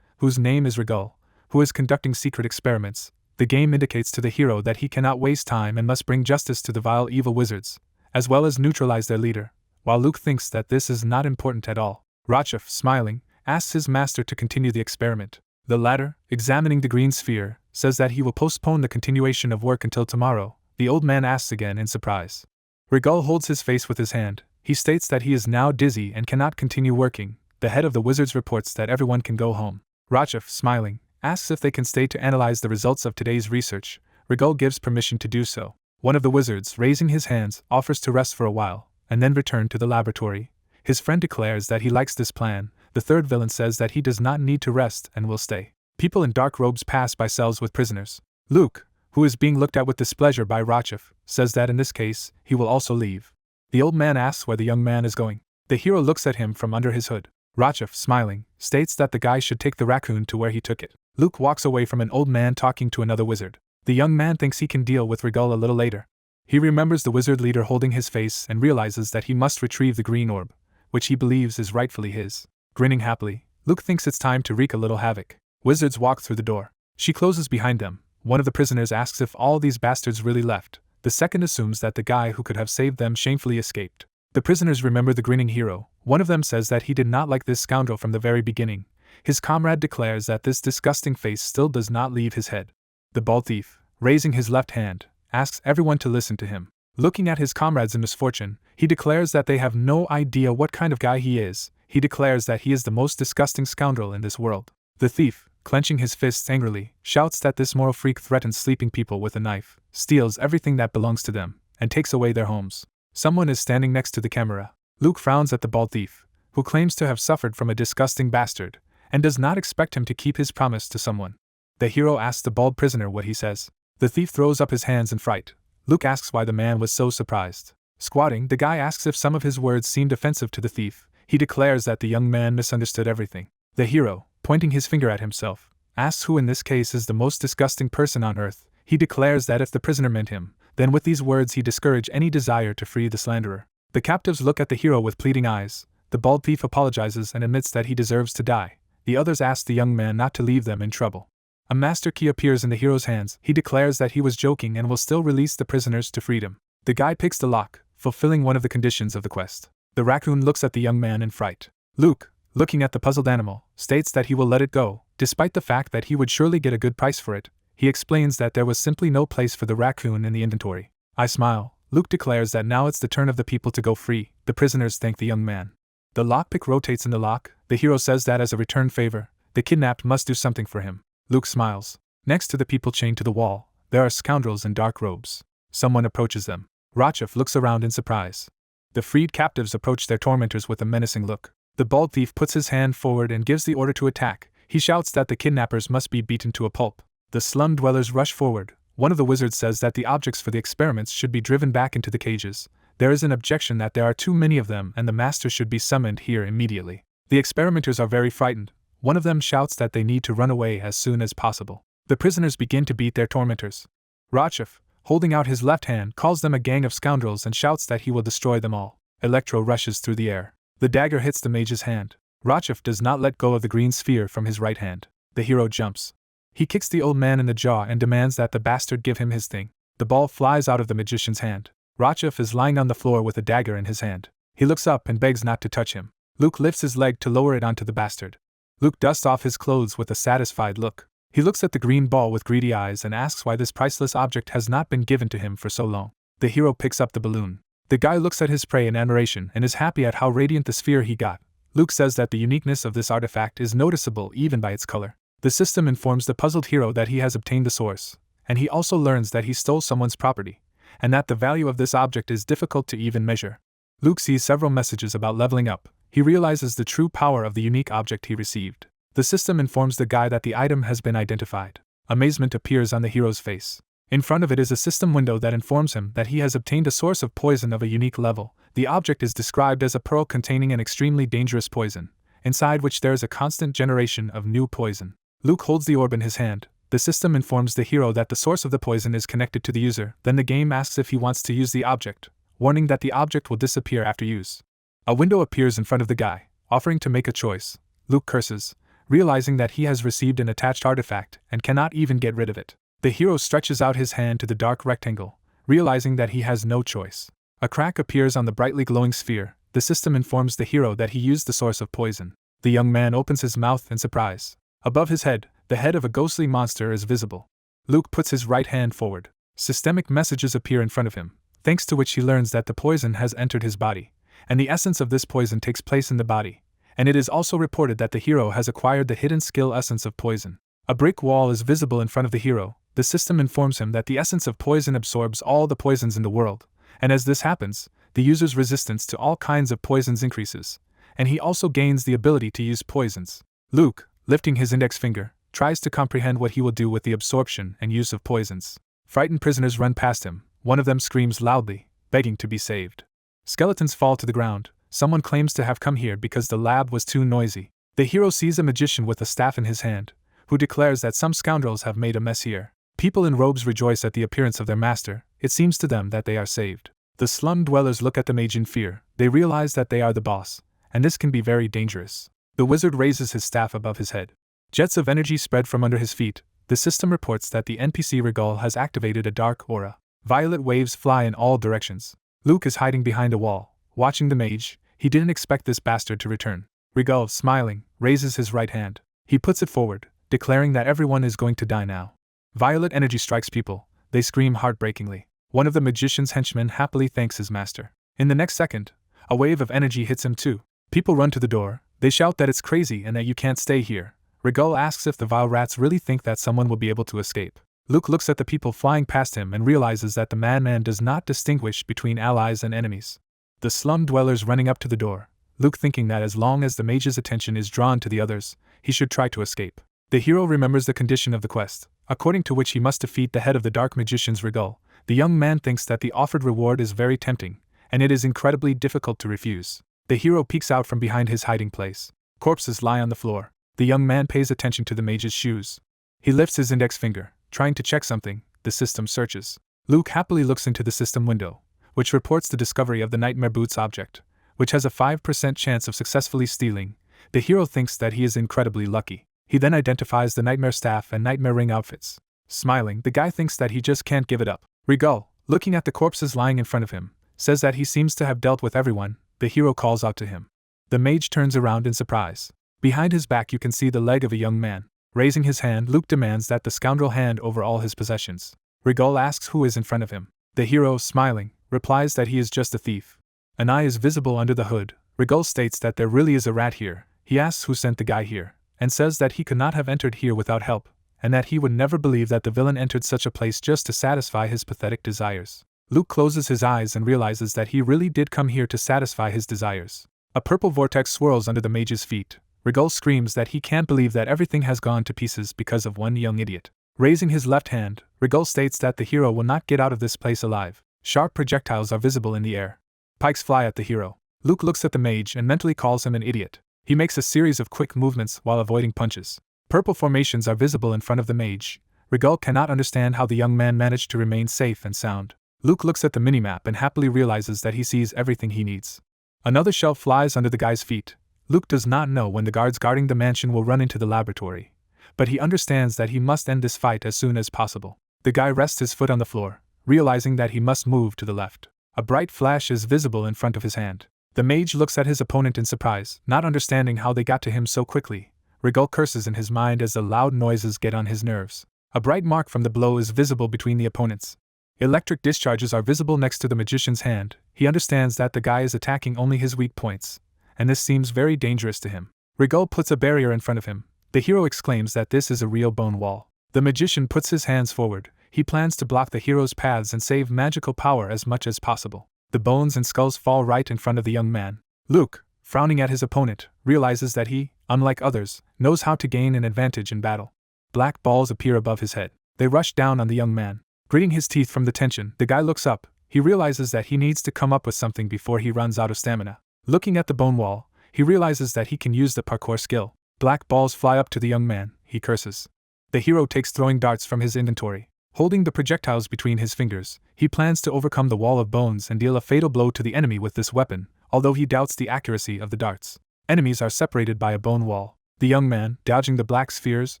whose name is Regal, who is conducting secret experiments. The game indicates to the hero that he cannot waste time and must bring justice to the vile evil wizards, as well as neutralize their leader, while Luke thinks that this is not important at all. Rachef, smiling, asks his master to continue the experiment. The latter, examining the green sphere, says that he will postpone the continuation of work until tomorrow. The old man asks again in surprise. Regal holds his face with his hand. He states that he is now dizzy and cannot continue working. The head of the wizards reports that everyone can go home. Rachef, smiling, asks if they can stay to analyze the results of today's research. Regal gives permission to do so. One of the wizards, raising his hands, offers to rest for a while, and then return to the laboratory. His friend declares that he likes this plan. The third villain says that he does not need to rest and will stay. People in dark robes pass by cells with prisoners. Luke, who is being looked at with displeasure by Rachef, says that in this case, he will also leave. The old man asks where the young man is going. The hero looks at him from under his hood. Rachef, smiling, states that the guy should take the raccoon to where he took it. Luke walks away from an old man talking to another wizard. The young man thinks he can deal with Regal a little later. He remembers the wizard leader holding his face and realizes that he must retrieve the green orb, which he believes is rightfully his. Grinning happily, Luke thinks it's time to wreak a little havoc. Wizards walk through the door. She closes behind them. One of the prisoners asks if all these bastards really left. The second assumes that the guy who could have saved them shamefully escaped. The prisoners remember the grinning hero. One of them says that he did not like this scoundrel from the very beginning. His comrade declares that this disgusting face still does not leave his head. The bald thief, raising his left hand, asks everyone to listen to him. Looking at his comrades in misfortune, he declares that they have no idea what kind of guy he is. He declares that he is the most disgusting scoundrel in this world. The thief, clenching his fists angrily, shouts that this moral freak threatens sleeping people with a knife, steals everything that belongs to them, and takes away their homes. Someone is standing next to the camera. Luke frowns at the bald thief, who claims to have suffered from a disgusting bastard, and does not expect him to keep his promise to someone. The hero asks the bald prisoner what he says. The thief throws up his hands in fright. Luke asks why the man was so surprised. Squatting, the guy asks if some of his words seemed offensive to the thief. He declares that the young man misunderstood everything. The hero, pointing his finger at himself, asks who in this case is the most disgusting person on earth. He declares that if the prisoner meant him, then with these words he discouraged any desire to free the slanderer. The captives look at the hero with pleading eyes. The bald thief apologizes and admits that he deserves to die. The others ask the young man not to leave them in trouble. A master key appears in the hero's hands. He declares that he was joking and will still release the prisoners to freedom. The guy picks the lock, fulfilling one of the conditions of the quest. The raccoon looks at the young man in fright. Luke, looking at the puzzled animal, states that he will let it go, despite the fact that he would surely get a good price for it. He explains that there was simply no place for the raccoon in the inventory. I smile. Luke declares that now it's the turn of the people to go free. The prisoners thank the young man. The lockpick rotates in the lock. The hero says that as a return favor, the kidnapped must do something for him. Luke smiles. Next to the people chained to the wall, there are scoundrels in dark robes. Someone approaches them. Rachef looks around in surprise. The freed captives approach their tormentors with a menacing look. The bald thief puts his hand forward and gives the order to attack. He shouts that the kidnappers must be beaten to a pulp. The slum dwellers rush forward. One of the wizards says that the objects for the experiments should be driven back into the cages. There is an objection that there are too many of them and the master should be summoned here immediately. The experimenters are very frightened. One of them shouts that they need to run away as soon as possible. The prisoners begin to beat their tormentors. Rachef, holding out his left hand, calls them a gang of scoundrels and shouts that he will destroy them all. Electro rushes through the air. The dagger hits the mage's hand. Rachef does not let go of the green sphere from his right hand. The hero jumps. He kicks the old man in the jaw and demands that the bastard give him his thing. The ball flies out of the magician's hand. Rachef is lying on the floor with a dagger in his hand. He looks up and begs not to touch him. Luke lifts his leg to lower it onto the bastard. Luke dusts off his clothes with a satisfied look. He looks at the green ball with greedy eyes and asks why this priceless object has not been given to him for so long. The hero picks up the balloon. The guy looks at his prey in admiration and is happy at how radiant the sphere he got. Luke says that the uniqueness of this artifact is noticeable even by its color. The system informs the puzzled hero that he has obtained the source, and he also learns that he stole someone's property, and that the value of this object is difficult to even measure. Luke sees several messages about leveling up. He realizes the true power of the unique object he received. The system informs the guy that the item has been identified. Amazement appears on the hero's face. In front of it is a system window that informs him that he has obtained a source of poison of a unique level. The object is described as a pearl containing an extremely dangerous poison, inside which there is a constant generation of new poison. Luke holds the orb in his hand. The system informs the hero that the source of the poison is connected to the user. Then the game asks if he wants to use the object, warning that the object will disappear after use. A window appears in front of the guy, offering to make a choice. Luke curses, realizing that he has received an attached artifact and cannot even get rid of it. The hero stretches out his hand to the dark rectangle, realizing that he has no choice. A crack appears on the brightly glowing sphere. The system informs the hero that he used the source of poison. The young man opens his mouth in surprise. Above his head, the head of a ghostly monster is visible. Luke puts his right hand forward. Systemic messages appear in front of him, thanks to which he learns that the poison has entered his body, and the essence of this poison takes place in the body, and it is also reported that the hero has acquired the hidden skill essence of poison. A brick wall is visible in front of the hero. The system informs him that the essence of poison absorbs all the poisons in the world, and as this happens, the user's resistance to all kinds of poisons increases, and he also gains the ability to use poisons. Luke, lifting his index finger, tries to comprehend what he will do with the absorption and use of poisons. Frightened prisoners run past him. One of them screams loudly, begging to be saved. Skeletons fall to the ground. Someone claims to have come here because the lab was too noisy. The hero sees a magician with a staff in his hand, who declares that some scoundrels have made a mess here. People in robes rejoice at the appearance of their master. It seems to them that they are saved. The slum dwellers look at the mage in fear. They realize that they are the boss, and this can be very dangerous. The wizard raises his staff above his head. Jets of energy spread from under his feet. The system reports that the NPC Regal has activated a dark aura. Violet waves fly in all directions. Luke is hiding behind a wall, watching the mage. He didn't expect this bastard to return. Regal, smiling, raises his right hand. He puts it forward, declaring that everyone is going to die now. Violet energy strikes people. They scream heartbreakingly. One of the magician's henchmen happily thanks his master. In the next second, a wave of energy hits him too. People run to the door. They shout that it's crazy and that you can't stay here. Regal asks if the vile rats really think that someone will be able to escape. Luke looks at the people flying past him and realizes that the madman does not distinguish between allies and enemies. The slum dwellers running up to the door, Luke thinking that as long as the mage's attention is drawn to the others, he should try to escape. The hero remembers the condition of the quest, according to which he must defeat the head of the dark magician's Regal. The young man thinks that the offered reward is very tempting, and it is incredibly difficult to refuse. The hero peeks out from behind his hiding place. Corpses lie on the floor. The young man pays attention to the mage's shoes. He lifts his index finger, trying to check something. The system searches. Luke happily looks into the system window, which reports the discovery of the Nightmare Boots object, which has a 5% chance of successfully stealing. The hero thinks that he is incredibly lucky. He then identifies the Nightmare Staff and Nightmare Ring outfits. Smiling, the guy thinks that he just can't give it up. Regal, looking at the corpses lying in front of him, says that he seems to have dealt with everyone. The hero calls out to him. The mage turns around in surprise. Behind his back you can see the leg of a young man. Raising his hand, Luke demands that the scoundrel hand over all his possessions. Regal asks who is in front of him. The hero, smiling, replies that he is just a thief. An eye is visible under the hood. Regal states that there really is a rat here. He asks who sent the guy here, and says that he could not have entered here without help, and that he would never believe that the villain entered such a place just to satisfy his pathetic desires. Luke closes his eyes and realizes that he really did come here to satisfy his desires. A purple vortex swirls under the mage's feet. Regal screams that he can't believe that everything has gone to pieces because of one young idiot. Raising his left hand, Regal states that the hero will not get out of this place alive. Sharp projectiles are visible in the air. Pikes fly at the hero. Luke looks at the mage and mentally calls him an idiot. He makes a series of quick movements while avoiding punches. Purple formations are visible in front of the mage. Regal cannot understand how the young man managed to remain safe and sound. Luke looks at the minimap and happily realizes that he sees everything he needs. Another shelf flies under the guy's feet. Luke does not know when the guards guarding the mansion will run into the laboratory, but he understands that he must end this fight as soon as possible. The guy rests his foot on the floor, realizing that he must move to the left. A bright flash is visible in front of his hand. The mage looks at his opponent in surprise, not understanding how they got to him so quickly. Regal curses in his mind as the loud noises get on his nerves. A bright mark from the blow is visible between the opponents. Electric discharges are visible next to the magician's hand. He understands that the guy is attacking only his weak points, and this seems very dangerous to him. Regal puts a barrier in front of him. The hero exclaims that this is a real bone wall. The magician puts his hands forward. He plans to block the hero's paths and save magical power as much as possible. The bones and skulls fall right in front of the young man. Luke, frowning at his opponent, realizes that he, unlike others, knows how to gain an advantage in battle. Black balls appear above his head. They rush down on the young man. Gritting his teeth from the tension, the guy looks up. He realizes that he needs to come up with something before he runs out of stamina. Looking at the bone wall, he realizes that he can use the parkour skill. Black balls fly up to the young man. He curses. The hero takes throwing darts from his inventory. Holding the projectiles between his fingers, he plans to overcome the wall of bones and deal a fatal blow to the enemy with this weapon, although he doubts the accuracy of the darts. Enemies are separated by a bone wall. The young man, dodging the black spheres,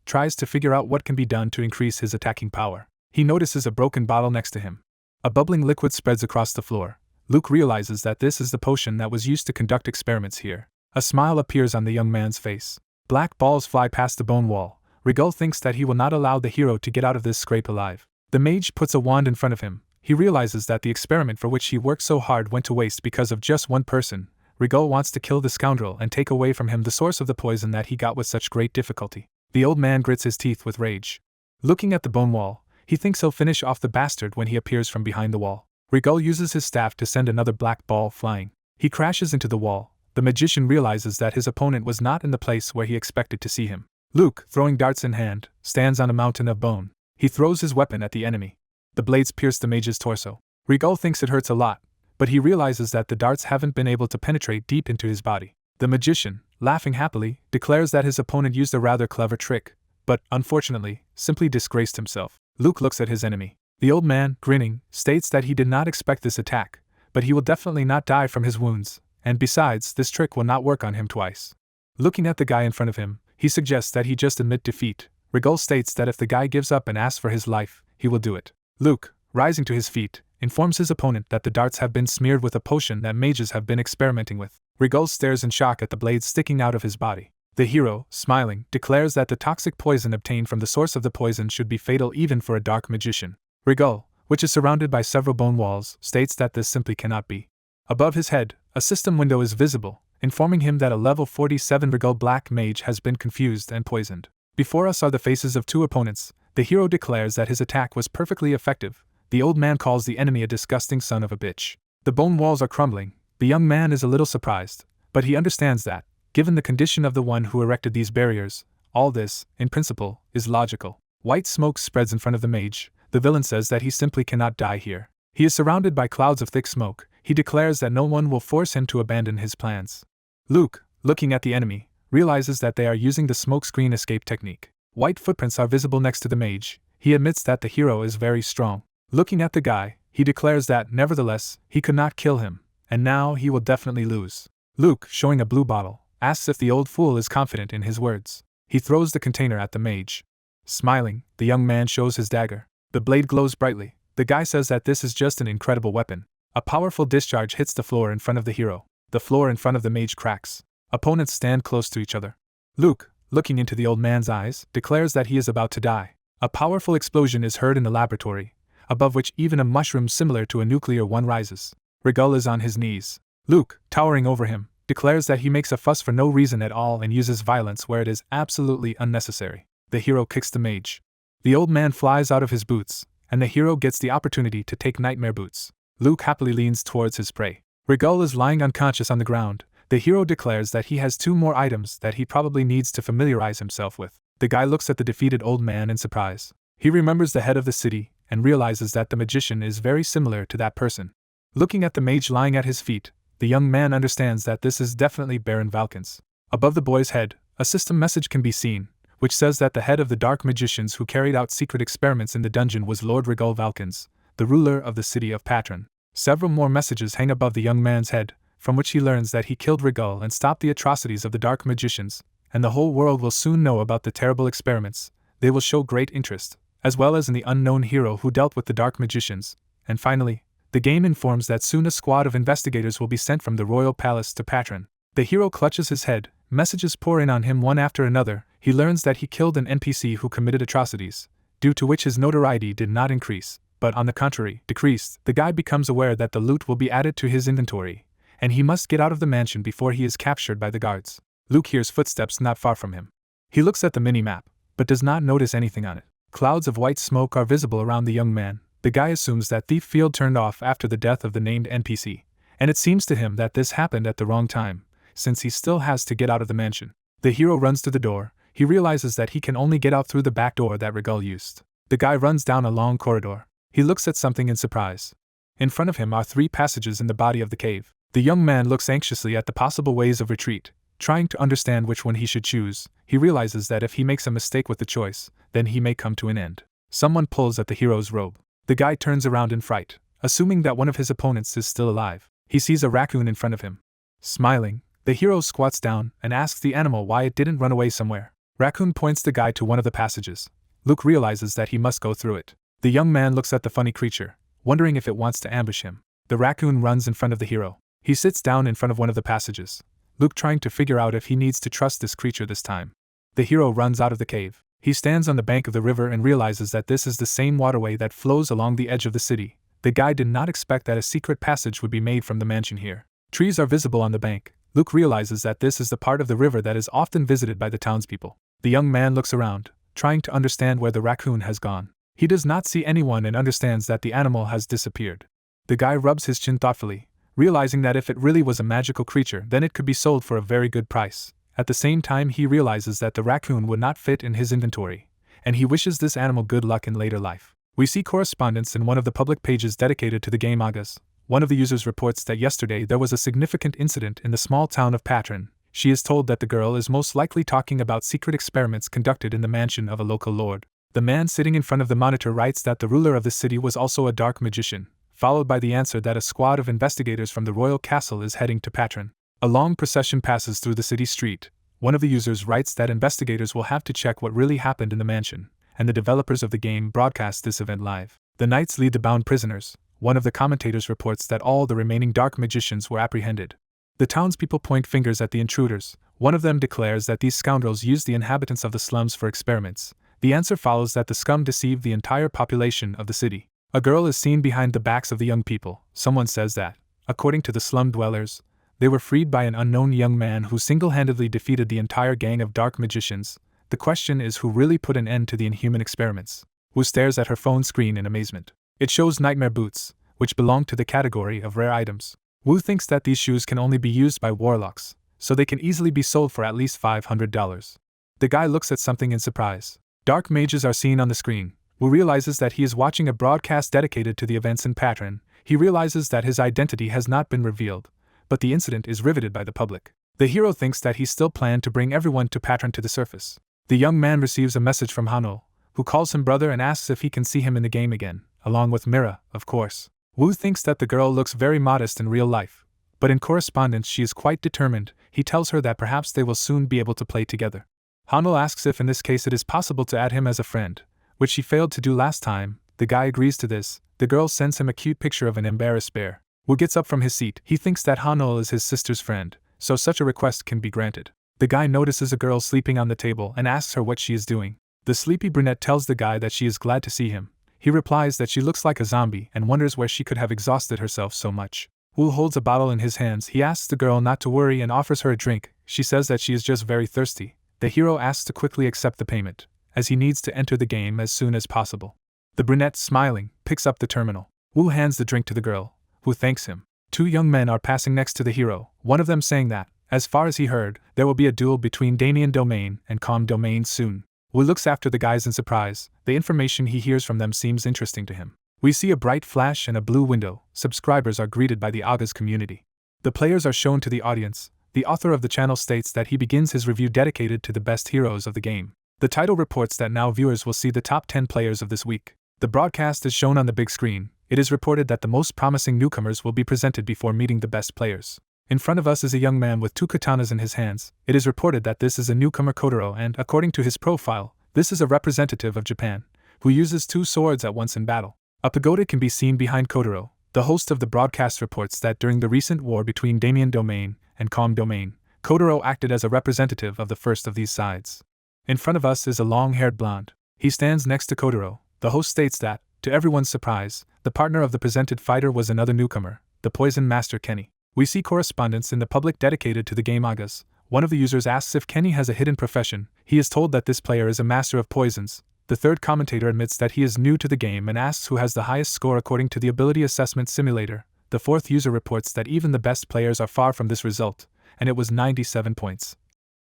tries to figure out what can be done to increase his attacking power. He notices a broken bottle next to him. A bubbling liquid spreads across the floor. Luke realizes that this is the potion that was used to conduct experiments here. A smile appears on the young man's face. Black balls fly past the bone wall. Regal thinks that he will not allow the hero to get out of this scrape alive. The mage puts a wand in front of him. He realizes that the experiment for which he worked so hard went to waste because of just one person. Regal wants to kill the scoundrel and take away from him the source of the poison that he got with such great difficulty. The old man grits his teeth with rage. Looking at the bone wall, he thinks he'll finish off the bastard when he appears from behind the wall. Regal uses his staff to send another black ball flying. He crashes into the wall. The magician realizes that his opponent was not in the place where he expected to see him. Luke, throwing darts in hand, stands on a mountain of bone. He throws his weapon at the enemy. The blades pierce the mage's torso. Regal thinks it hurts a lot, but he realizes that the darts haven't been able to penetrate deep into his body. The magician, laughing happily, declares that his opponent used a rather clever trick, but, unfortunately, simply disgraced himself. Luke looks at his enemy. The old man, grinning, states that he did not expect this attack, but he will definitely not die from his wounds, and besides, this trick will not work on him twice. Looking at the guy in front of him, he suggests that he just admit defeat. Rigol states that if the guy gives up and asks for his life, he will do it. Luke, rising to his feet, informs his opponent that the darts have been smeared with a potion that mages have been experimenting with. Rigol stares in shock at the blades sticking out of his body. The hero, smiling, declares that the toxic poison obtained from the source of the poison should be fatal even for a dark magician. Rigol, which is surrounded by several bone walls, states that this simply cannot be. Above his head, a system window is visible, informing him that a level 47 Rigol black mage has been confused and poisoned. Before us are the faces of two opponents. The hero declares that his attack was perfectly effective. The old man calls the enemy a disgusting son of a bitch. The bone walls are crumbling. The young man is a little surprised, but he understands that, given the condition of the one who erected these barriers, all this, in principle, is logical. White smoke spreads in front of the mage. The villain says that he simply cannot die here. He is surrounded by clouds of thick smoke. He declares that no one will force him to abandon his plans. Luke, looking at the enemy, realizes that they are using the smokescreen escape technique. White footprints are visible next to the mage. He admits that the hero is very strong. Looking at the guy, he declares that, nevertheless, he could not kill him, and now he will definitely lose. Luke, showing a blue bottle, asks if the old fool is confident in his words. He throws the container at the mage. Smiling, the young man shows his dagger. The blade glows brightly. The guy says that this is just an incredible weapon. A powerful discharge hits the floor in front of the hero. The floor in front of the mage cracks. Opponents stand close to each other. Luke, looking into the old man's eyes, declares that he is about to die. A powerful explosion is heard in the laboratory, above which even a mushroom similar to a nuclear one rises. Rigol is on his knees. Luke, towering over him, declares that he makes a fuss for no reason at all and uses violence where it is absolutely unnecessary. The hero kicks the mage. The old man flies out of his boots, and the hero gets the opportunity to take nightmare boots. Luke happily leans towards his prey. Rigol is lying unconscious on the ground. The hero declares that he has 2 more items that he probably needs to familiarize himself with. The guy looks at the defeated old man in surprise. He remembers the head of the city, and realizes that the magician is very similar to that person. Looking at the mage lying at his feet, the young man understands that this is definitely Baron Valkens. Above the boy's head, a system message can be seen, which says that the head of the dark magicians who carried out secret experiments in the dungeon was Lord Rigol Valkens, the ruler of the city of Patron. Several more messages hang above the young man's head, from which he learns that he killed Rigol and stopped the atrocities of the dark magicians, and the whole world will soon know about the terrible experiments. They will show great interest, as well as in the unknown hero who dealt with the dark magicians. And finally, the game informs that soon a squad of investigators will be sent from the royal palace to Patron. The hero clutches his head. Messages pour in on him one after another. He learns that he killed an NPC who committed atrocities, due to which his notoriety did not increase, but on the contrary, decreased. The guy becomes aware that the loot will be added to his inventory, and he must get out of the mansion before he is captured by the guards. Luke hears footsteps not far from him. He looks at the mini-map, but does not notice anything on it. Clouds of white smoke are visible around the young man. The guy assumes that Thief Field turned off after the death of the named NPC, and it seems to him that this happened at the wrong time, since he still has to get out of the mansion. The hero runs to the door. He realizes that he can only get out through the back door that Rigol used. The guy runs down a long corridor. He looks at something in surprise. In front of him are 3 passages in the body of the cave. The young man looks anxiously at the possible ways of retreat, trying to understand which one he should choose. He realizes that if he makes a mistake with the choice, then he may come to an end. Someone pulls at the hero's robe. The guy turns around in fright, assuming that one of his opponents is still alive. He sees a raccoon in front of him. Smiling, the hero squats down and asks the animal why it didn't run away somewhere. Raccoon points the guy to one of the passages. Luke realizes that he must go through it. The young man looks at the funny creature, wondering if it wants to ambush him. The raccoon runs in front of the hero. He sits down in front of one of the passages. Luke trying to figure out if he needs to trust this creature this time. The hero runs out of the cave. He stands on the bank of the river and realizes that this is the same waterway that flows along the edge of the city. The guy did not expect that a secret passage would be made from the mansion here. Trees are visible on the bank. Luke realizes that this is the part of the river that is often visited by the townspeople. The young man looks around, trying to understand where the raccoon has gone. He does not see anyone and understands that the animal has disappeared. The guy rubs his chin thoughtfully, realizing that if it really was a magical creature, then it could be sold for a very good price. At the same time, he realizes that the raccoon would not fit in his inventory, and he wishes this animal good luck in later life. We see correspondence in one of the public pages dedicated to the game Mangas. One of the users reports that yesterday there was a significant incident in the small town of Patron. She is told that the girl is most likely talking about secret experiments conducted in the mansion of a local lord. The man sitting in front of the monitor writes that the ruler of the city was also a dark magician, followed by the answer that a squad of investigators from the royal castle is heading to Patron. A long procession passes through the city street. One of the users writes that investigators will have to check what really happened in the mansion, and the developers of the game broadcast this event live. The knights lead the bound prisoners. One of the commentators reports that all the remaining dark magicians were apprehended. The townspeople point fingers at the intruders. One of them declares that these scoundrels used the inhabitants of the slums for experiments. The answer follows that the scum deceived the entire population of the city. A girl is seen behind the backs of the young people. Someone says that, according to the slum dwellers, they were freed by an unknown young man who single-handedly defeated the entire gang of dark magicians. The question is who really put an end to the inhuman experiments. Wu stares at her phone screen in amazement. It shows nightmare boots, which belong to the category of rare items. Wu thinks that these shoes can only be used by warlocks, so they can easily be sold for at least $500. The guy looks at something in surprise. Dark mages are seen on the screen. Wu realizes that he is watching a broadcast dedicated to the events in Patron. He realizes that his identity has not been revealed, but the incident is riveted by the public. The hero thinks that he still planned to bring everyone to Patron to the surface. The young man receives a message from Hanul, who calls him brother and asks if he can see him in the game again, along with Mira, of course. Wu thinks that the girl looks very modest in real life, but in correspondence she is quite determined. He tells her that perhaps they will soon be able to play together. Hanul asks if in this case it is possible to add him as a friend, which she failed to do last time. The guy agrees to this. The girl sends him a cute picture of an embarrassed bear. Wu gets up from his seat. He thinks that Hanul is his sister's friend, so such a request can be granted. The guy notices a girl sleeping on the table and asks her what she is doing. The sleepy brunette tells the guy that she is glad to see him. He replies that she looks like a zombie and wonders where she could have exhausted herself so much. Wu holds a bottle in his hands. He asks the girl not to worry and offers her a drink. She says that she is just very thirsty. The hero asks to quickly accept the payment, as he needs to enter the game as soon as possible. The brunette, smiling, picks up the terminal. Wu hands the drink to the girl, who thanks him. Two young men are passing next to the hero, one of them saying that, as far as he heard, there will be a duel between Damien Domain and Calm Domain soon. Wu looks after the guys in surprise. The information he hears from them seems interesting to him. We see a bright flash and a blue window. Subscribers are greeted by the Aga's community. The players are shown to the audience. The author of the channel states that he begins his review dedicated to the best heroes of the game. The title reports that now viewers will see the top 10 players of this week. The broadcast is shown on the big screen. It is reported that the most promising newcomers will be presented before meeting the best players. In front of us is a young man with two katanas in his hands. It is reported that this is a newcomer Kotaro and, according to his profile, this is a representative of Japan, who uses two swords at once in battle. A pagoda can be seen behind Kotaro. The host of the broadcast reports that during the recent war between Damien Domain and Calm Domain, Kotaro acted as a representative of the first of these sides. In front of us is a long-haired blonde. He stands next to Kotaro. The host states that, to everyone's surprise, the partner of the presented fighter was another newcomer, the Poison Master Kenny. We see correspondence in the public dedicated to the game Agas. One of the users asks if Kenny has a hidden profession. He is told that this player is a master of poisons. The third commentator admits that he is new to the game and asks who has the highest score according to the Ability Assessment Simulator. The fourth user reports that even the best players are far from this result, and it was 97 points.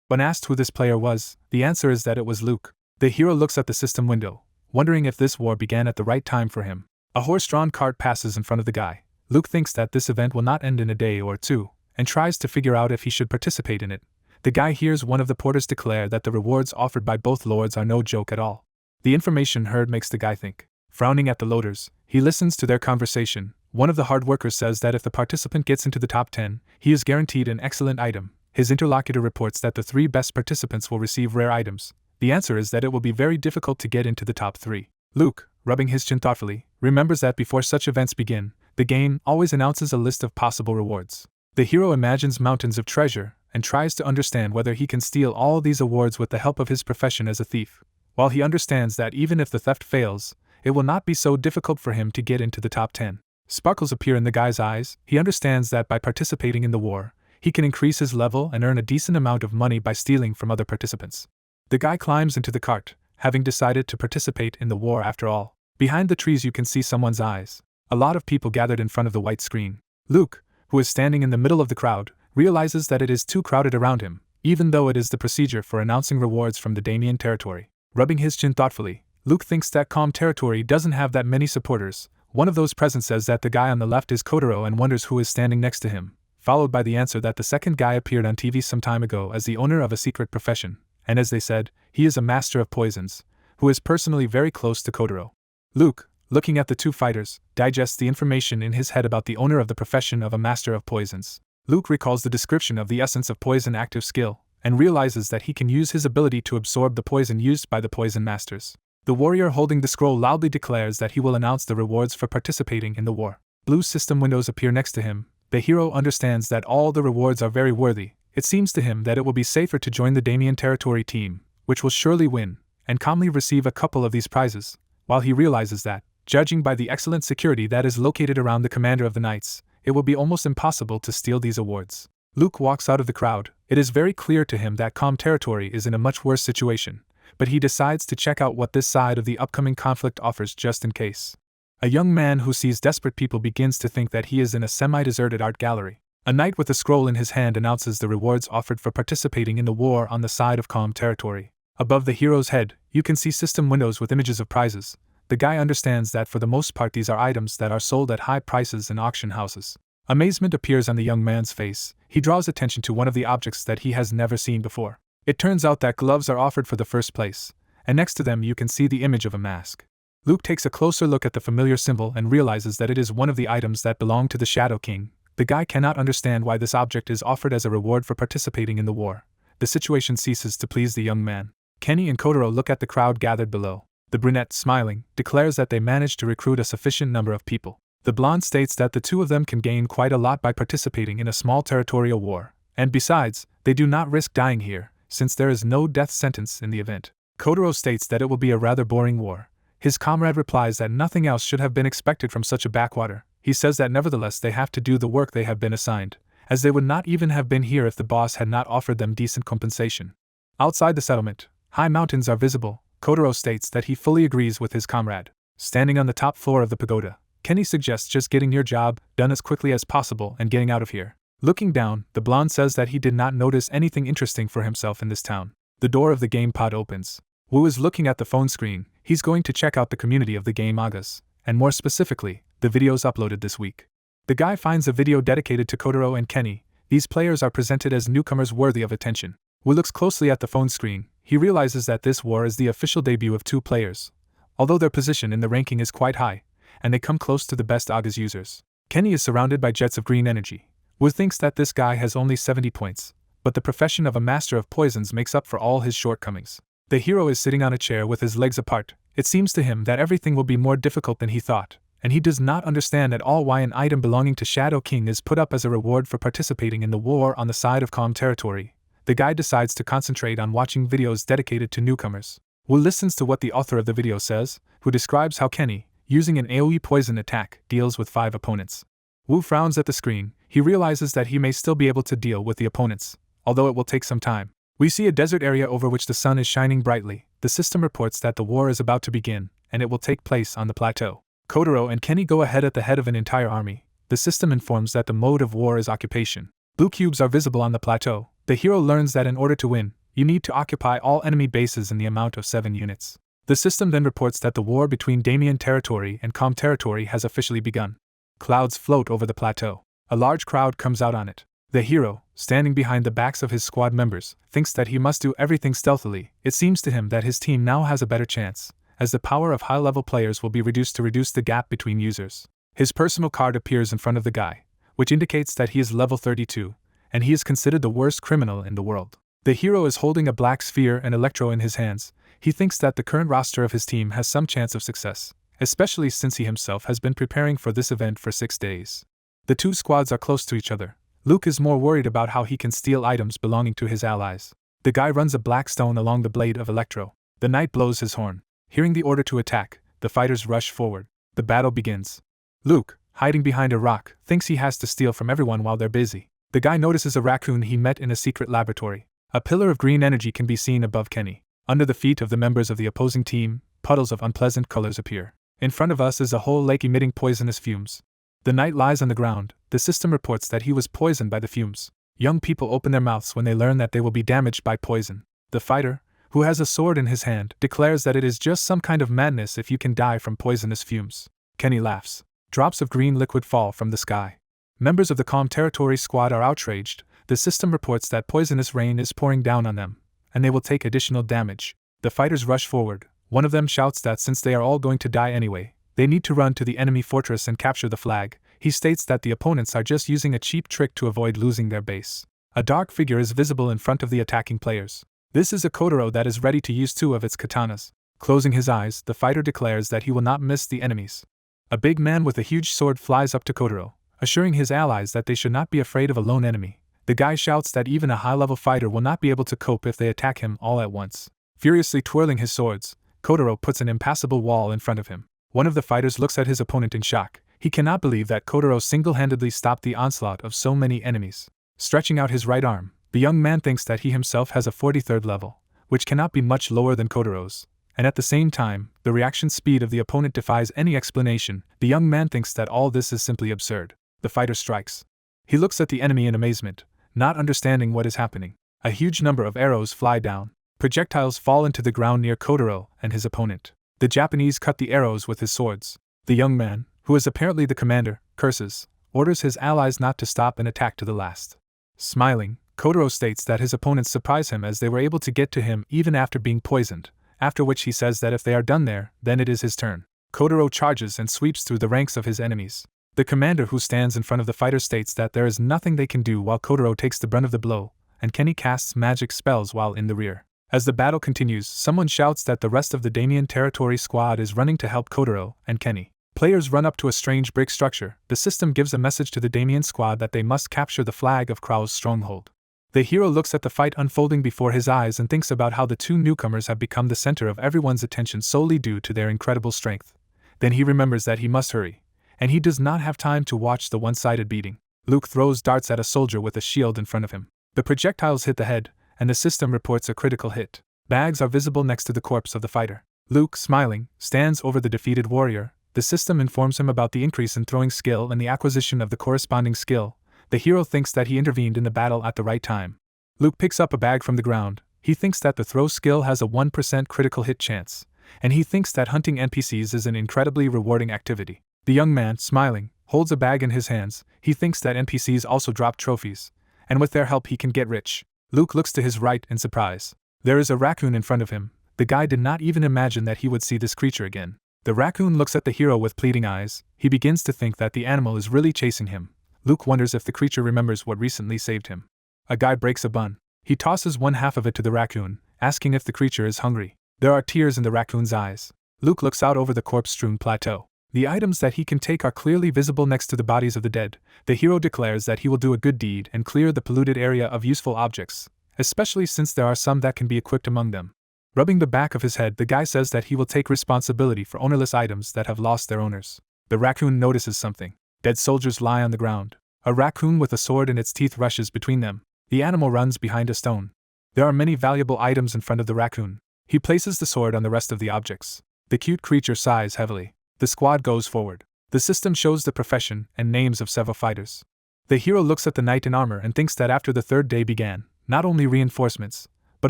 When asked who this player was, the answer is that it was Luke. The hero looks at the system window, wondering if this war began at the right time for him. A horse-drawn cart passes in front of the guy. Luke thinks that this event will not end in a day or two, and tries to figure out if he should participate in it. The guy hears one of the porters declare that the rewards offered by both lords are no joke at all. The information heard makes the guy think. Frowning at the loaders, he listens to their conversation. One of the hard workers says that if the participant gets into the top 10, he is guaranteed an excellent item. His interlocutor reports that the 3 best participants will receive rare items. The answer is that it will be very difficult to get into the top 3. Luke, rubbing his chin thoughtfully, remembers that before such events begin, the game always announces a list of possible rewards. The hero imagines mountains of treasure and tries to understand whether he can steal all these awards with the help of his profession as a thief. While he understands that even if the theft fails, it will not be so difficult for him to get into the top 10. Sparkles appear in the guy's eyes. He understands that by participating in the war, he can increase his level and earn a decent amount of money by stealing from other participants. The guy climbs into the cart, having decided to participate in the war after all. Behind the trees you can see someone's eyes. A lot of people gathered in front of the white screen. Luke, who is standing in the middle of the crowd, realizes that it is too crowded around him, even though it is the procedure for announcing rewards from the Damien territory. Rubbing his chin thoughtfully, Luke thinks that Calm territory doesn't have that many supporters. One of those present says that the guy on the left is Kotaro and wonders who is standing next to him, followed by the answer that the second guy appeared on TV some time ago as the owner of a secret profession, and as they said, he is a master of poisons, who is personally very close to Kotaro. Luke, looking at the two fighters, digests the information in his head about the owner of the profession of a master of poisons. Luke recalls the description of the essence of poison active skill, and realizes that he can use his ability to absorb the poison used by the poison masters. The warrior holding the scroll loudly declares that he will announce the rewards for participating in the war. Blue system windows appear next to him. The hero understands that all the rewards are very worthy. It seems to him that it will be safer to join the Damien Territory team, which will surely win, and calmly receive a couple of these prizes, while he realizes that, judging by the excellent security that is located around the commander of the knights, it will be almost impossible to steal these awards. Luke walks out of the crowd. It is very clear to him that Calm Territory is in a much worse situation, but he decides to check out what this side of the upcoming conflict offers just in case. A young man who sees desperate people begins to think that he is in a semi-deserted art gallery. A knight with a scroll in his hand announces the rewards offered for participating in the war on the side of Calm Territory. Above the hero's head, you can see system windows with images of prizes. The guy understands that for the most part these are items that are sold at high prices in auction houses. Amazement appears on the young man's face. He draws attention to one of the objects that he has never seen before. It turns out that gloves are offered for the first place, and next to them you can see the image of a mask. Luke takes a closer look at the familiar symbol and realizes that it is one of the items that belong to the Shadow King. The guy cannot understand why this object is offered as a reward for participating in the war. The situation ceases to please the young man. Kenny and Kotaro look at the crowd gathered below. The brunette, smiling, declares that they managed to recruit a sufficient number of people. The blonde states that the two of them can gain quite a lot by participating in a small territorial war, and besides, they do not risk dying here, since there is no death sentence in the event. Kotaro states that it will be a rather boring war. His comrade replies that nothing else should have been expected from such a backwater. He says that nevertheless they have to do the work they have been assigned, as they would not even have been here if the boss had not offered them decent compensation. Outside the settlement, high mountains are visible. Kotaro states that he fully agrees with his comrade. Standing on the top floor of the pagoda, Kenny suggests just getting your job done as quickly as possible and getting out of here. Looking down, the blonde says that he did not notice anything interesting for himself in this town. The door of the game pod opens. Wu is looking at the phone screen. He's going to check out the community of the game mangas, and more specifically, the videos uploaded this week. The guy finds a video dedicated to Kotaro and Kenny. These players are presented as newcomers worthy of attention. Wu looks closely at the phone screen. He realizes that this war is the official debut of two players, although their position in the ranking is quite high, and they come close to the best Aga's users. Kenny is surrounded by jets of green energy. Wu thinks that this guy has only 70 points, but the profession of a master of poisons makes up for all his shortcomings. The hero is sitting on a chair with his legs apart. It seems to him that everything will be more difficult than he thought, and he does not understand at all why an item belonging to Shadow King is put up as a reward for participating in the war on the side of Calm Territory. The guy decides to concentrate on watching videos dedicated to newcomers. Wu listens to what the author of the video says, who describes how Kenny, using an AoE poison attack, deals with 5 opponents. Wu frowns at the screen. He realizes that he may still be able to deal with the opponents, although it will take some time. We see a desert area over which the sun is shining brightly. The system reports that the war is about to begin, and it will take place on the plateau. Kotaro and Kenny go ahead at the head of an entire army. The system informs that the mode of war is occupation. Blue cubes are visible on the plateau. The hero learns that in order to win, you need to occupy all enemy bases in the amount of 7 units. The system then reports that the war between Damien Territory and Calm Territory has officially begun. Clouds float over the plateau. A large crowd comes out on it. The hero, standing behind the backs of his squad members, thinks that he must do everything stealthily. It seems to him that his team now has a better chance, as the power of high-level players will be reduced to reduce the gap between users. His personal card appears in front of the guy, which indicates that he is level 32, and he is considered the worst criminal in the world. The hero is holding a black sphere and electro in his hands. He thinks that the current roster of his team has some chance of success, especially since he himself has been preparing for this event for 6 days. The two squads are close to each other. Luke is more worried about how he can steal items belonging to his allies. The guy runs a black stone along the blade of electro. The knight blows his horn. Hearing the order to attack, the fighters rush forward. The battle begins. Luke, hiding behind a rock, thinks he has to steal from everyone while they're busy. The guy notices a raccoon he met in a secret laboratory. A pillar of green energy can be seen above Kenny. Under the feet of the members of the opposing team, puddles of unpleasant colors appear. In front of us is a whole lake emitting poisonous fumes. The knight lies on the ground. The system reports that he was poisoned by the fumes. Young people open their mouths when they learn that they will be damaged by poison. The fighter, who has a sword in his hand, declares that it is just some kind of madness if you can die from poisonous fumes. Kenny laughs. Drops of green liquid fall from the sky. Members of the Calm Territory squad are outraged. The system reports that poisonous rain is pouring down on them, and they will take additional damage. The fighters rush forward. One of them shouts that since they are all going to die anyway, they need to run to the enemy fortress and capture the flag. He states that the opponents are just using a cheap trick to avoid losing their base. A dark figure is visible in front of the attacking players. This is a Kotaro that is ready to use 2 of its katanas. Closing his eyes, the fighter declares that he will not miss the enemies. A big man with a huge sword flies up to Kotaro, assuring his allies that they should not be afraid of a lone enemy. The guy shouts that even a high-level fighter will not be able to cope if they attack him all at once. Furiously twirling his swords, Kotaro puts an impassable wall in front of him. One of the fighters looks at his opponent in shock. He cannot believe that Kotaro single-handedly stopped the onslaught of so many enemies. Stretching out his right arm, the young man thinks that he himself has a 43rd level, which cannot be much lower than Kotaro's. And at the same time, the reaction speed of the opponent defies any explanation. The young man thinks that all this is simply absurd. The fighter strikes. He looks at the enemy in amazement, not understanding what is happening. A huge number of arrows fly down. Projectiles fall into the ground near Kotaro and his opponent. The Japanese cut the arrows with his swords. The young man, who is apparently the commander, curses, orders his allies not to stop and attack to the last. Smiling, Kotaro states that his opponents surprise him as they were able to get to him even after being poisoned, after which he says that if they are done there, then it is his turn. Kotaro charges and sweeps through the ranks of his enemies. The commander who stands in front of the fighter states that there is nothing they can do while Kotaro takes the brunt of the blow, and Kenny casts magic spells while in the rear. As the battle continues, someone shouts that the rest of the Damien Territory squad is running to help Kotaro and Kenny. Players run up to a strange brick structure. The system gives a message to the Damien squad that they must capture the flag of Krau's stronghold. The hero looks at the fight unfolding before his eyes and thinks about how the 2 newcomers have become the center of everyone's attention solely due to their incredible strength. Then he remembers that he must hurry, and he does not have time to watch the one-sided beating. Luke throws darts at a soldier with a shield in front of him. The projectiles hit the head, and the system reports a critical hit. Bags are visible next to the corpse of the fighter. Luke, smiling, stands over the defeated warrior. The system informs him about the increase in throwing skill and the acquisition of the corresponding skill. The hero thinks that he intervened in the battle at the right time. Luke picks up a bag from the ground. He thinks that the throw skill has a 1% critical hit chance, and he thinks that hunting NPCs is an incredibly rewarding activity. The young man, smiling, holds a bag in his hands. He thinks that NPCs also drop trophies, and with their help he can get rich. Luke looks to his right in surprise. There is a raccoon in front of him. The guy did not even imagine that he would see this creature again. The raccoon looks at the hero with pleading eyes. He begins to think that the animal is really chasing him. Luke wonders if the creature remembers what recently saved him. A guy breaks a bun. He tosses 1/2 of it to the raccoon, asking if the creature is hungry. There are tears in the raccoon's eyes. Luke looks out over the corpse-strewn plateau. The items that he can take are clearly visible next to the bodies of the dead. The hero declares that he will do a good deed and clear the polluted area of useful objects, especially since there are some that can be equipped among them. Rubbing the back of his head, the guy says that he will take responsibility for ownerless items that have lost their owners. The raccoon notices something. Dead soldiers lie on the ground. A raccoon with a sword in its teeth rushes between them. The animal runs behind a stone. There are many valuable items in front of the raccoon. He places the sword on the rest of the objects. The cute creature sighs heavily. The squad goes forward. The system shows the profession and names of several fighters. The hero looks at the knight in armor and thinks that after the 3rd day began, not only reinforcements, but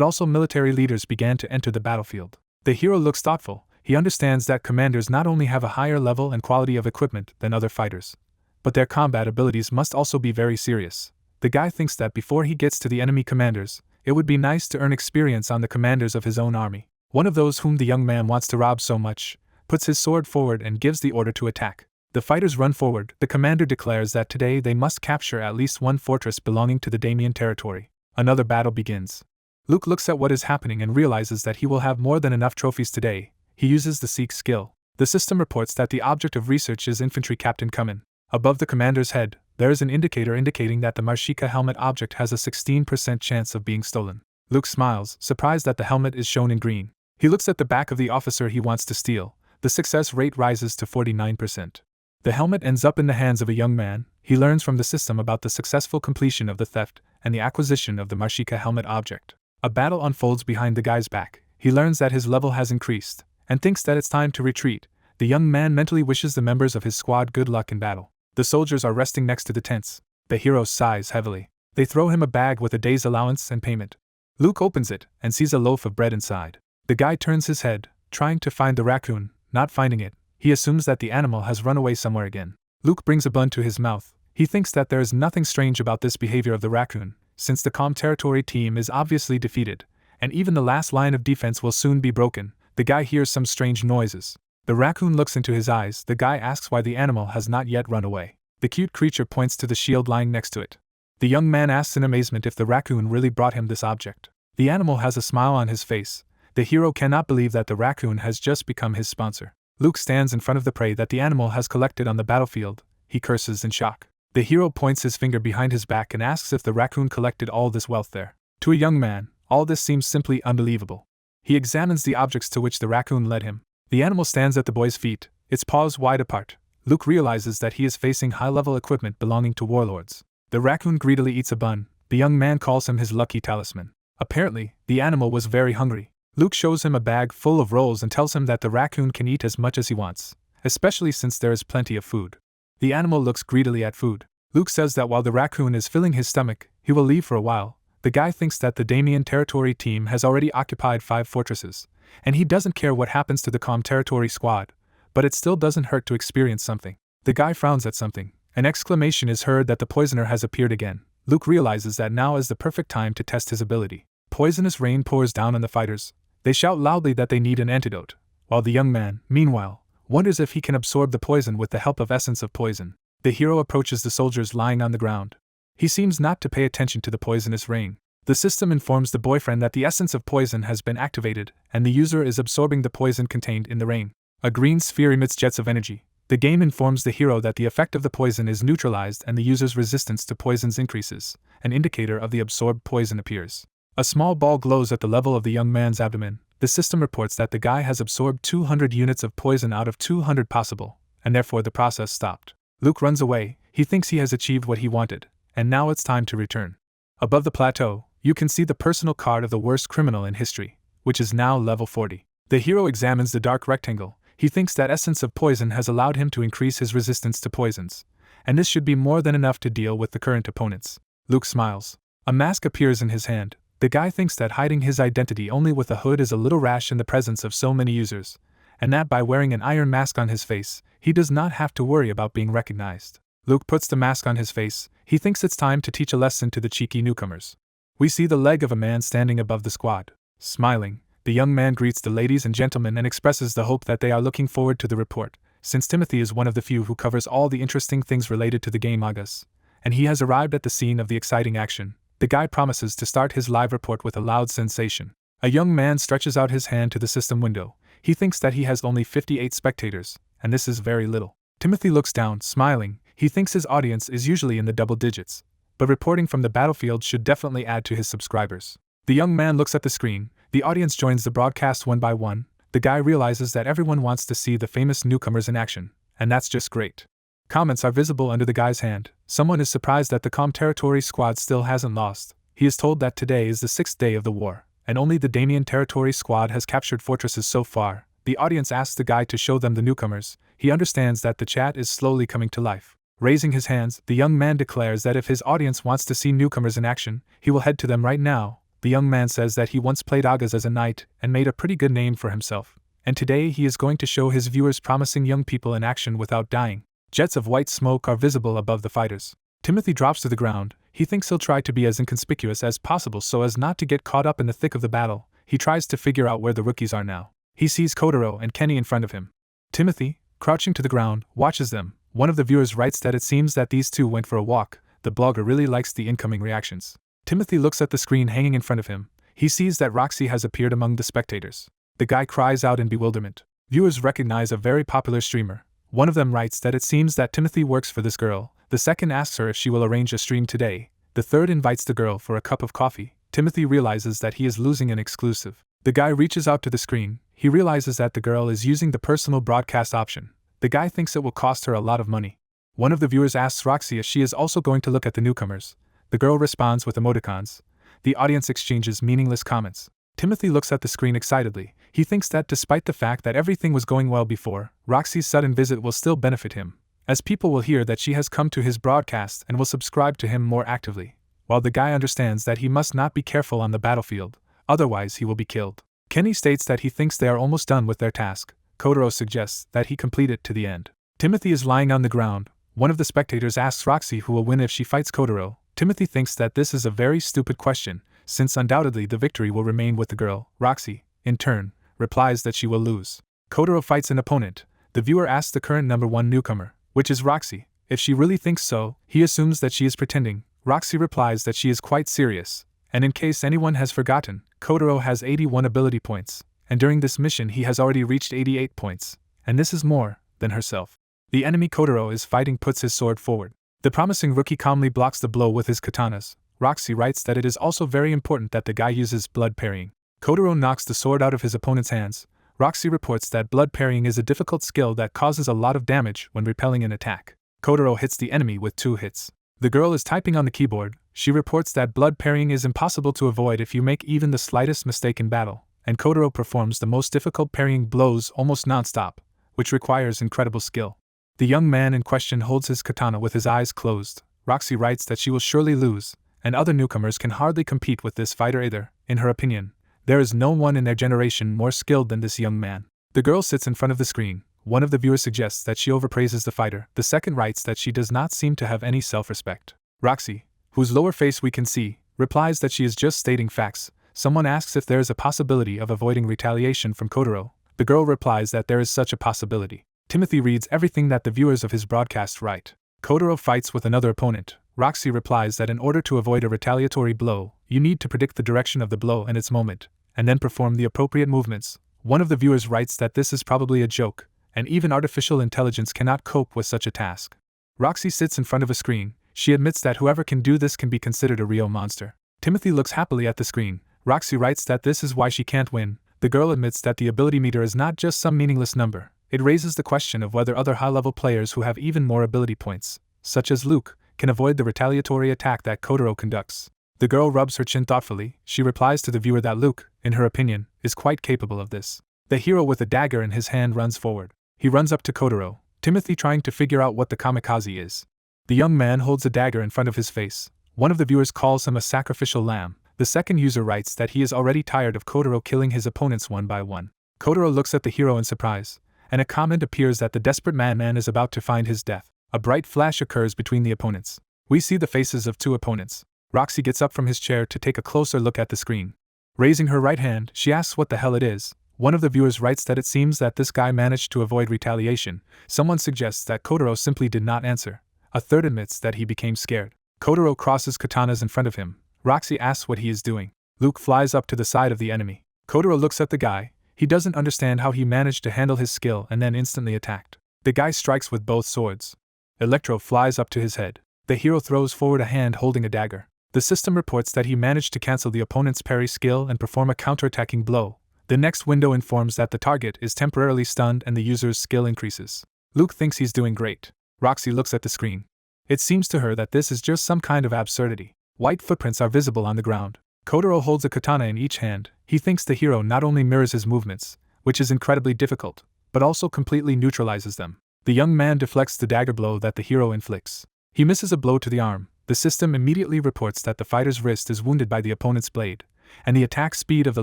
also military leaders began to enter the battlefield. The hero looks thoughtful. He understands that commanders not only have a higher level and quality of equipment than other fighters, but their combat abilities must also be very serious. The guy thinks that before he gets to the enemy commanders, it would be nice to earn experience on the commanders of his own army. One of those whom the young man wants to rob so much puts his sword forward and gives the order to attack. The fighters run forward. The commander declares that today they must capture at least one fortress belonging to the Damien territory. Another battle begins. Luke looks at what is happening and realizes that he will have more than enough trophies today. He uses the Seek skill. The system reports that the object of research is Infantry Captain Kumin. Above the commander's head, there is an indicator indicating that the Marshika helmet object has a 16% chance of being stolen. Luke smiles, surprised that the helmet is shown in green. He looks at the back of the officer he wants to steal. The success rate rises to 49%. The helmet ends up in the hands of a young man. He learns from the system about the successful completion of the theft and the acquisition of the Marshika helmet object. A battle unfolds behind the guy's back. He learns that his level has increased, and thinks that it's time to retreat. The young man mentally wishes the members of his squad good luck in battle. The soldiers are resting next to the tents. The hero sighs heavily. They throw him a bag with a day's allowance and payment. Luke opens it and sees a loaf of bread inside. The guy turns his head, trying to find the raccoon. Not finding it, he assumes that the animal has run away somewhere again. Luke brings a bun to his mouth. He thinks that there is nothing strange about this behavior of the raccoon, since the Calm Territory team is obviously defeated, and even the last line of defense will soon be broken. The guy hears some strange noises. The raccoon looks into his eyes. The guy asks why the animal has not yet run away. The cute creature points to the shield lying next to it. The young man asks in amazement if the raccoon really brought him this object. The animal has a smile on his face. The hero cannot believe that the raccoon has just become his sponsor. Luke stands in front of the prey that the animal has collected on the battlefield. He curses in shock. The hero points his finger behind his back and asks if the raccoon collected all this wealth there. To a young man, all this seems simply unbelievable. He examines the objects to which the raccoon led him. The animal stands at the boy's feet, its paws wide apart. Luke realizes that he is facing high-level equipment belonging to warlords. The raccoon greedily eats a bun. The young man calls him his lucky talisman. Apparently, the animal was very hungry. Luke shows him a bag full of rolls and tells him that the raccoon can eat as much as he wants, especially since there is plenty of food. The animal looks greedily at food. Luke says that while the raccoon is filling his stomach, he will leave for a while. The guy thinks that the Damien Territory team has already occupied 5 fortresses, and he doesn't care what happens to the Calm Territory squad, but it still doesn't hurt to experience something. The guy frowns at something. An exclamation is heard that the poisoner has appeared again. Luke realizes that now is the perfect time to test his ability. Poisonous rain pours down on the fighters. They shout loudly that they need an antidote, while the young man, meanwhile, wonders if he can absorb the poison with the help of essence of poison. The hero approaches the soldiers lying on the ground. He seems not to pay attention to the poisonous rain. The system informs the boyfriend that the essence of poison has been activated, and the user is absorbing the poison contained in the rain. A green sphere emits jets of energy. The game informs the hero that the effect of the poison is neutralized and the user's resistance to poisons increases. An indicator of the absorbed poison appears. A small ball glows at the level of the young man's abdomen. The system reports that the guy has absorbed 200 units of poison out of 200 possible, and therefore the process stopped. Luke runs away. He thinks he has achieved what he wanted, and now it's time to return. Above the plateau, you can see the personal card of the worst criminal in history, which is now level 40. The hero examines the dark rectangle. He thinks that essence of poison has allowed him to increase his resistance to poisons, and this should be more than enough to deal with the current opponents. Luke smiles. A mask appears in his hand. The guy thinks that hiding his identity only with a hood is a little rash in the presence of so many users, and that by wearing an iron mask on his face, he does not have to worry about being recognized. Luke puts the mask on his face. He thinks it's time to teach a lesson to the cheeky newcomers. We see the leg of a man standing above the squad. Smiling, the young man greets the ladies and gentlemen and expresses the hope that they are looking forward to the report, since Timothy is one of the few who covers all the interesting things related to the game mangas, and he has arrived at the scene of the exciting action. The guy promises to start his live report with a loud sensation. A young man stretches out his hand to the system window. He thinks that he has only 58 spectators, and this is very little. Timothy looks down, smiling. He thinks his audience is usually in the double digits, but reporting from the battlefield should definitely add to his subscribers. The young man looks at the screen. The audience joins the broadcast one by one. The guy realizes that everyone wants to see the famous newcomers in action, and that's just great. Comments are visible under the guy's hand. Someone is surprised that the Calm Territory squad still hasn't lost. He is told that today is the 6th day of the war, and only the Damien Territory squad has captured fortresses so far. The audience asks the guy to show them the newcomers. He understands that the chat is slowly coming to life. Raising his hands, the young man declares that if his audience wants to see newcomers in action, he will head to them right now. The young man says that he once played Agas as a knight and made a pretty good name for himself, and today he is going to show his viewers promising young people in action without dying. Jets of white smoke are visible above the fighters. Timothy drops to the ground. He thinks he'll try to be as inconspicuous as possible so as not to get caught up in the thick of the battle. He tries to figure out where the rookies are now. He sees Kotaro and Kenny in front of him. Timothy, crouching to the ground, watches them. One of the viewers writes that it seems that these two went for a walk. The blogger really likes the incoming reactions. Timothy looks at the screen hanging in front of him. He sees that Roxy has appeared among the spectators. The guy cries out in bewilderment. Viewers recognize a very popular streamer. One of them writes that it seems that Timothy works for this girl. The second asks her if she will arrange a stream today. The third invites the girl for a cup of coffee. Timothy realizes that he is losing an exclusive. The guy reaches out to the screen. He realizes that the girl is using the personal broadcast option. The guy thinks it will cost her a lot of money. One of the viewers asks Roxy if she is also going to look at the newcomers. The girl responds with emoticons. The audience exchanges meaningless comments. Timothy looks at the screen excitedly. He thinks that despite the fact that everything was going well before, Roxy's sudden visit will still benefit him, as people will hear that she has come to his broadcast and will subscribe to him more actively, while the guy understands that he must not be careful on the battlefield, otherwise he will be killed. Kenny states that he thinks they are almost done with their task. Kotaro suggests that he complete it to the end. Timothy is lying on the ground. One of the spectators asks Roxy who will win if she fights Kotaro. Timothy thinks that this is a very stupid question, since undoubtedly the victory will remain with the girl. Roxy, in turn, replies that she will lose. Kotaro fights an opponent. The viewer asks the current #1 newcomer, which is Roxy, if she really thinks so. He assumes that she is pretending, Roxy replies that she is quite serious, and in case anyone has forgotten, Kotaro has 81 ability points, and during this mission he has already reached 88 points, and this is more than herself. The enemy Kotaro is fighting puts his sword forward. The promising rookie calmly blocks the blow with his katanas. Roxy writes that it is also very important that the guy uses blood parrying. Kotaro knocks the sword out of his opponent's hands. Roxy reports that blood parrying is a difficult skill that causes a lot of damage when repelling an attack. Kotaro hits the enemy with 2 hits. The girl is typing on the keyboard. She reports that blood parrying is impossible to avoid if you make even the slightest mistake in battle, and Kotaro performs the most difficult parrying blows almost non-stop, which requires incredible skill. The young man in question holds his katana with his eyes closed. Roxy writes that she will surely lose, and other newcomers can hardly compete with this fighter either. In her opinion, there is no one in their generation more skilled than this young man. The girl sits in front of the screen. One of the viewers suggests that she overpraises the fighter. The second writes that she does not seem to have any self-respect. Roxy, whose lower face we can see, replies that she is just stating facts. Someone asks if there is a possibility of avoiding retaliation from Kotaro. The girl replies that there is such a possibility. Timothy reads everything that the viewers of his broadcast write. Kotaro fights with another opponent. Roxy replies that in order to avoid a retaliatory blow, you need to predict the direction of the blow and its moment, and then perform the appropriate movements. One of the viewers writes that this is probably a joke, and even artificial intelligence cannot cope with such a task. Roxy sits in front of a screen. She admits that whoever can do this can be considered a real monster. Timothy looks happily at the screen. Roxy writes that this is why she can't win. The girl admits that the ability meter is not just some meaningless number. It raises the question of whether other high-level players who have even more ability points, such as Luke, can avoid the retaliatory attack that Kotaro conducts. The girl rubs her chin thoughtfully. She replies to the viewer that Luke, in her opinion, is quite capable of this. The hero with a dagger in his hand runs forward. He runs up to Kotaro, Timothy trying to figure out what the kamikaze is. The young man holds a dagger in front of his face. One of the viewers calls him a sacrificial lamb. The second user writes that he is already tired of Kotaro killing his opponents one by one. Kotaro looks at the hero in surprise, and a comment appears that the desperate madman is about to find his death. A bright flash occurs between the opponents. We see the faces of 2 opponents. Roxy gets up from his chair to take a closer look at the screen. Raising her right hand, she asks what the hell it is. One of the viewers writes that it seems that this guy managed to avoid retaliation. Someone suggests that Kotaro simply did not answer. A third admits that he became scared. Kotaro crosses katanas in front of him. Roxy asks what he is doing. Luke flies up to the side of the enemy. Kotaro looks at the guy. He doesn't understand how he managed to handle his skill and then instantly attacked. The guy strikes with both swords. Electro flies up to his head. The hero throws forward a hand holding a dagger. The system reports that he managed to cancel the opponent's parry skill and perform a counterattacking blow. The next window informs that the target is temporarily stunned and the user's skill increases. Luke thinks he's doing great. Roxy looks at the screen. It seems to her that this is just some kind of absurdity. White footprints are visible on the ground. Kotaro holds a katana in each hand. He thinks the hero not only mirrors his movements, which is incredibly difficult, but also completely neutralizes them. The young man deflects the dagger blow that the hero inflicts. He misses a blow to the arm. The system immediately reports that the fighter's wrist is wounded by the opponent's blade, and the attack speed of the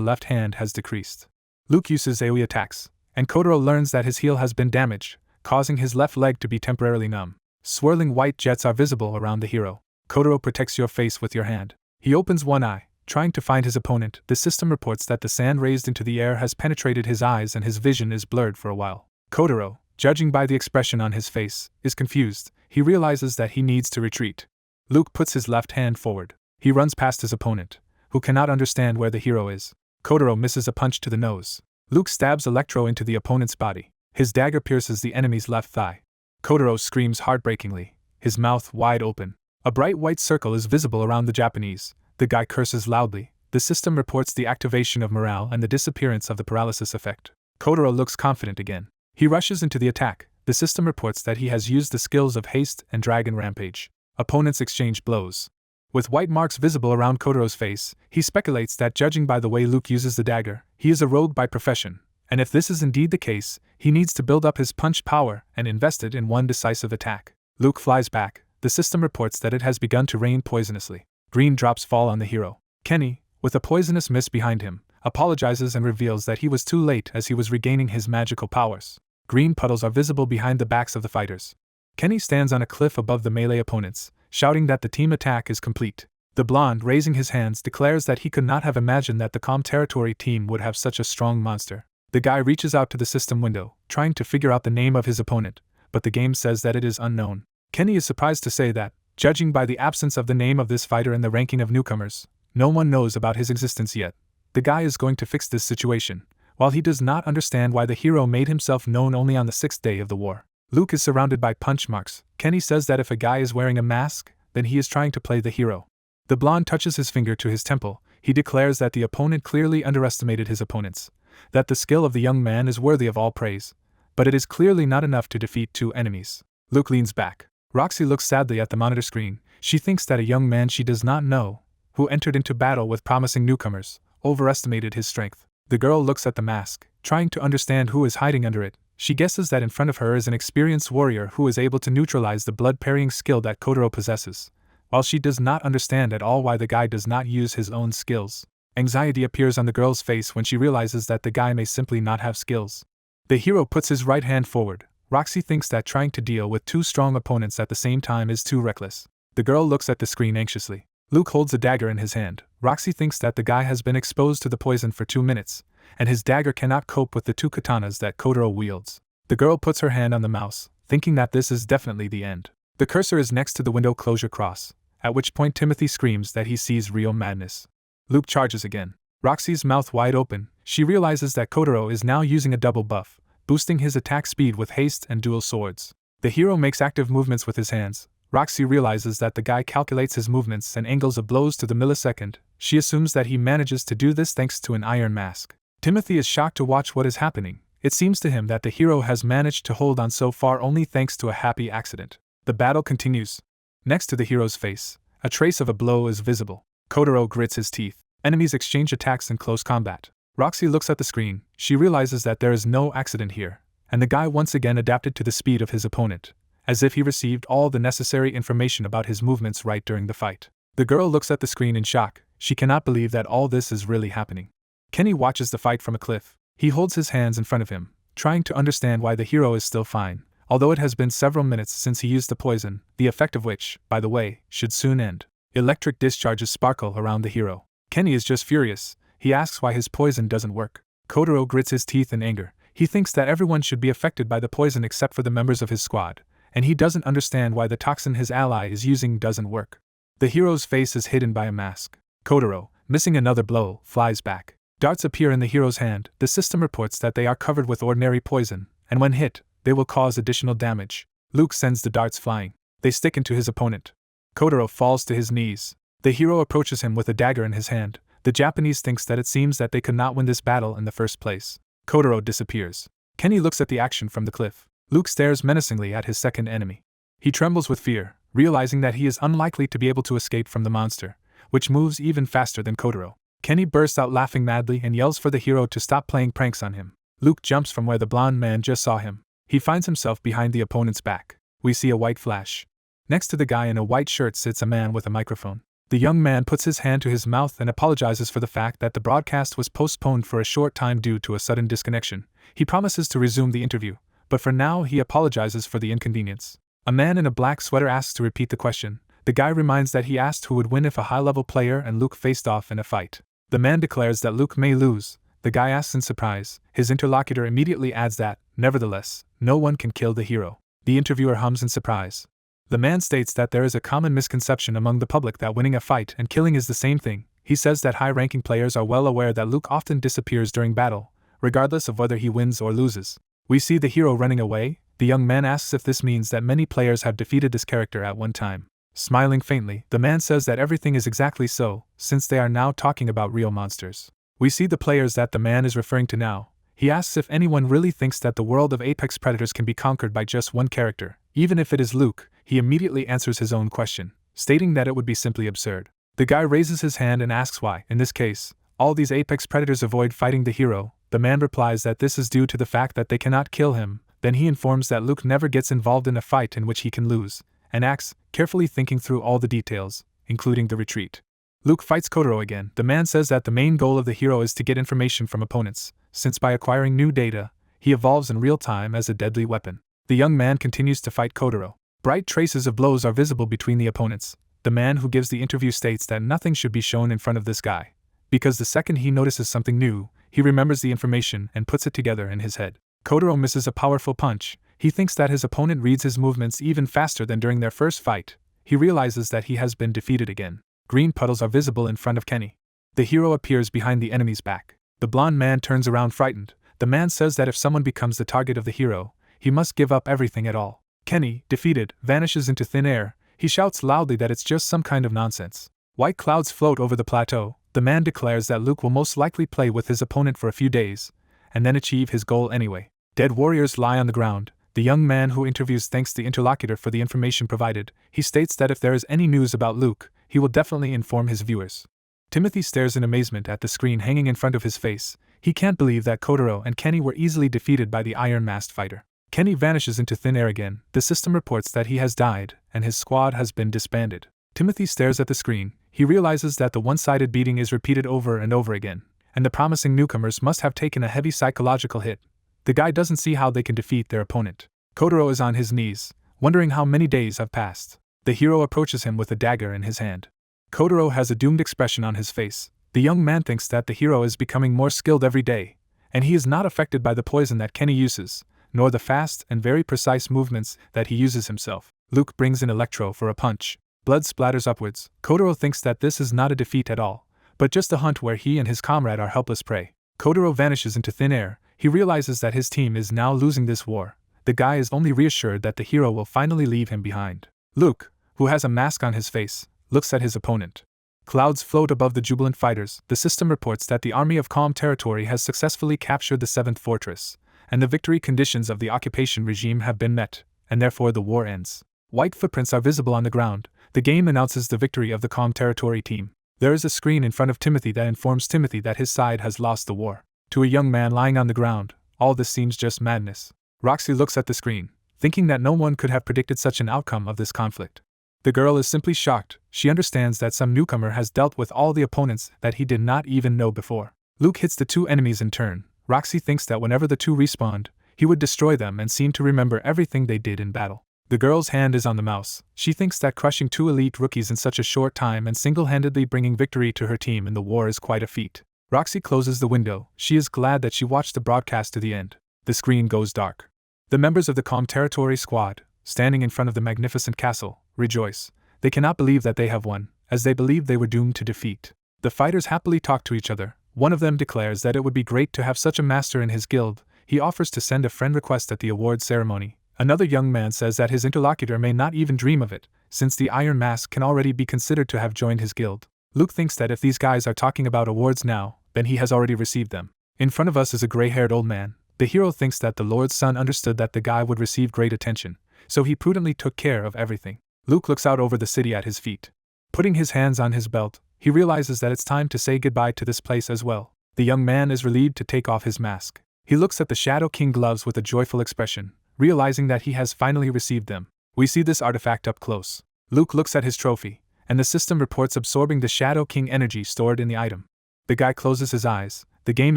left hand has decreased. Luke uses AoE attacks, and Kotaro learns that his heel has been damaged, causing his left leg to be temporarily numb. Swirling white jets are visible around the hero. Kotaro protects your face with your hand. He opens one eye, trying to find his opponent. The system reports that the sand raised into the air has penetrated his eyes and his vision is blurred for a while. Kotaro, judging by the expression on his face, is confused. He realizes that he needs to retreat. Luke puts his left hand forward. He runs past his opponent, who cannot understand where the hero is. Kotaro misses a punch to the nose. Luke stabs Electro into the opponent's body. His dagger pierces the enemy's left thigh. Kotaro screams heartbreakingly, his mouth wide open. A bright white circle is visible around the Japanese. The guy curses loudly. The system reports the activation of morale and the disappearance of the paralysis effect. Kotaro looks confident again. He rushes into the attack. The system reports that he has used the skills of haste and dragon rampage. Opponents exchange blows. With white marks visible around Kotaro's face, he speculates that judging by the way Luke uses the dagger, he is a rogue by profession, and if this is indeed the case, he needs to build up his punch power and invest it in one decisive attack. Luke flies back. The system reports that it has begun to rain poisonously. Green drops fall on the hero. Kenny, with a poisonous mist behind him, apologizes and reveals that he was too late as he was regaining his magical powers. Green puddles are visible behind the backs of the fighters. Kenny stands on a cliff above the melee opponents, shouting that the team attack is complete. The blonde, raising his hands, declares that he could not have imagined that the Calm Territory team would have such a strong monster. The guy reaches out to the system window, trying to figure out the name of his opponent, but the game says that it is unknown. Kenny is surprised to say that, Judging by the absence of the name of this fighter in the ranking of newcomers, no one knows about his existence yet. The guy is going to fix this situation, while he does not understand why the hero made himself known only on the 6th day of the war. Luke is surrounded by punch marks. Kenny says that if a guy is wearing a mask, then he is trying to play the hero. The blonde touches his finger to his temple. He declares that the opponent clearly underestimated his opponents, that the skill of the young man is worthy of all praise, but it is clearly not enough to defeat 2 enemies. Luke leans back. Roxy looks sadly at the monitor screen. She thinks that a young man she does not know, who entered into battle with promising newcomers, overestimated his strength. The girl looks at the mask, trying to understand who is hiding under it. She guesses that in front of her is an experienced warrior who is able to neutralize the blood-parrying skill that Kotaro possesses, while she does not understand at all why the guy does not use his own skills. Anxiety appears on the girl's face when she realizes that the guy may simply not have skills. The hero puts his right hand forward. Roxy thinks that trying to deal with 2 strong opponents at the same time is too reckless. The girl looks at the screen anxiously. Luke holds a dagger in his hand. Roxy thinks that the guy has been exposed to the poison for 2 minutes, and his dagger cannot cope with the 2 katanas that Kotaro wields. The girl puts her hand on the mouse, thinking that this is definitely the end. The cursor is next to the window closure cross, at which point Timothy screams that he sees real madness. Luke charges again. Roxy's mouth wide open. She realizes that Kotaro is now using a double buff, boosting his attack speed with haste and dual swords. The hero makes active movements with his hands. Roxy realizes that the guy calculates his movements and angles of blows to the millisecond. She assumes that he manages to do this thanks to an iron mask. Timothy is shocked to watch what is happening. It seems to him that the hero has managed to hold on so far only thanks to a happy accident. The battle continues. Next to the hero's face, a trace of a blow is visible. Kotaro grits his teeth. Enemies exchange attacks in close combat. Roxy looks at the screen. She realizes that there is no accident here, and the guy once again adapted to the speed of his opponent, as if he received all the necessary information about his movements right during the fight. The girl looks at the screen in shock. She cannot believe that all this is really happening. Kenny watches the fight from a cliff. He holds his hands in front of him, trying to understand why the hero is still fine, although it has been several minutes since he used the poison, the effect of which, by the way, should soon end. Electric discharges sparkle around the hero. Kenny is just furious. He asks why his poison doesn't work. Kotaro grits his teeth in anger. He thinks that everyone should be affected by the poison except for the members of his squad, and he doesn't understand why the toxin his ally is using doesn't work. The hero's face is hidden by a mask. Kotaro, missing another blow, flies back. Darts appear in the hero's hand. The system reports that they are covered with ordinary poison, and when hit, they will cause additional damage. Luke sends the darts flying. They stick into his opponent. Kotaro falls to his knees. The hero approaches him with a dagger in his hand. The Japanese thinks that it seems that they could not win this battle in the first place. Kotaro disappears. Kenny looks at the action from the cliff. Luke stares menacingly at his second enemy. He trembles with fear, realizing that he is unlikely to be able to escape from the monster, which moves even faster than Kotaro. Kenny bursts out laughing madly and yells for the hero to stop playing pranks on him. Luke jumps from where the blonde man just saw him. He finds himself behind the opponent's back. We see a white flash. Next to the guy in a white shirt sits a man with a microphone. The young man puts his hand to his mouth and apologizes for the fact that the broadcast was postponed for a short time due to a sudden disconnection. He promises to resume the interview, but for now he apologizes for the inconvenience. A man in a black sweater asks to repeat the question. The guy reminds that he asked who would win if a high-level player and Luke faced off in a fight. The man declares that Luke may lose. The guy asks in surprise. His interlocutor immediately adds that, nevertheless, no one can kill the hero. The interviewer hums in surprise. The man states that there is a common misconception among the public that winning a fight and killing is the same thing. He says that high-ranking players are well aware that Luke often disappears during battle, regardless of whether he wins or loses. We see the hero running away. The young man asks if this means that many players have defeated this character at one time. Smiling faintly, the man says that everything is exactly so, since they are now talking about real monsters. We see the players that the man is referring to now. He asks if anyone really thinks that the world of apex predators can be conquered by just one character, even if it is Luke. He immediately answers his own question, stating that it would be simply absurd. The guy raises his hand and asks why, in this case, all these apex predators avoid fighting the hero. The man replies that this is due to the fact that they cannot kill him. Then he informs that Luke never gets involved in a fight in which he can lose, and acts, carefully thinking through all the details, including the retreat. Luke fights Kotaro again. The man says that the main goal of the hero is to get information from opponents, since by acquiring new data, he evolves in real time as a deadly weapon. The young man continues to fight Kotaro. Bright traces of blows are visible between the opponents. The man who gives the interview states that nothing should be shown in front of this guy, because the second he notices something new, he remembers the information and puts it together in his head. Kotaro misses a powerful punch. He thinks that his opponent reads his movements even faster than during their first fight. he realizes that he has been defeated again. Green puddles are visible in front of Kenny. The hero appears behind the enemy's back. The blonde man turns around frightened. The man says that if someone becomes the target of the hero, he must give up everything at all. Kenny, defeated, vanishes into thin air. He shouts loudly that it's just some kind of nonsense. White clouds float over the plateau. The man declares that Luke will most likely play with his opponent for a few days, and then achieve his goal anyway. Dead warriors lie on the ground. The young man who interviews thanks the interlocutor for the information provided. He states that if there is any news about Luke, he will definitely inform his viewers. Timothy stares in amazement at the screen hanging in front of his face. He can't believe that Kotaro and Kenny were easily defeated by the iron-masked fighter. Kenny vanishes into thin air again. The system reports that he has died, and his squad has been disbanded. Timothy stares at the screen. He realizes that the one-sided beating is repeated over and over again, and the promising newcomers must have taken a heavy psychological hit. The guy doesn't see how they can defeat their opponent. Kotaro is on his knees, wondering how many days have passed. The hero approaches him with a dagger in his hand. Kotaro has a doomed expression on his face. The young man thinks that the hero is becoming more skilled every day, and he is not affected by the poison that Kenny uses, nor the fast and very precise movements that he uses himself. Luke brings in Electro for a punch. Blood splatters upwards. Kotaro thinks that this is not a defeat at all, but just a hunt where he and his comrade are helpless prey. Kotaro vanishes into thin air. He realizes that his team is now losing this war. The guy is only reassured that the hero will finally leave him behind. Luke, who has a mask on his face, looks at his opponent. Clouds float above the jubilant fighters. The system reports that the Army of Calm Territory has successfully captured the 7th fortress, and the victory conditions of the occupation regime have been met, and therefore the war ends. White footprints are visible on the ground. The game announces the victory of the Calm Territory team. There is a screen in front of Timothy that informs Timothy that his side has lost the war. To a young man lying on the ground, all this seems just madness. Roxy looks at the screen, thinking that no one could have predicted such an outcome of this conflict. The girl is simply shocked. She understands that some newcomer has dealt with all the opponents that he did not even know before. Luke hits the two enemies in turn. Roxy thinks that whenever the two respawned, he would destroy them and seem to remember everything they did in battle. The girl's hand is on the mouse. She thinks that crushing two elite rookies in such a short time and single-handedly bringing victory to her team in the war is quite a feat. Roxy closes the window. She is glad that she watched the broadcast to the end. The screen goes dark. The members of the Calm Territory squad, standing in front of the magnificent castle, rejoice. They cannot believe that they have won, as they believe they were doomed to defeat. The fighters happily talk to each other. One of them declares that it would be great to have such a master in his guild. He offers to send a friend request at the award ceremony. Another young man says that his interlocutor may not even dream of it, since the Iron Mask can already be considered to have joined his guild. Luke thinks that if these guys are talking about awards now, then he has already received them. In front of us is a gray-haired old man. The hero thinks that the Lord's son understood that the guy would receive great attention, so he prudently took care of everything. Luke looks out over the city at his feet. Putting his hands on his belt, he realizes that it's time to say goodbye to this place as well. The young man is relieved to take off his mask. He looks at the Shadow King gloves with a joyful expression, realizing that he has finally received them. We see this artifact up close. Luke looks at his trophy, and the system reports absorbing the Shadow King energy stored in the item. The guy closes his eyes. The game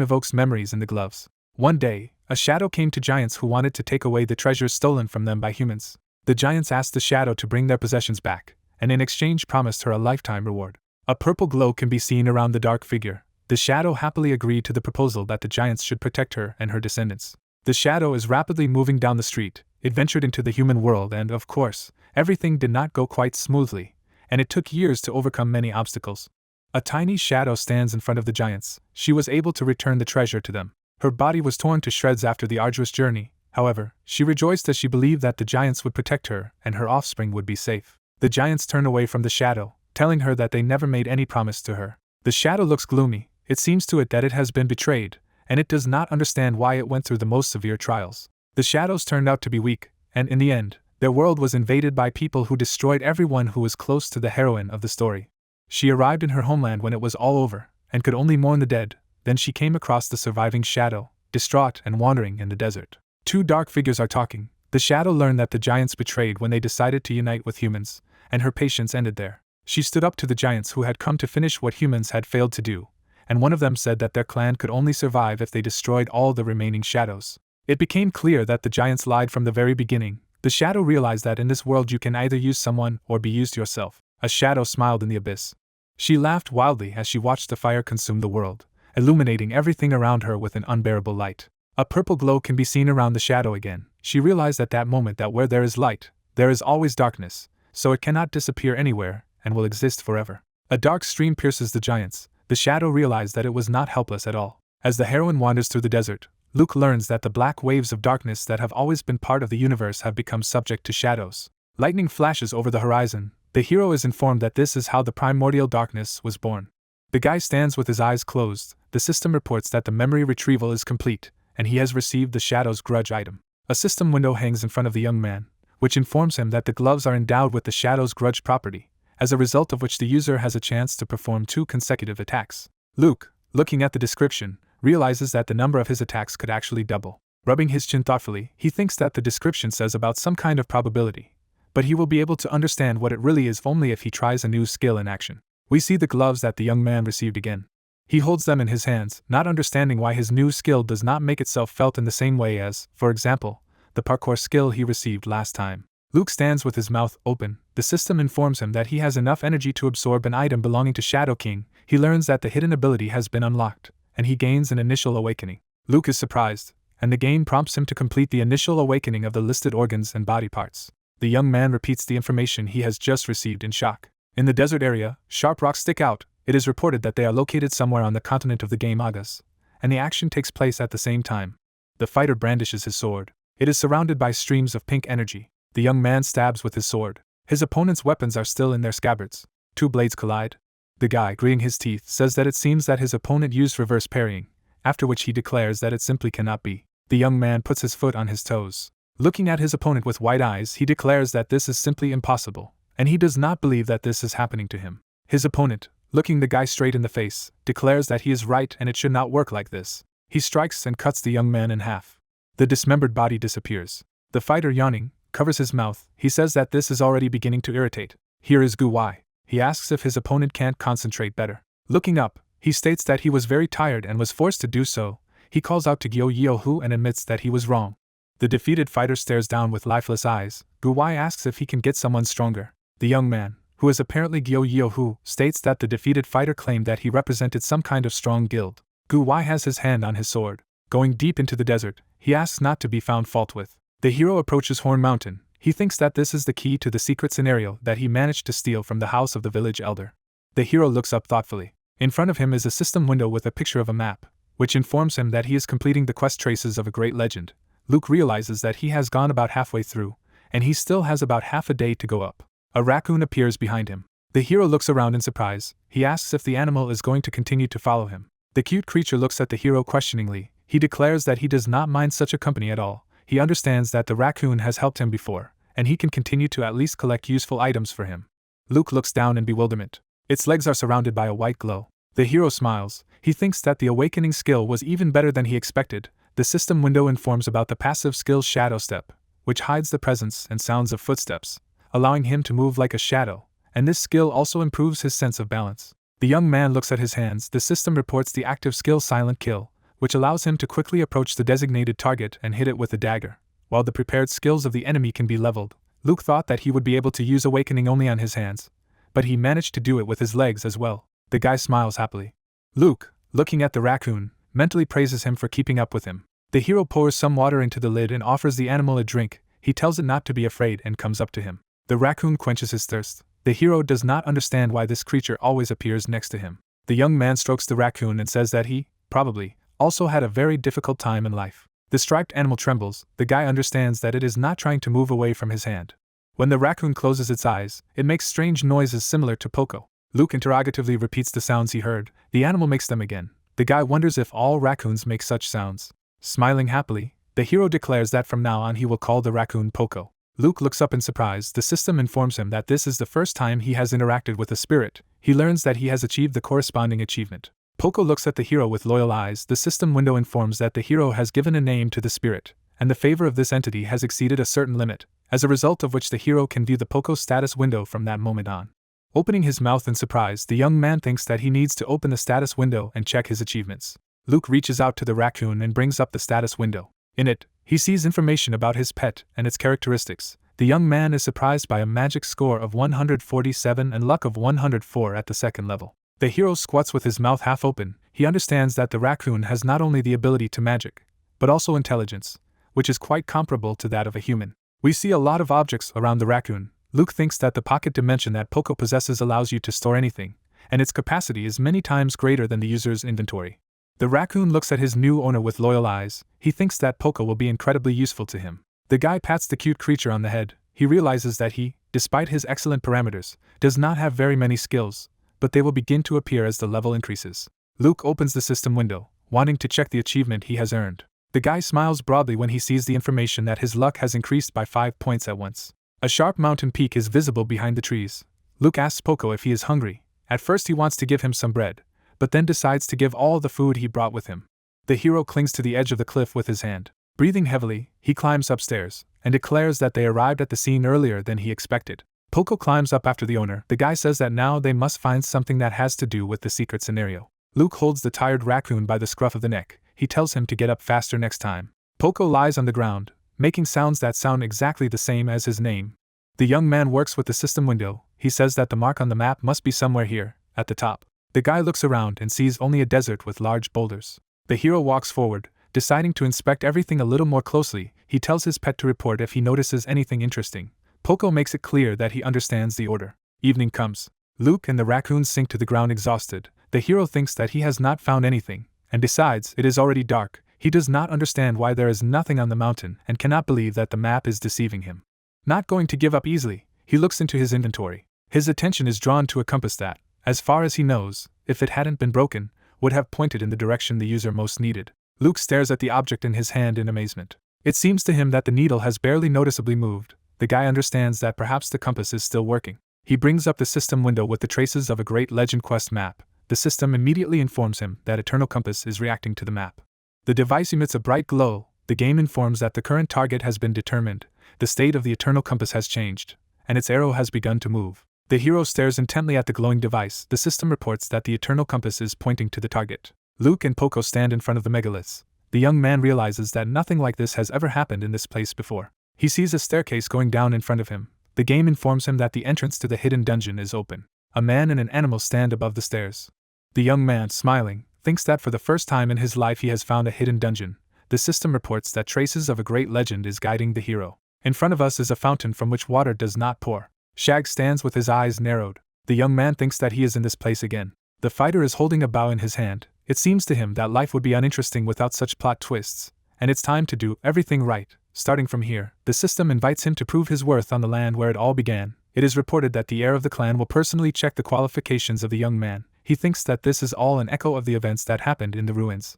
evokes memories in the gloves. One day, a shadow came to giants who wanted to take away the treasures stolen from them by humans. The giants asked the shadow to bring their possessions back, and in exchange promised her a lifetime reward. A purple glow can be seen around the dark figure. The shadow happily agreed to the proposal that the giants should protect her and her descendants. The shadow is rapidly moving down the street. It ventured into the human world and, of course, everything did not go quite smoothly, and it took years to overcome many obstacles. A tiny shadow stands in front of the giants. She was able to return the treasure to them. Her body was torn to shreds after the arduous journey. However, she rejoiced as she believed that the giants would protect her and her offspring would be safe. The giants turn away from the shadow, telling her that they never made any promise to her. The shadow looks gloomy. It seems to it that it has been betrayed, and it does not understand why it went through the most severe trials. The shadows turned out to be weak, and in the end, their world was invaded by people who destroyed everyone who was close to the heroine of the story. She arrived in her homeland when it was all over, and could only mourn the dead. Then she came across the surviving shadow, distraught and wandering in the desert. Two dark figures are talking. The shadow learned that the giants betrayed when they decided to unite with humans, and her patience ended there. She stood up to the giants who had come to finish what humans had failed to do, and one of them said that their clan could only survive if they destroyed all the remaining shadows. It became clear that the giants lied from the very beginning. The shadow realized that in this world you can either use someone or be used yourself. A shadow smiled in the abyss. She laughed wildly as she watched the fire consume the world, illuminating everything around her with an unbearable light. A purple glow can be seen around the shadow again. She realized at that moment that where there is light, there is always darkness, so it cannot disappear anywhere and will exist forever. A dark stream pierces the giants. The shadow realized that it was not helpless at all. As the heroine wanders through the desert, Luke learns that the black waves of darkness that have always been part of the universe have become subject to shadows. Lightning flashes over the horizon. The hero is informed that this is how the primordial darkness was born. The guy stands with his eyes closed. The system reports that the memory retrieval is complete, and he has received the Shadow's grudge item. A system window hangs in front of the young man, which informs him that the gloves are endowed with the Shadow's grudge property, as a result of which the user has a chance to perform 2 consecutive attacks. Luke, looking at the description, realizes that the number of his attacks could actually double. Rubbing his chin thoughtfully, he thinks that the description says about some kind of probability, but he will be able to understand what it really is only if he tries a new skill in action. We see the gloves that the young man received again. He holds them in his hands, not understanding why his new skill does not make itself felt in the same way as, for example, the parkour skill he received last time. Luke stands with his mouth open. The system informs him that he has enough energy to absorb an item belonging to Shadow King. He learns that the hidden ability has been unlocked, and he gains an initial awakening. Luke is surprised, and the game prompts him to complete the initial awakening of the listed organs and body parts. The young man repeats the information he has just received in shock. In the desert area, sharp rocks stick out. It is reported that they are located somewhere on the continent of the game Agas, and the action takes place at the same time. The fighter brandishes his sword. It is surrounded by streams of pink energy. The young man stabs with his sword. His opponent's weapons are still in their scabbards. 2 blades collide. The guy, gritting his teeth, says that it seems that his opponent used reverse parrying, after which he declares that it simply cannot be. The young man puts his foot on his toes. Looking at his opponent with wide eyes, he declares that this is simply impossible, and he does not believe that this is happening to him. His opponent, looking the guy straight in the face, declares that he is right and it should not work like this. He strikes and cuts the young man in half. The dismembered body disappears. The fighter, yawning, covers his mouth. He says that this is already beginning to irritate. Here is Gu Wai. He asks if his opponent can't concentrate better. Looking up, he states that he was very tired and was forced to do so. He calls out to Gyo Yeohu and admits that he was wrong. The defeated fighter stares down with lifeless eyes. Gu Wai asks if he can get someone stronger. The young man, who is apparently Gyo Yeohu, states that the defeated fighter claimed that he represented some kind of strong guild. Gu Wai has his hand on his sword. Going deep into the desert, he asks not to be found fault with. The hero approaches Horn Mountain. He thinks that this is the key to the secret scenario that he managed to steal from the house of the village elder. The hero looks up thoughtfully. In front of him is a system window with a picture of a map, which informs him that he is completing the quest Traces of a Great Legend. Luke realizes that he has gone about halfway through, and he still has about half a day to go up. A raccoon appears behind him. The hero looks around in surprise. He asks if the animal is going to continue to follow him. The cute creature looks at the hero questioningly. He declares that he does not mind such a company at all. He understands that the raccoon has helped him before, and he can continue to at least collect useful items for him. Luke looks down in bewilderment. Its legs are surrounded by a white glow. The hero smiles. He thinks that the awakening skill was even better than he expected. The system window informs about the passive skill Shadow Step, which hides the presence and sounds of footsteps, allowing him to move like a shadow, and this skill also improves his sense of balance. The young man looks at his hands. The system reports the active skill Silent Kill, which allows him to quickly approach the designated target and hit it with a dagger, while the prepared skills of the enemy can be leveled. Luke thought that he would be able to use Awakening only on his hands, but he managed to do it with his legs as well. The guy smiles happily. Luke, looking at the raccoon, mentally praises him for keeping up with him. The hero pours some water into the lid and offers the animal a drink. He tells it not to be afraid and comes up to him. The raccoon quenches his thirst. The hero does not understand why this creature always appears next to him. The young man strokes the raccoon and says that he, probably, also had a very difficult time in life. The striped animal trembles. The guy understands that it is not trying to move away from his hand. When the raccoon closes its eyes, it makes strange noises similar to Poco. Luke interrogatively repeats the sounds he heard. The animal makes them again. The guy wonders if all raccoons make such sounds. Smiling happily, the hero declares that from now on he will call the raccoon Poco. Luke looks up in surprise. The system informs him that this is the first time he has interacted with a spirit. He learns that he has achieved the corresponding achievement. Poco looks at the hero with loyal eyes. The system window informs that the hero has given a name to the spirit, and the favor of this entity has exceeded a certain limit, as a result of which the hero can view the Poco status window from that moment on. Opening his mouth in surprise, the young man thinks that he needs to open the status window and check his achievements. Luke reaches out to the raccoon and brings up the status window. In it, he sees information about his pet and its characteristics. The young man is surprised by a magic score of 147 and luck of 104 at the second level. The hero squats with his mouth half open. He understands that the raccoon has not only the ability to magic, but also intelligence, which is quite comparable to that of a human. We see a lot of objects around the raccoon. Luke thinks that the pocket dimension that Poco possesses allows you to store anything, and its capacity is many times greater than the user's inventory. The raccoon looks at his new owner with loyal eyes. He thinks that Poco will be incredibly useful to him. The guy pats the cute creature on the head. He realizes that he, despite his excellent parameters, does not have very many skills, but they will begin to appear as the level increases. Luke opens the system window, wanting to check the achievement he has earned. The guy smiles broadly when he sees the information that his luck has increased by 5 points at once. A sharp mountain peak is visible behind the trees. Luke asks Poco if he is hungry. At first he wants to give him some bread, but then decides to give all the food he brought with him. The hero clings to the edge of the cliff with his hand. Breathing heavily, he climbs upstairs, and declares that they arrived at the scene earlier than he expected. Poco climbs up after the owner. The guy says that now they must find something that has to do with the secret scenario. Luke holds the tired raccoon by the scruff of the neck. He tells him to get up faster next time. Poco lies on the ground, making sounds that sound exactly the same as his name. The young man works with the system window. He says that the mark on the map must be somewhere here, at the top. The guy looks around and sees only a desert with large boulders. The hero walks forward, deciding to inspect everything a little more closely. He tells his pet to report if he notices anything interesting. Poco makes it clear that he understands the order. Evening comes. Luke and the raccoon sink to the ground exhausted. The hero thinks that he has not found anything, and besides, it is already dark. He does not understand why there is nothing on the mountain and cannot believe that the map is deceiving him. Not going to give up easily, he looks into his inventory. His attention is drawn to a compass that, as far as he knows, if it hadn't been broken, would have pointed in the direction the user most needed. Luke stares at the object in his hand in amazement. It seems to him that the needle has barely noticeably moved. The guy understands that perhaps the compass is still working. He brings up the system window with the traces of a Great Legend Quest map. The system immediately informs him that Eternal Compass is reacting to the map. The device emits a bright glow. The game informs that the current target has been determined. The state of the Eternal Compass has changed, and its arrow has begun to move. The hero stares intently at the glowing device. The system reports that the Eternal Compass is pointing to the target. Luke and Poco stand in front of the megaliths. The young man realizes that nothing like this has ever happened in this place before. He sees a staircase going down in front of him. The game informs him that the entrance to the hidden dungeon is open. A man and an animal stand above the stairs. The young man, smiling, thinks that for the first time in his life he has found a hidden dungeon. The system reports that traces of a great legend is guiding the hero. In front of us is a fountain from which water does not pour. Shag stands with his eyes narrowed. The young man thinks that he is in this place again. The fighter is holding a bow in his hand. It seems to him that life would be uninteresting without such plot twists, and it's time to do everything right. Starting from here, the system invites him to prove his worth on the land where it all began. It is reported that the heir of the clan will personally check the qualifications of the young man. He thinks that this is all an echo of the events that happened in the ruins,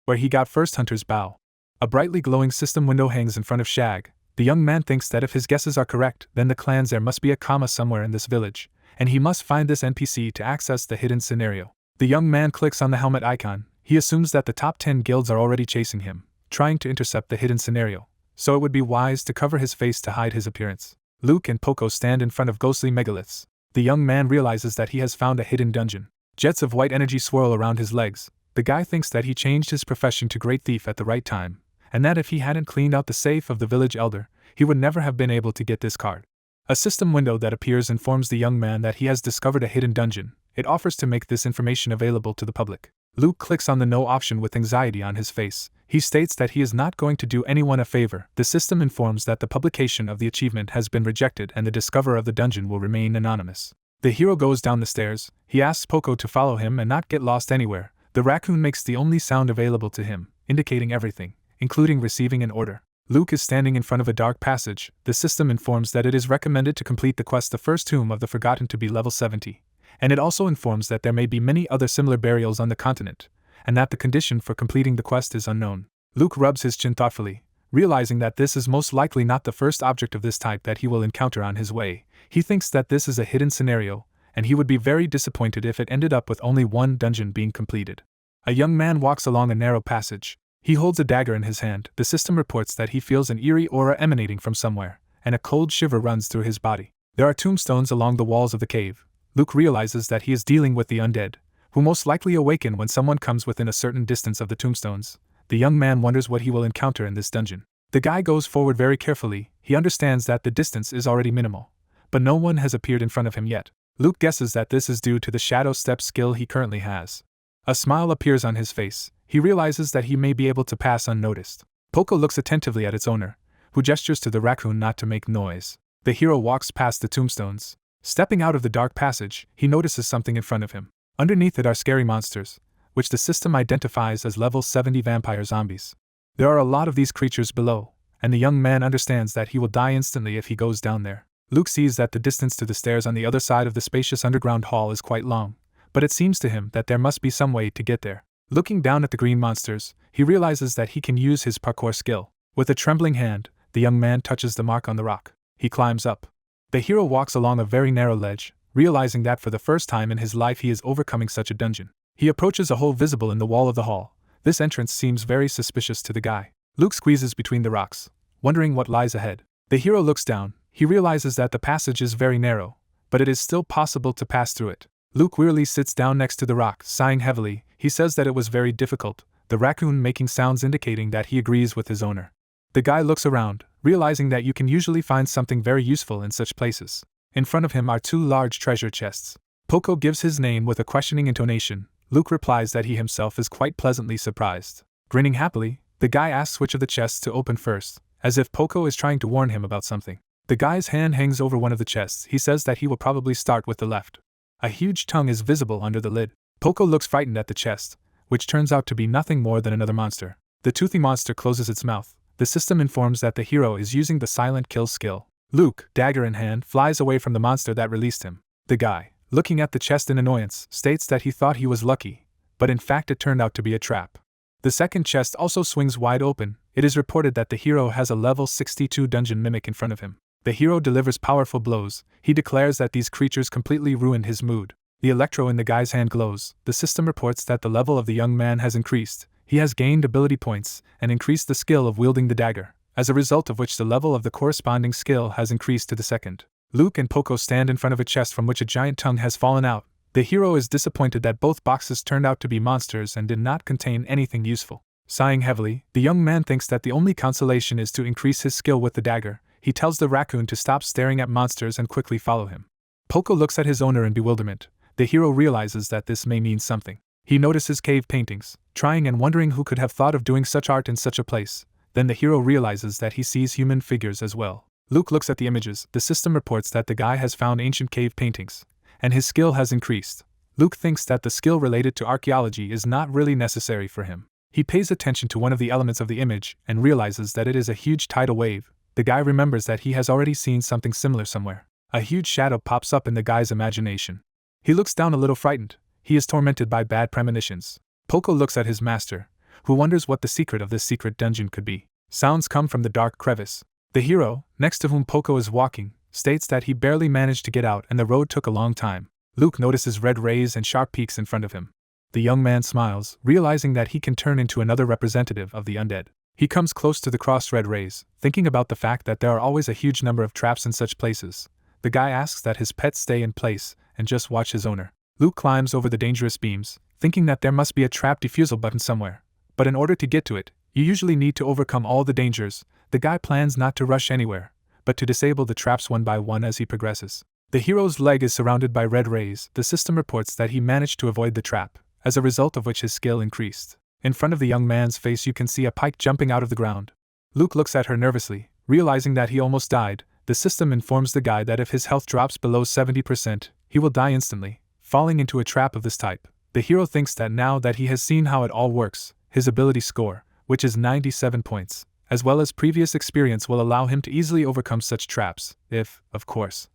where he got first Hunter's bow. A brightly glowing system window hangs in front of Shag. The young man thinks that if his guesses are correct, then the clan's heir must be a comma somewhere in this village, and he must find this NPC to access the hidden scenario. The young man clicks on the helmet icon. He assumes that the top 10 guilds are already chasing him, trying to intercept the hidden scenario, so it would be wise to cover his face to hide his appearance. Luke and Poco stand in front of ghostly megaliths. The young man realizes that he has found a hidden dungeon. Jets of white energy swirl around his legs. The guy thinks that he changed his profession to great thief at the right time, and that if he hadn't cleaned out the safe of the village elder, he would never have been able to get this card. A system window that appears informs the young man that he has discovered a hidden dungeon. It offers to make this information available to the public. Luke clicks on the no option with anxiety on his face. He states that he is not going to do anyone a favor. The system informs that the publication of the achievement has been rejected and the discoverer of the dungeon will remain anonymous. The hero goes down the stairs. He asks Poco to follow him and not get lost anywhere. The raccoon makes the only sound available to him, indicating everything, including receiving an order. Luke is standing in front of a dark passage. The system informs that it is recommended to complete the quest The First Tomb of the Forgotten to be level 70. And it also informs that there may be many other similar burials on the continent, and that the condition for completing the quest is unknown. Luke rubs his chin thoughtfully, realizing that this is most likely not the first object of this type that he will encounter on his way. He thinks that this is a hidden scenario, and he would be very disappointed if it ended up with only one dungeon being completed. A young man walks along a narrow passage. He holds a dagger in his hand. The system reports that he feels an eerie aura emanating from somewhere, and a cold shiver runs through his body. There are tombstones along the walls of the cave. Luke realizes that he is dealing with the undead, who most likely awaken when someone comes within a certain distance of the tombstones. The young man wonders what he will encounter in this dungeon. The guy goes forward very carefully. He understands that the distance is already minimal, but no one has appeared in front of him yet. Luke guesses that this is due to the shadow step skill he currently has. A smile appears on his face. He realizes that he may be able to pass unnoticed. Poco looks attentively at its owner, who gestures to the raccoon not to make noise. The hero walks past the tombstones. Stepping out of the dark passage, he notices something in front of him. Underneath it are scary monsters, which the system identifies as level 70 vampire zombies. There are a lot of these creatures below, and the young man understands that he will die instantly if he goes down there. Luke sees that the distance to the stairs on the other side of the spacious underground hall is quite long, but it seems to him that there must be some way to get there. Looking down at the green monsters, he realizes that he can use his parkour skill. With a trembling hand, the young man touches the mark on the rock. He climbs up. The hero walks along a very narrow ledge, realizing that for the first time in his life he is overcoming such a dungeon. He approaches a hole visible in the wall of the hall. This entrance seems very suspicious to the guy. Luke squeezes between the rocks, wondering what lies ahead. The hero looks down. He realizes that the passage is very narrow, but it is still possible to pass through it. Luke wearily sits down next to the rock, sighing heavily. He says that it was very difficult, the raccoon making sounds indicating that he agrees with his owner. The guy looks around, realizing that you can usually find something very useful in such places. In front of him are two large treasure chests. Poco gives his name with a questioning intonation. Luke replies that he himself is quite pleasantly surprised. Grinning happily, the guy asks which of the chests to open first, as if Poco is trying to warn him about something. The guy's hand hangs over one of the chests. He says that he will probably start with the left. A huge tongue is visible under the lid. Poco looks frightened at the chest, which turns out to be nothing more than another monster. The toothy monster closes its mouth. The system informs that the hero is using the silent kill skill. Luke, dagger in hand, flies away from the monster that released him. The guy, looking at the chest in annoyance, states that he thought he was lucky, but in fact it turned out to be a trap. The second chest also swings wide open. It is reported that the hero has a level 62 dungeon mimic in front of him. The hero delivers powerful blows. He declares that these creatures completely ruined his mood. The electro in the guy's hand glows. The system reports that the level of the young man has increased. He has gained ability points and increased the skill of wielding the dagger, as a result of which the level of the corresponding skill has increased to the second. Luke and Poco stand in front of a chest from which a giant tongue has fallen out. The hero is disappointed that both boxes turned out to be monsters and did not contain anything useful. Sighing heavily, the young man thinks that the only consolation is to increase his skill with the dagger. He tells the raccoon to stop staring at monsters and quickly follow him. Poco looks at his owner in bewilderment. The hero realizes that this may mean something. He notices cave paintings, trying and wondering who could have thought of doing such art in such a place. Then the hero realizes that he sees human figures as well. Luke looks at the images. The system reports that the guy has found ancient cave paintings, and his skill has increased. Luke thinks that the skill related to archaeology is not really necessary for him. He pays attention to one of the elements of the image and realizes that it is a huge tidal wave. The guy remembers that he has already seen something similar somewhere. A huge shadow pops up in the guy's imagination. He looks down a little frightened. He is tormented by bad premonitions. Poco looks at his master, who wonders what the secret of this secret dungeon could be. Sounds come from the dark crevice. The hero, next to whom Poco is walking, states that he barely managed to get out and the road took a long time. Luke notices red rays and sharp peaks in front of him. The young man smiles, realizing that he can turn into another representative of the undead. He comes close to the crossed red rays, thinking about the fact that there are always a huge number of traps in such places. The guy asks that his pet stay in place and just watch his owner. Luke climbs over the dangerous beams, thinking that there must be a trap defusal button somewhere. But in order to get to it, you usually need to overcome all the dangers. The guy plans not to rush anywhere, but to disable the traps one by one as he progresses. The hero's leg is surrounded by red rays. The system reports that he managed to avoid the trap, as a result of which his skill increased. In front of the young man's face you can see a pike jumping out of the ground. Luke looks at her nervously, realizing that he almost died. The system informs the guy that if his health drops below 70%, he will die instantly, falling into a trap of this type. The hero thinks that now that he has seen how it all works, his ability score, which is 97 points, as well as previous experience will allow him to easily overcome such traps, if, of course,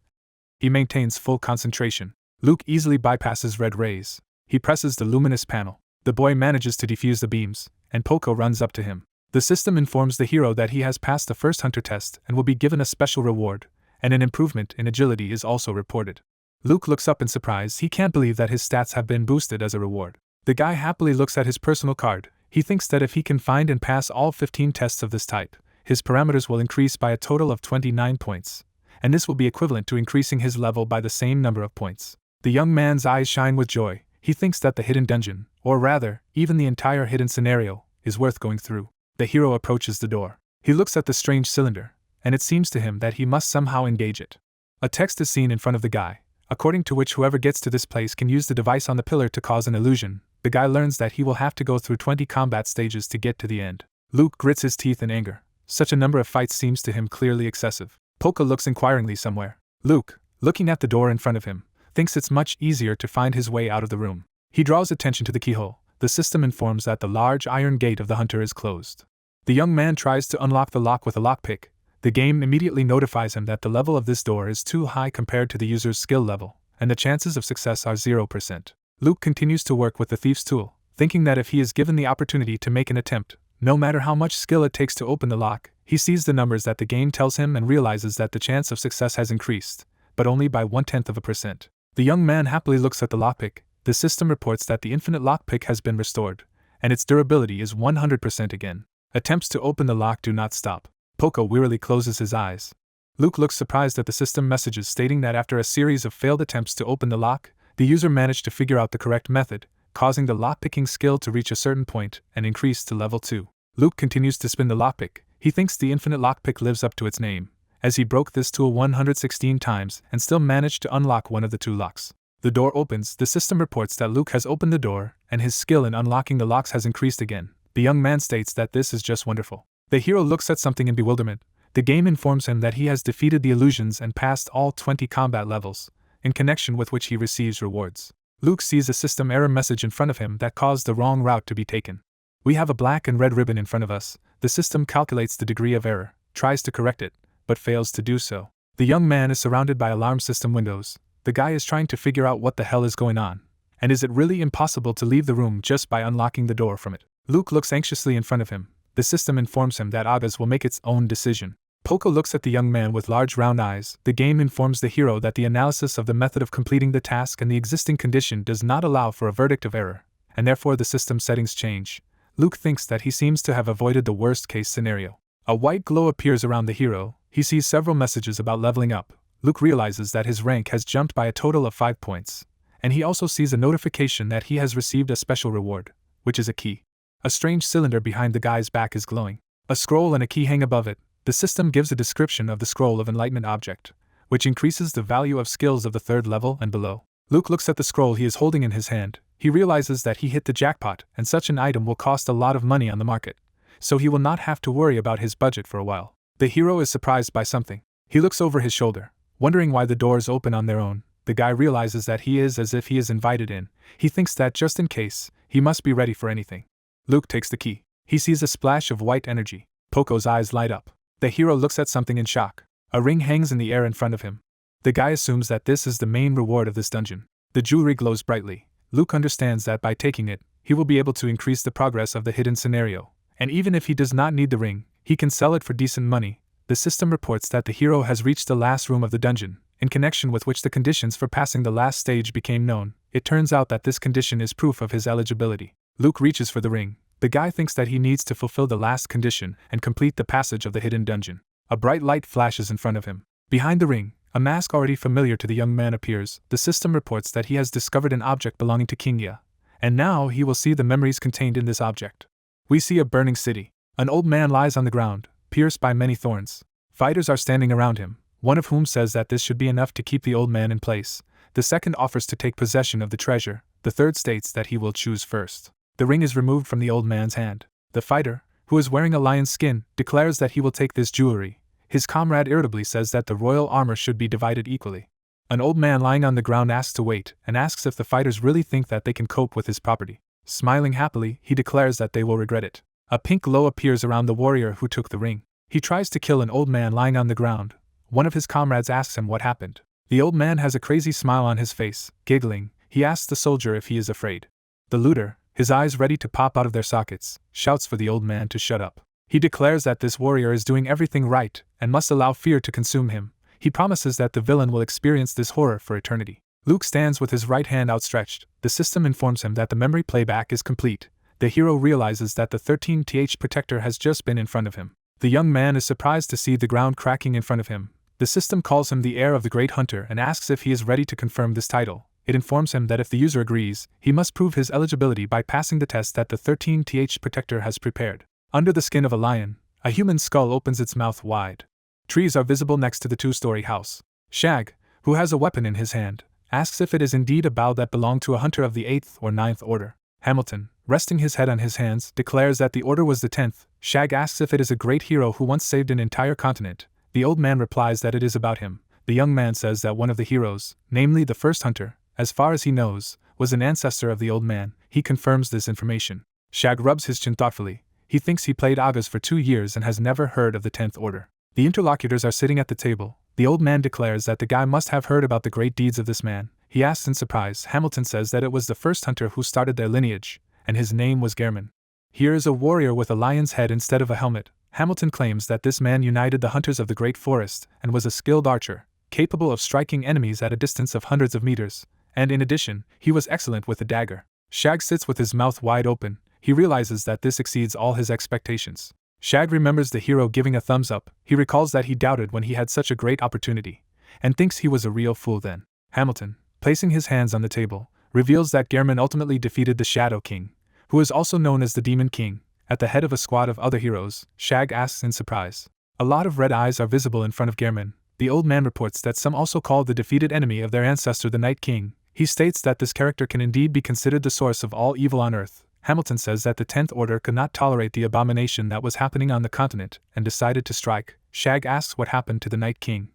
he maintains full concentration. Luke easily bypasses red rays. He presses the luminous panel. The boy manages to defuse the beams, and Poco runs up to him. The system informs the hero that he has passed the first hunter test and will be given a special reward, and an improvement in agility is also reported. Luke looks up in surprise. He can't believe that his stats have been boosted as a reward. The guy happily looks at his personal card. He thinks that if he can find and pass all 15 tests of this type, his parameters will increase by a total of 29 points, and this will be equivalent to increasing his level by the same number of points. The young man's eyes shine with joy. He thinks that the hidden dungeon, or rather, even the entire hidden scenario, is worth going through. The hero approaches the door. He looks at the strange cylinder, and it seems to him that he must somehow engage it. A text is seen in front of the guy, according to which whoever gets to this place can use the device on the pillar to cause an illusion. The guy learns that he will have to go through 20 combat stages to get to the end. Luke grits his teeth in anger. Such a number of fights seems to him clearly excessive. Poco looks inquiringly somewhere. Luke, looking at the door in front of him, thinks it's much easier to find his way out of the room. He draws attention to the keyhole. The system informs that the large iron gate of the hunter is closed. The young man tries to unlock the lock with a lockpick. The game immediately notifies him that the level of this door is too high compared to the user's skill level, and the chances of success are 0%. Luke continues to work with the thief's tool, thinking that if he is given the opportunity to make an attempt, no matter how much skill it takes to open the lock, he sees the numbers that the game tells him and realizes that the chance of success has increased, but only by 0.1%. The young man happily looks at the lockpick. The system reports that the infinite lockpick has been restored, and its durability is 100% again. Attempts to open the lock do not stop. Poco wearily closes his eyes. Luke looks surprised at the system messages stating that after a series of failed attempts to open the lock, the user managed to figure out the correct method, causing the lockpicking skill to reach a certain point and increase to level 2. Luke continues to spin the lockpick. He thinks the infinite lockpick lives up to its name, as he broke this tool 116 times and still managed to unlock one of the 2 locks. The door opens. The system reports that Luke has opened the door, and his skill in unlocking the locks has increased again. The young man states that this is just wonderful. The hero looks at something in bewilderment. The game informs him that he has defeated the illusions and passed all 20 combat levels, in connection with which he receives rewards. Luke sees a system error message in front of him that caused the wrong route to be taken. We have a black and red ribbon in front of us. The system calculates the degree of error, tries to correct it, but fails to do so. The young man is surrounded by alarm system windows. The guy is trying to figure out what the hell is going on, and is it really impossible to leave the room just by unlocking the door from it? Luke looks anxiously in front of him. The system informs him that Agas will make its own decision. Poco looks at the young man with large round eyes. The game informs the hero that the analysis of the method of completing the task and the existing condition does not allow for a verdict of error, and therefore the system settings change. Luke thinks that he seems to have avoided the worst-case scenario. A white glow appears around the hero. He sees several messages about leveling up. Luke realizes that his rank has jumped by a total of 5 points, and he also sees a notification that he has received a special reward, which is a key. A strange cylinder behind the guy's back is glowing. A scroll and a key hang above it. The system gives a description of the scroll of enlightenment object, which increases the value of skills of the 3rd level and below. Luke looks at the scroll he is holding in his hand. He realizes that he hit the jackpot, and such an item will cost a lot of money on the market, so he will not have to worry about his budget for a while. The hero is surprised by something. He looks over his shoulder, wondering why the doors open on their own. The guy realizes that he is as if he is invited in. He thinks that just in case, he must be ready for anything. Luke takes the key. He sees a splash of white energy. Poco's eyes light up. The hero looks at something in shock. A ring hangs in the air in front of him. The guy assumes that this is the main reward of this dungeon. The jewelry glows brightly. Luke understands that by taking it, he will be able to increase the progress of the hidden scenario, and even if he does not need the ring, he can sell it for decent money. The system reports that the hero has reached the last room of the dungeon, in connection with which the conditions for passing the last stage became known. It turns out that this condition is proof of his eligibility. Luke reaches for the ring. The guy thinks that he needs to fulfill the last condition and complete the passage of the hidden dungeon. A bright light flashes in front of him. Behind the ring, a mask already familiar to the young man appears. The system reports that he has discovered an object belonging to King Ya, and now he will see the memories contained in this object. We see a burning city. An old man lies on the ground, pierced by many thorns. Fighters are standing around him, one of whom says that this should be enough to keep the old man in place. The second offers to take possession of the treasure. The third states that he will choose first. The ring is removed from the old man's hand. The fighter, who is wearing a lion's skin, declares that he will take this jewelry. His comrade irritably says that the royal armor should be divided equally. An old man lying on the ground asks to wait, and asks if the fighters really think that they can cope with his property. Smiling happily, he declares that they will regret it. A pink glow appears around the warrior who took the ring. He tries to kill an old man lying on the ground. One of his comrades asks him what happened. The old man has a crazy smile on his face. Giggling, he asks the soldier if he is afraid. The looter, his eyes ready to pop out of their sockets, shouts for the old man to shut up. He declares that this warrior is doing everything right and must allow fear to consume him. He promises that the villain will experience this horror for eternity. Luke stands with his right hand outstretched. The system informs him that the memory playback is complete. The hero realizes that the 13th protector has just been in front of him. The young man is surprised to see the ground cracking in front of him. The system calls him the heir of the great hunter and asks if he is ready to confirm this title. It informs him that if the user agrees, he must prove his eligibility by passing the test that the 13th protector has prepared. Under the skin of a lion, a human skull opens its mouth wide. Trees are visible next to the 2-story house. Shag, who has a weapon in his hand, asks if it is indeed a bow that belonged to a hunter of the 8th or 9th order. Hamilton, resting his head on his hands, declares that the order was the 10th. Shag asks if it is a great hero who once saved an entire continent. The old man replies that it is about him. The young man says that one of the heroes, namely the first hunter, as far as he knows, was an ancestor of the old man. He confirms this information. Shag rubs his chin thoughtfully. He thinks he played Agas for 2 years and has never heard of the 10th Order. The interlocutors are sitting at the table. The old man declares that the guy must have heard about the great deeds of this man. He asks in surprise. Hamilton says that it was the first hunter who started their lineage, and his name was Gehrman. Here is a warrior with a lion's head instead of a helmet. Hamilton claims that this man united the hunters of the Great Forest and was a skilled archer, capable of striking enemies at a distance of hundreds of meters, and in addition, he was excellent with a dagger. Shag sits with his mouth wide open. He realizes that this exceeds all his expectations. Shag remembers the hero giving a thumbs up. He recalls that he doubted when he had such a great opportunity, and thinks he was a real fool then. Hamilton, placing his hands on the table, reveals that Gehrman ultimately defeated the Shadow King, who is also known as the Demon King, at the head of a squad of other heroes. Shag asks in surprise. A lot of red eyes are visible in front of Gehrman. The old man reports that some also call the defeated enemy of their ancestor the Night King. He states that this character can indeed be considered the source of all evil on Earth. Hamilton says that the 10th Order could not tolerate the abomination that was happening on the continent and decided to strike. Shag asks what happened to the Night King.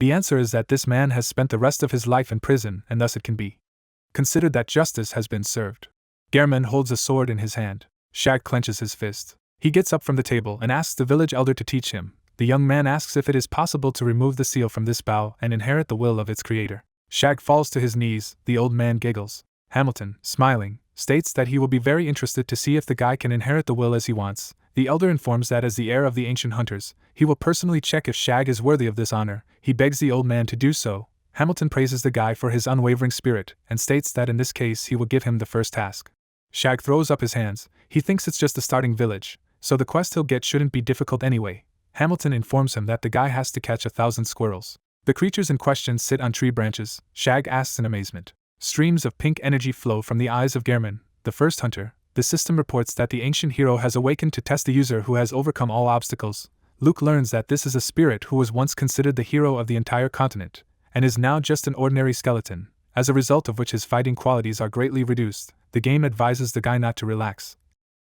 The answer is that this man has spent the rest of his life in prison and thus it can be considered that justice has been served. Gehrman holds a sword in his hand. Shag clenches his fist. He gets up from the table and asks the village elder to teach him. The young man asks if it is possible to remove the seal from this bow and inherit the will of its creator. Shag falls to his knees. The old man giggles. Hamilton, smiling, states that he will be very interested to see if the guy can inherit the will as he wants. The elder informs that as the heir of the ancient hunters, he will personally check if Shag is worthy of this honor. He begs the old man to do so. Hamilton praises the guy for his unwavering spirit and states that in this case he will give him the first task. Shag throws up his hands. He thinks it's just the starting village, so the quest he'll get shouldn't be difficult anyway. Hamilton informs him that the guy has to catch 1,000 squirrels. The creatures in question sit on tree branches. Shag asks in amazement. Streams of pink energy flow from the eyes of Gehrman, the first hunter. The system reports that the ancient hero has awakened to test the user who has overcome all obstacles. Luke learns that this is a spirit who was once considered the hero of the entire continent, and is now just an ordinary skeleton, as a result of which his fighting qualities are greatly reduced. The game advises the guy not to relax,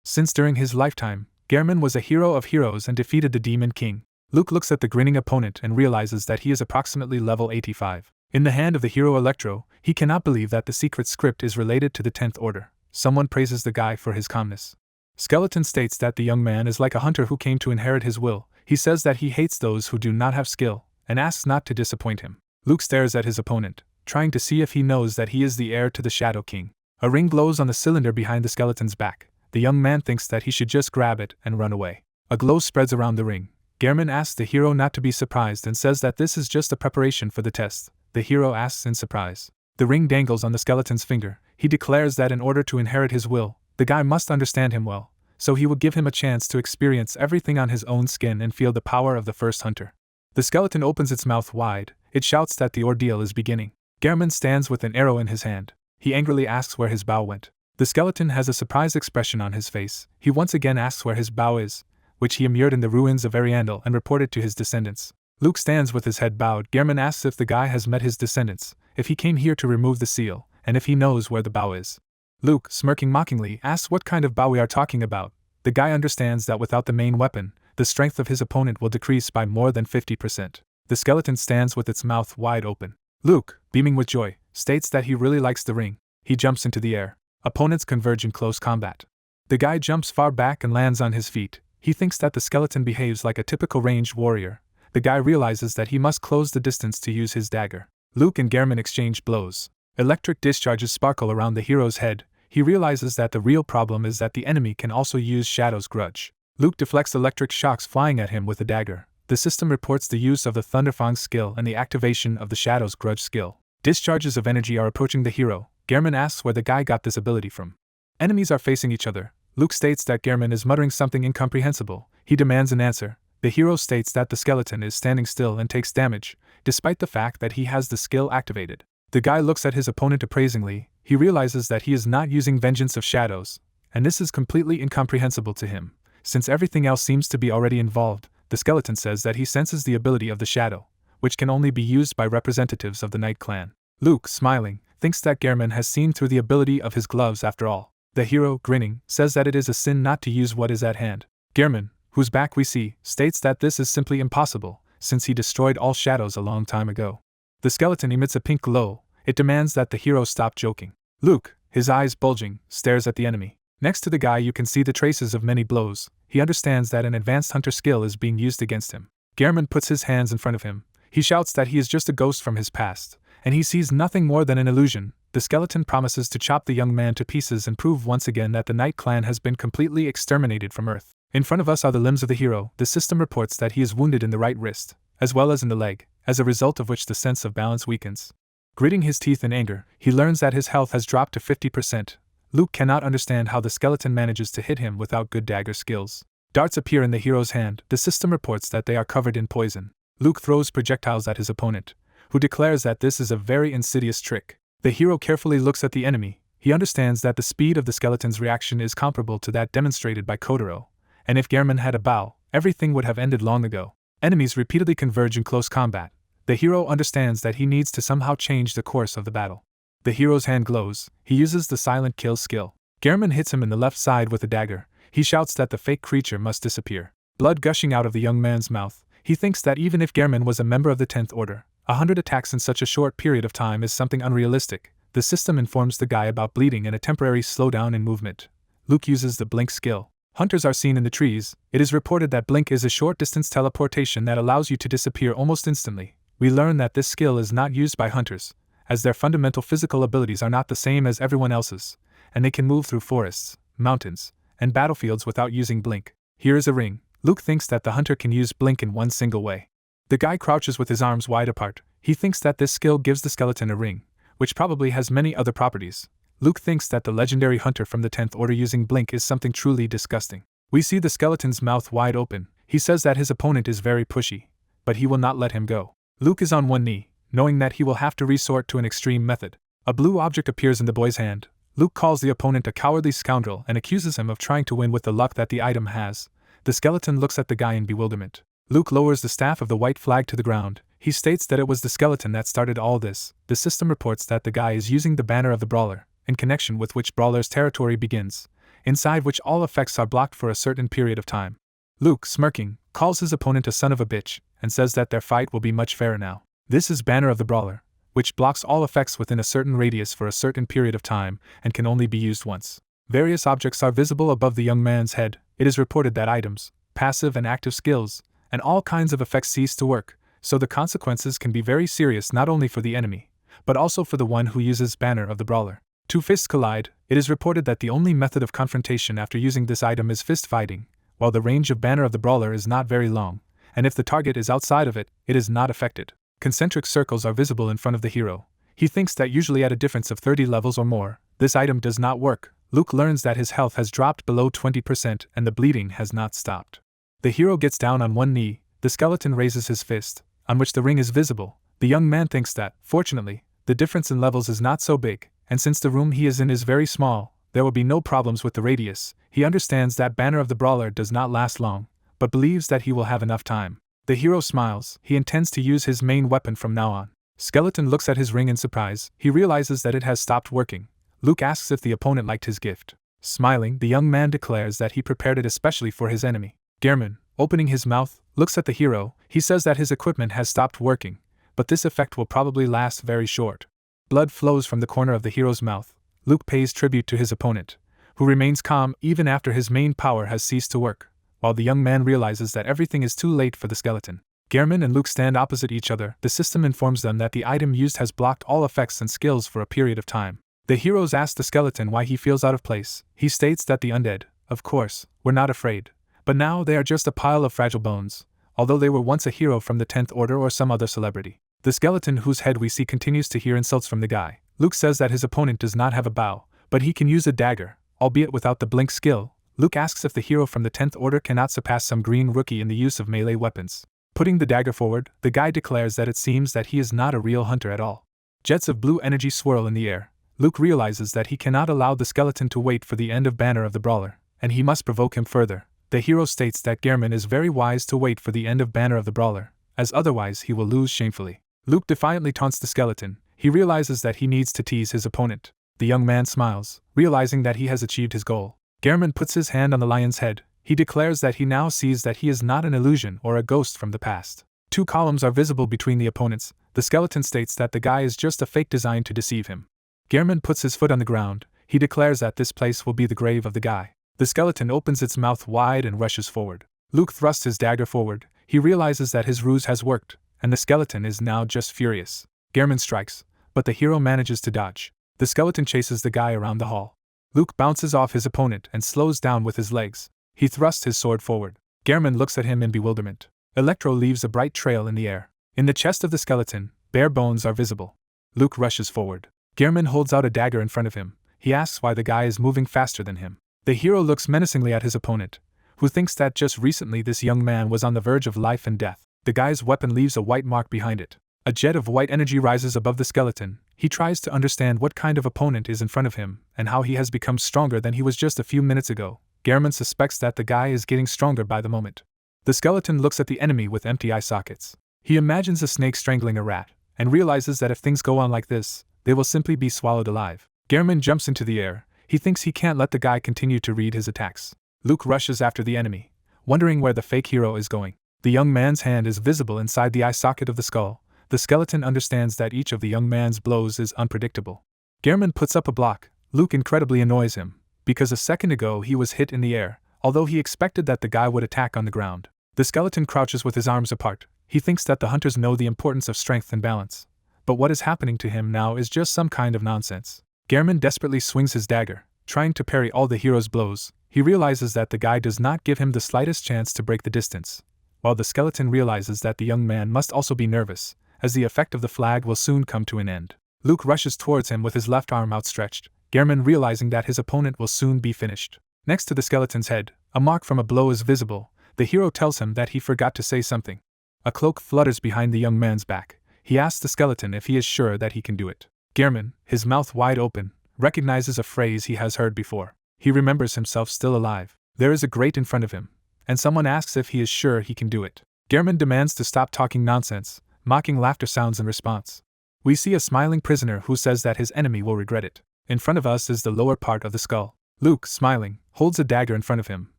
since during his lifetime, Gehrman was a hero of heroes and defeated the Demon King. Luke looks at the grinning opponent and realizes that he is approximately level 85. In the hand of the hero Electro, he cannot believe that the secret script is related to the 10th Order. Someone praises the guy for his calmness. Skeleton states that the young man is like a hunter who came to inherit his will. He says that he hates those who do not have skill, and asks not to disappoint him. Luke stares at his opponent, trying to see if he knows that he is the heir to the Shadow King. A ring glows on the cylinder behind the skeleton's back. The young man thinks that he should just grab it and run away. A glow spreads around the ring. Gehrman asks the hero not to be surprised and says that this is just a preparation for the test. The hero asks in surprise. The ring dangles on the skeleton's finger. He declares that in order to inherit his will, the guy must understand him well, so he will give him a chance to experience everything on his own skin and feel the power of the first hunter. The skeleton opens its mouth wide. It shouts that the ordeal is beginning. Gehrman stands with an arrow in his hand. He angrily asks where his bow went. The skeleton has a surprised expression on his face. He once again asks where his bow is, which he immured in the ruins of Ariandel and reported to his descendants. Luke stands with his head bowed. Gehrman asks if the guy has met his descendants, if he came here to remove the seal, and if he knows where the bow is. Luke, smirking mockingly, asks what kind of bow we are talking about. The guy understands that without the main weapon, the strength of his opponent will decrease by more than 50%. The skeleton stands with its mouth wide open. Luke, beaming with joy, states that he really likes the ring. He jumps into the air. Opponents converge in close combat. The guy jumps far back and lands on his feet. He thinks that the skeleton behaves like a typical ranged warrior. The guy realizes that he must close the distance to use his dagger. Luke and Gehrman exchange blows. Electric discharges sparkle around the hero's head. He realizes that the real problem is that the enemy can also use Shadow's grudge. Luke deflects electric shocks flying at him with a dagger. The system reports the use of the Thunderfang skill and the activation of the Shadow's grudge skill. Discharges of energy are approaching the hero. Gehrman asks where the guy got this ability from. Enemies are facing each other. Luke states that Gehrman is muttering something incomprehensible. He demands an answer. The hero states that the skeleton is standing still and takes damage, despite the fact that he has the skill activated. The guy looks at his opponent appraisingly. He realizes that he is not using Vengeance of Shadows, and this is completely incomprehensible to him, since everything else seems to be already involved. The skeleton says that he senses the ability of the Shadow, which can only be used by representatives of the Night Clan. Luke, smiling, thinks that Gehrman has seen through the ability of his gloves after all. The hero, grinning, says that it is a sin not to use what is at hand. Gehrman, whose back we see, states that this is simply impossible, since he destroyed all shadows a long time ago. The skeleton emits a pink glow. It demands that the hero stop joking. Luke, his eyes bulging, stares at the enemy. Next to the guy you can see the traces of many blows. He understands that an advanced hunter skill is being used against him. Gehrman puts his hands in front of him. He shouts that he is just a ghost from his past, and he sees nothing more than an illusion. The skeleton promises to chop the young man to pieces and prove once again that the Night Clan has been completely exterminated from Earth. In front of us are the limbs of the hero. The system reports that he is wounded in the right wrist, as well as in the leg, as a result of which the sense of balance weakens. Gritting his teeth in anger, he learns that his health has dropped to 50%. Luke cannot understand how the skeleton manages to hit him without good dagger skills. Darts appear in the hero's hand. The system reports that they are covered in poison. Luke throws projectiles at his opponent, who declares that this is a very insidious trick. The hero carefully looks at the enemy. He understands that the speed of the skeleton's reaction is comparable to that demonstrated by Kotaro, and if Gehrman had a bow, everything would have ended long ago. Enemies repeatedly converge in close combat. The hero understands that he needs to somehow change the course of the battle. The hero's hand glows. He uses the silent kill skill. Gehrman hits him in the left side with a dagger. He shouts that the fake creature must disappear. Blood gushing out of the young man's mouth. He thinks that even if Gehrman was a member of the 10th Order, 100 attacks in such a short period of time is something unrealistic. The system informs the guy about bleeding and a temporary slowdown in movement. Luke uses the blink skill. Hunters are seen in the trees. It is reported that blink is a short-distance teleportation that allows you to disappear almost instantly. We learn that this skill is not used by hunters, as their fundamental physical abilities are not the same as everyone else's, and they can move through forests, mountains, and battlefields without using blink. Here is a ring. Luke thinks that the hunter can use blink in one single way. The guy crouches with his arms wide apart. He thinks that this skill gives the skeleton a ring, which probably has many other properties. Luke thinks that the legendary hunter from the 10th Order using blink is something truly disgusting. We see the skeleton's mouth wide open. He says that his opponent is very pushy, but he will not let him go. Luke is on one knee, knowing that he will have to resort to an extreme method. A blue object appears in the boy's hand. Luke calls the opponent a cowardly scoundrel and accuses him of trying to win with the luck that the item has. The skeleton looks at the guy in bewilderment. Luke lowers the staff of the white flag to the ground. He states that it was the skeleton that started all this. The system reports that the guy is using the banner of the brawler, in connection with which brawler's territory begins, inside which all effects are blocked for a certain period of time. Luke, smirking, calls his opponent a son of a bitch, and says that their fight will be much fairer now. This is banner of the brawler, which blocks all effects within a certain radius for a certain period of time, and can only be used once. Various objects are visible above the young man's head. It is reported that items, passive and active skills, and all kinds of effects cease to work, so the consequences can be very serious not only for the enemy, but also for the one who uses banner of the brawler. Two fists collide. It is reported that the only method of confrontation after using this item is fist fighting, while the range of banner of the brawler is not very long, and if the target is outside of it, it is not affected. Concentric circles are visible in front of the hero. He thinks that usually at a difference of 30 levels or more, this item does not work. Luke learns that his health has dropped below 20% and the bleeding has not stopped. The hero gets down on one knee. The skeleton raises his fist, on which the ring is visible. The young man thinks that, fortunately, the difference in levels is not so big, and since the room he is in is very small, there will be no problems with the radius. He understands that banner of the brawler does not last long, but believes that he will have enough time. The hero smiles. He intends to use his main weapon from now on. Skeleton looks at his ring in surprise. He realizes that it has stopped working. Luke asks if the opponent liked his gift. Smiling, the young man declares that he prepared it especially for his enemy. Gehrman, opening his mouth, looks at the hero. He says that his equipment has stopped working, but this effect will probably last very short. Blood flows from the corner of the hero's mouth. Luke pays tribute to his opponent, who remains calm even after his main power has ceased to work, while the young man realizes that everything is too late for the skeleton. Gehrman and Luke stand opposite each other. The system informs them that the item used has blocked all effects and skills for a period of time. The heroes ask the skeleton why he feels out of place. He states that the undead, of course, were not afraid, but now they are just a pile of fragile bones, although they were once a hero from the 10th Order or some other celebrity. The skeleton whose head we see continues to hear insults from the guy. Luke says that his opponent does not have a bow, but he can use a dagger, albeit without the blink skill. Luke asks if the hero from the 10th Order cannot surpass some green rookie in the use of melee weapons. Putting the dagger forward, the guy declares that it seems that he is not a real hunter at all. Jets of blue energy swirl in the air. Luke realizes that he cannot allow the skeleton to wait for the end of banner of the brawler, and he must provoke him further. The hero states that Gehrman is very wise to wait for the end of banner of the brawler, as otherwise he will lose shamefully. Luke defiantly taunts the skeleton. He realizes that he needs to tease his opponent. The young man smiles, realizing that he has achieved his goal. Gehrman puts his hand on the lion's head. He declares that he now sees that he is not an illusion or a ghost from the past. Two columns are visible between the opponents. The skeleton states that the guy is just a fake designed to deceive him. Gehrman puts his foot on the ground. He declares that this place will be the grave of the guy. The skeleton opens its mouth wide and rushes forward. Luke thrusts his dagger forward. He realizes that his ruse has worked, and the skeleton is now just furious. Gehrman strikes, but the hero manages to dodge. The skeleton chases the guy around the hall. Luke bounces off his opponent and slows down with his legs. He thrusts his sword forward. Gehrman looks at him in bewilderment. Electro leaves a bright trail in the air. In the chest of the skeleton, bare bones are visible. Luke rushes forward. Gehrman holds out a dagger in front of him. He asks why the guy is moving faster than him. The hero looks menacingly at his opponent, who thinks that just recently this young man was on the verge of life and death. The guy's weapon leaves a white mark behind it. A jet of white energy rises above the skeleton. He tries to understand what kind of opponent is in front of him, and how he has become stronger than he was just a few minutes ago. Gehrman suspects that the guy is getting stronger by the moment. The skeleton looks at the enemy with empty eye sockets. He imagines a snake strangling a rat, and realizes that if things go on like this, they will simply be swallowed alive. Gehrman jumps into the air. He thinks he can't let the guy continue to read his attacks. Luke rushes after the enemy, wondering where the fake hero is going. The young man's hand is visible inside the eye socket of the skull. The skeleton understands that each of the young man's blows is unpredictable. Gehrman puts up a block. Luke incredibly annoys him, because a second ago he was hit in the air, although he expected that the guy would attack on the ground. The skeleton crouches with his arms apart. He thinks that the hunters know the importance of strength and balance. But what is happening to him now is just some kind of nonsense. Gehrman desperately swings his dagger, trying to parry all the hero's blows. He realizes that the guy does not give him the slightest chance to break the distance, while the skeleton realizes that the young man must also be nervous, as the effect of the flag will soon come to an end. Luke rushes towards him with his left arm outstretched, Gehrman realizing that his opponent will soon be finished. Next to the skeleton's head, a mark from a blow is visible. The hero tells him that he forgot to say something. A cloak flutters behind the young man's back. He asks the skeleton if he is sure that he can do it. Gehrman, his mouth wide open, recognizes a phrase he has heard before. He remembers himself still alive. There is a grate in front of him, and someone asks if he is sure he can do it. Gehrman demands to stop talking nonsense. Mocking laughter sounds in response. We see a smiling prisoner who says that his enemy will regret it. In front of us is the lower part of the skull. Luke, smiling, holds a dagger in front of him.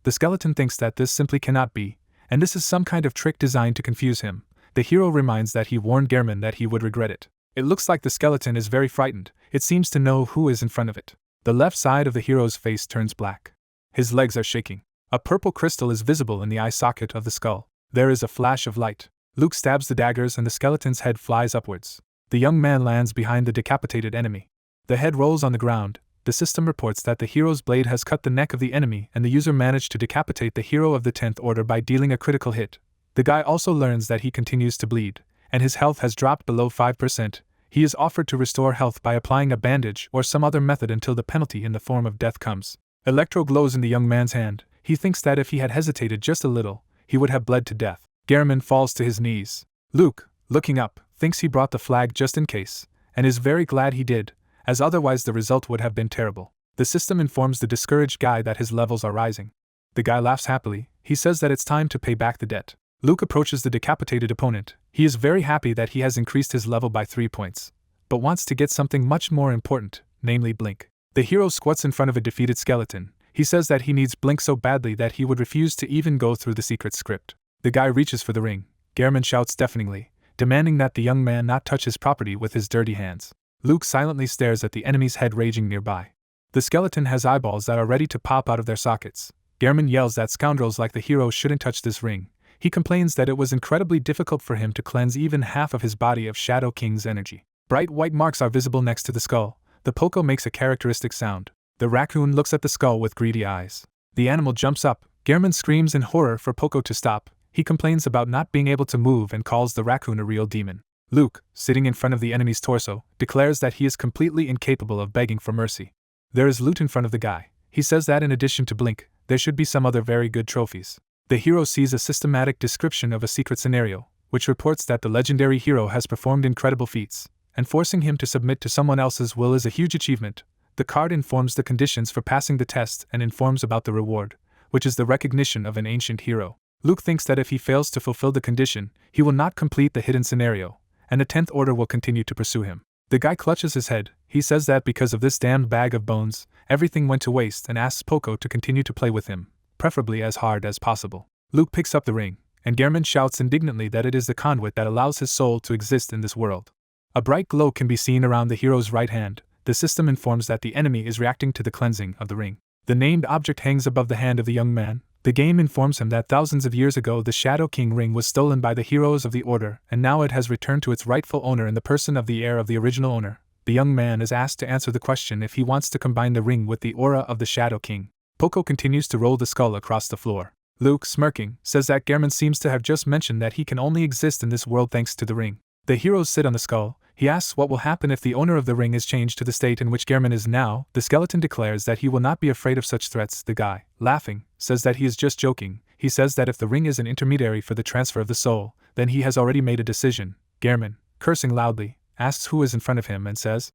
The skeleton thinks that this simply cannot be, and this is some kind of trick designed to confuse him. The hero reminds that he warned Gehrman that he would regret it. It looks like the skeleton is very frightened. It seems to know who is in front of it. The left side of the hero's face turns black. His legs are shaking. A purple crystal is visible in the eye socket of the skull. There is a flash of light. Luke stabs the daggers and the skeleton's head flies upwards. The young man lands behind the decapitated enemy. The head rolls on the ground. The system reports that the hero's blade has cut the neck of the enemy and the user managed to decapitate the hero of the 10th order by dealing a critical hit. The guy also learns that he continues to bleed, and his health has dropped below 5%. He is offered to restore health by applying a bandage or some other method until the penalty in the form of death comes. Electro glows in the young man's hand. He thinks that if he had hesitated just a little, he would have bled to death. Gehrman falls to his knees. Luke, looking up, thinks he brought the flag just in case, and is very glad he did, as otherwise the result would have been terrible. The system informs the discouraged guy that his levels are rising. The guy laughs happily. He says that it's time to pay back the debt. Luke approaches the decapitated opponent. He is very happy that he has increased his level by 3 points, but wants to get something much more important, namely Blink. The hero squats in front of a defeated skeleton. He says that he needs Blink so badly that he would refuse to even go through the secret script. The guy reaches for the ring. Gehrman shouts deafeningly, demanding that the young man not touch his property with his dirty hands. Luke silently stares at the enemy's head raging nearby. The skeleton has eyeballs that are ready to pop out of their sockets. Gehrman yells that scoundrels like the hero shouldn't touch this ring. He complains that it was incredibly difficult for him to cleanse even half of his body of Shadow King's energy. Bright white marks are visible next to the skull. The Poco makes a characteristic sound. The raccoon looks at the skull with greedy eyes. The animal jumps up. Gehrman screams in horror for Poco to stop. He complains about not being able to move and calls the raccoon a real demon. Luke, sitting in front of the enemy's torso, declares that he is completely incapable of begging for mercy. There is loot in front of the guy. He says that in addition to Blink, there should be some other very good trophies. The hero sees a systematic description of a secret scenario, which reports that the legendary hero has performed incredible feats, and forcing him to submit to someone else's will is a huge achievement. The card informs the conditions for passing the test and informs about the reward, which is the recognition of an ancient hero. Luke thinks that if he fails to fulfill the condition, he will not complete the hidden scenario, and the 10th order will continue to pursue him. The guy clutches his head. He says that because of this damned bag of bones, everything went to waste and asks Poco to continue to play with him, preferably as hard as possible. Luke picks up the ring, and Gehrman shouts indignantly that it is the conduit that allows his soul to exist in this world. A bright glow can be seen around the hero's right hand. The system informs that the enemy is reacting to the cleansing of the ring. The named object hangs above the hand of the young man. The game informs him that thousands of years ago the Shadow King ring was stolen by the heroes of the Order, and now it has returned to its rightful owner in the person of the heir of the original owner. The young man is asked to answer the question if he wants to combine the ring with the aura of the Shadow King. Poco continues to roll the skull across the floor. Luke, smirking, says that Gehrman seems to have just mentioned that he can only exist in this world thanks to the ring. The heroes sit on the skull. He asks what will happen if the owner of the ring is changed to the state in which Gehrman is now. The skeleton declares that he will not be afraid of such threats. The guy, laughing, says that he is just joking. He says that if the ring is an intermediary for the transfer of the soul, then he has already made a decision. Gehrman, cursing loudly, asks who is in front of him and says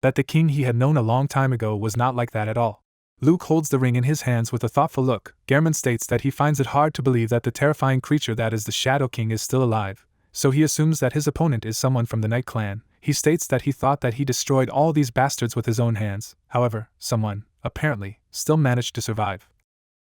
that the king he had known a long time ago was not like that at all. Luke holds the ring in his hands with a thoughtful look. Gehrman states that he finds it hard to believe that the terrifying creature that is the Shadow King is still alive, so he assumes that his opponent is someone from the Night Clan. He states that he thought that he destroyed all these bastards with his own hands. However, someone, apparently, still managed to survive.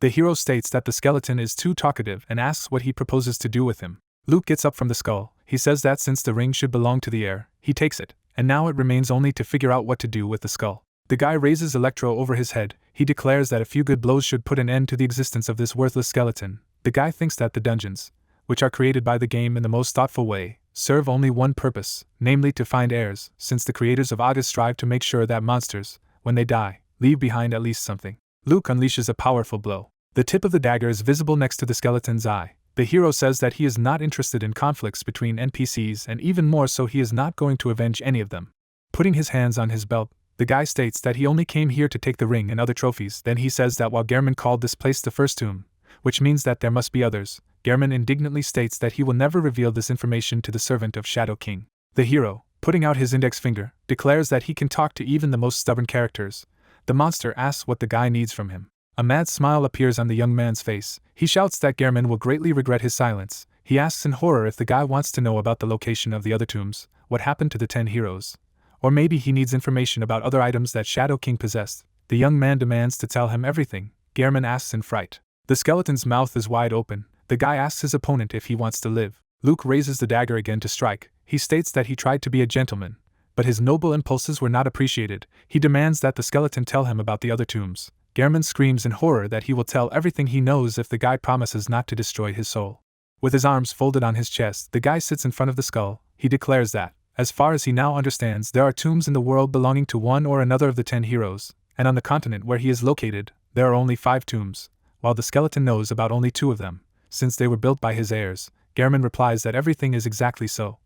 The hero states that the skeleton is too talkative and asks what he proposes to do with him. Luke gets up from the skull. He says that since the ring should belong to the heir, he takes it, and now it remains only to figure out what to do with the skull. The guy raises Electro over his head. He declares that a few good blows should put an end to the existence of this worthless skeleton. The guy thinks that the dungeons, which are created by the game in the most thoughtful way, serve only one purpose, namely to find heirs, since the creators of August strive to make sure that monsters, when they die, leave behind at least something. Luke unleashes a powerful blow. The tip of the dagger is visible next to the skeleton's eye. The hero says that he is not interested in conflicts between NPCs, and even more so he is not going to avenge any of them. Putting his hands on his belt, the guy states that he only came here to take the ring and other trophies. Then he says that while Gehrman called this place the first tomb, which means that there must be others, Gehrman indignantly states that he will never reveal this information to the servant of Shadow King. The hero, putting out his index finger, declares that he can talk to even the most stubborn characters. The monster asks what the guy needs from him. A mad smile appears on the young man's face. He shouts that Gehrman will greatly regret his silence. He asks in horror if the guy wants to know about the location of the other tombs, what happened to the 10 heroes. Or maybe he needs information about other items that Shadow King possessed. The young man demands to tell him everything. Gehrman asks in fright. The skeleton's mouth is wide open. The guy asks his opponent if he wants to live. Luke raises the dagger again to strike. He states that he tried to be a gentleman, but his noble impulses were not appreciated. He demands that the skeleton tell him about the other tombs. Gehrman screams in horror that he will tell everything he knows if the guy promises not to destroy his soul. With his arms folded on his chest, the guy sits in front of the skull. He declares that, as far as he now understands, there are tombs in the world belonging to one or another of the 10 heroes, and on the continent where he is located, there are only 5 tombs, while the skeleton knows about only 2 of them, since they were built by his heirs. Gehrman replies that everything is exactly so.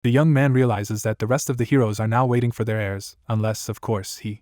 The young man realizes that the rest of the heroes are now waiting for their heirs, unless, of course, he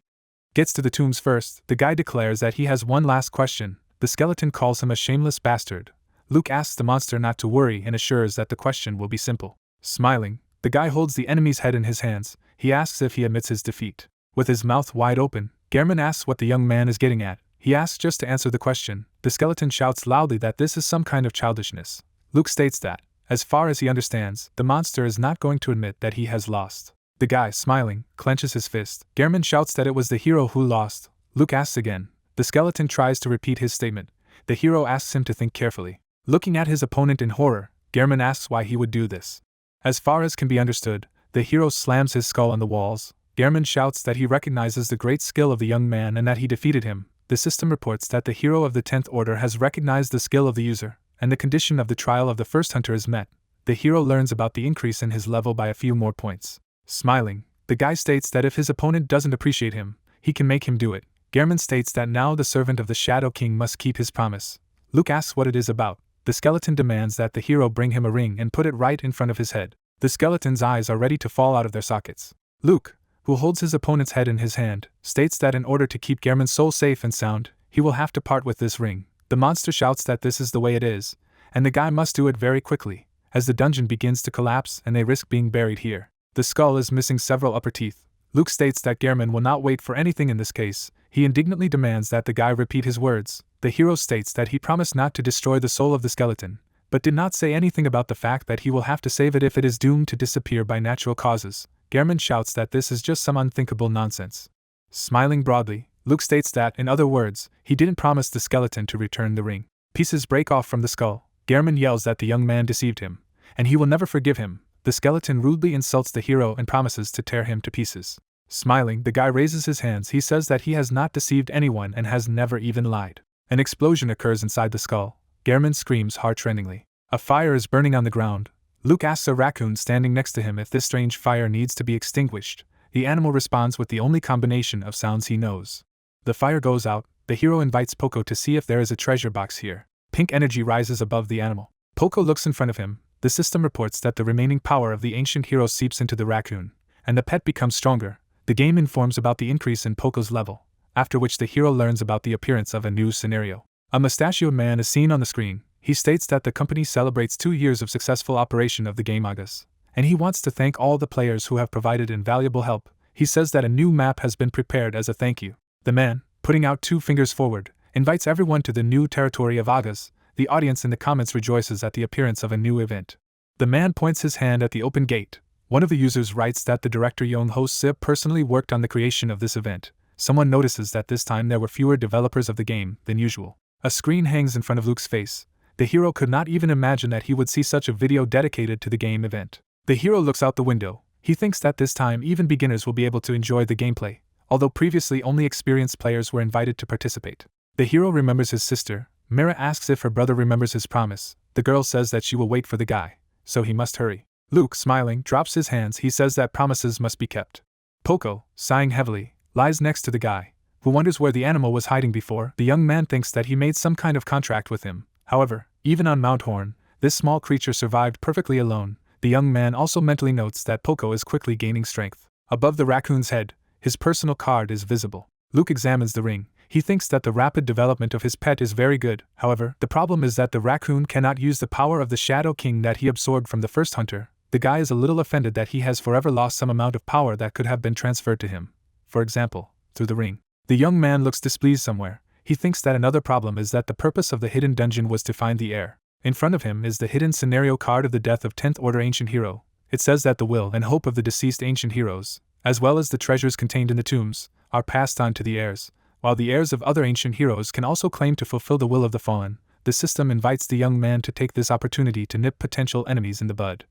gets to the tombs first. The guy declares that he has one last question. The skeleton calls him a shameless bastard. Luke asks the monster not to worry and assures that the question will be simple. Smiling, the guy holds the enemy's head in his hands. He asks if he admits his defeat. With his mouth wide open, Gehrman asks what the young man is getting at. He asks just to answer the question. The skeleton shouts loudly that this is some kind of childishness. Luke states that, as far as he understands, the monster is not going to admit that he has lost. The guy, smiling, clenches his fist. Gehrman shouts that it was the hero who lost. Luke asks again. The skeleton tries to repeat his statement. The hero asks him to think carefully. Looking at his opponent in horror, Gehrman asks why he would do this. As far as can be understood, the hero slams his skull on the walls. Gehrman shouts that he recognizes the great skill of the young man and that he defeated him. The system reports that the hero of the 10th Order has recognized the skill of the user, and the condition of the trial of the first hunter is met. The hero learns about the increase in his level by a few more points. Smiling, the guy states that if his opponent doesn't appreciate him, he can make him do it. Gehrman states that now the servant of the Shadow King must keep his promise. Luke asks what it is about. The skeleton demands that the hero bring him a ring and put it right in front of his head. The skeleton's eyes are ready to fall out of their sockets. Luke, who holds his opponent's head in his hand, states that in order to keep Gehrman's soul safe and sound, he will have to part with this ring. The monster shouts that this is the way it is, and the guy must do it very quickly, as the dungeon begins to collapse and they risk being buried here. The skull is missing several upper teeth. Luke states that Gehrman will not wait for anything in this case. He indignantly demands that the guy repeat his words. The hero states that he promised not to destroy the soul of the skeleton, but did not say anything about the fact that he will have to save it if it is doomed to disappear by natural causes. Gehrman shouts that this is just some unthinkable nonsense. Smiling broadly, Luke states that, in other words, he didn't promise the skeleton to return the ring. Pieces break off from the skull. Gehrman yells that the young man deceived him, and he will never forgive him. The skeleton rudely insults the hero and promises to tear him to pieces. Smiling, the guy raises his hands. He says that he has not deceived anyone and has never even lied. An explosion occurs inside the skull. Gehrman screams heart-rendingly. A fire is burning on the ground. Luke asks a raccoon standing next to him if this strange fire needs to be extinguished. The animal responds with the only combination of sounds he knows. The fire goes out. The hero invites Poco to see if there is a treasure box here. Pink energy rises above the animal. Poco looks in front of him. The system reports that the remaining power of the ancient hero seeps into the raccoon, and the pet becomes stronger. The game informs about the increase in Poco's level, after which the hero learns about the appearance of a new scenario. A mustachioed man is seen on the screen. He states that the company celebrates 2 years of successful operation of the game August, and he wants to thank all the players who have provided invaluable help. He says that a new map has been prepared as a thank you. The man, putting out 2 fingers forward, invites everyone to the new territory of August. The audience in the comments rejoices at the appearance of a new event. The man points his hand at the open gate. One of the users writes that the director Yong-ho Sib personally worked on the creation of this event. Someone notices that this time there were fewer developers of the game than usual. A screen hangs in front of Luke's face. The hero could not even imagine that he would see such a video dedicated to the game event. The hero looks out the window. He thinks that this time even beginners will be able to enjoy the gameplay, although previously only experienced players were invited to participate. The hero remembers his sister. Mira asks if her brother remembers his promise. The girl says that she will wait for the guy, so he must hurry. Luke, smiling, drops his hands. He says that promises must be kept. Poco, sighing heavily, lies next to the guy, who wonders where the animal was hiding before. The young man thinks that he made some kind of contract with him. However, even on Mount Horn, this small creature survived perfectly alone. The young man also mentally notes that Poco is quickly gaining strength. Above the raccoon's head, his personal card is visible. Luke examines the ring. He thinks that the rapid development of his pet is very good. However, the problem is that the raccoon cannot use the power of the Shadow King that he absorbed from the first hunter. The guy is a little offended that he has forever lost some amount of power that could have been transferred to him. For example, through the ring. The young man looks displeased somewhere. He thinks that another problem is that the purpose of the hidden dungeon was to find the heir. In front of him is the hidden scenario card of the death of 10th Order Ancient Hero. It says that the will and hope of the deceased ancient heroes, as well as the treasures contained in the tombs, are passed on to the heirs. While the heirs of other ancient heroes can also claim to fulfill the will of the fallen, the system invites the young man to take this opportunity to nip potential enemies in the bud.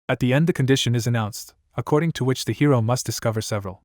At the end, the condition is announced, according to which the hero must discover several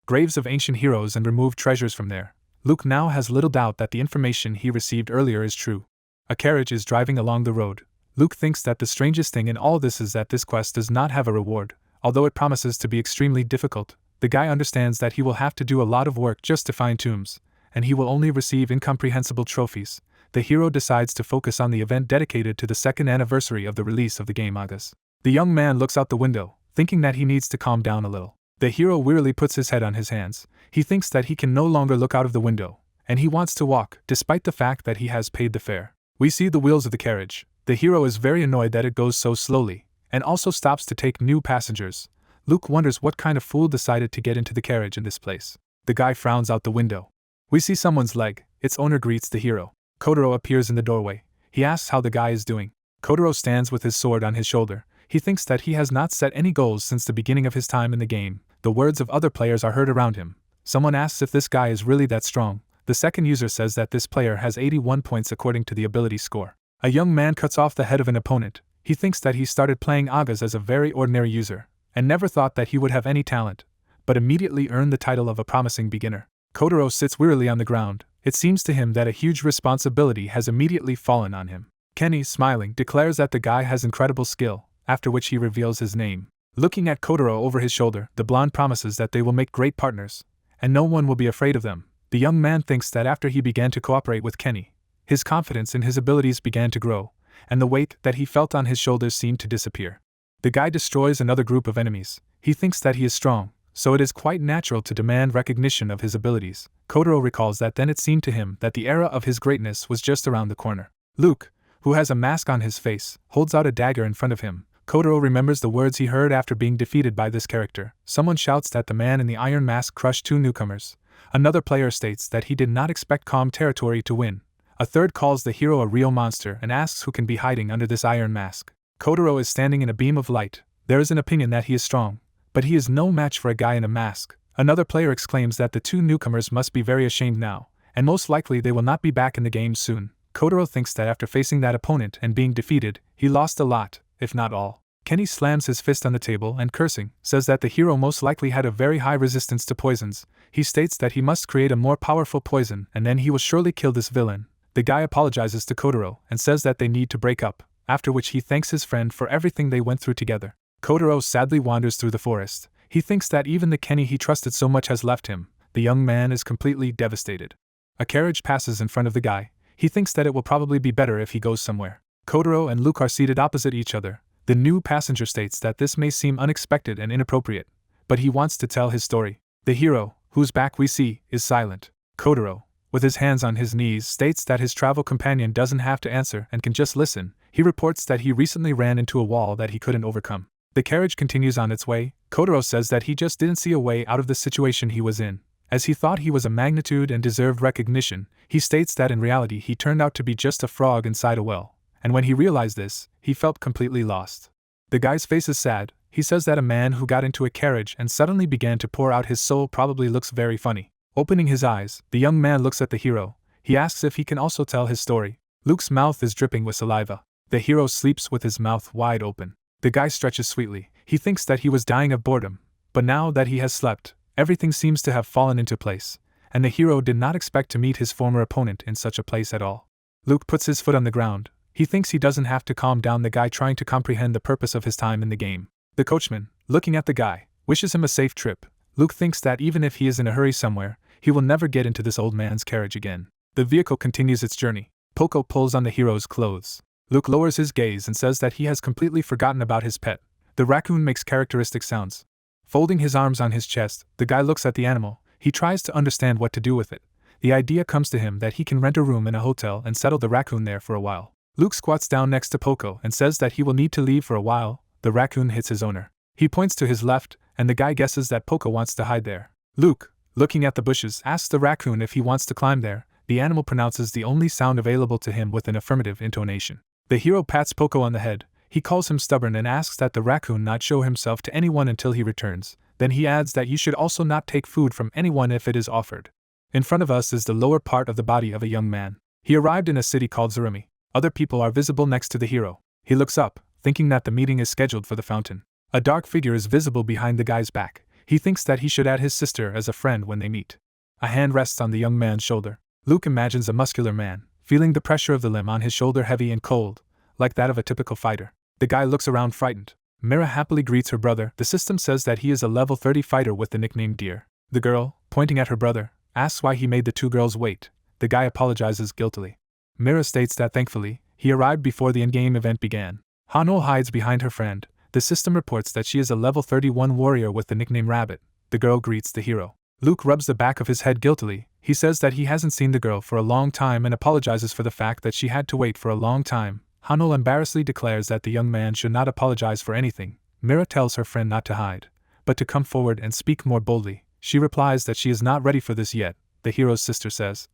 graves of ancient heroes and remove treasures from there. Luke now has little doubt that the information he received earlier is true. A carriage is driving along the road. Luke thinks that the strangest thing in all this is that this quest does not have a reward, although it promises to be extremely difficult. The guy understands that he will have to do a lot of work just to find tombs, and he will only receive incomprehensible trophies. The hero decides to focus on the event dedicated to the 2nd anniversary of the release of the game August. The young man looks out the window, thinking that he needs to calm down a little. The hero wearily puts his head on his hands. He thinks that he can no longer look out of the window, and he wants to walk, despite the fact that he has paid the fare. We see the wheels of the carriage. The hero is very annoyed that it goes so slowly, and also stops to take new passengers. Luke wonders what kind of fool decided to get into the carriage in this place. The guy frowns out the window. We see someone's leg. Its owner greets the hero. Kotaro appears in the doorway. He asks how the guy is doing. Kotaro stands with his sword on his shoulder. He thinks that he has not set any goals since the beginning of his time in the game. The words of other players are heard around him. Someone asks if this guy is really that strong. The second user says that this player has 81 points according to the ability score. A young man cuts off the head of an opponent. He thinks that he started playing Agas as a very ordinary user, and never thought that he would have any talent, but immediately earned the title of a promising beginner. Kotaro sits wearily on the ground. It seems to him that a huge responsibility has immediately fallen on him. Kenny, smiling, declares that the guy has incredible skill, after which he reveals his name. Looking at Kotaro over his shoulder, the blonde promises that they will make great partners, and no one will be afraid of them. The young man thinks that after he began to cooperate with Kenny, his confidence in his abilities began to grow, and the weight that he felt on his shoulders seemed to disappear. The guy destroys another group of enemies. He thinks that he is strong, so it is quite natural to demand recognition of his abilities. Kotaro recalls that then it seemed to him that the era of his greatness was just around the corner. Luke, who has a mask on his face, holds out a dagger in front of him. Kotaro remembers the words he heard after being defeated by this character. Someone shouts that the man in the iron mask crushed 2 newcomers. Another player states that he did not expect Calm Territory to win. A third calls the hero a real monster and asks who can be hiding under this iron mask. Kotaro is standing in a beam of light. There is an opinion that he is strong, but he is no match for a guy in a mask. Another player exclaims that the 2 newcomers must be very ashamed now, and most likely they will not be back in the game soon. Kotaro thinks that after facing that opponent and being defeated, he lost a lot, if not all. Kenny slams his fist on the table and, cursing, says that the hero most likely had a very high resistance to poisons. He states that he must create a more powerful poison and then he will surely kill this villain. The guy apologizes to Kotaro and says that they need to break up, after which he thanks his friend for everything they went through together. Kotaro sadly wanders through the forest. He thinks that even the Kenny he trusted so much has left him. The young man is completely devastated. A carriage passes in front of the guy. He thinks that it will probably be better if he goes somewhere. Kotaro and Luke are seated opposite each other. The new passenger states that this may seem unexpected and inappropriate, but he wants to tell his story. The hero, whose back we see, is silent. Kotaro, with his hands on his knees, states that his travel companion doesn't have to answer and can just listen. He reports that he recently ran into a wall that he couldn't overcome. The carriage continues on its way. Kotaro says that he just didn't see a way out of the situation he was in. As he thought he was a magnitude and deserved recognition, he states that in reality he turned out to be just a frog inside a well. And when he realized this, he felt completely lost. The guy's face is sad. He says that a man who got into a carriage and suddenly began to pour out his soul probably looks very funny. Opening his eyes, the young man looks at the hero. He asks if he can also tell his story. Luke's mouth is dripping with saliva. The hero sleeps with his mouth wide open. The guy stretches sweetly. He thinks that he was dying of boredom, but now that he has slept, everything seems to have fallen into place, and the hero did not expect to meet his former opponent in such a place at all. Luke puts his foot on the ground. He thinks he doesn't have to calm down the guy trying to comprehend the purpose of his time in the game. The coachman, looking at the guy, wishes him a safe trip. Luke thinks that even if he is in a hurry somewhere, he will never get into this old man's carriage again. The vehicle continues its journey. Poco pulls on the hero's clothes. Luke lowers his gaze and says that he has completely forgotten about his pet. The raccoon makes characteristic sounds. Folding his arms on his chest, the guy looks at the animal. He tries to understand what to do with it. The idea comes to him that he can rent a room in a hotel and settle the raccoon there for a while. Luke squats down next to Poco and says that he will need to leave for a while. The raccoon hits his owner. He points to his left, and the guy guesses that Poco wants to hide there. Luke, looking at the bushes, asks the raccoon if he wants to climb there. The animal pronounces the only sound available to him with an affirmative intonation. The hero pats Poco on the head. He calls him stubborn and asks that the raccoon not show himself to anyone until he returns. Then he adds that you should also not take food from anyone if it is offered. In front of us is the lower part of the body of a young man. He arrived in a city called Zarumi. Other people are visible next to the hero. He looks up, thinking that the meeting is scheduled for the fountain. A dark figure is visible behind the guy's back. He thinks that he should add his sister as a friend when they meet. A hand rests on the young man's shoulder. Luke imagines a muscular man, feeling the pressure of the limb on his shoulder heavy and cold, like that of a typical fighter. The guy looks around frightened. Mira happily greets her brother. The system says that he is a level 30 fighter with the nickname Deer. The girl, pointing at her brother, asks why he made the two girls wait. The guy apologizes guiltily. Mira states that thankfully, he arrived before the in-game event began. Hano hides behind her friend. The system reports that she is a level 31 warrior with the nickname Rabbit. The girl greets the hero. Luke rubs the back of his head guiltily. He says that he hasn't seen the girl for a long time and apologizes for the fact that she had to wait for a long time. Hano embarrassedly declares that the young man should not apologize for anything. Mira tells her friend not to hide, but to come forward and speak more boldly. She replies that she is not ready for this yet. The hero's sister says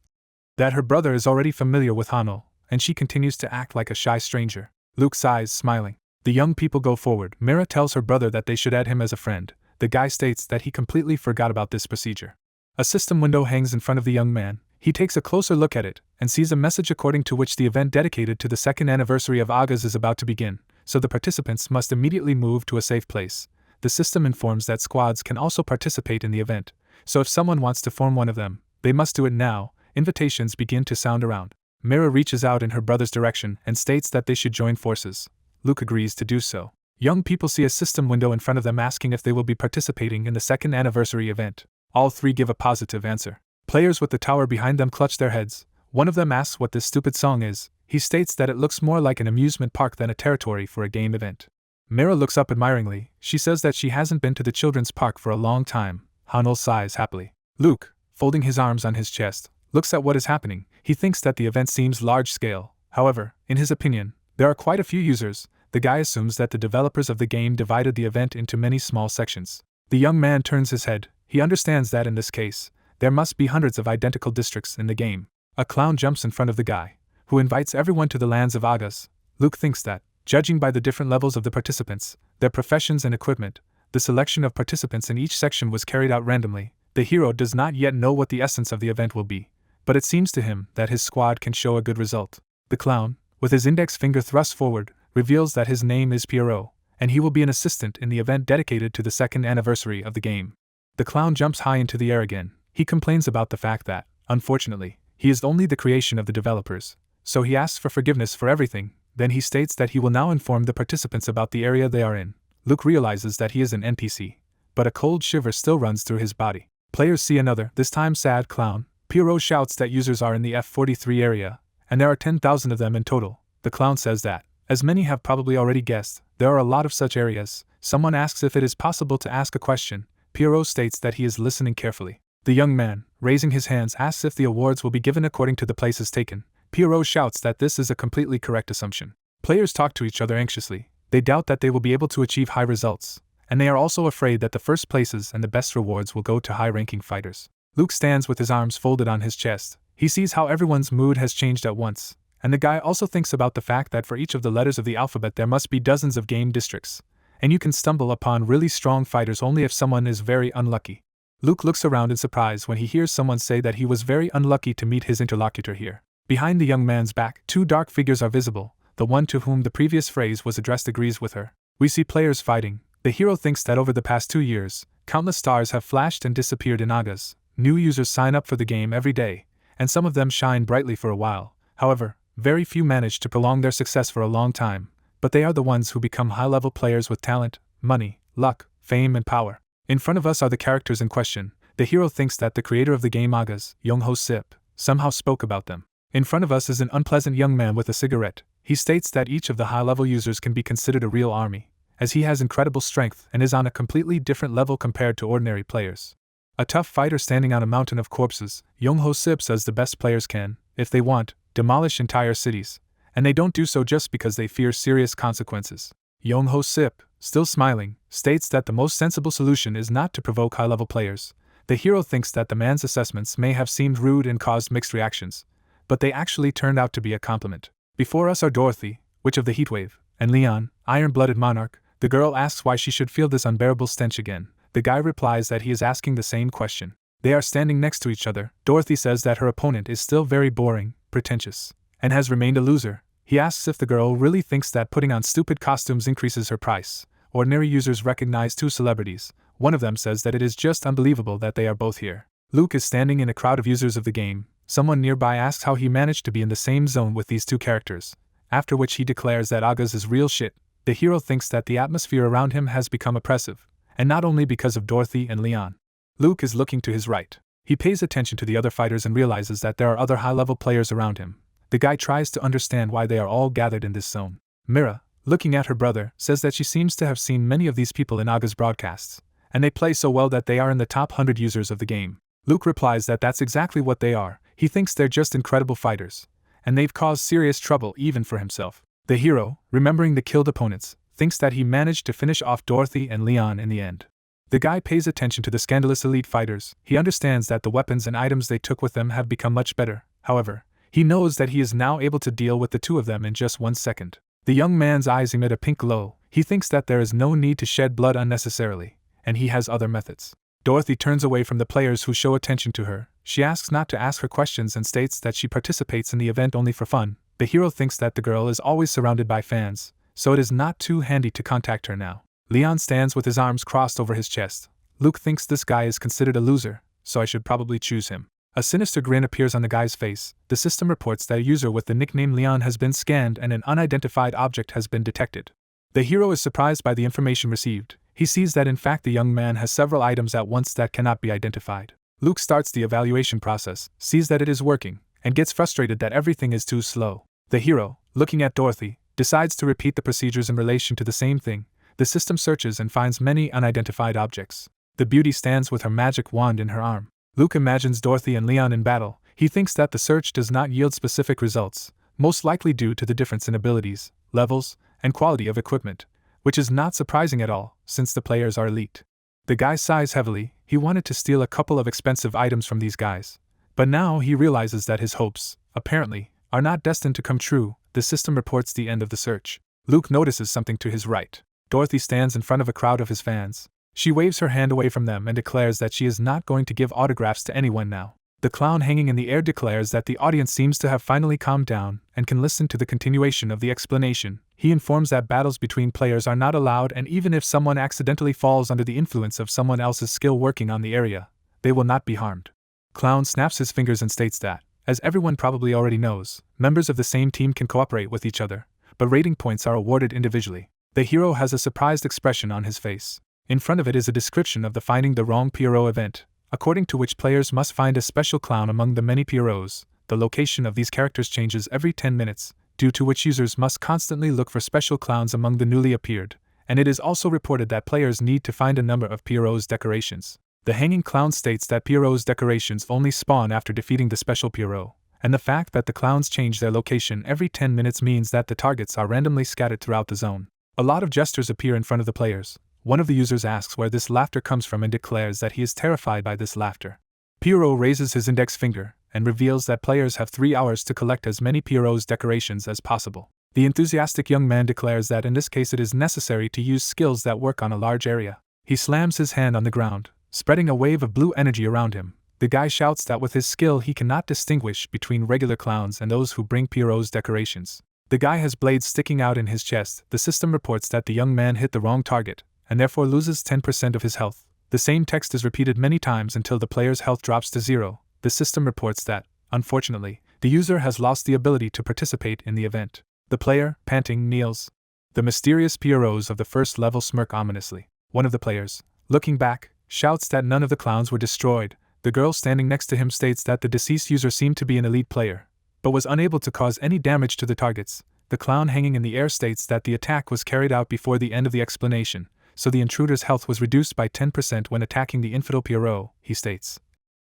that her brother is already familiar with Hano, and she continues to act like a shy stranger. Luke sighs, smiling. The young people go forward. Mira tells her brother that they should add him as a friend. The guy states that he completely forgot about this procedure. A system window hangs in front of the young man. He takes a closer look at it, and sees a message according to which the event dedicated to the second anniversary of August is about to begin, so the participants must immediately move to a safe place. The system informs that squads can also participate in the event, so if someone wants to form one of them, they must do it now. Invitations begin to sound around. Mira reaches out in her brother's direction and states that they should join forces. Luke agrees to do so. Young people see a system window in front of them asking if they will be participating in the second anniversary event. All three give a positive answer. Players with the tower behind them clutch their heads. One of them asks what this stupid song is. He states that it looks more like an amusement park than a territory for a game event. Mira looks up admiringly. She says that she hasn't been to the children's park for a long time. Hanul sighs happily. Luke, folding his arms on his chest, looks at what is happening. He thinks that the event seems large-scale. However, in his opinion, there are quite a few users. The guy assumes that the developers of the game divided the event into many small sections. The young man turns his head. He understands that in this case, there must be hundreds of identical districts in the game. A clown jumps in front of the guy, who invites everyone to the lands of Agas. Luke thinks that, judging by the different levels of the participants, their professions and equipment, the selection of participants in each section was carried out randomly. The hero does not yet know what the essence of the event will be, but it seems to him that his squad can show a good result. The clown, with his index finger thrust forward, reveals that his name is Pierrot, and he will be an assistant in the event dedicated to the second anniversary of the game. The clown jumps high into the air again. He complains about the fact that, unfortunately, he is only the creation of the developers, so he asks for forgiveness for everything. Then he states that he will now inform the participants about the area they are in. Luke realizes that he is an NPC, but a cold shiver still runs through his body. Players see another, this time sad clown. Pierrot shouts that users are in the F-43 area, and there are 10,000 of them in total. The clown says that, as many have probably already guessed, there are a lot of such areas. Someone asks if it is possible to ask a question. Pierrot states that he is listening carefully. The young man, raising his hands, asks if the awards will be given according to the places taken. Pierrot shouts that this is a completely correct assumption. Players talk to each other anxiously. They doubt that they will be able to achieve high results, and they are also afraid that the first places and the best rewards will go to high-ranking fighters. Luke stands with his arms folded on his chest. He sees how everyone's mood has changed at once, and the guy also thinks about the fact that for each of the letters of the alphabet there must be dozens of game districts, and you can stumble upon really strong fighters only if someone is very unlucky. Luke looks around in surprise when he hears someone say that he was very unlucky to meet his interlocutor here. Behind the young man's back, two dark figures are visible. The one to whom the previous phrase was addressed agrees with her. We see players fighting. The hero thinks that over the past 2 years, countless stars have flashed and disappeared in Agas. New users sign up for the game every day, and some of them shine brightly for a while. However, very few manage to prolong their success for a long time, but they are the ones who become high-level players with talent, money, luck, fame, and power. In front of us are the characters in question. The hero thinks that the creator of the game Agas, Young-ho Sip, somehow spoke about them. In front of us is an unpleasant young man with a cigarette. He states that each of the high-level users can be considered a real army, as he has incredible strength and is on a completely different level compared to ordinary players. A tough fighter standing on a mountain of corpses, Young-ho Sip says the best players can, if they want, demolish entire cities, and they don't do so just because they fear serious consequences. Young-ho Sip, still smiling, states that the most sensible solution is not to provoke high-level players. The hero thinks that the man's assessments may have seemed rude and caused mixed reactions, but they actually turned out to be a compliment. Before us are Dorothy, Witch of the Heatwave, and Leon, Iron-Blooded Monarch. The girl asks why she should feel this unbearable stench again. The guy replies that he is asking the same question. They are standing next to each other. Dorothy says that her opponent is still very boring, pretentious, and has remained a loser. He asks if the girl really thinks that putting on stupid costumes increases her price. Ordinary users recognize two celebrities. One of them says that it is just unbelievable that they are both here. Luke is standing in a crowd of users of the game. Someone nearby asks how he managed to be in the same zone with these two characters, after which he declares that Agas is real shit. The hero thinks that the atmosphere around him has become oppressive, and not only because of Dorothy and Leon. Luke is looking to his right. He pays attention to the other fighters and realizes that there are other high-level players around him. The guy tries to understand why they are all gathered in this zone. Mira, looking at her brother, says that she seems to have seen many of these people in Aga's broadcasts, and they play so well that they are in the top 100 users of the game. Luke replies that that's exactly what they are. He thinks they're just incredible fighters, and they've caused serious trouble even for himself. The hero, remembering the killed opponents, thinks that he managed to finish off Dorothy and Leon in the end. The guy pays attention to the scandalous elite fighters. He understands that the weapons and items they took with them have become much better. However, he knows that he is now able to deal with the two of them in just 1 second. The young man's eyes emit a pink glow. He thinks that there is no need to shed blood unnecessarily, and he has other methods. Dorothy turns away from the players who show attention to her. She asks not to ask her questions and states that she participates in the event only for fun. The hero thinks that the girl is always surrounded by fans, so it is not too handy to contact her now. Leon stands with his arms crossed over his chest. Luke thinks this guy is considered a loser, so I should probably choose him. A sinister grin appears on the guy's face. The system reports that a user with the nickname Leon has been scanned and an unidentified object has been detected. The hero is surprised by the information received. He sees that in fact the young man has several items at once that cannot be identified. Luke starts the evaluation process, sees that it is working, and gets frustrated that everything is too slow. The hero, looking at Dorothy, decides to repeat the procedures in relation to the same thing. The system searches and finds many unidentified objects. The beauty stands with her magic wand in her arm. Luke imagines Dorothy and Leon in battle. He thinks that the search does not yield specific results, most likely due to the difference in abilities, levels, and quality of equipment, which is not surprising at all, since the players are elite. The guy sighs heavily. He wanted to steal a couple of expensive items from these guys, but now he realizes that his hopes, apparently, are not destined to come true. The system reports the end of the search. Luke notices something to his right. Dorothy stands in front of a crowd of his fans. She waves her hand away from them and declares that she is not going to give autographs to anyone now. The clown hanging in the air declares that the audience seems to have finally calmed down and can listen to the continuation of the explanation. He informs that battles between players are not allowed, and even if someone accidentally falls under the influence of someone else's skill working on the area, they will not be harmed. Clown snaps his fingers and states that, as everyone probably already knows, members of the same team can cooperate with each other, but rating points are awarded individually. The hero has a surprised expression on his face. In front of it is a description of the Finding the Wrong Pierrot event, according to which players must find a special clown among the many pierrots. The location of these characters changes every 10 minutes, due to which users must constantly look for special clowns among the newly appeared, and it is also reported that players need to find a number of pierrots' decorations. The hanging clown states that pierrots' decorations only spawn after defeating the special pierrot, and the fact that the clowns change their location every 10 minutes means that the targets are randomly scattered throughout the zone. A lot of gestures appear in front of the players. One of the users asks where this laughter comes from and declares that he is terrified by this laughter. Pierrot raises his index finger and reveals that players have 3 hours to collect as many Pierrot's decorations as possible. The enthusiastic young man declares that in this case it is necessary to use skills that work on a large area. He slams his hand on the ground, spreading a wave of blue energy around him. The guy shouts that with his skill he cannot distinguish between regular clowns and those who bring Pierrot's decorations. The guy has blades sticking out in his chest. The system reports that the young man hit the wrong target, and therefore loses 10% of his health. The same text is repeated many times until the player's health drops to 0. The system reports that, unfortunately, the user has lost the ability to participate in the event. The player, panting, kneels. The mysterious Pierrots of the first level smirk ominously. One of the players, looking back, shouts that none of the clowns were destroyed. The girl standing next to him states that the deceased user seemed to be an elite player, but was unable to cause any damage to the targets. The clown hanging in the air states that the attack was carried out before the end of the explanation, so the intruder's health was reduced by 10% when attacking the infidel Pierrot. He states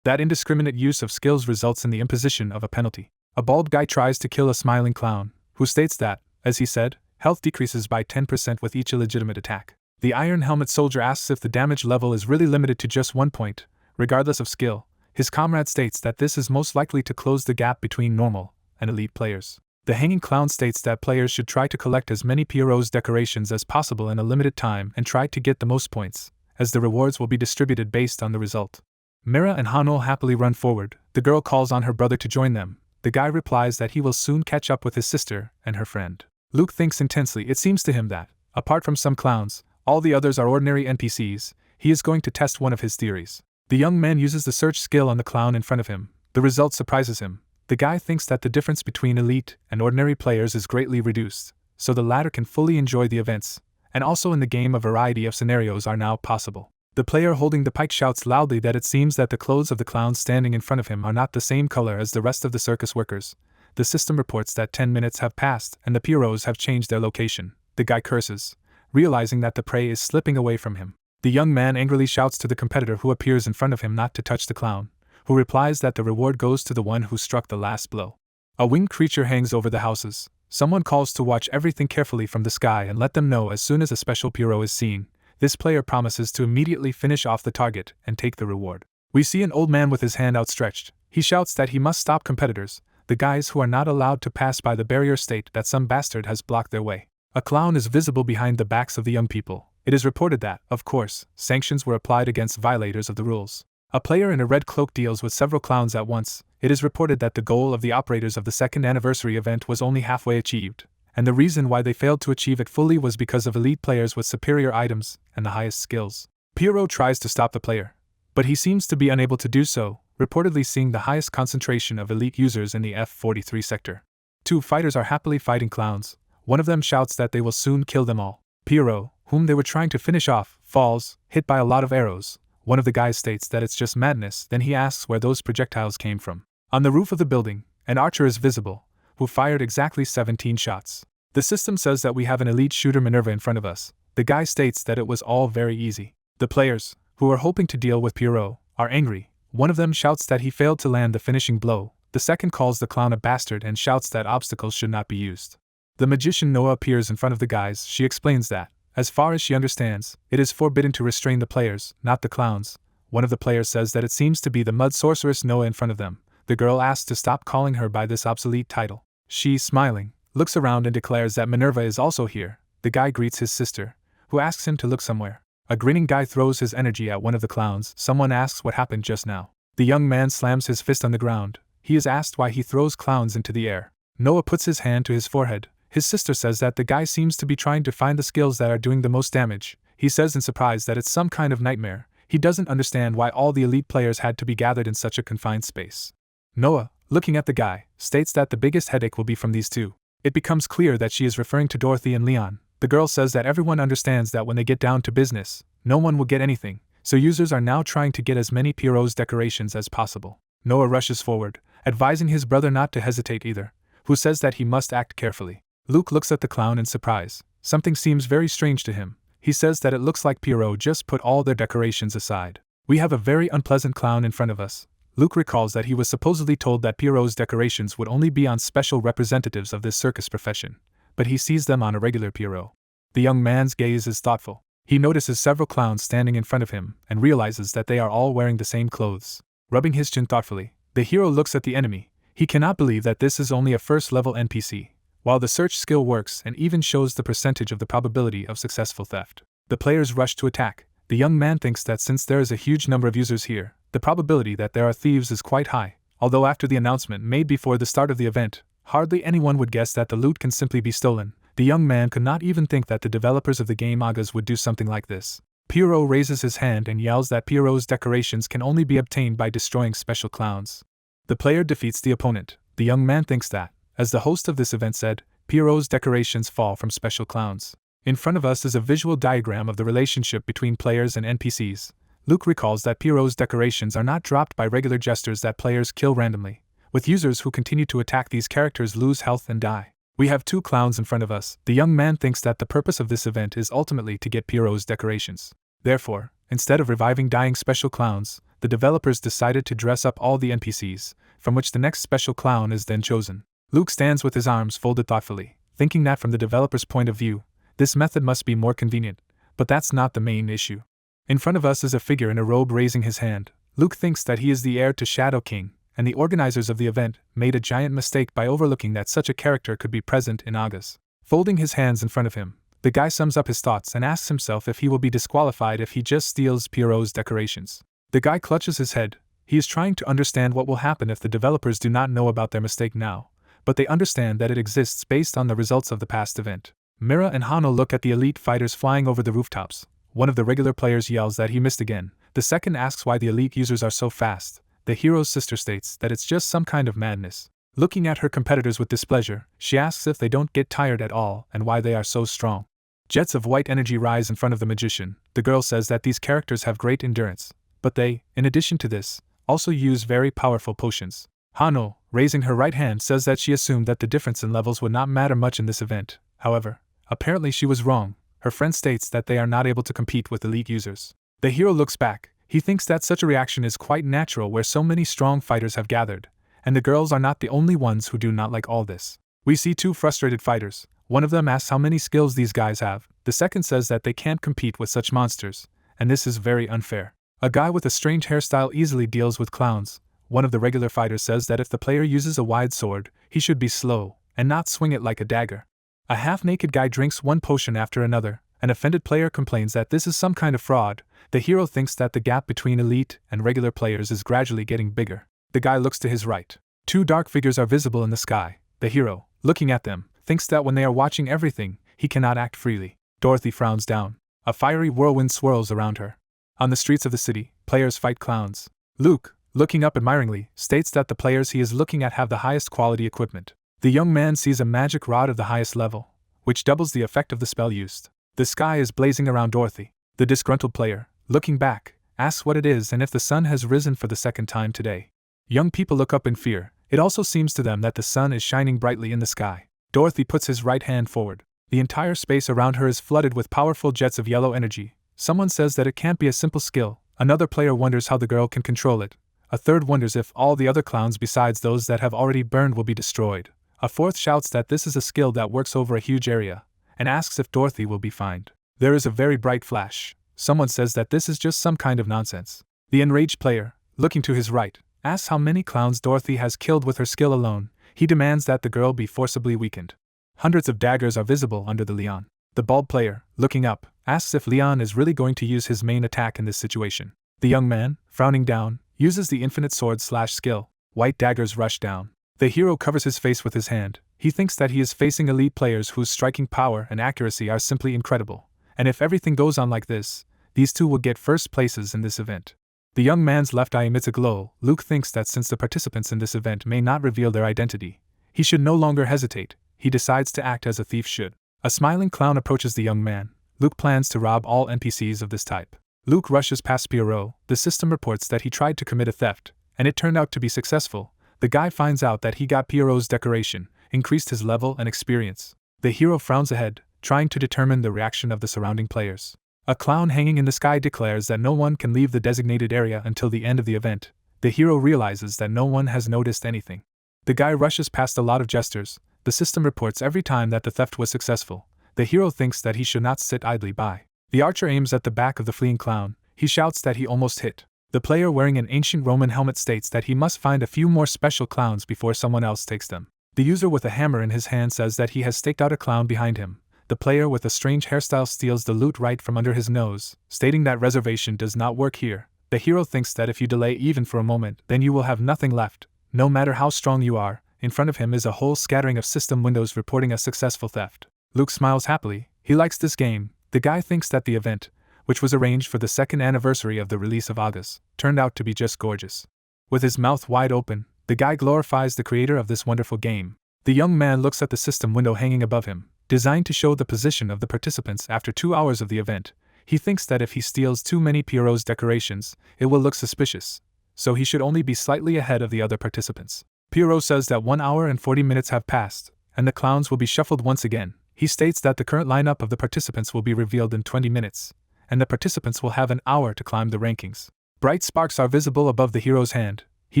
that indiscriminate use of skills results in the imposition of a penalty. A bald guy tries to kill a smiling clown, who states that, as he said, health decreases by 10% with each illegitimate attack. The Iron Helmet soldier asks if the damage level is really limited to just 1 point, regardless of skill. His comrade states that this is most likely to close the gap between normal and elite players. The hanging clown states that players should try to collect as many Pierrot's decorations as possible in a limited time and try to get the most points, as the rewards will be distributed based on the result. Mira and Hanul happily run forward. The girl calls on her brother to join them. The guy replies that he will soon catch up with his sister and her friend. Luke thinks intensely. It seems to him that, apart from some clowns, all the others are ordinary NPCs. He is going to test one of his theories. The young man uses the search skill on the clown in front of him. The result surprises him. The guy thinks that the difference between elite and ordinary players is greatly reduced, so the latter can fully enjoy the events, and also in the game a variety of scenarios are now possible. The player holding the pike shouts loudly that it seems that the clothes of the clowns standing in front of him are not the same color as the rest of the circus workers. The system reports that 10 minutes have passed and the Pierrots have changed their location. The guy curses, realizing that the prey is slipping away from him. The young man angrily shouts to the competitor who appears in front of him not to touch the clown, who replies that the reward goes to the one who struck the last blow. A winged creature hangs over the houses. Someone calls to watch everything carefully from the sky and let them know as soon as a special Pierrot is seen. This player promises to immediately finish off the target and take the reward. We see an old man with his hand outstretched. He shouts that he must stop competitors, the guys who are not allowed to pass by the barrier state that some bastard has blocked their way. A clown is visible behind the backs of the young people. It is reported that, of course, sanctions were applied against violators of the rules. A player in a red cloak deals with several clowns at once. It is reported that the goal of the operators of the second anniversary event was only halfway achieved, and the reason why they failed to achieve it fully was because of elite players with superior items and the highest skills. Pierrot tries to stop the player, but he seems to be unable to do so, reportedly seeing the highest concentration of elite users in the F-43 sector. 2 fighters are happily fighting clowns. One of them shouts that they will soon kill them all. Pierrot, whom they were trying to finish off, falls, hit by a lot of arrows. One of the guys states that it's just madness, then he asks where those projectiles came from. On the roof of the building, an archer is visible, who fired exactly 17 shots. The system says that we have an elite shooter Minerva in front of us. The guy states that it was all very easy. The players, who are hoping to deal with Pierrot, are angry. One of them shouts that he failed to land the finishing blow. The second calls the clown a bastard and shouts that obstacles should not be used. The magician Noah appears in front of the guys. She explains that, as far as she understands, it is forbidden to restrain the players, not the clowns. One of the players says that it seems to be the mud sorceress Noah in front of them. The girl asks to stop calling her by this obsolete title. She, smiling, looks around and declares that Minerva is also here. The guy greets his sister, who asks him to look somewhere. A grinning guy throws his energy at one of the clowns. Someone asks what happened just now. The young man slams his fist on the ground. He is asked why he throws clowns into the air. Noah puts his hand to his forehead. His sister says that the guy seems to be trying to find the skills that are doing the most damage. He says in surprise that it's some kind of nightmare. He doesn't understand why all the elite players had to be gathered in such a confined space. Noah, looking at the guy, states that the biggest headache will be from these two. It becomes clear that she is referring to Dorothy and Leon. The girl says that everyone understands that when they get down to business, no one will get anything, so users are now trying to get as many Pierrot's decorations as possible. Noah rushes forward, advising his brother not to hesitate either, who says that he must act carefully. Luke looks at the clown in surprise. Something seems very strange to him. He says that it looks like Pierrot just put all their decorations aside. We have a very unpleasant clown in front of us. Luke recalls that he was supposedly told that Pierrot's decorations would only be on special representatives of this circus profession, but he sees them on a regular Pierrot. The young man's gaze is thoughtful. He notices several clowns standing in front of him and realizes that they are all wearing the same clothes. Rubbing his chin thoughtfully, the hero looks at the enemy. He cannot believe that this is only a first-level NPC. While the search skill works and even shows the percentage of the probability of successful theft, the players rush to attack. The young man thinks that since there is a huge number of users here, the probability that there are thieves is quite high, although after the announcement made before the start of the event, hardly anyone would guess that the loot can simply be stolen. The young man could not even think that the developers of the game Mangas would do something like this. Pierrot raises his hand and yells that Pierrot's decorations can only be obtained by destroying special clowns. The player defeats the opponent. The young man thinks that, as the host of this event said, Pierrot's decorations fall from special clowns. In front of us is a visual diagram of the relationship between players and NPCs. Luke recalls that Pierrot's decorations are not dropped by regular jesters that players kill randomly, with users who continue to attack these characters lose health and die. We have two clowns in front of us. The young man thinks that the purpose of this event is ultimately to get Pierrot's decorations. Therefore, instead of reviving dying special clowns, the developers decided to dress up all the NPCs, from which the next special clown is then chosen. Luke stands with his arms folded thoughtfully, thinking that from the developer's point of view, this method must be more convenient, but that's not the main issue. In front of us is a figure in a robe raising his hand. Luke thinks that he is the heir to Shadow King, and the organizers of the event made a giant mistake by overlooking that such a character could be present in Mangas. Folding his hands in front of him, the guy sums up his thoughts and asks himself if he will be disqualified if he just steals Pierrot's decorations. The guy clutches his head. He is trying to understand what will happen if the developers do not know about their mistake now, but they understand that it exists based on the results of the past event. Mira and Hano look at the elite fighters flying over the rooftops. One of the regular players yells that he missed again. The second asks why the elite users are so fast. The hero's sister states that it's just some kind of madness. Looking at her competitors with displeasure, she asks if they don't get tired at all and why they are so strong. Jets of white energy rise in front of the magician. The girl says that these characters have great endurance, but they, in addition to this, also use very powerful potions. Hano, raising her right hand, says that she assumed that the difference in levels would not matter much in this event. However, apparently she was wrong. Her friend states that they are not able to compete with elite users. The hero looks back. He thinks that such a reaction is quite natural where so many strong fighters have gathered, and the girls are not the only ones who do not like all this. We see two frustrated fighters. One of them asks how many skills these guys have. The second says that they can't compete with such monsters, and this is very unfair. A guy with a strange hairstyle easily deals with clowns. One of the regular fighters says that if the player uses a wide sword, he should be slow, and not swing it like a dagger. A half-naked guy drinks one potion after another. An offended player complains that this is some kind of fraud. The hero thinks that the gap between elite and regular players is gradually getting bigger. The guy looks to his right. Two dark figures are visible in the sky. The hero, looking at them, thinks that when they are watching everything, he cannot act freely. Dorothy frowns down. A fiery whirlwind swirls around her. On the streets of the city, players fight clowns. Luke, looking up admiringly, states that the players he is looking at have the highest quality equipment. The young man sees a magic rod of the highest level, which doubles the effect of the spell used. The sky is blazing around Dorothy. The disgruntled player, looking back, asks what it is and if the sun has risen for the second time today. Young people look up in fear. It also seems to them that the sun is shining brightly in the sky. Dorothy puts his right hand forward. The entire space around her is flooded with powerful jets of yellow energy. Someone says that it can't be a simple skill. Another player wonders how the girl can control it. A third wonders if all the other clowns besides those that have already burned will be destroyed. A fourth shouts that this is a skill that works over a huge area, and asks if Dorothy will be fined. There is a very bright flash. Someone says that this is just some kind of nonsense. The enraged player, looking to his right, asks how many clowns Dorothy has killed with her skill alone. He demands that the girl be forcibly weakened. Hundreds of daggers are visible under the Leon. The bald player, looking up, asks if Leon is really going to use his main attack in this situation. The young man, frowning down, Uses the infinite sword/skill. White daggers rush down. The hero covers his face with his hand. He thinks that he is facing elite players whose striking power and accuracy are simply incredible. And if everything goes on like this, these two will get first places in this event. The young man's left eye emits a glow. Luke thinks that since the participants in this event may not reveal their identity, he should no longer hesitate. He decides to act as a thief should. A smiling clown approaches the young man. Luke plans to rob all NPCs of this type. Luke rushes past Pierrot. The system reports that he tried to commit a theft, and it turned out to be successful. The guy finds out that he got Pierrot's decoration, increased his level and experience. The hero frowns ahead, trying to determine the reaction of the surrounding players. A clown hanging in the sky declares that no one can leave the designated area until the end of the event. The hero realizes that no one has noticed anything. The guy rushes past a lot of jesters. The system reports every time that the theft was successful. The hero thinks that he should not sit idly by. The archer aims at the back of the fleeing clown. He shouts that he almost hit. The player wearing an ancient Roman helmet states that he must find a few more special clowns before someone else takes them. The user with a hammer in his hand says that he has staked out a clown behind him. The player with a strange hairstyle steals the loot right from under his nose, stating that reservation does not work here. The hero thinks that if you delay even for a moment, then you will have nothing left, no matter how strong you are. In front of him is a whole scattering of system windows reporting a successful theft. Luke smiles happily. He likes this game. The guy thinks that the event, which was arranged for the second anniversary of the release of August, turned out to be just gorgeous. With his mouth wide open, the guy glorifies the creator of this wonderful game. The young man looks at the system window hanging above him, designed to show the position of the participants after 2 hours of the event. He thinks that if he steals too many Pierrot's decorations, it will look suspicious, so he should only be slightly ahead of the other participants. Pierrot says that 1 hour and 40 minutes have passed, and the clowns will be shuffled once again. He states that the current lineup of the participants will be revealed in 20 minutes, and the participants will have an hour to climb the rankings. Bright sparks are visible above the hero's hand. He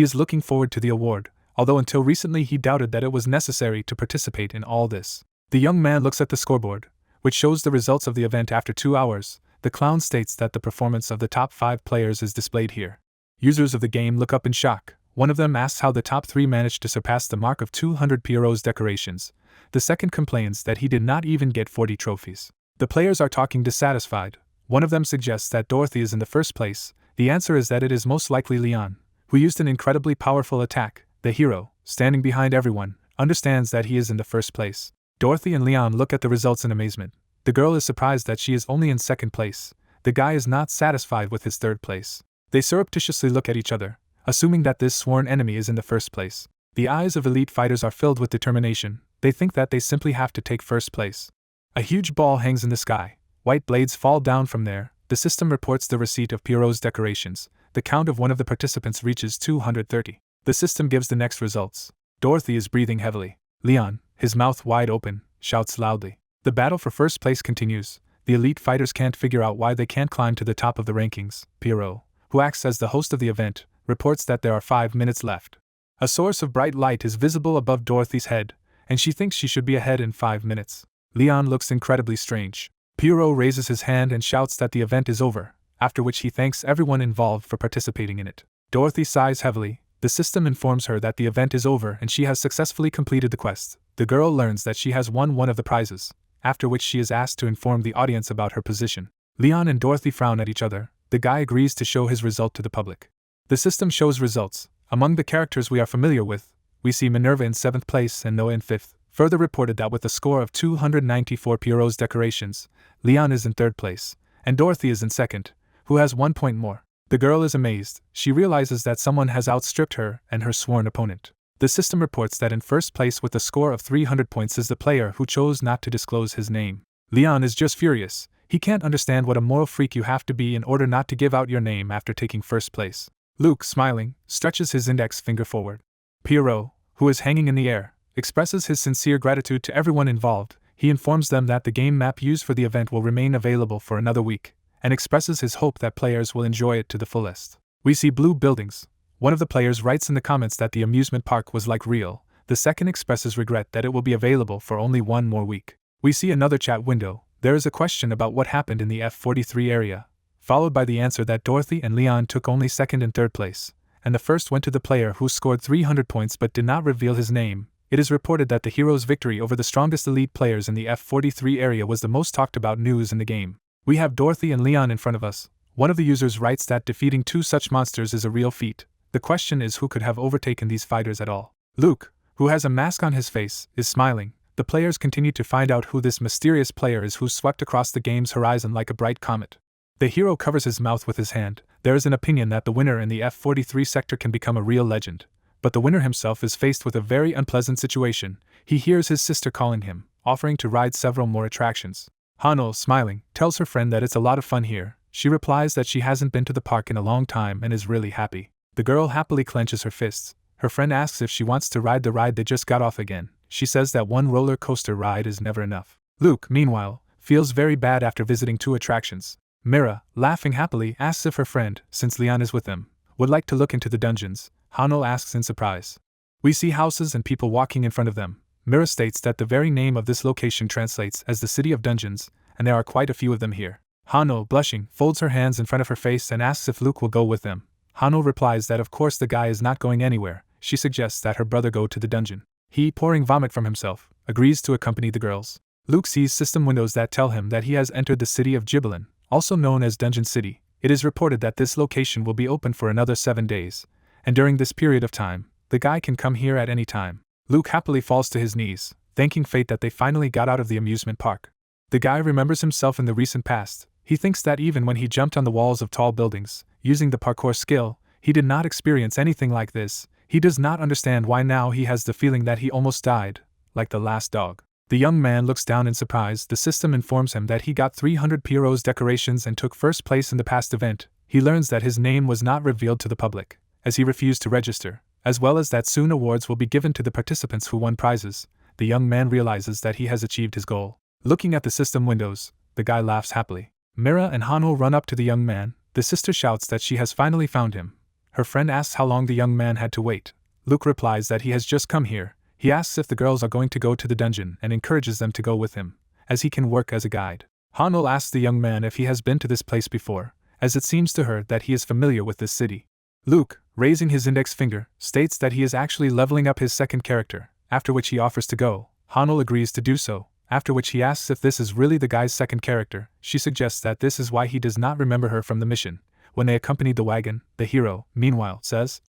is looking forward to the award, although until recently he doubted that it was necessary to participate in all this. The young man looks at the scoreboard, which shows the results of the event after 2 hours. The clown states that the performance of the top 5 players is displayed here. Users of the game look up in shock. One of them asks how the top 3 managed to surpass the mark of 200 Pierrot's decorations. The second complains that he did not even get 40 trophies. The players are talking dissatisfied. One of them suggests that Dorothy is in the first place. The answer is that it is most likely Leon, who used an incredibly powerful attack. The hero, standing behind everyone, understands that he is in the first place. Dorothy and Leon look at the results in amazement. The girl is surprised that she is only in second place. The guy is not satisfied with his third place. They surreptitiously look at each other, assuming that this sworn enemy is in the first place. The eyes of elite fighters are filled with determination. They think that they simply have to take first place. A huge ball hangs in the sky. White blades fall down from there. The system reports the receipt of Pierrot's decorations. The count of one of the participants reaches 230. The system gives the next results. Dorothy is breathing heavily. Leon, his mouth wide open, shouts loudly. The battle for first place continues. The elite fighters can't figure out why they can't climb to the top of the rankings. Pierrot, who acts as the host of the event, reports that there are 5 minutes left. A source of bright light is visible above Dorothy's head, and she thinks she should be ahead in 5 minutes. Leon looks incredibly strange. Pierrot raises his hand and shouts that the event is over, after which he thanks everyone involved for participating in it. Dorothy sighs heavily. The system informs her that the event is over and she has successfully completed the quest. The girl learns that she has won one of the prizes, after which she is asked to inform the audience about her position. Leon and Dorothy frown at each other. The guy agrees to show his result to the public. The system shows results. Among the characters we are familiar with, we see Minerva in 7th place and Noah in 5th. Further reported that with a score of 294 Pierrot's decorations, Leon is in 3rd place, and Dorothy is in 2nd, who has 1 point more. The girl is amazed. She realizes that someone has outstripped her and her sworn opponent. The system reports that in 1st place with a score of 300 points is the player who chose not to disclose his name. Leon is just furious. He can't understand what a moral freak you have to be in order not to give out your name after taking 1st place. Luke, smiling, stretches his index finger forward. Pierrot, who is hanging in the air, expresses his sincere gratitude to everyone involved. He informs them that the game map used for the event will remain available for another week, and expresses his hope that players will enjoy it to the fullest. We see blue buildings. One of the players writes in the comments that the amusement park was like real. The second expresses regret that it will be available for only 1 more week. We see another chat window. There is a question about what happened in the F43 area, followed by the answer that Dorothy and Leon took only 2nd and 3rd place, and the first went to the player who scored 300 points but did not reveal his name. It is reported that the hero's victory over the strongest elite players in the F43 area was the most talked about news in the game. We have Dorothy and Leon in front of us. One of the users writes that defeating 2 such monsters is a real feat. The question is who could have overtaken these fighters at all. Luke, who has a mask on his face, is smiling. The players continue to find out who this mysterious player is who swept across the game's horizon like a bright comet. The hero covers his mouth with his hand. There is an opinion that the winner in the F-43 sector can become a real legend. But the winner himself is faced with a very unpleasant situation. He hears his sister calling him, offering to ride several more attractions. Hano, smiling, tells her friend that it's a lot of fun here. She replies that she hasn't been to the park in a long time and is really happy. The girl happily clenches her fists. Her friend asks if she wants to ride the ride they just got off again. She says that one roller coaster ride is never enough. Luke, meanwhile, feels very bad after visiting 2 attractions. Mira, laughing happily, asks if her friend, since Leon is with them, would like to look into the dungeons. Hano asks in surprise. We see houses and people walking in front of them. Mira states that the very name of this location translates as the City of Dungeons, and there are quite a few of them here. Hano, blushing, folds her hands in front of her face and asks if Luke will go with them. Hano replies that of course the guy is not going anywhere. She suggests that her brother go to the dungeon. He, pouring vomit from himself, agrees to accompany the girls. Luke sees system windows that tell him that he has entered the city of Gibbelin, also known as Dungeon City. It is reported that this location will be open for another 7 days, and during this period of time, the guy can come here at any time. Luke happily falls to his knees, thanking fate that they finally got out of the amusement park. The guy remembers himself in the recent past. He thinks that even when he jumped on the walls of tall buildings, using the parkour skill, he did not experience anything like this. He does not understand why now he has the feeling that he almost died, like the last dog. The young man looks down in surprise. The system informs him that he got 300 Pierrot's decorations and took first place in the past event. He learns that his name was not revealed to the public, as he refused to register, as well as that soon awards will be given to the participants who won prizes. The young man realizes that he has achieved his goal. Looking at the system windows, the guy laughs happily. Mira and Hano run up to the young man. The sister shouts that she has finally found him. Her friend asks how long the young man had to wait. Luke replies that he has just come here. He asks if the girls are going to go to the dungeon and encourages them to go with him, as he can work as a guide. Hano asks the young man if he has been to this place before, as it seems to her that he is familiar with this city. Luke, raising his index finger, states that he is actually leveling up his second character, after which he offers to go. Hano agrees to do so, after which he asks if this is really the guy's second character. She suggests that this is why he does not remember her from the mission. When they accompanied the wagon, the hero, meanwhile, says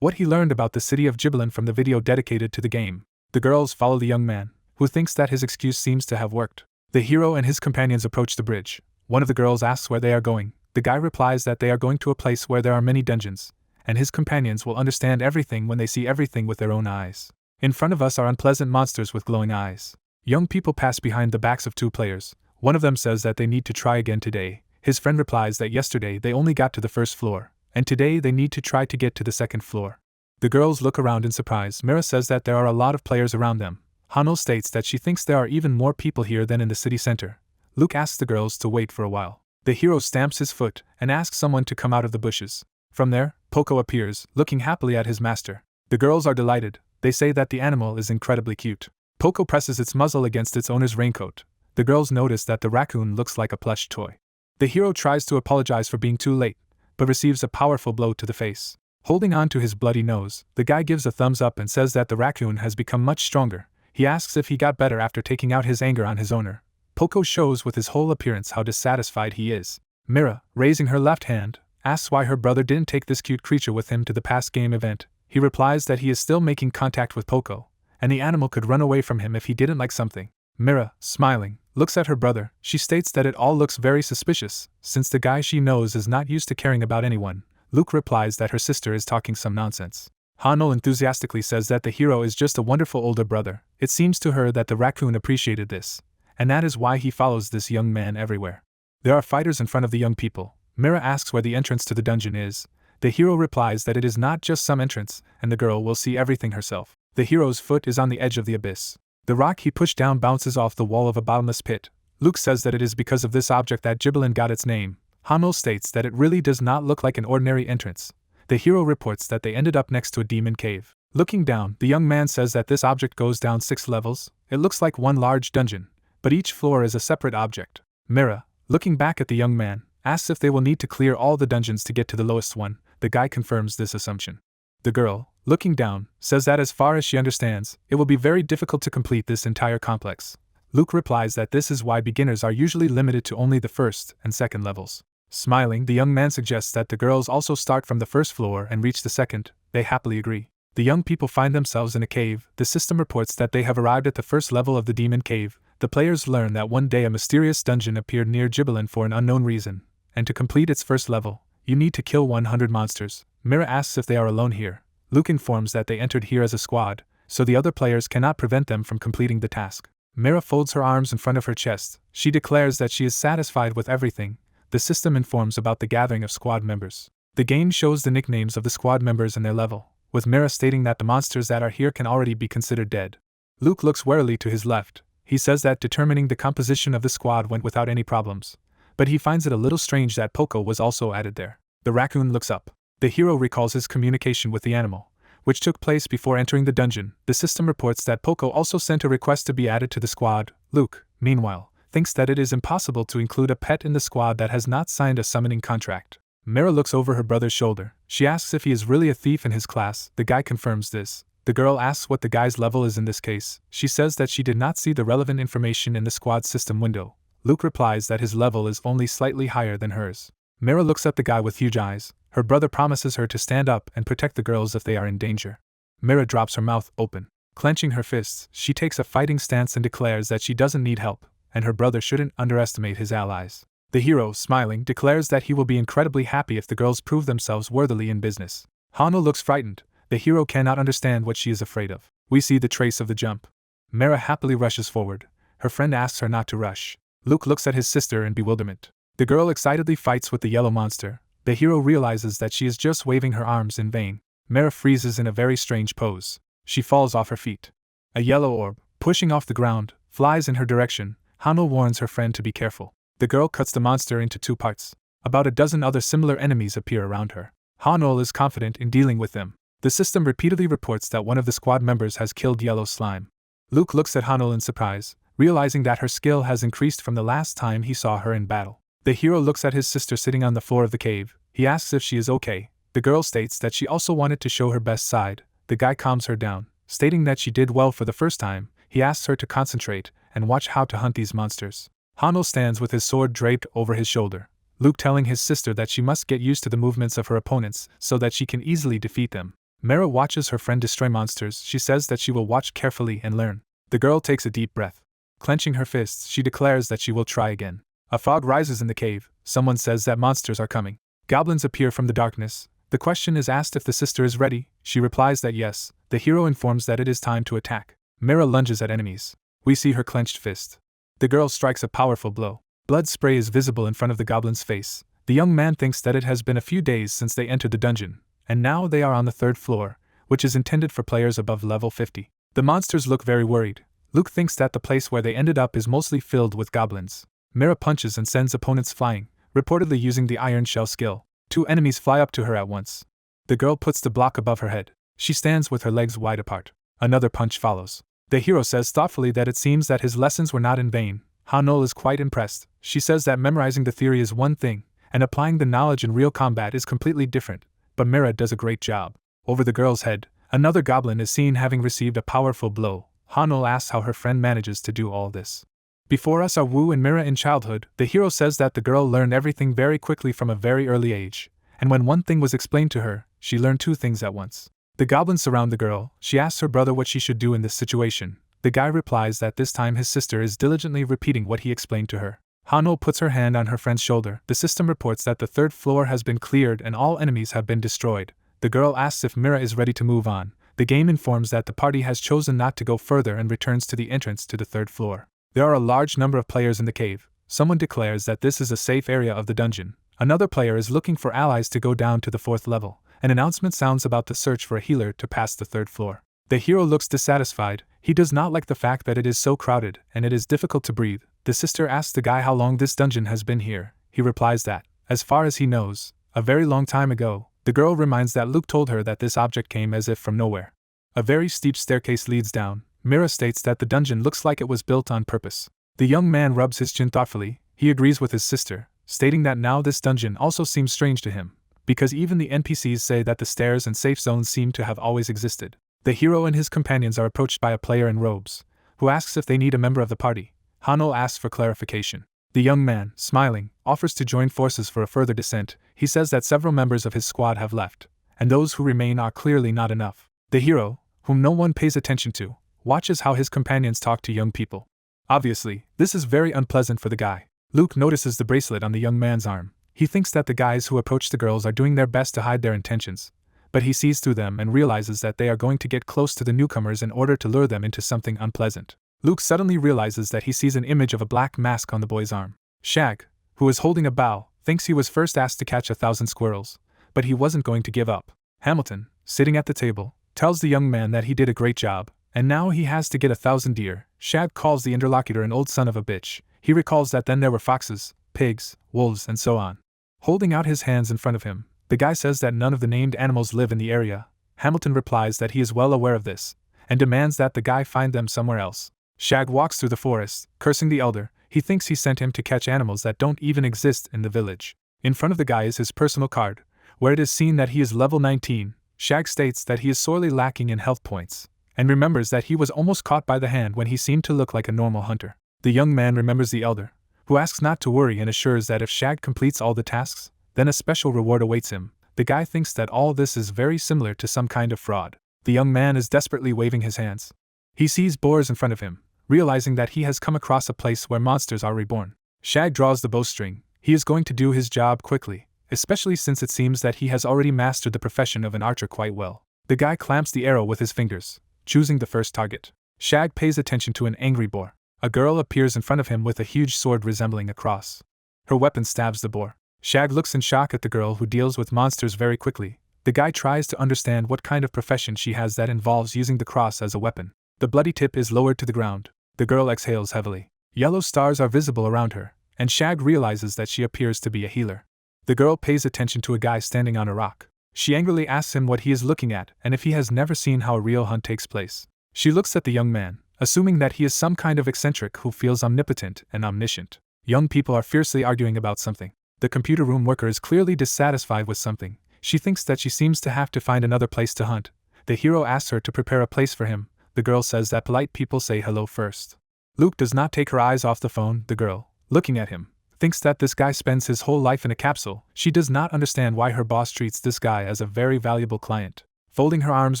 what he learned about the city of Gibbelin from the video dedicated to the game. The girls follow the young man, who thinks that his excuse seems to have worked. The hero and his companions approach the bridge. One of the girls asks where they are going. The guy replies that they are going to a place where there are many dungeons, and his companions will understand everything when they see everything with their own eyes. In front of us are unpleasant monsters with glowing eyes. Young people pass behind the backs of 2 players. One of them says that they need to try again today. His friend replies that yesterday they only got to the first floor, and today they need to try to get to the second floor. The girls look around in surprise. Mira says that there are a lot of players around them. Hano states that she thinks there are even more people here than in the city center. Luke asks the girls to wait for a while. The hero stamps his foot and asks someone to come out of the bushes. From there, Poco appears, looking happily at his master. The girls are delighted. They say that the animal is incredibly cute. Poco presses its muzzle against its owner's raincoat. The girls notice that the raccoon looks like a plush toy. The hero tries to apologize for being too late, but receives a powerful blow to the face. Holding on to his bloody nose, the guy gives a thumbs up and says that the raccoon has become much stronger. He asks if he got better after taking out his anger on his owner. Poco shows with his whole appearance how dissatisfied he is. Mira, raising her left hand, asks why her brother didn't take this cute creature with him to the past game event. He replies that he is still making contact with Poco, and the animal could run away from him if he didn't like something. Mira, smiling, looks at her brother. She states that it all looks very suspicious, since the guy she knows is not used to caring about anyone. Luke replies that her sister is talking some nonsense. Hano enthusiastically says that the hero is just a wonderful older brother. It seems to her that the raccoon appreciated this, and that is why he follows this young man everywhere. There are fighters in front of the young people. Mira asks where the entrance to the dungeon is. The hero replies that it is not just some entrance, and the girl will see everything herself. The hero's foot is on the edge of the abyss. The rock he pushed down bounces off the wall of a bottomless pit. Luke says that it is because of this object that Gibbelin got its name. Hano states that it really does not look like an ordinary entrance. The hero reports that they ended up next to a demon cave. Looking down, the young man says that this object goes down 6 levels. It looks like one large dungeon, but each floor is a separate object. Mira, looking back at the young man, asks if they will need to clear all the dungeons to get to the lowest one. The guy confirms this assumption. The girl, looking down, says that as far as she understands, it will be very difficult to complete this entire complex. Luke replies that this is why beginners are usually limited to only the first and second levels. Smiling, the young man suggests that the girls also start from the first floor and reach the second. They happily agree. The young people find themselves in a cave. The system reports that they have arrived at the first level of the demon cave. The players learn that one day a mysterious dungeon appeared near Gibelin for an unknown reason, and to complete its first level, you need to kill 100 monsters. Mira asks if they are alone here. Luke informs that they entered here as a squad, so the other players cannot prevent them from completing the task. Mira folds her arms in front of her chest. She declares that she is satisfied with everything. The system informs about the gathering of squad members. The game shows the nicknames of the squad members and their level, with Mira stating that the monsters that are here can already be considered dead. Luke looks warily to his left. He says that determining the composition of the squad went without any problems, but he finds it a little strange that Poco was also added there. The raccoon looks up. The hero recalls his communication with the animal, which took place before entering the dungeon. The system reports that Poco also sent a request to be added to the squad. Luke, meanwhile, thinks that it is impossible to include a pet in the squad that has not signed a summoning contract. Mira looks over her brother's shoulder. She asks if he is really a thief in his class. The guy confirms this. The girl asks what the guy's level is in this case. She says that she did not see the relevant information in the squad system window. Luke replies that his level is only slightly higher than hers. Mira looks at the guy with huge eyes. Her brother promises her to stand up and protect the girls if they are in danger. Mira drops her mouth open. Clenching her fists, she takes a fighting stance and declares that she doesn't need help, and her brother shouldn't underestimate his allies. The hero, smiling, declares that he will be incredibly happy if the girls prove themselves worthily in business. Hano looks frightened. The hero cannot understand what she is afraid of. We see the trace of the jump. Mira happily rushes forward. Her friend asks her not to rush. Luke looks at his sister in bewilderment. The girl excitedly fights with the yellow monster. The hero realizes that she is just waving her arms in vain. Mira freezes in a very strange pose. She falls off her feet. A yellow orb, pushing off the ground, flies in her direction. Hano warns her friend to be careful. The girl cuts the monster into 2 parts. About a dozen other similar enemies appear around her. Hano is confident in dealing with them. The system repeatedly reports that one of the squad members has killed yellow slime. Luke looks at Hano in surprise, realizing that her skill has increased from the last time he saw her in battle. The hero looks at his sister sitting on the floor of the cave. He asks if she is okay. The girl states that she also wanted to show her best side. The guy calms her down, stating that she did well for the first time. He asks her to concentrate and watch how to hunt these monsters. Hano stands with his sword draped over his shoulder. Luke telling his sister that she must get used to the movements of her opponents so that she can easily defeat them. Mira watches her friend destroy monsters. She says that she will watch carefully and learn. The girl takes a deep breath. Clenching her fists, she declares that she will try again. A fog rises in the cave. Someone says that monsters are coming. Goblins appear from the darkness. The question is asked if the sister is ready. She replies that yes. The hero informs that it is time to attack. Mira lunges at enemies. We see her clenched fist. The girl strikes a powerful blow. Blood spray is visible in front of the goblin's face. The young man thinks that it has been a few days since they entered the dungeon, and now they are on the 3rd floor, which is intended for players above level 50. The monsters look very worried. Luke thinks that the place where they ended up is mostly filled with goblins. Mira punches and sends opponents flying, reportedly using the iron shell skill. 2 enemies fly up to her at once. The girl puts the block above her head. She stands with her legs wide apart. Another punch follows. The hero says thoughtfully that it seems that his lessons were not in vain. Hano is quite impressed. She says that memorizing the theory is one thing, and applying the knowledge in real combat is completely different, but Mira does a great job. Over the girl's head, another goblin is seen having received a powerful blow. Hano asks how her friend manages to do all this. Before us are Wu and Mira in childhood. The hero says that the girl learned everything very quickly from a very early age, and when one thing was explained to her, she learned 2 things at once. The goblins surround the girl. She asks her brother what she should do in this situation. The guy replies that this time his sister is diligently repeating what he explained to her. Hano puts her hand on her friend's shoulder. The system reports that the 3rd floor has been cleared and all enemies have been destroyed. The girl asks if Mira is ready to move on. The game informs that the party has chosen not to go further and returns to the entrance to the 3rd floor. There are a large number of players in the cave. Someone declares that this is a safe area of the dungeon. Another player is looking for allies to go down to the 4th level. An announcement sounds about the search for a healer to pass the 3rd floor. The hero looks dissatisfied. He does not like the fact that it is so crowded and it is difficult to breathe. The sister asks the guy how long this dungeon has been here. He replies that, as far as he knows, a very long time ago. The girl reminds that Luke told her that this object came as if from nowhere. A very steep staircase leads down. Mira states that the dungeon looks like it was built on purpose. The young man rubs his chin thoughtfully. He agrees with his sister, stating that now this dungeon also seems strange to him, because even the NPCs say that the stairs and safe zones seem to have always existed. The hero and his companions are approached by a player in robes, who asks if they need a member of the party. Hano asks for clarification. The young man, smiling, offers to join forces for a further descent. He says that several members of his squad have left, and those who remain are clearly not enough. The hero, whom no one pays attention to, watches how his companions talk to young people. Obviously, this is very unpleasant for the guy. Luke notices the bracelet on the young man's arm. He thinks that the guys who approach the girls are doing their best to hide their intentions, but he sees through them and realizes that they are going to get close to the newcomers in order to lure them into something unpleasant. Luke suddenly realizes that he sees an image of a black mask on the boy's arm. Shag, who is holding a bow, thinks he was first asked to catch 1,000 squirrels, but he wasn't going to give up. Hamilton, sitting at the table, tells the young man that he did a great job, and now he has to get 1,000 deer. Shag calls the interlocutor an old son of a bitch. He recalls that then there were foxes, pigs, wolves, and so on. Holding out his hands in front of him, the guy says that none of the named animals live in the area. Hamilton replies that he is well aware of this, and demands that the guy find them somewhere else. Shag walks through the forest, cursing the elder. He thinks he sent him to catch animals that don't even exist in the village. In front of the guy is his personal card, where it is seen that he is level 19. Shag states that he is sorely lacking in health points, and remembers that he was almost caught by the hand when he seemed to look like a normal hunter. The young man remembers the elder, who asks not to worry and assures that if Shag completes all the tasks, then a special reward awaits him. The guy thinks that all this is very similar to some kind of fraud. The young man is desperately waving his hands. He sees boars in front of him, realizing that he has come across a place where monsters are reborn. Shag draws the bowstring. He is going to do his job quickly, especially since it seems that he has already mastered the profession of an archer quite well. The guy clamps the arrow with his fingers, choosing the first target. Shag pays attention to an angry boar. A girl appears in front of him with a huge sword resembling a cross. Her weapon stabs the boar. Shag looks in shock at the girl who deals with monsters very quickly. The guy tries to understand what kind of profession she has that involves using the cross as a weapon. The bloody tip is lowered to the ground. The girl exhales heavily. Yellow stars are visible around her, and Shag realizes that she appears to be a healer. The girl pays attention to a guy standing on a rock. She angrily asks him what he is looking at and if he has never seen how a real hunt takes place. She looks at the young man, assuming that he is some kind of eccentric who feels omnipotent and omniscient. Young people are fiercely arguing about something. The computer room worker is clearly dissatisfied with something. She thinks that she seems to have to find another place to hunt. The hero asks her to prepare a place for him. The girl says that polite people say hello first. Luke does not take her eyes off the phone. The girl, looking at him, thinks that this guy spends his whole life in a capsule. She does not understand why her boss treats this guy as a very valuable client. Folding her arms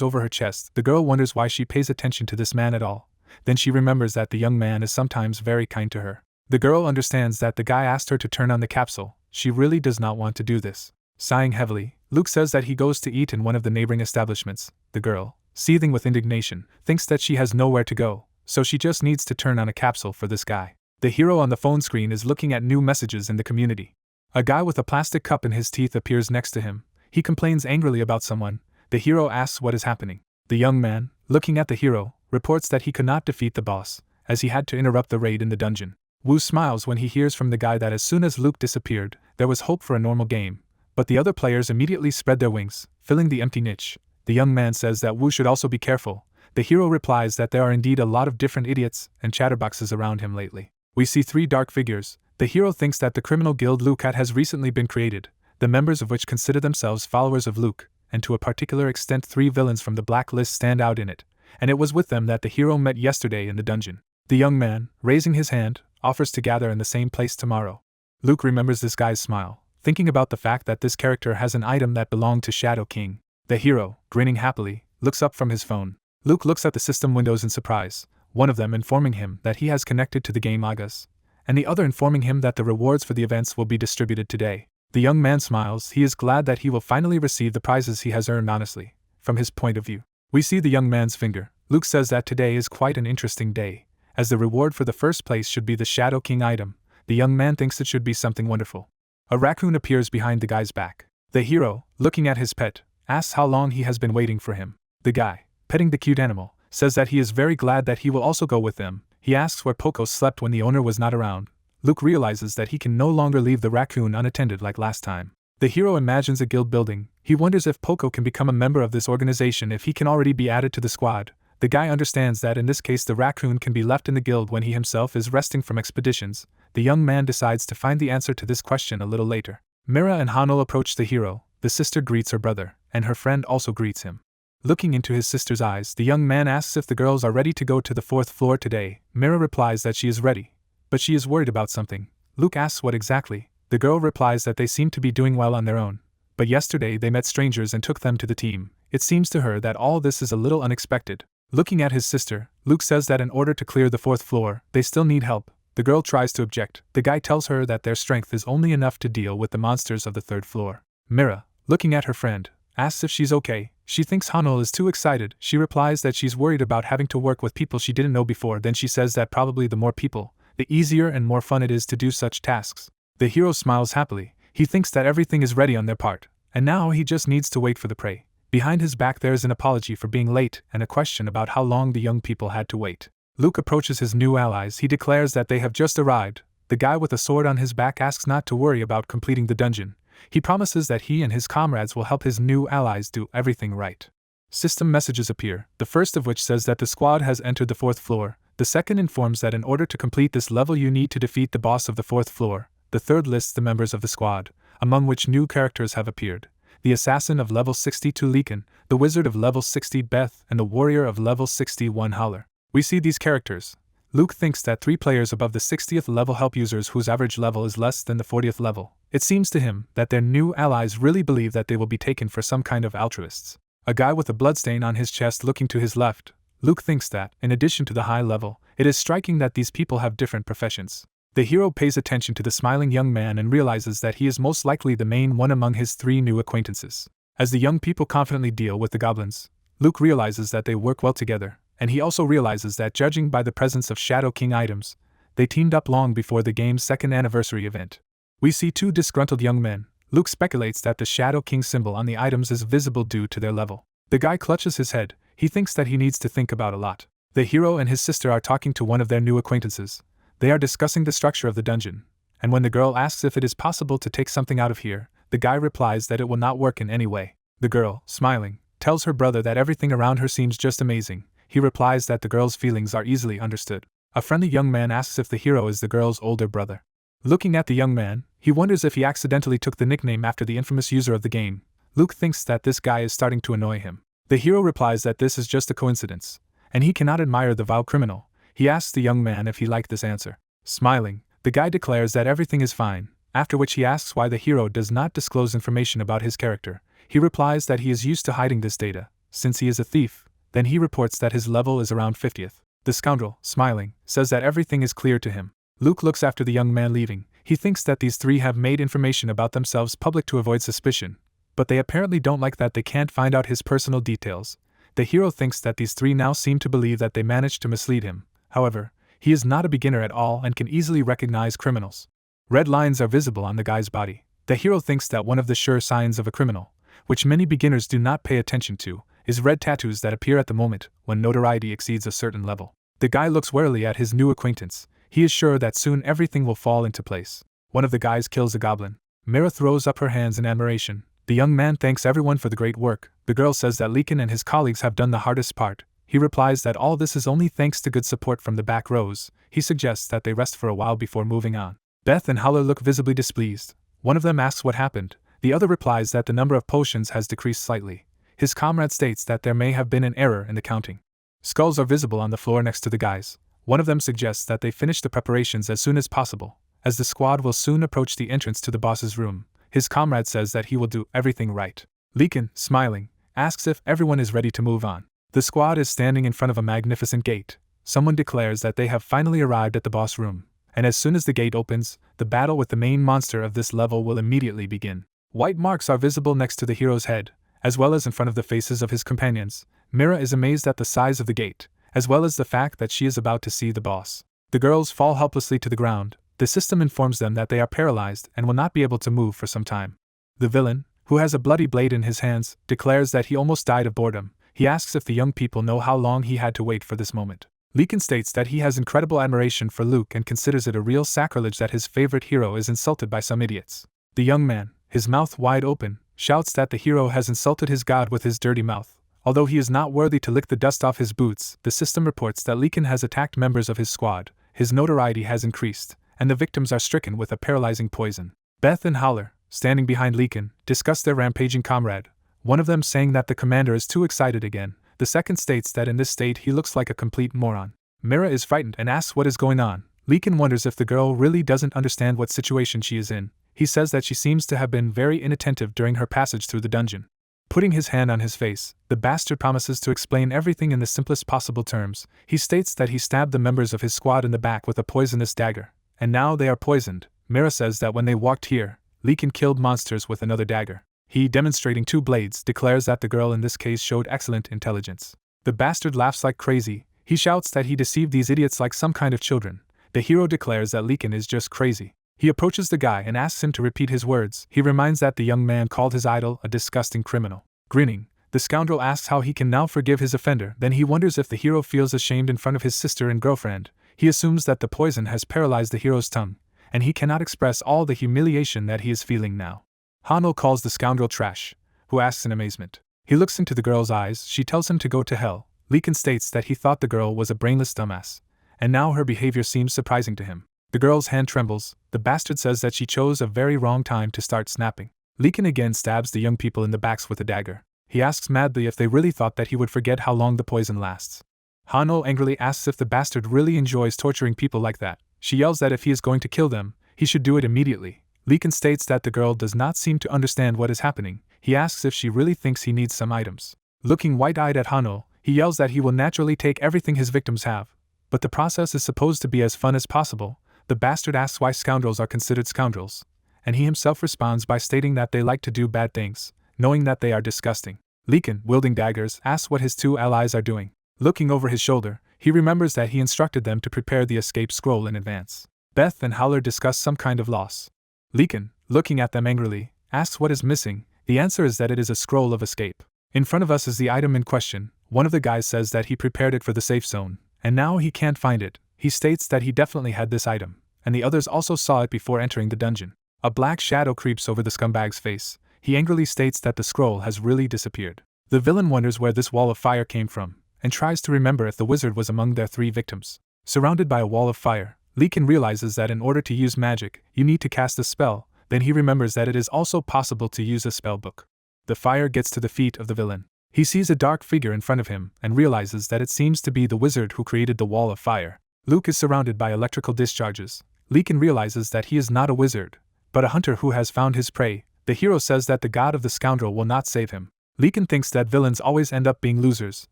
over her chest, the girl wonders why she pays attention to this man at all. Then she remembers that the young man is sometimes very kind to her. The girl understands that the guy asked her to turn on the capsule. She really does not want to do this. Sighing heavily, Luke says that he goes to eat in one of the neighboring establishments. The girl, seething with indignation, thinks that she has nowhere to go, so she just needs to turn on a capsule for this guy. The hero on the phone screen is looking at new messages in the community. A guy with a plastic cup in his teeth appears next to him. He complains angrily about someone. The hero asks what is happening. The young man, looking at the hero, reports that he could not defeat the boss, as he had to interrupt the raid in the dungeon. Wu smiles when he hears from the guy that as soon as Luke disappeared, there was hope for a normal game, but the other players immediately spread their wings, filling the empty niche. The young man says that Wu should also be careful. The hero replies that there are indeed a lot of different idiots and chatterboxes around him lately. We see three dark figures. The hero thinks that the criminal guild Luke at has recently been created, the members of which consider themselves followers of Luke, and to a particular extent 3 villains from the blacklist stand out in it, and it was with them that the hero met yesterday in the dungeon. The young man, raising his hand, offers to gather in the same place tomorrow. Luke remembers this guy's smile, thinking about the fact that this character has an item that belonged to Shadow King. The hero, grinning happily, looks up from his phone. Luke looks at the system windows in surprise, one of them informing him that he has connected to the game Mangas, and the other informing him that the rewards for the events will be distributed today. The young man smiles. He is glad that he will finally receive the prizes he has earned honestly, from his point of view. We see the young man's finger. Luke says that today is quite an interesting day, as the reward for the first place should be the Shadow King item. The young man thinks it should be something wonderful. A raccoon appears behind the guy's back. The hero, looking at his pet, asks how long he has been waiting for him. The guy, petting the cute animal, says that he is very glad that he will also go with them. He asks where Poco slept when the owner was not around. Luke realizes that he can no longer leave the raccoon unattended like last time. The hero imagines a guild building. He wonders if Poco can become a member of this organization if he can already be added to the squad. The guy understands that in this case the raccoon can be left in the guild when he himself is resting from expeditions. The young man decides to find the answer to this question a little later. Mira and Hanul approach the hero. The sister greets her brother, and her friend also greets him. Looking into his sister's eyes, the young man asks if the girls are ready to go to the 4th floor today. Mira replies that she is ready, but she is worried about something. Luke asks what exactly. The girl replies that they seem to be doing well on their own. But yesterday they met strangers and took them to the team. It seems to her that all this is a little unexpected. Looking at his sister, Luke says that in order to clear the 4th floor, they still need help. The girl tries to object. The guy tells her that their strength is only enough to deal with the monsters of the 3rd floor. Mira, looking at her friend, asks if she's okay. She thinks Hanul is too excited. She replies that she's worried about having to work with people she didn't know before. Then she says that probably the more people, the easier and more fun it is to do such tasks. The hero smiles happily. He thinks that everything is ready on their part, and now he just needs to wait for the prey. Behind his back there is an apology for being late and a question about how long the young people had to wait. Luke approaches his new allies. He declares that they have just arrived. The guy with a sword on his back asks not to worry about completing the dungeon. He promises that he and his comrades will help his new allies do everything right. System messages appear, the first of which says that the squad has entered the 4th floor. The second informs that in order to complete this level you need to defeat the boss of the 4th floor. The third lists the members of the squad, among which new characters have appeared. The assassin of level 62 Leekin, the wizard of level 60 Beth, and the warrior of level 61 Howler. We see these characters. Luke thinks that 3 players above the 60th level help users whose average level is less than the 40th level. It seems to him that their new allies really believe that they will be taken for some kind of altruists. A guy with a bloodstain on his chest looking to his left. Luke thinks that, in addition to the high level, it is striking that these people have different professions. The hero pays attention to the smiling young man and realizes that he is most likely the main one among his 3 new acquaintances. As the young people confidently deal with the goblins, Luke realizes that they work well together, and he also realizes that judging by the presence of Shadow King items, they teamed up long before the game's 2nd anniversary event. We see 2 disgruntled young men. Luke speculates that the Shadow King symbol on the items is visible due to their level. The guy clutches his head. He thinks that he needs to think about a lot. The hero and his sister are talking to one of their new acquaintances. They are discussing the structure of the dungeon, and when the girl asks if it is possible to take something out of here, the guy replies that it will not work in any way. The girl, smiling, tells her brother that everything around her seems just amazing. He replies that the girl's feelings are easily understood. A friendly young man asks if the hero is the girl's older brother. Looking at the young man, he wonders if he accidentally took the nickname after the infamous user of the game. Luke thinks that this guy is starting to annoy him. The hero replies that this is just a coincidence, and he cannot admire the vile criminal. He asks the young man if he liked this answer. Smiling, the guy declares that everything is fine, after which he asks why the hero does not disclose information about his character. He replies that he is used to hiding this data, since he is a thief. Then he reports that his level is around 50th. The scoundrel, smiling, says that everything is clear to him. Luke looks after the young man leaving. He thinks that these 3 have made information about themselves public to avoid suspicion, but they apparently don't like that they can't find out his personal details. The hero thinks that these 3 now seem to believe that they managed to mislead him. However, he is not a beginner at all and can easily recognize criminals. Red lines are visible on the guy's body. The hero thinks that one of the sure signs of a criminal, which many beginners do not pay attention to, is red tattoos that appear at the moment when notoriety exceeds a certain level. The guy looks warily at his new acquaintance. He is sure that soon everything will fall into place. One of the guys kills a goblin. Mira throws up her hands in admiration. The young man thanks everyone for the great work. The girl says that Leekin and his colleagues have done the hardest part. He replies that all this is only thanks to good support from the back rows. He suggests that they rest for a while before moving on. Beth and Howler look visibly displeased. One of them asks what happened. The other replies that the number of potions has decreased slightly. His comrade states that there may have been an error in the counting. Skulls are visible on the floor next to the guys. One of them suggests that they finish the preparations as soon as possible, as the squad will soon approach the entrance to the boss's room. His comrade says that he will do everything right. Leekin, smiling, asks if everyone is ready to move on. The squad is standing in front of a magnificent gate. Someone declares that they have finally arrived at the boss room, and as soon as the gate opens, the battle with the main monster of this level will immediately begin. White marks are visible next to the hero's head, as well as in front of the faces of his companions. Mira is amazed at the size of the gate, as well as the fact that she is about to see the boss. The girls fall helplessly to the ground. The system informs them that they are paralyzed and will not be able to move for some time. The villain, who has a bloody blade in his hands, declares that he almost died of boredom. He asks if the young people know how long he had to wait for this moment. Leekin states that he has incredible admiration for Luke and considers it a real sacrilege that his favorite hero is insulted by some idiots. The young man, his mouth wide open, shouts that the hero has insulted his god with his dirty mouth. Although he is not worthy to lick the dust off his boots, the system reports that Leekin has attacked members of his squad. His notoriety has increased, and the victims are stricken with a paralyzing poison. Beth and Howler, standing behind Leekin, discuss their rampaging comrade, one of them saying that the commander is too excited again. The second states that in this state he looks like a complete moron. Mira is frightened and asks what is going on. Leekin wonders if the girl really doesn't understand what situation she is in. He says that she seems to have been very inattentive during her passage through the dungeon. Putting his hand on his face, the bastard promises to explain everything in the simplest possible terms. He states that he stabbed the members of his squad in the back with a poisonous dagger, and now they are poisoned. Mira says that when they walked here, Leekin killed monsters with another dagger. He, demonstrating 2 blades, declares that the girl in this case showed excellent intelligence. The bastard laughs like crazy. He shouts that he deceived these idiots like some kind of children. The hero declares that Leekin is just crazy. He approaches the guy and asks him to repeat his words. He reminds that the young man called his idol a disgusting criminal. Grinning, the scoundrel asks how he can now forgive his offender. Then he wonders if the hero feels ashamed in front of his sister and girlfriend. He assumes that the poison has paralyzed the hero's tongue, and he cannot express all the humiliation that he is feeling now. Hanno calls the scoundrel trash, who asks in amazement. He looks into the girl's eyes. She tells him to go to hell. Leekin states that he thought the girl was a brainless dumbass, and now her behavior seems surprising to him. The girl's hand trembles. The bastard says that she chose a very wrong time to start snapping. Leekin again stabs the young people in the backs with a dagger. He asks madly if they really thought that he would forget how long the poison lasts. Hanno angrily asks if the bastard really enjoys torturing people like that. She yells that if he is going to kill them, he should do it immediately. Leekin states that the girl does not seem to understand what is happening. He asks if she really thinks he needs some items. Looking wide-eyed at Hanno, he yells that he will naturally take everything his victims have, but the process is supposed to be as fun as possible. The bastard asks why scoundrels are considered scoundrels, and he himself responds by stating that they like to do bad things, knowing that they are disgusting. Leekin, wielding daggers, asks what his 2 allies are doing. Looking over his shoulder, he remembers that he instructed them to prepare the escape scroll in advance. Beth and Howler discuss some kind of loss. Leekin, looking at them angrily, asks what is missing. The answer is that it is a scroll of escape. In front of us is the item in question. One of the guys says that he prepared it for the safe zone, and now he can't find it. He states that he definitely had this item, and the others also saw it before entering the dungeon. A black shadow creeps over the scumbag's face. He angrily states that the scroll has really disappeared. The villain wonders where this wall of fire came from, and tries to remember if the wizard was among their 3 victims. Surrounded by a wall of fire, Leekin realizes that in order to use magic, you need to cast a spell. Then he remembers that it is also possible to use a spell book. The fire gets to the feet of the villain. He sees a dark figure in front of him, and realizes that it seems to be the wizard who created the wall of fire. Luke is surrounded by electrical discharges. Leekin realizes that he is not a wizard, but a hunter who has found his prey. The hero says that the god of the scoundrel will not save him. Leekin thinks that villains always end up being losers,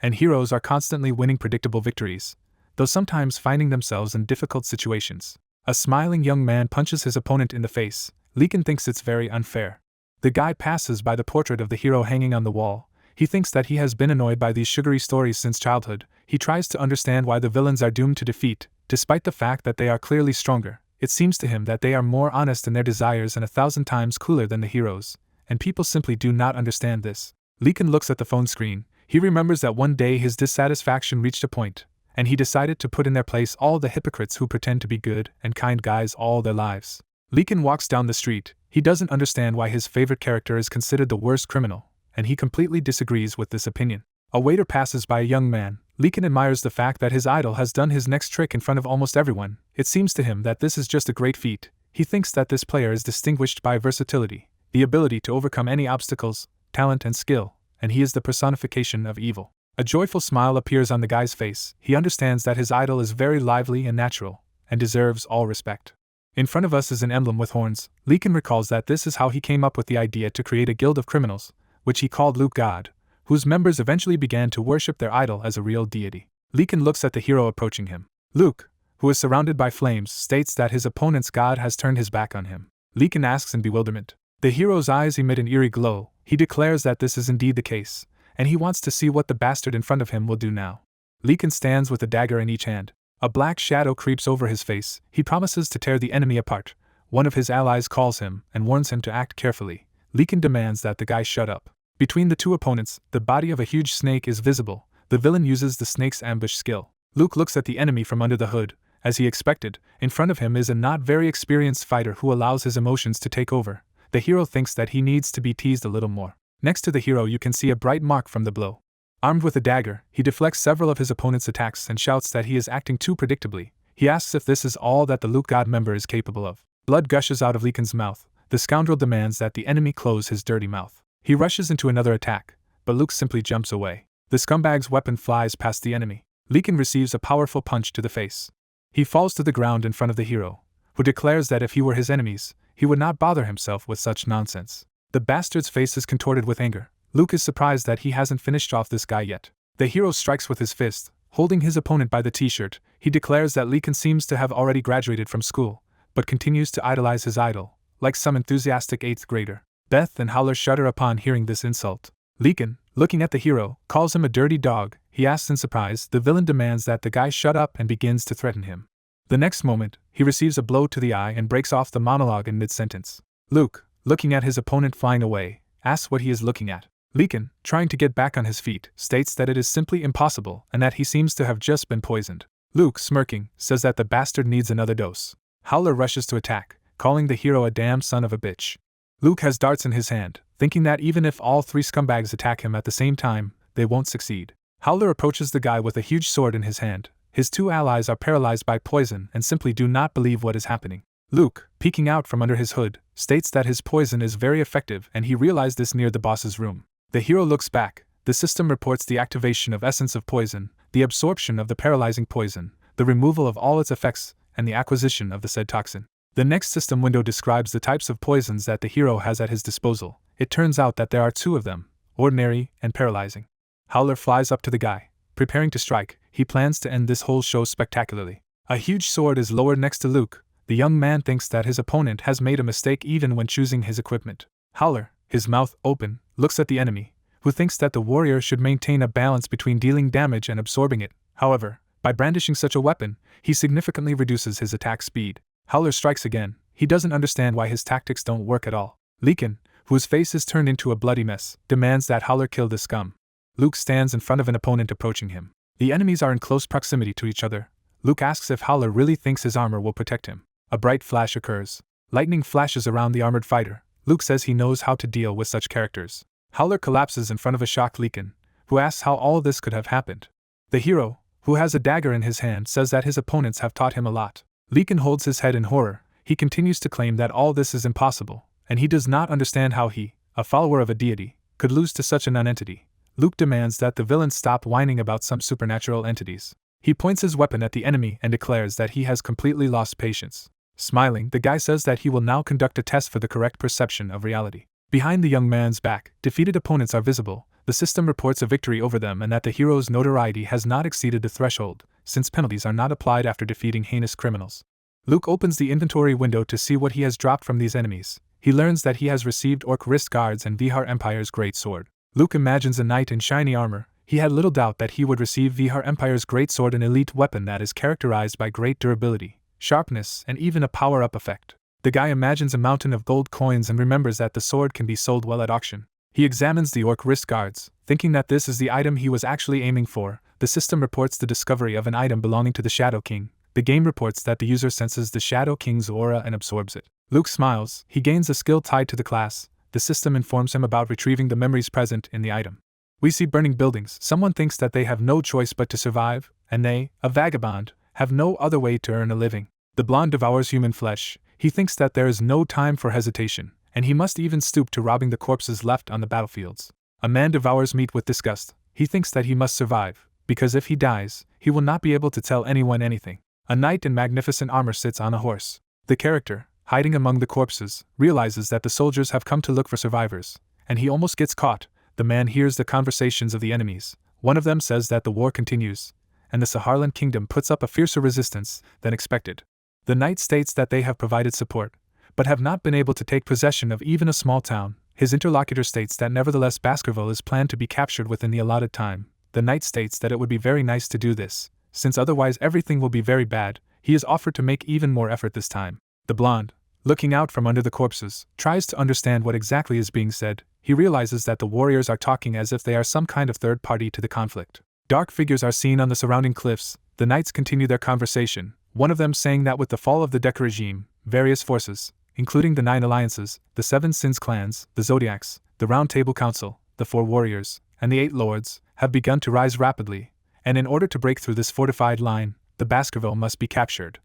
and heroes are constantly winning predictable victories, though sometimes finding themselves in difficult situations. A smiling young man punches his opponent in the face. Leekin thinks it's very unfair. The guy passes by the portrait of the hero hanging on the wall. He thinks that he has been annoyed by these sugary stories since childhood. He tries to understand why the villains are doomed to defeat, despite the fact that they are clearly stronger. It seems to him that they are more honest in their desires and 1,000 times cooler than the heroes, and people simply do not understand this. Leekin looks at the phone screen. He remembers that one day his dissatisfaction reached a point, and he decided to put in their place all the hypocrites who pretend to be good and kind guys all their lives. Leekin walks down the street. He doesn't understand why his favorite character is considered the worst criminal, and he completely disagrees with this opinion. A waiter passes by a young man. Leekin admires the fact that his idol has done his next trick in front of almost everyone. It seems to him that this is just a great feat. He thinks that this player is distinguished by versatility, the ability to overcome any obstacles, talent and skill, and he is the personification of evil. A joyful smile appears on the guy's face. He understands that his idol is very lively and natural, and deserves all respect. In front of us is an emblem with horns. Leekin recalls that this is how he came up with the idea to create a guild of criminals, which he called Luke God, whose members eventually began to worship their idol as a real deity. Leekin looks at the hero approaching him. Luke, who is surrounded by flames, states that his opponent's god has turned his back on him. Leekin asks in bewilderment. The hero's eyes emit an eerie glow. He declares that this is indeed the case, and he wants to see what the bastard in front of him will do now. Leekin stands with a dagger in each hand. A black shadow creeps over his face. He promises to tear the enemy apart. One of his allies calls him and warns him to act carefully. Leekin demands that the guy shut up. Between the two opponents, the body of a huge snake is visible. The villain uses the snake's ambush skill. Luke looks at the enemy from under the hood. As he expected, in front of him is a not very experienced fighter who allows his emotions to take over. The hero thinks that he needs to be teased a little more. Next to the hero you can see a bright mark from the blow. Armed with a dagger, he deflects several of his opponent's attacks and shouts that he is acting too predictably. He asks if this is all that the Luke God member is capable of. Blood gushes out of Leekin's mouth. The scoundrel demands that the enemy close his dirty mouth. He rushes into another attack, but Luke simply jumps away. The scumbag's weapon flies past the enemy. Leekin receives a powerful punch to the face. He falls to the ground in front of the hero, who declares that if he were his enemies, he would not bother himself with such nonsense. The bastard's face is contorted with anger. Luke is surprised that he hasn't finished off this guy yet. The hero strikes with his fist, holding his opponent by the t-shirt. He declares that Lekin seems to have already graduated from school, but continues to idolize his idol, like some enthusiastic 8th grader. Beth and Howler shudder upon hearing this insult. Lekin, looking at the hero, calls him a dirty dog. He asks in surprise. The villain demands that the guy shut up and begins to threaten him. The next moment, he receives a blow to the eye and breaks off the monologue in mid-sentence. Luke, looking at his opponent flying away, asks what he is looking at. Lekin, trying to get back on his feet, states that it is simply impossible and that he seems to have just been poisoned. Luke, smirking, says that the bastard needs another dose. Howler rushes to attack, calling the hero a damn son of a bitch. Luke has darts in his hand, thinking that even if all 3 scumbags attack him at the same time, they won't succeed. Howler approaches the guy with a huge sword in his hand. His 2 allies are paralyzed by poison and simply do not believe what is happening. Luke, peeking out from under his hood, states that his poison is very effective and he realized this near the boss's room. The hero looks back. The system reports the activation of essence of poison, the absorption of the paralyzing poison, the removal of all its effects, and the acquisition of the said toxin. The next system window describes the types of poisons that the hero has at his disposal. It turns out that there are 2 of them, ordinary and paralyzing. Howler flies up to the guy, preparing to strike. He plans to end this whole show spectacularly. A huge sword is lowered next to Luke. The young man thinks that his opponent has made a mistake even when choosing his equipment. Howler, his mouth open, looks at the enemy, who thinks that the warrior should maintain a balance between dealing damage and absorbing it. However, by brandishing such a weapon, he significantly reduces his attack speed. Howler strikes again. He doesn't understand why his tactics don't work at all. Lekin, whose face is turned into a bloody mess, demands that Howler kill the scum. Luke stands in front of an opponent approaching him. The enemies are in close proximity to each other. Luke asks if Howler really thinks his armor will protect him. A bright flash occurs. Lightning flashes around the armored fighter. Luke says he knows how to deal with such characters. Howler collapses in front of a shocked Lekin, who asks how all this could have happened. The hero, who has a dagger in his hand, says that his opponents have taught him a lot. Lekin holds his head in horror. He continues to claim that all this is impossible, and he does not understand how he, a follower of a deity, could lose to such a non-entity. Luke demands that the villain stop whining about some supernatural entities. He points his weapon at the enemy and declares that he has completely lost patience. Smiling, the guy says that he will now conduct a test for the correct perception of reality. Behind the young man's back, defeated opponents are visible. The system reports a victory over them and that the hero's notoriety has not exceeded the threshold, since penalties are not applied after defeating heinous criminals. Luke opens the inventory window to see what he has dropped from these enemies. He learns that he has received Orc wrist guards and Vihar Empire's great sword. Luke imagines a knight in shiny armor. He had little doubt that he would receive Vihar Empire's great sword, an elite weapon that is characterized by great durability, sharpness, and even a power-up effect. The guy imagines a mountain of gold coins and remembers that the sword can be sold well at auction. He examines the Orc wrist guards, thinking that this is the item he was actually aiming for. The system reports the discovery of an item belonging to the Shadow King. The game reports that the user senses the Shadow King's aura and absorbs it. Luke smiles. He gains a skill tied to the class. The system informs him about retrieving the memories present in the item. We see burning buildings. Someone thinks that they have no choice but to survive, and they, a vagabond, have no other way to earn a living. The blonde devours human flesh. He thinks that there is no time for hesitation, and he must even stoop to robbing the corpses left on the battlefields. A man devours meat with disgust. He thinks that he must survive, because if he dies, he will not be able to tell anyone anything. A knight in magnificent armor sits on a horse. The character, hiding among the corpses, realizes that the soldiers have come to look for survivors, and he almost gets caught. The man hears the conversations of the enemies. One of them says that the war continues, and the Saharlan kingdom puts up a fiercer resistance than expected. The knight states that they have provided support, but have not been able to take possession of even a small town. His interlocutor states that nevertheless Baskerville is planned to be captured within the allotted time. The knight states that it would be very nice to do this, since otherwise everything will be very bad. He is offered to make even more effort this time. The blonde, looking out from under the corpses, tries to understand what exactly is being said. He realizes that the warriors are talking as if they are some kind of third party to the conflict. Dark figures are seen on the surrounding cliffs. The knights continue their conversation, one of them saying that with the fall of the Decker regime, various forces, including the 9 alliances, the 7 Sins clans, the Zodiacs, the Round Table Council, the 4 warriors, and the 8 lords, have begun to rise rapidly, and in order to break through this fortified line, the Baskerville must be captured.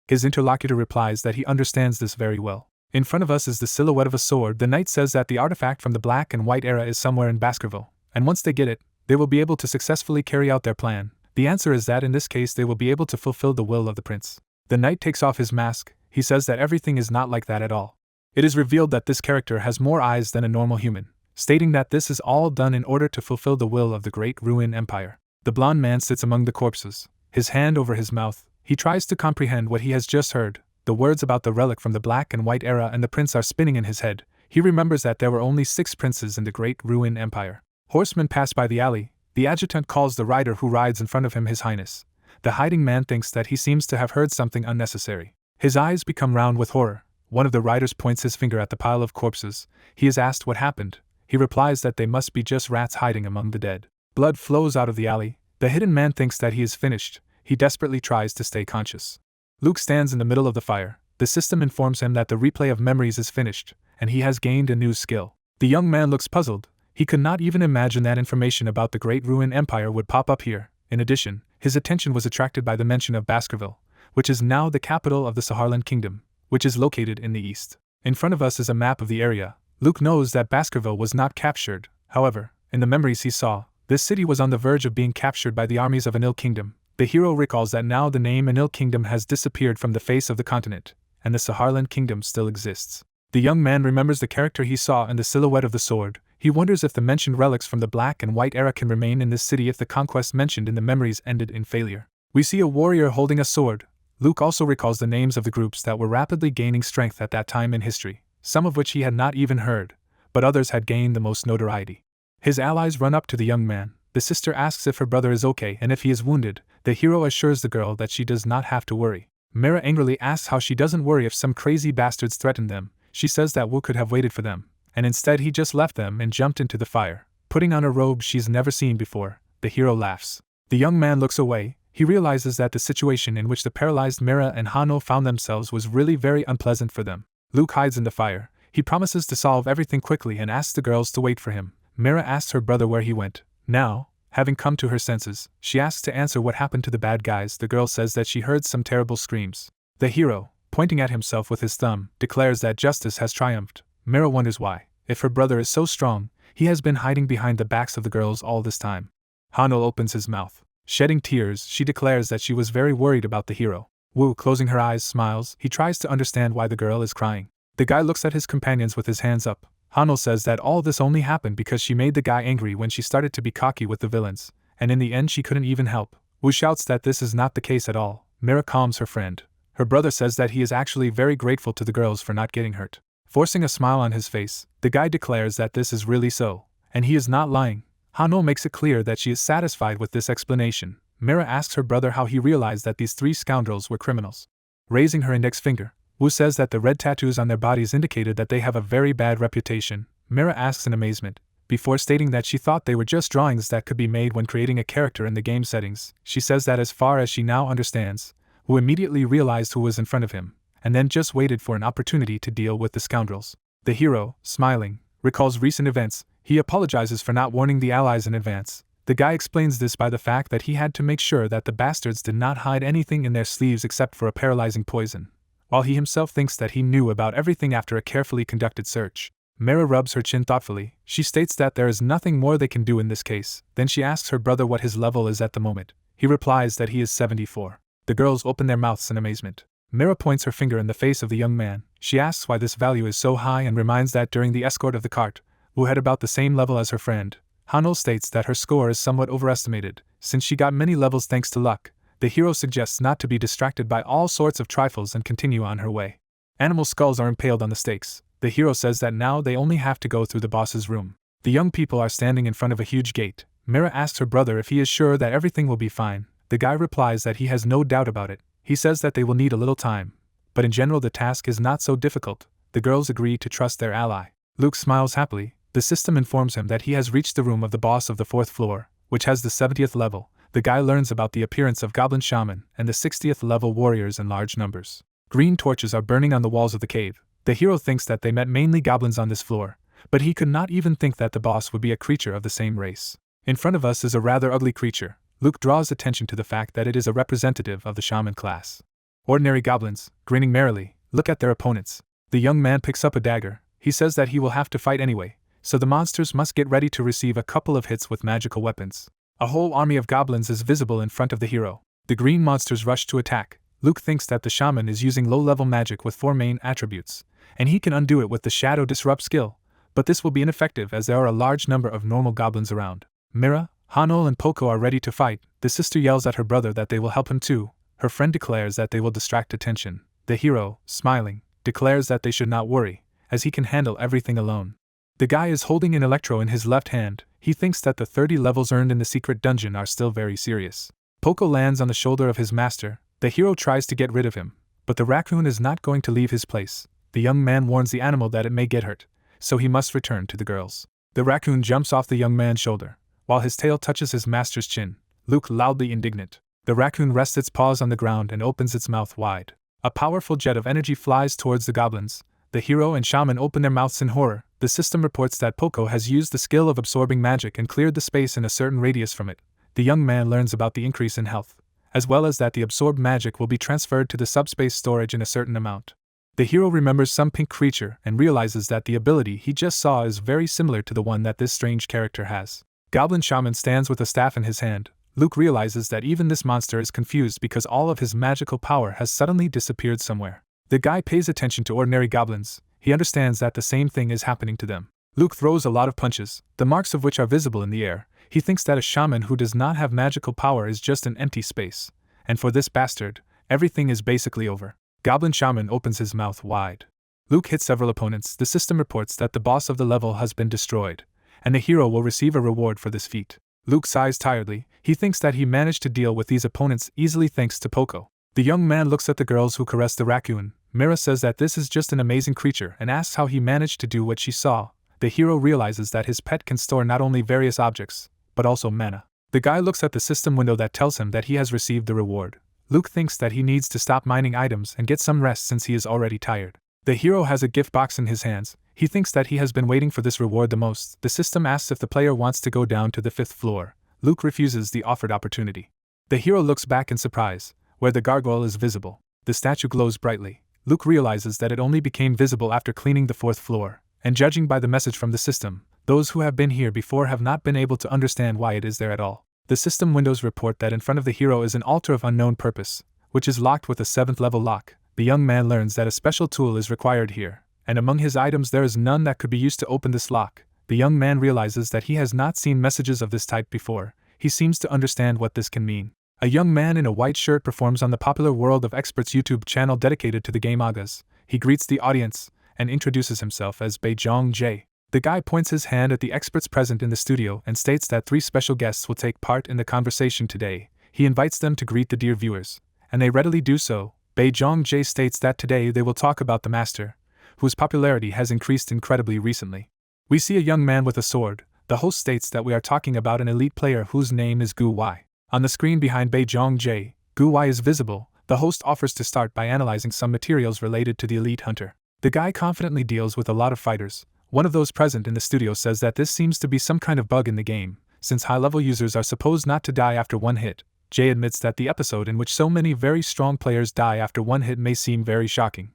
His interlocutor replies that he understands this very well. In front of us is the silhouette of a sword. The knight says that the artifact from the Black and White era is somewhere in Baskerville, and once they get it, they will be able to successfully carry out their plan. The answer is that in this case they will be able to fulfill the will of the prince. The knight takes off his mask. He says that everything is not like that at all. It is revealed that this character has more eyes than a normal human, stating that this is all done in order to fulfill the will of the great ruin empire. The blonde man sits among the corpses, his hand over his mouth. He tries to comprehend what he has just heard. The words about the relic from the Black and White era and the prince are spinning in his head. He remembers that there were only 6 princes in the great ruin empire. Horsemen pass by the alley. The adjutant calls the rider who rides in front of him His Highness. The hiding man thinks that he seems to have heard something unnecessary. His eyes become round with horror. One of the riders points his finger at the pile of corpses. He is asked what happened. He replies that they must be just rats hiding among the dead. Blood flows out of the alley. The hidden man thinks that he is finished. He desperately tries to stay conscious. Luke stands in the middle of the fire. The system informs him that the replay of memories is finished, and he has gained a new skill. The young man looks puzzled. He could not even imagine that information about the Great Ruin Empire would pop up here. In addition, his attention was attracted by the mention of Baskerville, which is now the capital of the Saharlan Kingdom, which is located in the east. In front of us is a map of the area. Luke knows that Baskerville was not captured. However, in the memories he saw, this city was on the verge of being captured by the armies of Anil Kingdom. The hero recalls that now the name Anil Kingdom has disappeared from the face of the continent, and the Saharlan Kingdom still exists. The young man remembers the character he saw in the silhouette of the sword. He wonders if the mentioned relics from the Black and White era can remain in this city if the conquest mentioned in the memories ended in failure. We see a warrior holding a sword. Luke also recalls the names of the groups that were rapidly gaining strength at that time in history, some of which he had not even heard, but others had gained the most notoriety. His allies run up to the young man. The sister asks if her brother is okay and if he is wounded. The hero assures the girl that she does not have to worry. Mira angrily asks how she doesn't worry if some crazy bastards threaten them. She says that Wu could have waited for them, and instead he just left them and jumped into the fire, putting on a robe she's never seen before. The hero laughs. The young man looks away. He realizes that the situation in which the paralyzed Mira and Hano found themselves was really very unpleasant for them. Luke hides in the fire. He promises to solve everything quickly and asks the girls to wait for him. Mira asks her brother where he went. Now, having come to her senses, she asks to answer what happened to the bad guys. The girl says that she heard some terrible screams. The hero, pointing at himself with his thumb, declares that justice has triumphed. Mira wonders why. If her brother is so strong, he has been hiding behind the backs of the girls all this time. Hano opens his mouth. Shedding tears, she declares that she was very worried about the hero. Wu, closing her eyes, smiles. He tries to understand why the girl is crying. The guy looks at his companions with his hands up. Hano says that all this only happened because she made the guy angry when she started to be cocky with the villains, and in the end she couldn't even help. Wu shouts that this is not the case at all. Mira calms her friend. Her brother says that he is actually very grateful to the girls for not getting hurt. Forcing a smile on his face, the guy declares that this is really so, and he is not lying. Hano makes it clear that she is satisfied with this explanation. Mira asks her brother how he realized that these 3 scoundrels were criminals. Raising her index finger, Wu says that the red tattoos on their bodies indicated that they have a very bad reputation. Mira asks in amazement, before stating that she thought they were just drawings that could be made when creating a character in the game settings. She says that as far as she now understands, Wu immediately realized who was in front of him, and then just waited for an opportunity to deal with the scoundrels. The hero, smiling, recalls recent events. He apologizes for not warning the allies in advance. The guy explains this by the fact that he had to make sure that the bastards did not hide anything in their sleeves except for a paralyzing poison, while he himself thinks that he knew about everything after a carefully conducted search. Mira rubs her chin thoughtfully. She states that there is nothing more they can do in this case. Then she asks her brother what his level is at the moment. He replies that he is 74. The girls open their mouths in amazement. Mira points her finger in the face of the young man. She asks why this value is so high and reminds that during the escort of the cart, Wu had about the same level as her friend. Hano states that her score is somewhat overestimated, since she got many levels thanks to luck. The hero suggests not to be distracted by all sorts of trifles and continue on her way. Animal skulls are impaled on the stakes. The hero says that now they only have to go through the boss's room. The young people are standing in front of a huge gate. Mira asks her brother if he is sure that everything will be fine. The guy replies that he has no doubt about it. He says that they will need a little time, but in general the task is not so difficult. The girls agree to trust their ally. Luke smiles happily. The system informs him that he has reached the room of the boss of the 4th floor, which has the 70th level. The guy learns about the appearance of Goblin Shaman and the 60th level warriors in large numbers. Green torches are burning on the walls of the cave. The hero thinks that they met mainly goblins on this floor, but he could not even think that the boss would be a creature of the same race. In front of us is a rather ugly creature. Luke draws attention to the fact that it is a representative of the shaman class. Ordinary goblins, grinning merrily, look at their opponents. The young man picks up a dagger. He says that he will have to fight anyway, so the monsters must get ready to receive a couple of hits with magical weapons. A whole army of goblins is visible in front of the hero. The green monsters rush to attack. Luke thinks that the shaman is using low-level magic with 4 main attributes, and he can undo it with the Shadow Disrupt skill, but this will be ineffective as there are a large number of normal goblins around. Mira, Hanol and Poco are ready to fight. The sister yells at her brother that they will help him too. Her friend declares that they will distract attention. The hero, smiling, declares that they should not worry, as he can handle everything alone. The guy is holding an electro in his left hand. He thinks that the 30 levels earned in the secret dungeon are still very serious. Poco lands on the shoulder of his master. The hero tries to get rid of him, but the raccoon is not going to leave his place. The young man warns the animal that it may get hurt, so he must return to the girls. The raccoon jumps off the young man's shoulder, while his tail touches his master's chin. Luke loudly indignant. The raccoon rests its paws on the ground and opens its mouth wide. A powerful jet of energy flies towards the goblins. The hero and shaman open their mouths in horror. The system reports that Poco has used the skill of absorbing magic and cleared the space in a certain radius from it. The young man learns about the increase in health, as well as that the absorbed magic will be transferred to the subspace storage in a certain amount. The hero remembers some pink creature and realizes that the ability he just saw is very similar to the one that this strange character has. Goblin Shaman stands with a staff in his hand. Luke realizes that even this monster is confused because all of his magical power has suddenly disappeared somewhere. The guy pays attention to ordinary goblins. He understands that the same thing is happening to them. Luke throws a lot of punches, the marks of which are visible in the air. He thinks that a shaman who does not have magical power is just an empty space, and for this bastard, everything is basically over. Goblin Shaman opens his mouth wide. Luke hits several opponents. The system reports that the boss of the level has been destroyed, and the hero will receive a reward for this feat. Luke sighs tiredly. He thinks that he managed to deal with these opponents easily thanks to Poco. The young man looks at the girls who caress the raccoon. Mira says that this is just an amazing creature and asks how he managed to do what she saw. The hero realizes that his pet can store not only various objects, but also mana. The guy looks at the system window that tells him that he has received the reward. Luke thinks that he needs to stop mining items and get some rest since he is already tired. The hero has a gift box in his hands. He thinks that he has been waiting for this reward the most. The system asks if the player wants to go down to the 5th floor. Luke refuses the offered opportunity. The hero looks back in surprise, where the gargoyle is visible. The statue glows brightly. Luke realizes that it only became visible after cleaning the 4th floor, and judging by the message from the system, those who have been here before have not been able to understand why it is there at all. The system windows report that in front of the hero is an altar of unknown purpose, which is locked with a 7th level lock. The young man learns that a special tool is required here, and among his items there is none that could be used to open this lock. The young man realizes that he has not seen messages of this type before. He seems to understand what this can mean. A young man in a white shirt performs on the popular World of Experts YouTube channel dedicated to the game Mangas. He greets the audience and introduces himself as Baejong Jae. The guy points his hand at the experts present in the studio and states that 3 special guests will take part in the conversation today. He invites them to greet the dear viewers, and they readily do so. Baejong Jae states that today they will talk about the master, whose popularity has increased incredibly recently. We see a young man with a sword. The host states that we are talking about an elite player whose name is Gu Wai. On the screen behind Baejong Jae, Gu Wai is visible. The host offers to start by analyzing some materials related to the elite hunter. The guy confidently deals with a lot of fighters. One of those present in the studio says that this seems to be some kind of bug in the game, since high-level users are supposed not to die after one hit. Jae admits that the episode in which so many very strong players die after one hit may seem very shocking.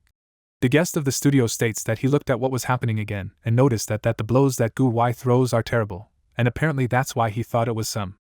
The guest of the studio states that he looked at what was happening again and noticed that the blows that Gu Wai throws are terrible, and apparently that's why he thought it was some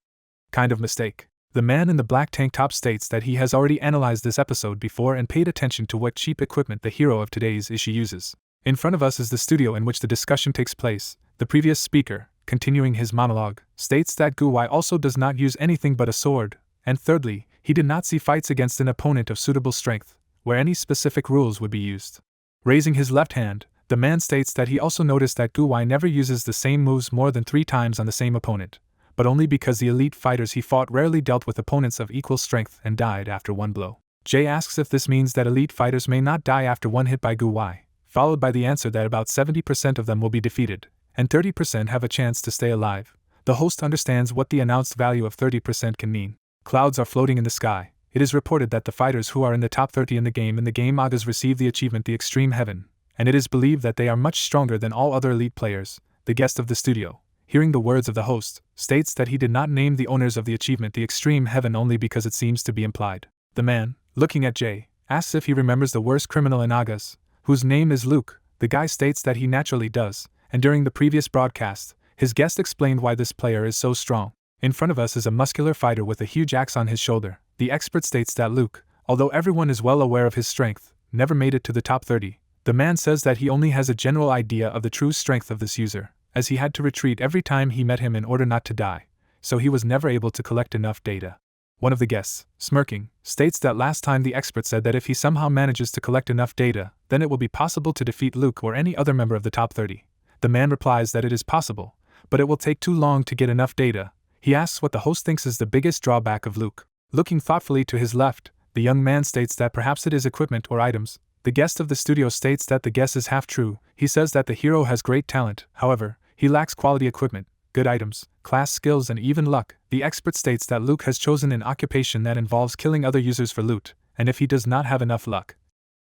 kind of mistake. The man in the black tank top states that he has already analyzed this episode before and paid attention to what cheap equipment the hero of today's issue uses. In front of us is the studio in which the discussion takes place. The previous speaker, continuing his monologue, states that Gu Wai also does not use anything but a sword, and thirdly, he did not see fights against an opponent of suitable strength, where any specific rules would be used. Raising his left hand, the man states that he also noticed that Gu Wai never uses the same moves more than 3 times on the same opponent, but only because the elite fighters he fought rarely dealt with opponents of equal strength and died after one blow. Jay asks if this means that elite fighters may not die after one hit by Gu Wai, followed by the answer that about 70% of them will be defeated, and 30% have a chance to stay alive. The host understands what the announced value of 30% can mean. Clouds are floating in the sky. It is reported that the fighters who are in the top 30 in the game Agas receive the achievement The Extreme Heaven, and it is believed that they are much stronger than all other elite players. The guest of the studio, hearing the words of the host, states that he did not name the owners of the achievement The Extreme Heaven only because it seems to be implied. The man, looking at Jay, asks if he remembers the worst criminal in Agas, whose name is Luke. The guy states that he naturally does, and during the previous broadcast, his guest explained why this player is so strong. In front of us is a muscular fighter with a huge axe on his shoulder. The expert states that Luke, although everyone is well aware of his strength, never made it to the top 30. The man says that he only has a general idea of the true strength of this user, as he had to retreat every time he met him in order not to die, so he was never able to collect enough data. One of the guests, smirking, states that last time the expert said that if he somehow manages to collect enough data, then it will be possible to defeat Luke or any other member of the top 30. The man replies that it is possible, but it will take too long to get enough data. He asks what the host thinks is the biggest drawback of Luke. Looking thoughtfully to his left, the young man states that perhaps it is equipment or items. The guest of the studio states that the guess is half true. He says that the hero has great talent, however, he lacks quality equipment, good items, class skills and even luck. The expert states that Luke has chosen an occupation that involves killing other users for loot, and if he does not have enough luck,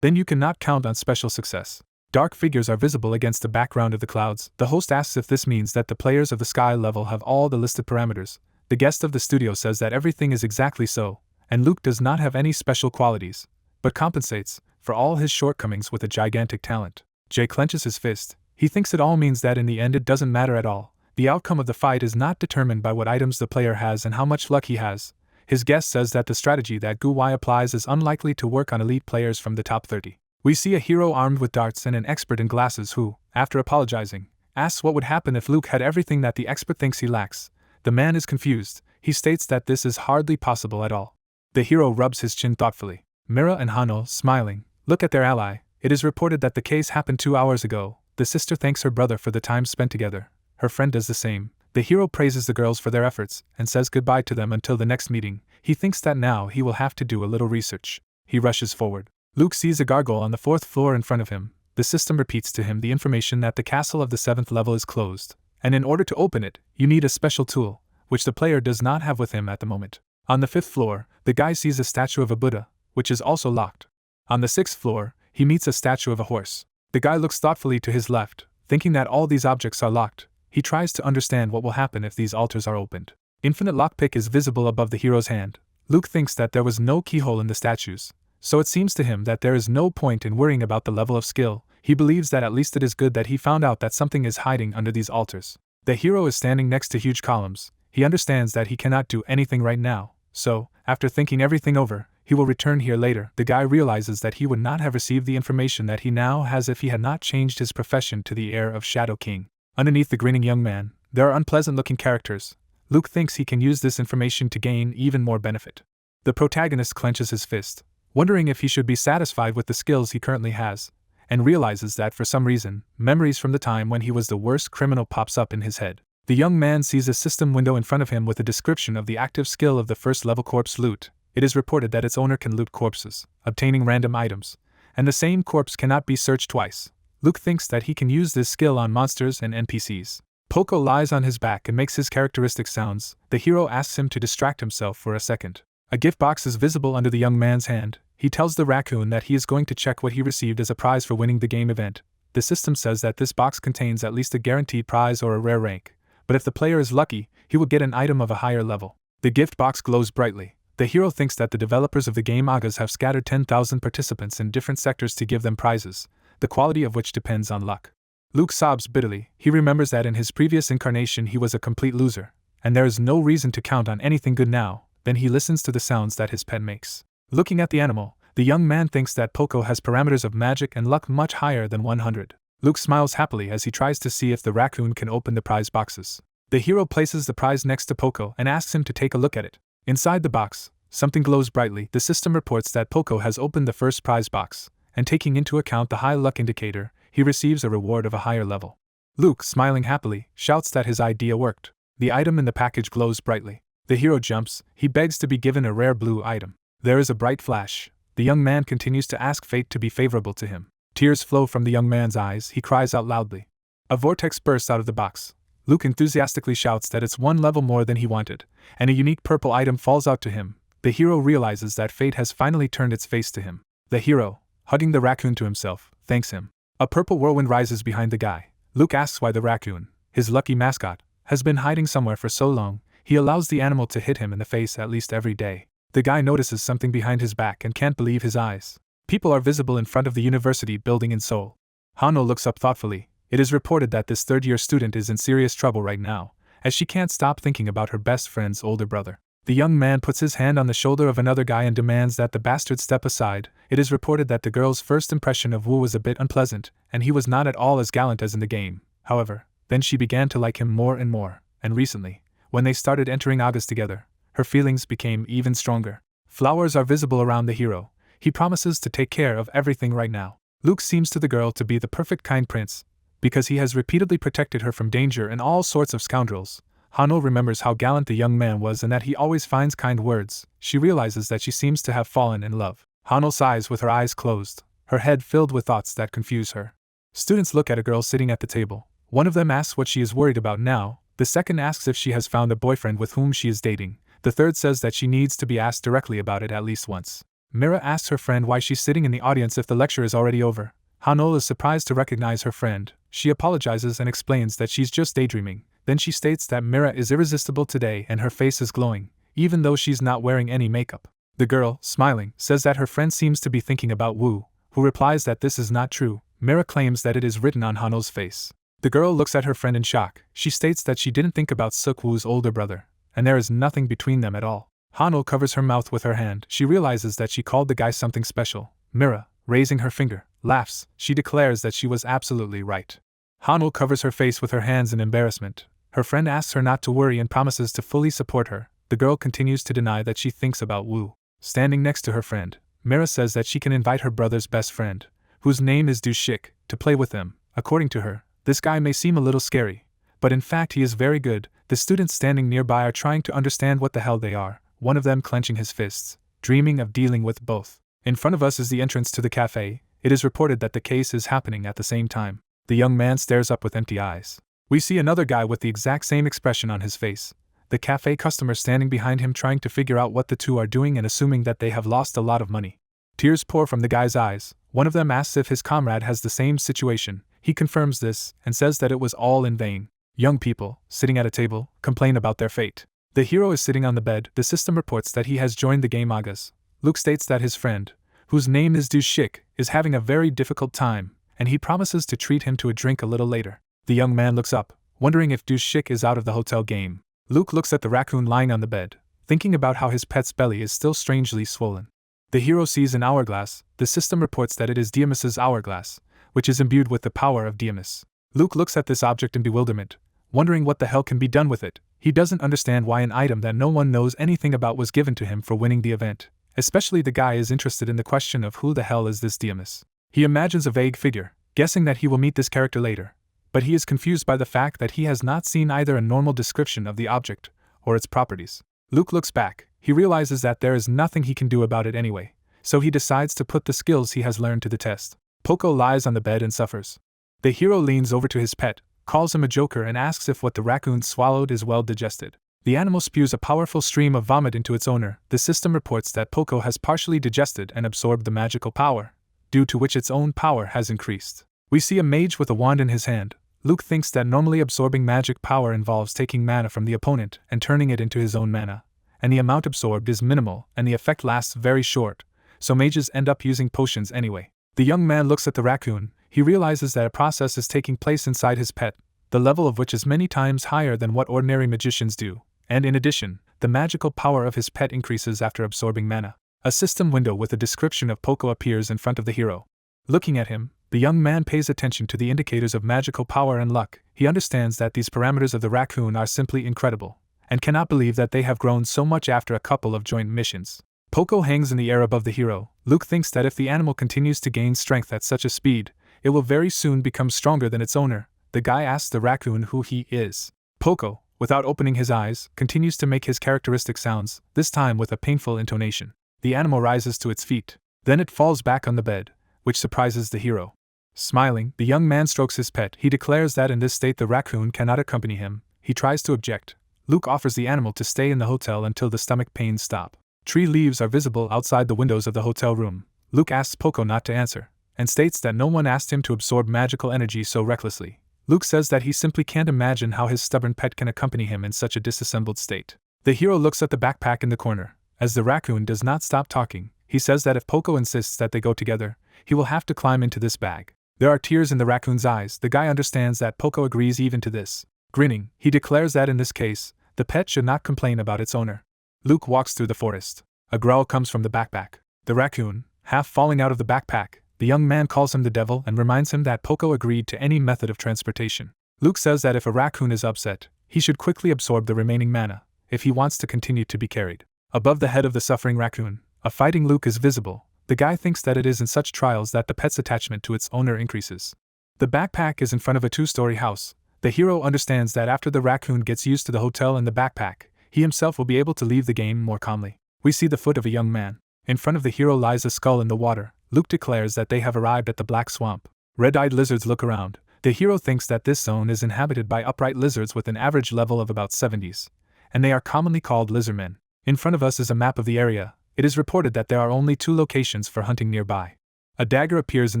then you cannot count on special success. Dark figures are visible against the background of the clouds. The host asks if this means that the players of the sky level have all the listed parameters. The guest of the studio says that everything is exactly so, and Luke does not have any special qualities, but compensates for all his shortcomings with a gigantic talent. Jay clenches his fist. He thinks it all means that in the end it doesn't matter at all. The outcome of the fight is not determined by what items the player has and how much luck he has. His guest says that the strategy that Gu Wai applies is unlikely to work on elite players from the top 30. We see a hero armed with darts and an expert in glasses who, after apologizing, asks what would happen if Luke had everything that the expert thinks he lacks. The man is confused. He states that this is hardly possible at all. The hero rubs his chin thoughtfully. Mira and Hano, smiling, look at their ally. It is reported that the case happened 2 hours ago. The sister thanks her brother for the time spent together. Her friend does the same. The hero praises the girls for their efforts and says goodbye to them until the next meeting. He thinks that now he will have to do a little research. He rushes forward. Luke sees a gargoyle on the 4th floor in front of him. The system repeats to him the information that the castle of the 7th level is closed, and in order to open it, you need a special tool, which the player does not have with him at the moment. On the 5th floor, the guy sees a statue of a Buddha, which is also locked. On the 6th floor, he meets a statue of a horse. The guy looks thoughtfully to his left, thinking that all these objects are locked. He tries to understand what will happen if these altars are opened. Infinite lockpick is visible above the hero's hand. Luke thinks that there was no keyhole in the statues, so it seems to him that there is no point in worrying about the level of skill. He believes that at least it is good that he found out that something is hiding under these altars. The hero is standing next to huge columns. He understands that he cannot do anything right now, so, after thinking everything over, he will return here later. The guy realizes that he would not have received the information that he now has if he had not changed his profession to the heir of Shadow King. Underneath the grinning young man, there are unpleasant-looking characters. Luke thinks he can use this information to gain even more benefit. The protagonist clenches his fist, wondering if he should be satisfied with the skills he currently has, and realizes that for some reason, memories from the time when he was the worst criminal pops up in his head. The young man sees a system window in front of him with a description of the active skill of the first-level corpse loot. It is reported that its owner can loot corpses, obtaining random items, and the same corpse cannot be searched twice. Luke thinks that he can use this skill on monsters and NPCs. Poco lies on his back and makes his characteristic sounds. The hero asks him to distract himself for a second. A gift box is visible under the young man's hand. He tells the raccoon that he is going to check what he received as a prize for winning the game event. The system says that this box contains at least a guaranteed prize or a rare rank, but if the player is lucky, he will get an item of a higher level. The gift box glows brightly. The hero thinks that the developers of the game Mangas have scattered 10,000 participants in different sectors to give them prizes, the quality of which depends on luck. Luke sobs bitterly. He remembers that in his previous incarnation he was a complete loser, and there is no reason to count on anything good now. Then he listens to the sounds that his pet makes. Looking at the animal, the young man thinks that Poco has parameters of magic and luck much higher than 100. Luke smiles happily as he tries to see if the raccoon can open the prize boxes. The hero places the prize next to Poco and asks him to take a look at it. Inside the box, something glows brightly. The system reports that Poco has opened the first prize box, and taking into account the high luck indicator, he receives a reward of a higher level. Luke, smiling happily, shouts that his idea worked. The item in the package glows brightly. The hero jumps. He begs to be given a rare blue item. There is a bright flash. The young man continues to ask fate to be favorable to him. Tears flow from the young man's eyes. He cries out loudly. A vortex bursts out of the box. Luke enthusiastically shouts that it's one level more than he wanted, and a unique purple item falls out to him. The hero realizes that fate has finally turned its face to him. The hero, hugging the raccoon to himself, thanks him. A purple whirlwind rises behind the guy. Luke asks why the raccoon, his lucky mascot, has been hiding somewhere for so long. He allows the animal to hit him in the face at least every day. The guy notices something behind his back and can't believe his eyes. People are visible in front of the university building in Seoul. Hano looks up thoughtfully. It is reported that this third-year student is in serious trouble right now, as she can't stop thinking about her best friend's older brother. The young man puts his hand on the shoulder of another guy and demands that the bastard step aside. It is reported that the girl's first impression of Wu was a bit unpleasant, and he was not at all as gallant as in the game. However, then she began to like him more and more, and recently, when they started entering August together, her feelings became even stronger. Flowers are visible around the hero. He promises to take care of everything right now. Luke seems to the girl to be the perfect kind prince, because he has repeatedly protected her from danger and all sorts of scoundrels. Hano remembers how gallant the young man was and that he always finds kind words. She realizes that she seems to have fallen in love. Hano sighs with her eyes closed, her head filled with thoughts that confuse her. Students look at a girl sitting at the table. One of them asks what she is worried about now, the second asks if she has found a boyfriend with whom she is dating, the third says that she needs to be asked directly about it at least once. Mira asks her friend why she's sitting in the audience if the lecture is already over. Hano is surprised to recognize her friend. She apologizes and explains that she's just daydreaming. Then she states that Mira is irresistible today and her face is glowing, even though she's not wearing any makeup. The girl, smiling, says that her friend seems to be thinking about Wu, who replies that this is not true. Mira claims that it is written on Hano's face. The girl looks at her friend in shock. She states that she didn't think about Suk Wu's older brother, and there is nothing between them at all. Hano covers her mouth with her hand. She realizes that she called the guy something special. Mira, raising her finger, laughs. She declares that she was absolutely right. Hano covers her face with her hands in embarrassment. Her friend asks her not to worry and promises to fully support her. The girl continues to deny that she thinks about Wu. Standing next to her friend, Mira says that she can invite her brother's best friend, whose name is Du-shik, to play with them. According to her, this guy may seem a little scary, but in fact he is very good. The students standing nearby are trying to understand what the hell they are, one of them clenching his fists, dreaming of dealing with both. In front of us is the entrance to the cafe. It is reported that the case is happening at the same time. The young man stares up with empty eyes. We see another guy with the exact same expression on his face. The cafe customer standing behind him trying to figure out what the two are doing and assuming that they have lost a lot of money. Tears pour from the guy's eyes. One of them asks if his comrade has the same situation. He confirms this and says that it was all in vain. Young people, sitting at a table, complain about their fate. The hero is sitting on the bed. The system reports that he has joined the game Agas. Luke states that his friend, whose name is Du-shik, is having a very difficult time, and he promises to treat him to a drink a little later. The young man looks up, wondering if Du-shik is out of the hotel game. Luke looks at the raccoon lying on the bed, thinking about how his pet's belly is still strangely swollen. The hero sees an hourglass. The system reports that it is Diamis's hourglass, which is imbued with the power of Diamis. Luke looks at this object in bewilderment, wondering what the hell can be done with it. He doesn't understand why an item that no one knows anything about was given to him for winning the event. Especially the guy is interested in the question of who the hell is this Diamis. He imagines a vague figure, guessing that he will meet this character later. But he is confused by the fact that he has not seen either a normal description of the object or its properties. Luke looks back. He realizes that there is nothing he can do about it anyway, so he decides to put the skills he has learned to the test. Poco lies on the bed and suffers. The hero leans over to his pet, calls him a joker and asks if what the raccoon swallowed is well digested. The animal spews a powerful stream of vomit into its owner. The system reports that Poco has partially digested and absorbed the magical power, due to which its own power has increased. We see a mage with a wand in his hand. Luke thinks that normally absorbing magic power involves taking mana from the opponent and turning it into his own mana, and the amount absorbed is minimal and the effect lasts very short, so mages end up using potions anyway. The young man looks at the raccoon. He realizes that a process is taking place inside his pet, the level of which is many times higher than what ordinary magicians do, and in addition, the magical power of his pet increases after absorbing mana. A system window with a description of Poco appears in front of the hero. Looking at him, the young man pays attention to the indicators of magical power and luck. He understands that these parameters of the raccoon are simply incredible, and cannot believe that they have grown so much after a couple of joint missions. Poco hangs in the air above the hero. Luke thinks that if the animal continues to gain strength at such a speed, it will very soon become stronger than its owner. The guy asks the raccoon who he is. Poco, without opening his eyes, continues to make his characteristic sounds, this time with a painful intonation. The animal rises to its feet. Then it falls back on the bed, which surprises the hero. Smiling, the young man strokes his pet. He declares that in this state the raccoon cannot accompany him. He tries to object. Luke offers the animal to stay in the hotel until the stomach pains stop. Tree leaves are visible outside the windows of the hotel room. Luke asks Poco not to answer, and states that no one asked him to absorb magical energy so recklessly. Luke says that he simply can't imagine how his stubborn pet can accompany him in such a disassembled state. The hero looks at the backpack in the corner. As the raccoon does not stop talking, he says that if Poco insists that they go together, he will have to climb into this bag. There are tears in the raccoon's eyes. The guy understands that Poco agrees even to this. Grinning, he declares that in this case, the pet should not complain about its owner. Luke walks through the forest. A growl comes from the backpack. The raccoon, half falling out of the backpack, the young man calls him the devil and reminds him that Poco agreed to any method of transportation. Luke says that if a raccoon is upset, he should quickly absorb the remaining mana, if he wants to continue to be carried. Above the head of the suffering raccoon, a fighting Luke is visible. The guy thinks that it is in such trials that the pet's attachment to its owner increases. The backpack is in front of a 2-story house. The hero understands that after the raccoon gets used to the hotel and the backpack, he himself will be able to leave the game more calmly. We see the foot of a young man. In front of the hero lies a skull in the water. Luke declares that they have arrived at the black swamp. Red-eyed lizards look around. The hero thinks that this zone is inhabited by upright lizards with an average level of about 70s, and they are commonly called lizardmen. In front of us is a map of the area. It is reported that there are only 2 locations for hunting nearby. A dagger appears in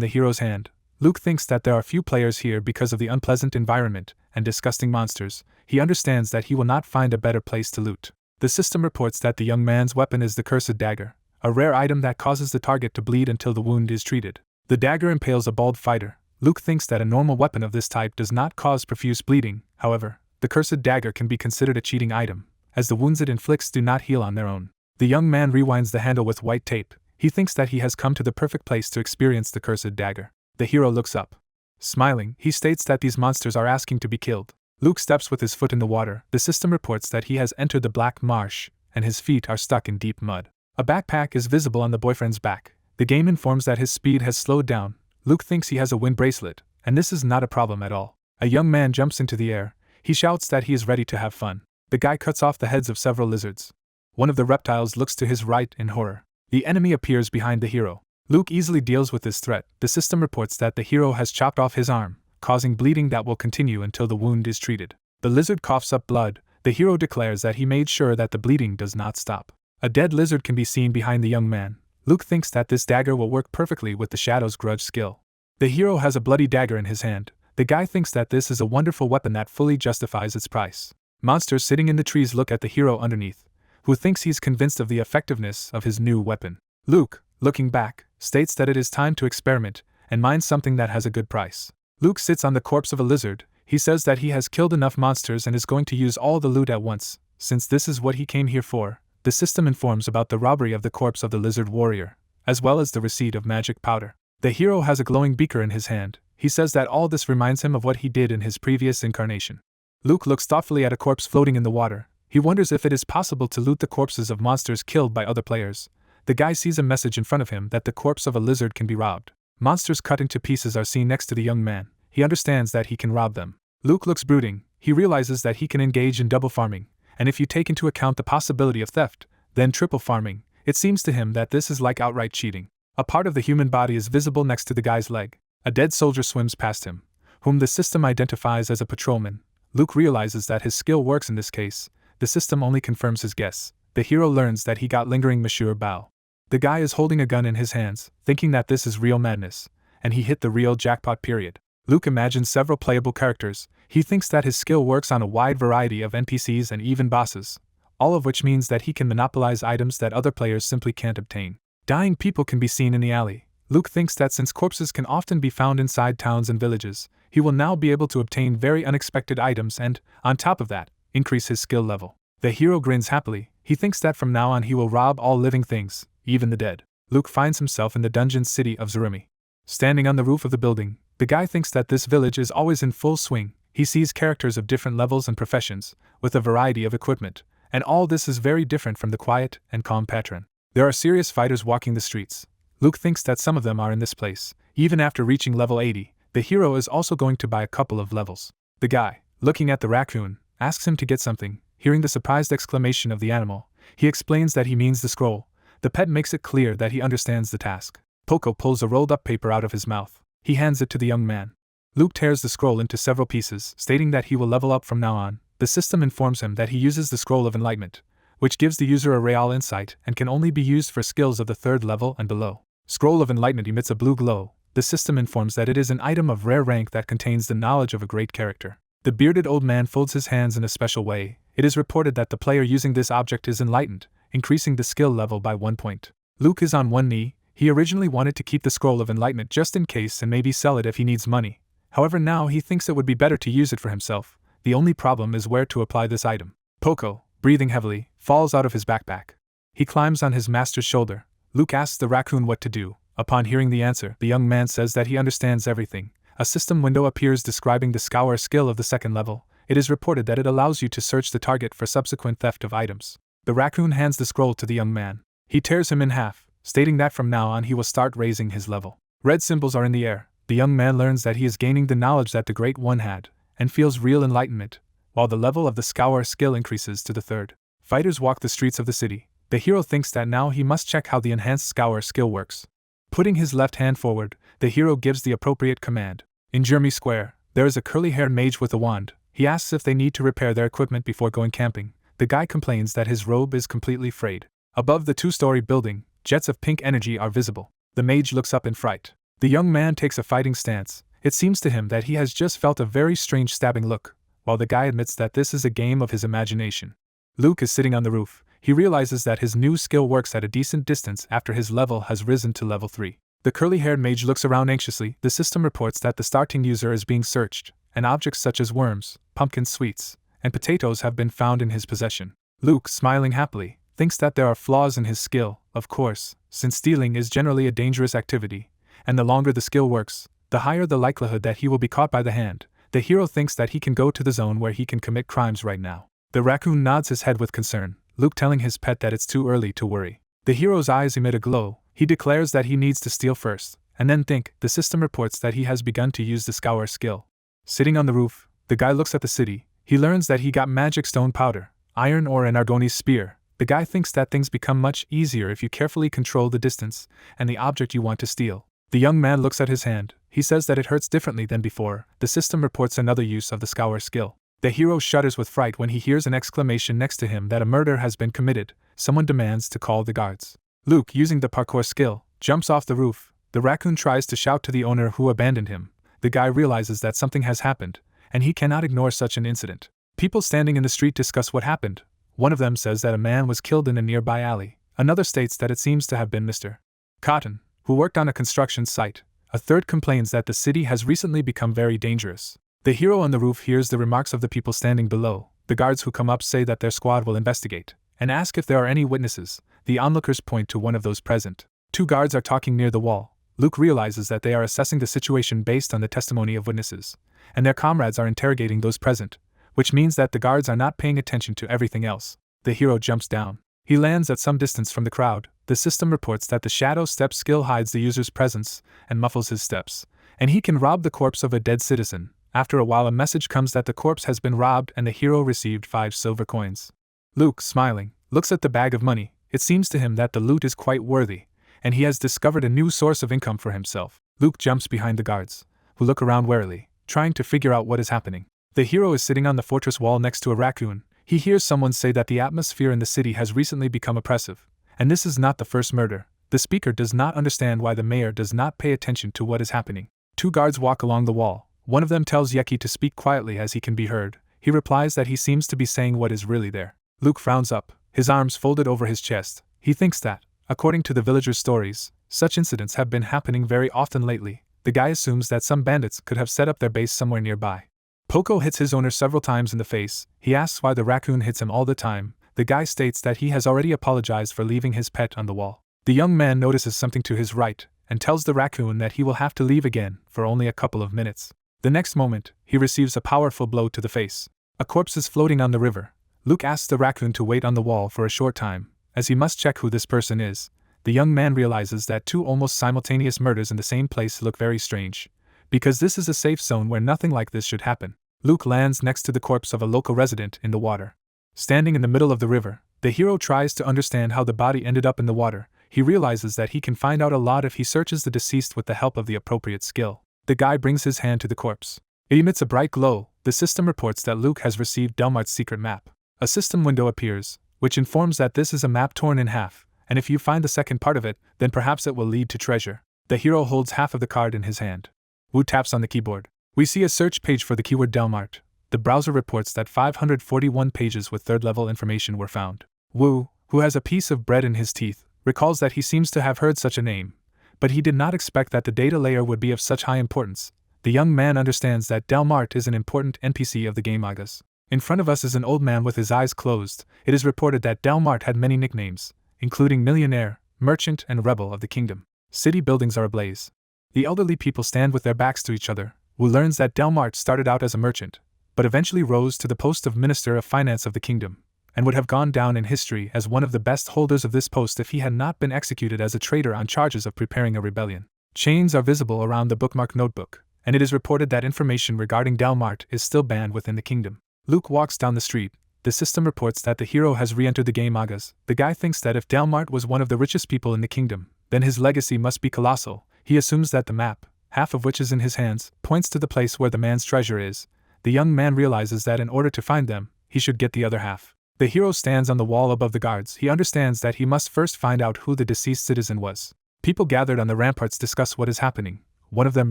the hero's hand. Luke thinks that there are few players here because of the unpleasant environment and disgusting monsters. He understands that he will not find a better place to loot. The system reports that the young man's weapon is the cursed dagger, a rare item that causes the target to bleed until the wound is treated. The dagger impales a bald fighter. Luke thinks that a normal weapon of this type does not cause profuse bleeding. However, the cursed dagger can be considered a cheating item, as the wounds it inflicts do not heal on their own. The young man rewinds the handle with white tape. He thinks that he has come to the perfect place to experience the cursed dagger. The hero looks up. Smiling, he states that these monsters are asking to be killed. Luke steps with his foot in the water. The system reports that he has entered the black marsh, and his feet are stuck in deep mud. A backpack is visible on the boyfriend's back. The game informs that his speed has slowed down. Luke thinks he has a wind bracelet, and this is not a problem at all. A young man jumps into the air. He shouts that he is ready to have fun. The guy cuts off the heads of several lizards. One of the reptiles looks to his right in horror. The enemy appears behind the hero. Luke easily deals with this threat. The system reports that the hero has chopped off his arm, causing bleeding that will continue until the wound is treated. The lizard coughs up blood. The hero declares that he made sure that the bleeding does not stop. A dead lizard can be seen behind the young man. Luke thinks that this dagger will work perfectly with the Shadow's grudge skill. The hero has a bloody dagger in his hand. The guy thinks that this is a wonderful weapon that fully justifies its price. Monsters sitting in the trees look at the hero underneath, who thinks he's convinced of the effectiveness of his new weapon. Luke, looking back, states that it is time to experiment and mine something that has a good price. Luke sits on the corpse of a lizard. He says that he has killed enough monsters and is going to use all the loot at once, since this is what he came here for. The system informs about the robbery of the corpse of the lizard warrior, as well as the receipt of magic powder. The hero has a glowing beaker in his hand. He says that all this reminds him of what he did in his previous incarnation. Luke looks thoughtfully at a corpse floating in the water. He wonders if it is possible to loot the corpses of monsters killed by other players. The guy sees a message in front of him that the corpse of a lizard can be robbed. Monsters cut into pieces are seen next to the young man. He understands that he can rob them. Luke looks brooding. He realizes that he can engage in double farming, and if you take into account the possibility of theft, then triple farming, it seems to him that this is like outright cheating. A part of the human body is visible next to the guy's leg. A dead soldier swims past him, whom the system identifies as a patrolman. Luke realizes that his skill works in this case. The system only confirms his guess. The hero learns that he got lingering Monsieur Bao. The guy is holding a gun in his hands, thinking that this is real madness, and he hit the real jackpot period. Luke imagines several playable characters. He thinks that his skill works on a wide variety of NPCs and even bosses, all of which means that he can monopolize items that other players simply can't obtain. Dying people can be seen in the alley. Luke thinks that since corpses can often be found inside towns and villages, he will now be able to obtain very unexpected items and, on top of that, increase his skill level. The hero grins happily. He thinks that from now on he will rob all living things, even the dead. Luke finds himself in the dungeon city of Zurumi. Standing on the roof of the building, the guy thinks that this village is always in full swing. He sees characters of different levels and professions, with a variety of equipment, and all this is very different from the quiet and calm patron. There are serious fighters walking the streets. Luke thinks that some of them are in this place. Even after reaching level 80, the hero is also going to buy a couple of levels. The guy, looking at the raccoon, asks him to get something. Hearing the surprised exclamation of the animal, he explains that he means the scroll. The pet makes it clear that he understands the task. Poco pulls a rolled-up paper out of his mouth. He hands it to the young man. Luke tears the scroll into several pieces, stating that he will level up from now on. The system informs him that he uses the Scroll of Enlightenment, which gives the user a real insight and can only be used for skills of the 3rd level and below. Scroll of Enlightenment emits a blue glow. The system informs that it is an item of rare rank that contains the knowledge of a great character. The bearded old man folds his hands in a special way. It is reported that the player using this object is enlightened, increasing the skill level by 1 point. Luke is on one knee. He originally wanted to keep the Scroll of Enlightenment just in case and maybe sell it if he needs money. However, now he thinks it would be better to use it for himself. The only problem is where to apply this item. Poco, breathing heavily, falls out of his backpack. He climbs on his master's shoulder. Luke asks the raccoon what to do. Upon hearing the answer, the young man says that he understands everything. A system window appears describing the scour skill of the second level. It is reported that it allows you to search the target for subsequent theft of items. The raccoon hands the scroll to the young man. He tears him in half, stating that from now on he will start raising his level. Red symbols are in the air. The young man learns that he is gaining the knowledge that the Great One had, and feels real enlightenment, while the level of the scour skill increases to the third. Fighters walk the streets of the city. The hero thinks that now he must check how the enhanced scour skill works. Putting his left hand forward, the hero gives the appropriate command. In Jeremy Square, there is a curly-haired mage with a wand. He asks if they need to repair their equipment before going camping. The guy complains that his robe is completely frayed. Above the two-story building, jets of pink energy are visible. The mage looks up in fright. The young man takes a fighting stance. It seems to him that he has just felt a very strange stabbing look, while the guy admits that this is a game of his imagination. Luke is sitting on the roof. He realizes that his new skill works at a decent distance after his level has risen to level 3. The curly-haired mage looks around anxiously. The system reports that the starting user is being searched, and objects such as worms, pumpkin sweets, and potatoes have been found in his possession. Luke, smiling happily, thinks that there are flaws in his skill, of course, since stealing is generally a dangerous activity, and the longer the skill works, the higher the likelihood that he will be caught by the hand. The hero thinks that he can go to the zone where he can commit crimes right now. The raccoon nods his head with concern, Luke telling his pet that it's too early to worry. The hero's eyes emit a glow. He declares that he needs to steal first, and then think. The system reports that he has begun to use the scour skill. Sitting on the roof, the guy looks at the city. He learns that he got magic stone powder, iron ore and Argoni's spear. The guy thinks that things become much easier if you carefully control the distance and the object you want to steal. The young man looks at his hand. He says that it hurts differently than before. The system reports another use of the scour skill. The hero shudders with fright when he hears an exclamation next to him that a murder has been committed. Someone demands to call the guards. Luke, using the parkour skill, jumps off the roof. The raccoon tries to shout to the owner who abandoned him. The guy realizes that something has happened, and he cannot ignore such an incident. People standing in the street discuss what happened. One of them says that a man was killed in a nearby alley. Another states that it seems to have been Mr. Cotton, who worked on a construction site. A third complains that the city has recently become very dangerous. The hero on the roof hears the remarks of the people standing below. The guards who come up say that their squad will investigate, and ask if there are any witnesses. The onlookers point to one of those present. 2 guards are talking near the wall. Luke realizes that they are assessing the situation based on the testimony of witnesses, and their comrades are interrogating those present, which means that the guards are not paying attention to everything else. The hero jumps down. He lands at some distance from the crowd. The system reports that the shadow step skill hides the user's presence and muffles his steps, and he can rob the corpse of a dead citizen. After a while, a message comes that the corpse has been robbed and the hero received 5 silver coins. Luke, smiling, looks at the bag of money. It seems to him that the loot is quite worthy, and he has discovered a new source of income for himself. Luke jumps behind the guards, who look around warily, trying to figure out what is happening. The hero is sitting on the fortress wall next to a raccoon. He hears someone say that the atmosphere in the city has recently become oppressive, and this is not the first murder. The speaker does not understand why the mayor does not pay attention to what is happening. 2 guards walk along the wall. One of them tells Yeki to speak quietly as he can be heard. He replies that he seems to be saying what is really there. Luke frowns up, his arms folded over his chest. He thinks that, according to the villagers' stories, such incidents have been happening very often lately. The guy assumes that some bandits could have set up their base somewhere nearby. Poco hits his owner several times in the face. He asks why the raccoon hits him all the time. The guy states that he has already apologized for leaving his pet on the wall. The young man notices something to his right, and tells the raccoon that he will have to leave again for only a couple of minutes. The next moment, he receives a powerful blow to the face. A corpse is floating on the river. Luke asks the raccoon to wait on the wall for a short time, as he must check who this person is. The young man realizes that 2 almost simultaneous murders in the same place look very strange, because this is a safe zone where nothing like this should happen. Luke lands next to the corpse of a local resident in the water. Standing in the middle of the river, the hero tries to understand how the body ended up in the water. He realizes that he can find out a lot if he searches the deceased with the help of the appropriate skill. The guy brings his hand to the corpse. It emits a bright glow. The system reports that Luke has received Delmart's secret map. A system window appears, which informs that this is a map torn in half, and if you find the second part of it, then perhaps it will lead to treasure. The hero holds half of the card in his hand. Wu taps on the keyboard. We see a search page for the keyword Delmart. The browser reports that 541 pages with 3rd-level information were found. Wu, who has a piece of bread in his teeth, recalls that he seems to have heard such a name, but he did not expect that the data layer would be of such high importance. The young man understands that Delmart is an important NPC of the game Mangas. In front of us is an old man with his eyes closed. It is reported that Delmart had many nicknames, including millionaire, merchant, and rebel of the kingdom. City buildings are ablaze. The elderly people stand with their backs to each other. Wu learns that Delmart started out as a merchant, but eventually rose to the post of Minister of Finance of the kingdom, and would have gone down in history as one of the best holders of this post if he had not been executed as a traitor on charges of preparing a rebellion. Chains are visible around the bookmark notebook, and it is reported that information regarding Delmart is still banned within the kingdom. Luke walks down the street. The system reports that the hero has re-entered the game Mangas. The guy thinks that if Delmart was one of the richest people in the kingdom, then his legacy must be colossal. He assumes that the map, half of which is in his hands, points to the place where the man's treasure is. The young man realizes that in order to find them, he should get the other half. The hero stands on the wall above the guards. He understands that he must first find out who the deceased citizen was. People gathered on the ramparts discuss what is happening. One of them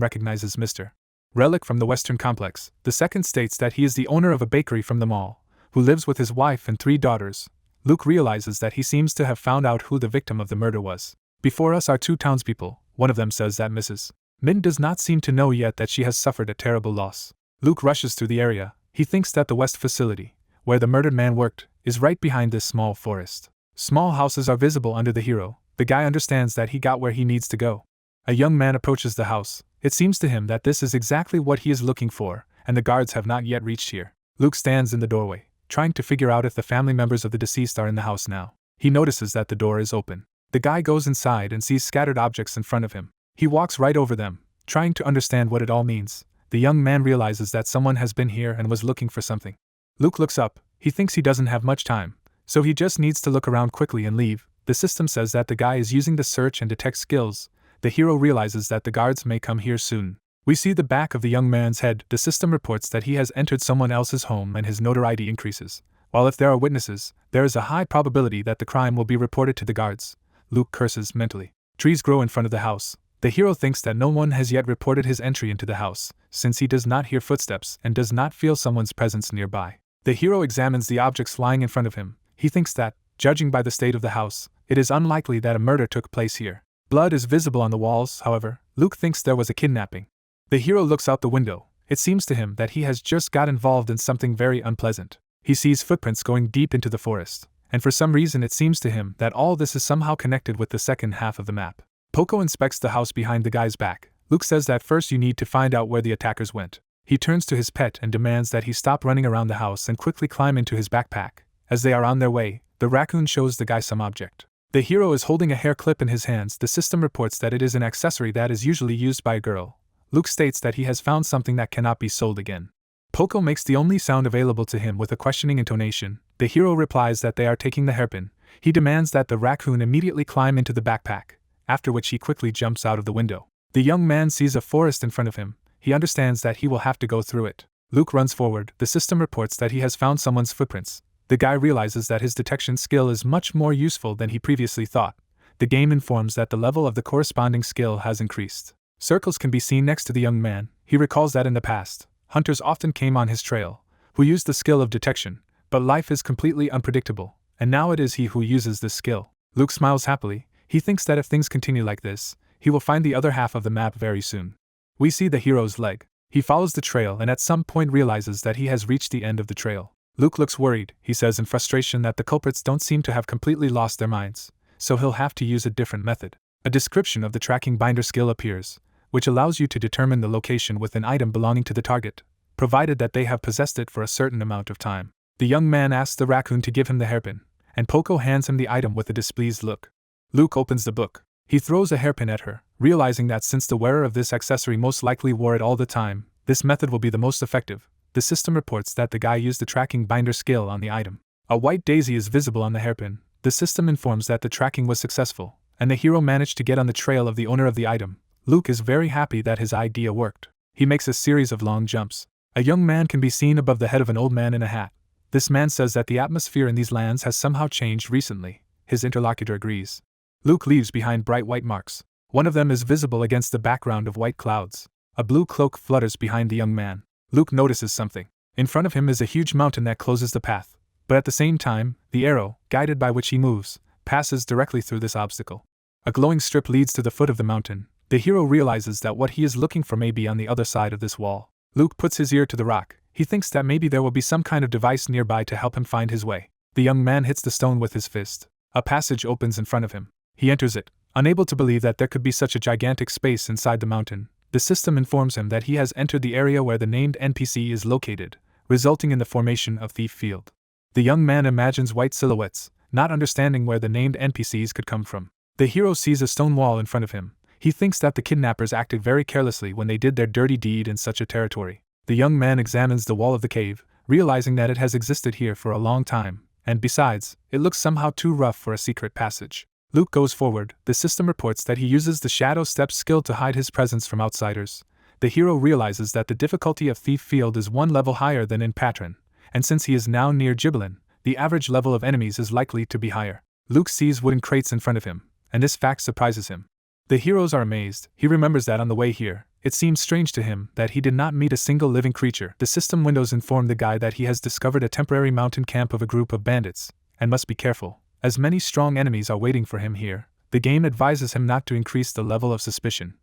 recognizes Mr. Relic from the Western Complex. The second states that he is the owner of a bakery from the mall, who lives with his wife and 3 daughters. Luke realizes that he seems to have found out who the victim of the murder was. Before us are 2 townspeople. One of them says that Mrs. Min does not seem to know yet that she has suffered a terrible loss. Luke rushes through the area. He thinks that the West facility, where the murdered man worked, is right behind this small forest. Small houses are visible under the hero. The guy understands that he got where he needs to go. A young man approaches the house. It seems to him that this is exactly what he is looking for, and the guards have not yet reached here. Luke stands in the doorway, trying to figure out if the family members of the deceased are in the house now. He notices that the door is open. The guy goes inside and sees scattered objects in front of him. He walks right over them, trying to understand what it all means. The young man realizes that someone has been here and was looking for something. Luke looks up. He thinks he doesn't have much time, so he just needs to look around quickly and leave. The system says that the guy is using the search and detect skills. The hero realizes that the guards may come here soon. We see the back of the young man's head. The system reports that he has entered someone else's home and his notoriety increases. While if there are witnesses, there is a high probability that the crime will be reported to the guards. Luke curses mentally. Trees grow in front of the house. The hero thinks that no one has yet reported his entry into the house, since he does not hear footsteps and does not feel someone's presence nearby. The hero examines the objects lying in front of him. He thinks that, judging by the state of the house, it is unlikely that a murder took place here. Blood is visible on the walls, however. Luke thinks there was a kidnapping. The hero looks out the window. It seems to him that he has just got involved in something very unpleasant. He sees footprints going deep into the forest, and for some reason it seems to him that all this is somehow connected with the second half of the map. Poco inspects the house behind the guy's back. Luke says that first you need to find out where the attackers went. He turns to his pet and demands that he stop running around the house and quickly climb into his backpack. As they are on their way, the raccoon shows the guy some object. The hero is holding a hair clip in his hands. The system reports that it is an accessory that is usually used by a girl. Luke states that he has found something that cannot be sold again. Poco makes the only sound available to him with a questioning intonation. The hero replies that they are taking the hairpin. He demands that the raccoon immediately climb into the backpack, after which he quickly jumps out of the window. The young man sees a forest in front of him. He understands that he will have to go through it. Luke runs forward. The system reports that he has found someone's footprints. The guy realizes that his detection skill is much more useful than he previously thought. The game informs that the level of the corresponding skill has increased. Circles can be seen next to the young man. He recalls that in the past, hunters often came on his trail, who used the skill of detection, but life is completely unpredictable, and now it is he who uses this skill. Luke smiles happily. He thinks that if things continue like this, he will find the other half of the map very soon. We see the hero's leg. He follows the trail and at some point realizes that he has reached the end of the trail. Luke looks worried. He says in frustration that the culprits don't seem to have completely lost their minds, so he'll have to use a different method. A description of the tracking binder skill appears, which allows you to determine the location with an item belonging to the target, provided that they have possessed it for a certain amount of time. The young man asks the raccoon to give him the hairpin, and Poco hands him the item with a displeased look. Luke opens the book. He throws a hairpin at her, realizing that since the wearer of this accessory most likely wore it all the time, this method will be the most effective. The system reports that the guy used the tracking binder skill on the item. A white daisy is visible on the hairpin. The system informs that the tracking was successful, and the hero managed to get on the trail of the owner of the item. Luke is very happy that his idea worked. He makes a series of long jumps. A young man can be seen above the head of an old man in a hat. This man says that the atmosphere in these lands has somehow changed recently. His interlocutor agrees. Luke leaves behind bright white marks. One of them is visible against the background of white clouds. A blue cloak flutters behind the young man. Luke notices something. In front of him is a huge mountain that closes the path, but at the same time, the arrow, guided by which he moves, passes directly through this obstacle. A glowing strip leads to the foot of the mountain. The hero realizes that what he is looking for may be on the other side of this wall. Luke puts his ear to the rock. He thinks that maybe there will be some kind of device nearby to help him find his way. The young man hits the stone with his fist. A passage opens in front of him. He enters it, unable to believe that there could be such a gigantic space inside the mountain. The system informs him that he has entered the area where the named NPC is located, resulting in the formation of Thief Field. The young man imagines white silhouettes, not understanding where the named NPCs could come from. The hero sees a stone wall in front of him. He thinks that the kidnappers acted very carelessly when they did their dirty deed in such a territory. The young man examines the wall of the cave, realizing that it has existed here for a long time, and besides, it looks somehow too rough for a secret passage. Luke goes forward. The system reports that he uses the Shadow Step skill to hide his presence from outsiders. The hero realizes that the difficulty of Thief Field is one level higher than in Patron, and since he is now near Gibbelin, the average level of enemies is likely to be higher. Luke sees wooden crates in front of him, and this fact surprises him. The heroes are amazed. He remembers that on the way here, it seems strange to him that he did not meet a single living creature. The system windows inform the guy that he has discovered a temporary mountain camp of a group of bandits, and must be careful, as many strong enemies are waiting for him here. The game advises him not to increase the level of suspicion.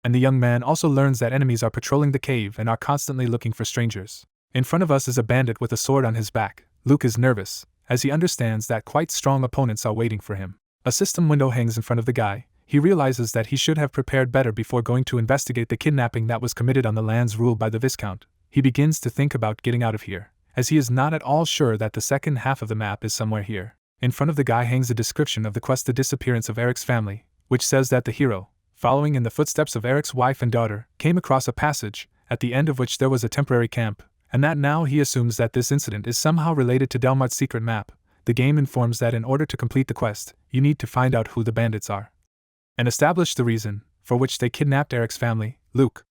And the young man also learns that enemies are patrolling the cave and are constantly looking for strangers. In front of us is a bandit with a sword on his back. Luke is nervous, as he understands that quite strong opponents are waiting for him. A system window hangs in front of the guy. He realizes that he should have prepared better before going to investigate the kidnapping that was committed on the lands ruled by the Viscount. He begins to think about getting out of here, as he is not at all sure that the second half of the map is somewhere here. In front of the guy hangs a description of the quest The Disappearance of Eric's Family, which says that the hero, following in the footsteps of Eric's wife and daughter, came across a passage, at the end of which there was a temporary camp, and that now he assumes that this incident is somehow related to Delmart's secret map. The game informs that in order to complete the quest, you need to find out who the bandits are and establish the reason for which they kidnapped Eric's family. Luke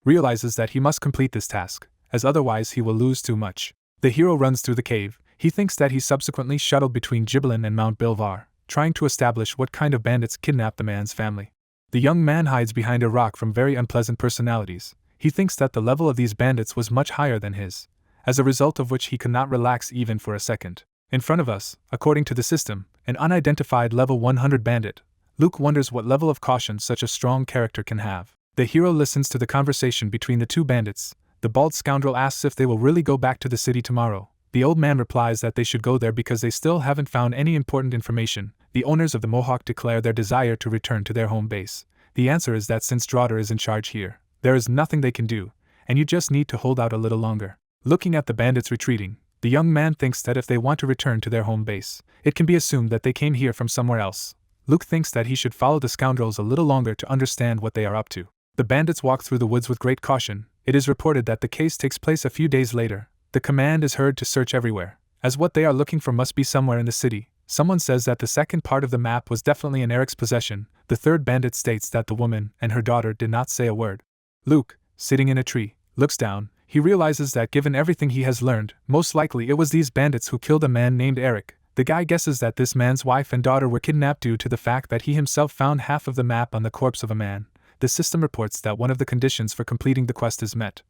realizes that he must complete this task, as otherwise he will lose too much. The hero runs through the cave. He thinks that he subsequently shuttled between Gibbelin and Mount Bilvar, trying to establish what kind of bandits kidnapped the man's family. The young man hides behind a rock from very unpleasant personalities. He thinks that the level of these bandits was much higher than his, as a result of which he could not relax even for a second. In front of us, according to the system, an unidentified level 100 bandit. Luke wonders what level of caution such a strong character can have. The hero listens to the conversation between the two bandits. The bald scoundrel asks if they will really go back to the city tomorrow. The old man replies that they should go there because they still haven't found any important information. The owners of the Mohawk declare their desire to return to their home base. The answer is that since Draughter is in charge here, there is nothing they can do, and you just need to hold out a little longer. Looking at the bandits retreating, the young man thinks that if they want to return to their home base, it can be assumed that they came here from somewhere else. Luke thinks that he should follow the scoundrels a little longer to understand what they are up to. The bandits walk through the woods with great caution. It is reported that the case takes place a few days later. The command is heard to search everywhere, as what they are looking for must be somewhere in the city. Someone says that the second part of the map was definitely in Eric's possession. The third bandit states that the woman and her daughter did not say a word. Luke, sitting in a tree, looks down. He realizes that given everything he has learned, most likely it was these bandits who killed a man named Eric. The guy guesses that this man's wife and daughter were kidnapped due to the fact that he himself found half of the map on the corpse of a man. The system reports that one of the conditions for completing the quest is met,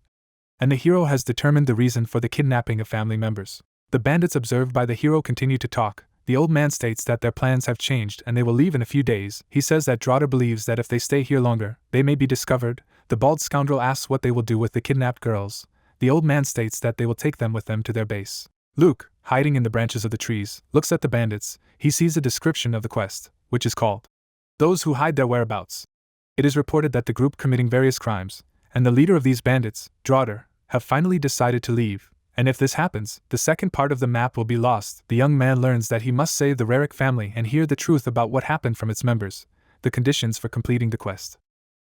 and the hero has determined the reason for the kidnapping of family members. The bandits observed by the hero continue to talk. The old man states that their plans have changed and they will leave in a few days. He says that Draughter believes that if they stay here longer, they may be discovered. The bald scoundrel asks what they will do with the kidnapped girls. The old man states that they will take them with them to their base. Luke, hiding in the branches of the trees, looks at the bandits. He sees a description of the quest, which is called Those Who Hide Their Whereabouts. It is reported that the group committing various crimes, and the leader of these bandits, Draughter, have finally decided to leave, and if this happens, the second part of the map will be lost. The young man learns that he must save the Rarick family and hear the truth about what happened from its members. The conditions for completing the quest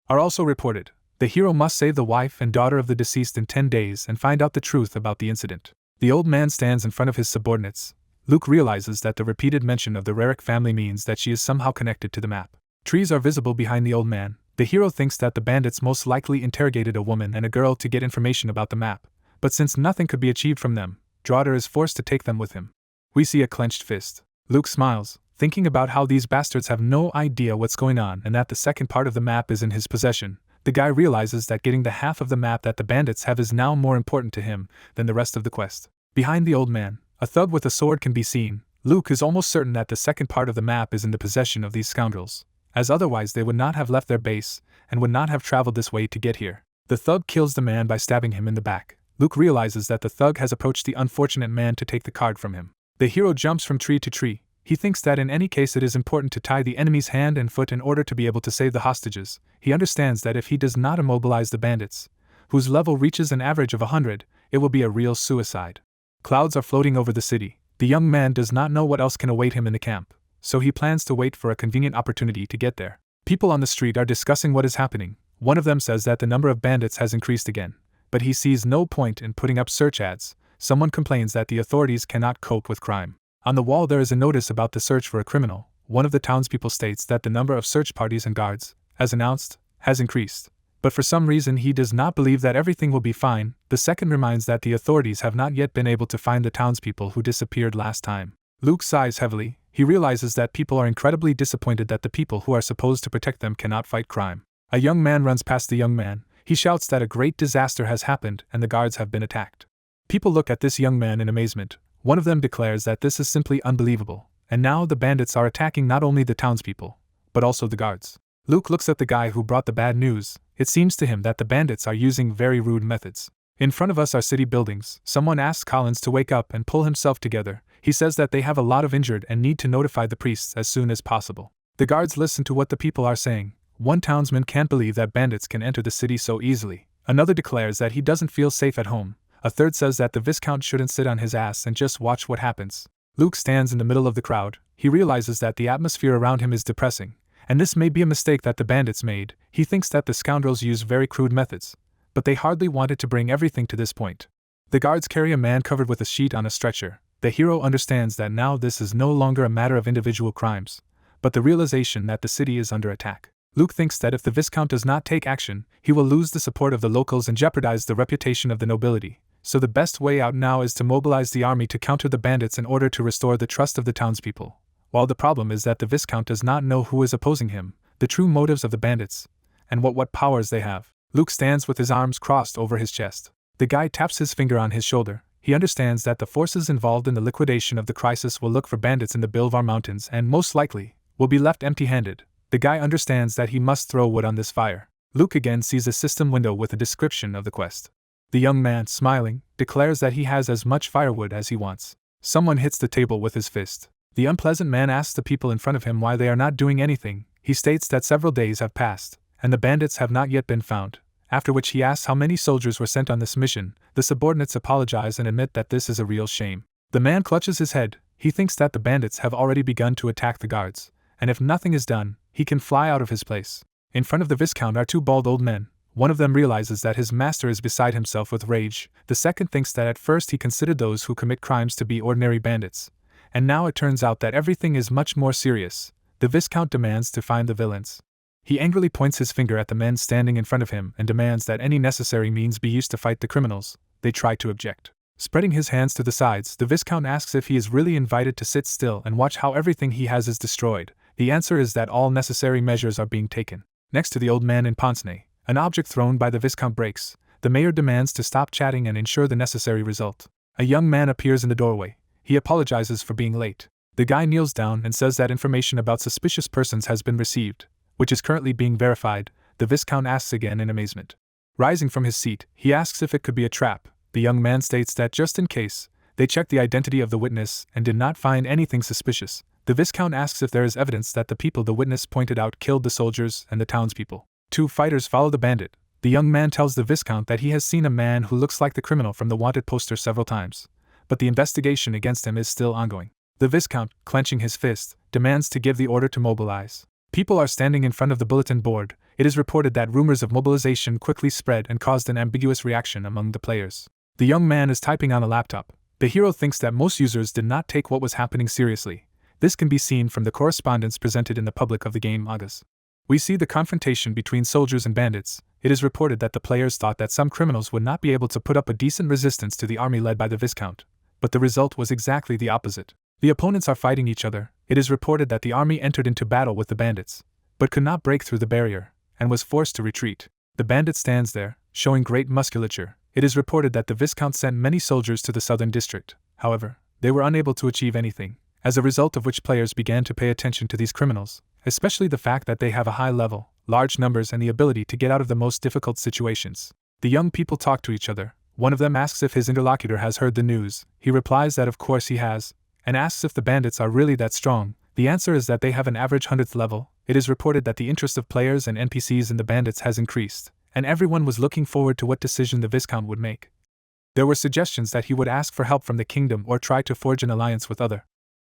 are also reported. The hero must save the wife and daughter of the deceased in 10 days and find out the truth about the incident. The old man stands in front of his subordinates. Luke realizes that the repeated mention of the Rarick family means that she is somehow connected to the map. Trees are visible behind the old man. The hero thinks that the bandits most likely interrogated a woman and a girl to get information about the map, but since nothing could be achieved from them, Draughter is forced to take them with him. We see a clenched fist. Luke smiles, thinking about how these bastards have no idea what's going on and that the second part of the map is in his possession. The guy realizes that getting the half of the map that the bandits have is now more important to him than the rest of the quest. Behind the old man, a thug with a sword can be seen. Luke is almost certain that the second part of the map is in the possession of these scoundrels, as otherwise they would not have left their base, and would not have traveled this way to get here. The thug kills the man by stabbing him in the back. Luke realizes that the thug has approached the unfortunate man to take the card from him. The hero jumps from tree to tree. He thinks that in any case it is important to tie the enemy's hand and foot in order to be able to save the hostages. He understands that if he does not immobilize the bandits, whose level reaches an average of 100, it will be a real suicide. Clouds are floating over the city. The young man does not know what else can await him in the camp, so he plans to wait for a convenient opportunity to get there. People on the street are discussing what is happening. One of them says that the number of bandits has increased again, but he sees no point in putting up search ads. Someone complains that the authorities cannot cope with crime. On the wall there is a notice about the search for a criminal. One of the townspeople states that the number of search parties and guards, as announced, has increased. But for some reason he does not believe that everything will be fine. The second reminds that the authorities have not yet been able to find the townspeople who disappeared last time. Luke sighs heavily. He realizes that people are incredibly disappointed that the people who are supposed to protect them cannot fight crime. A young man runs past the young man. He shouts that a great disaster has happened and the guards have been attacked. People look at this young man in amazement. One of them declares that this is simply unbelievable, and now the bandits are attacking not only the townspeople, but also the guards. Luke looks at the guy who brought the bad news. It seems to him that the bandits are using very rude methods. In front of us are city buildings. Someone asks Collins to wake up and pull himself together. He says that they have a lot of injured and need to notify the priests as soon as possible. The guards listen to what the people are saying. One townsman can't believe that bandits can enter the city so easily. Another declares that he doesn't feel safe at home. A third says that the Viscount shouldn't sit on his ass and just watch what happens. Luke stands in the middle of the crowd. He realizes that the atmosphere around him is depressing, and this may be a mistake that the bandits made. He thinks that the scoundrels use very crude methods, but they hardly wanted to bring everything to this point. The guards carry a man covered with a sheet on a stretcher. The hero understands that now this is no longer a matter of individual crimes, but the realization that the city is under attack. Luke thinks that if the Viscount does not take action, he will lose the support of the locals and jeopardize the reputation of the nobility. So the best way out now is to mobilize the army to counter the bandits in order to restore the trust of the townspeople. While the problem is that the Viscount does not know who is opposing him, the true motives of the bandits, and what powers they have. Luke stands with his arms crossed over his chest. The guy taps his finger on his shoulder. He understands that the forces involved in the liquidation of the crisis will look for bandits in the Bilvar Mountains and most likely will be left empty-handed. The guy understands that he must throw wood on this fire. Luke again sees a system window with a description of the quest. The young man, smiling, declares that he has as much firewood as he wants. Someone hits the table with his fist. The unpleasant man asks the people in front of him why they are not doing anything. He states that several days have passed, and the bandits have not yet been found. After which he asks how many soldiers were sent on this mission. The subordinates apologize and admit that this is a real shame. The man clutches his head. He thinks that the bandits have already begun to attack the guards, and if nothing is done, he can fly out of his place. In front of the Viscount are two bald old men. One of them realizes that his master is beside himself with rage. The second thinks that at first he considered those who commit crimes to be ordinary bandits, and now it turns out that everything is much more serious. The Viscount demands to find the villains. He angrily points his finger at the men standing in front of him and demands that any necessary means be used to fight the criminals. They try to object. Spreading his hands to the sides, the Viscount asks if he is really invited to sit still and watch how everything he has is destroyed. The answer is that all necessary measures are being taken. Next to the old man in pince-nez, an object thrown by the Viscount breaks. The mayor demands to stop chatting and ensure the necessary result. A young man appears in the doorway. He apologizes for being late. The guy kneels down and says that information about suspicious persons has been received, which is currently being verified. The Viscount asks again in amazement. Rising from his seat, he asks if it could be a trap. The young man states that just in case, they checked the identity of the witness and did not find anything suspicious. The Viscount asks if there is evidence that the people the witness pointed out killed the soldiers and the townspeople. Two fighters follow the bandit. The young man tells the Viscount that he has seen a man who looks like the criminal from the wanted poster several times, but the investigation against him is still ongoing. The Viscount, clenching his fist, demands to give the order to mobilize. People are standing in front of the bulletin board. It is reported that rumors of mobilization quickly spread and caused an ambiguous reaction among the players. The young man is typing on a laptop. The hero thinks that most users did not take what was happening seriously. This can be seen from the correspondence presented in the public of the game Mangas. We see the confrontation between soldiers and bandits. It is reported that the players thought that some criminals would not be able to put up a decent resistance to the army led by the Viscount, but the result was exactly the opposite. The opponents are fighting each other. It is reported that the army entered into battle with the bandits, but could not break through the barrier, and was forced to retreat. The bandit stands there, showing great musculature. It is reported that the Viscount sent many soldiers to the southern district. However, they were unable to achieve anything, as a result of which players began to pay attention to these criminals, especially the fact that they have a high level, large numbers, and the ability to get out of the most difficult situations. The young people talk to each other. One of them asks if his interlocutor has heard the news. He replies that of course he has, and asks if the bandits are really that strong. The answer is that they have an average 100th level. It is reported that the interest of players and NPCs in the bandits has increased, and everyone was looking forward to what decision the Viscount would make. There were suggestions that he would ask for help from the kingdom or try to forge an alliance with other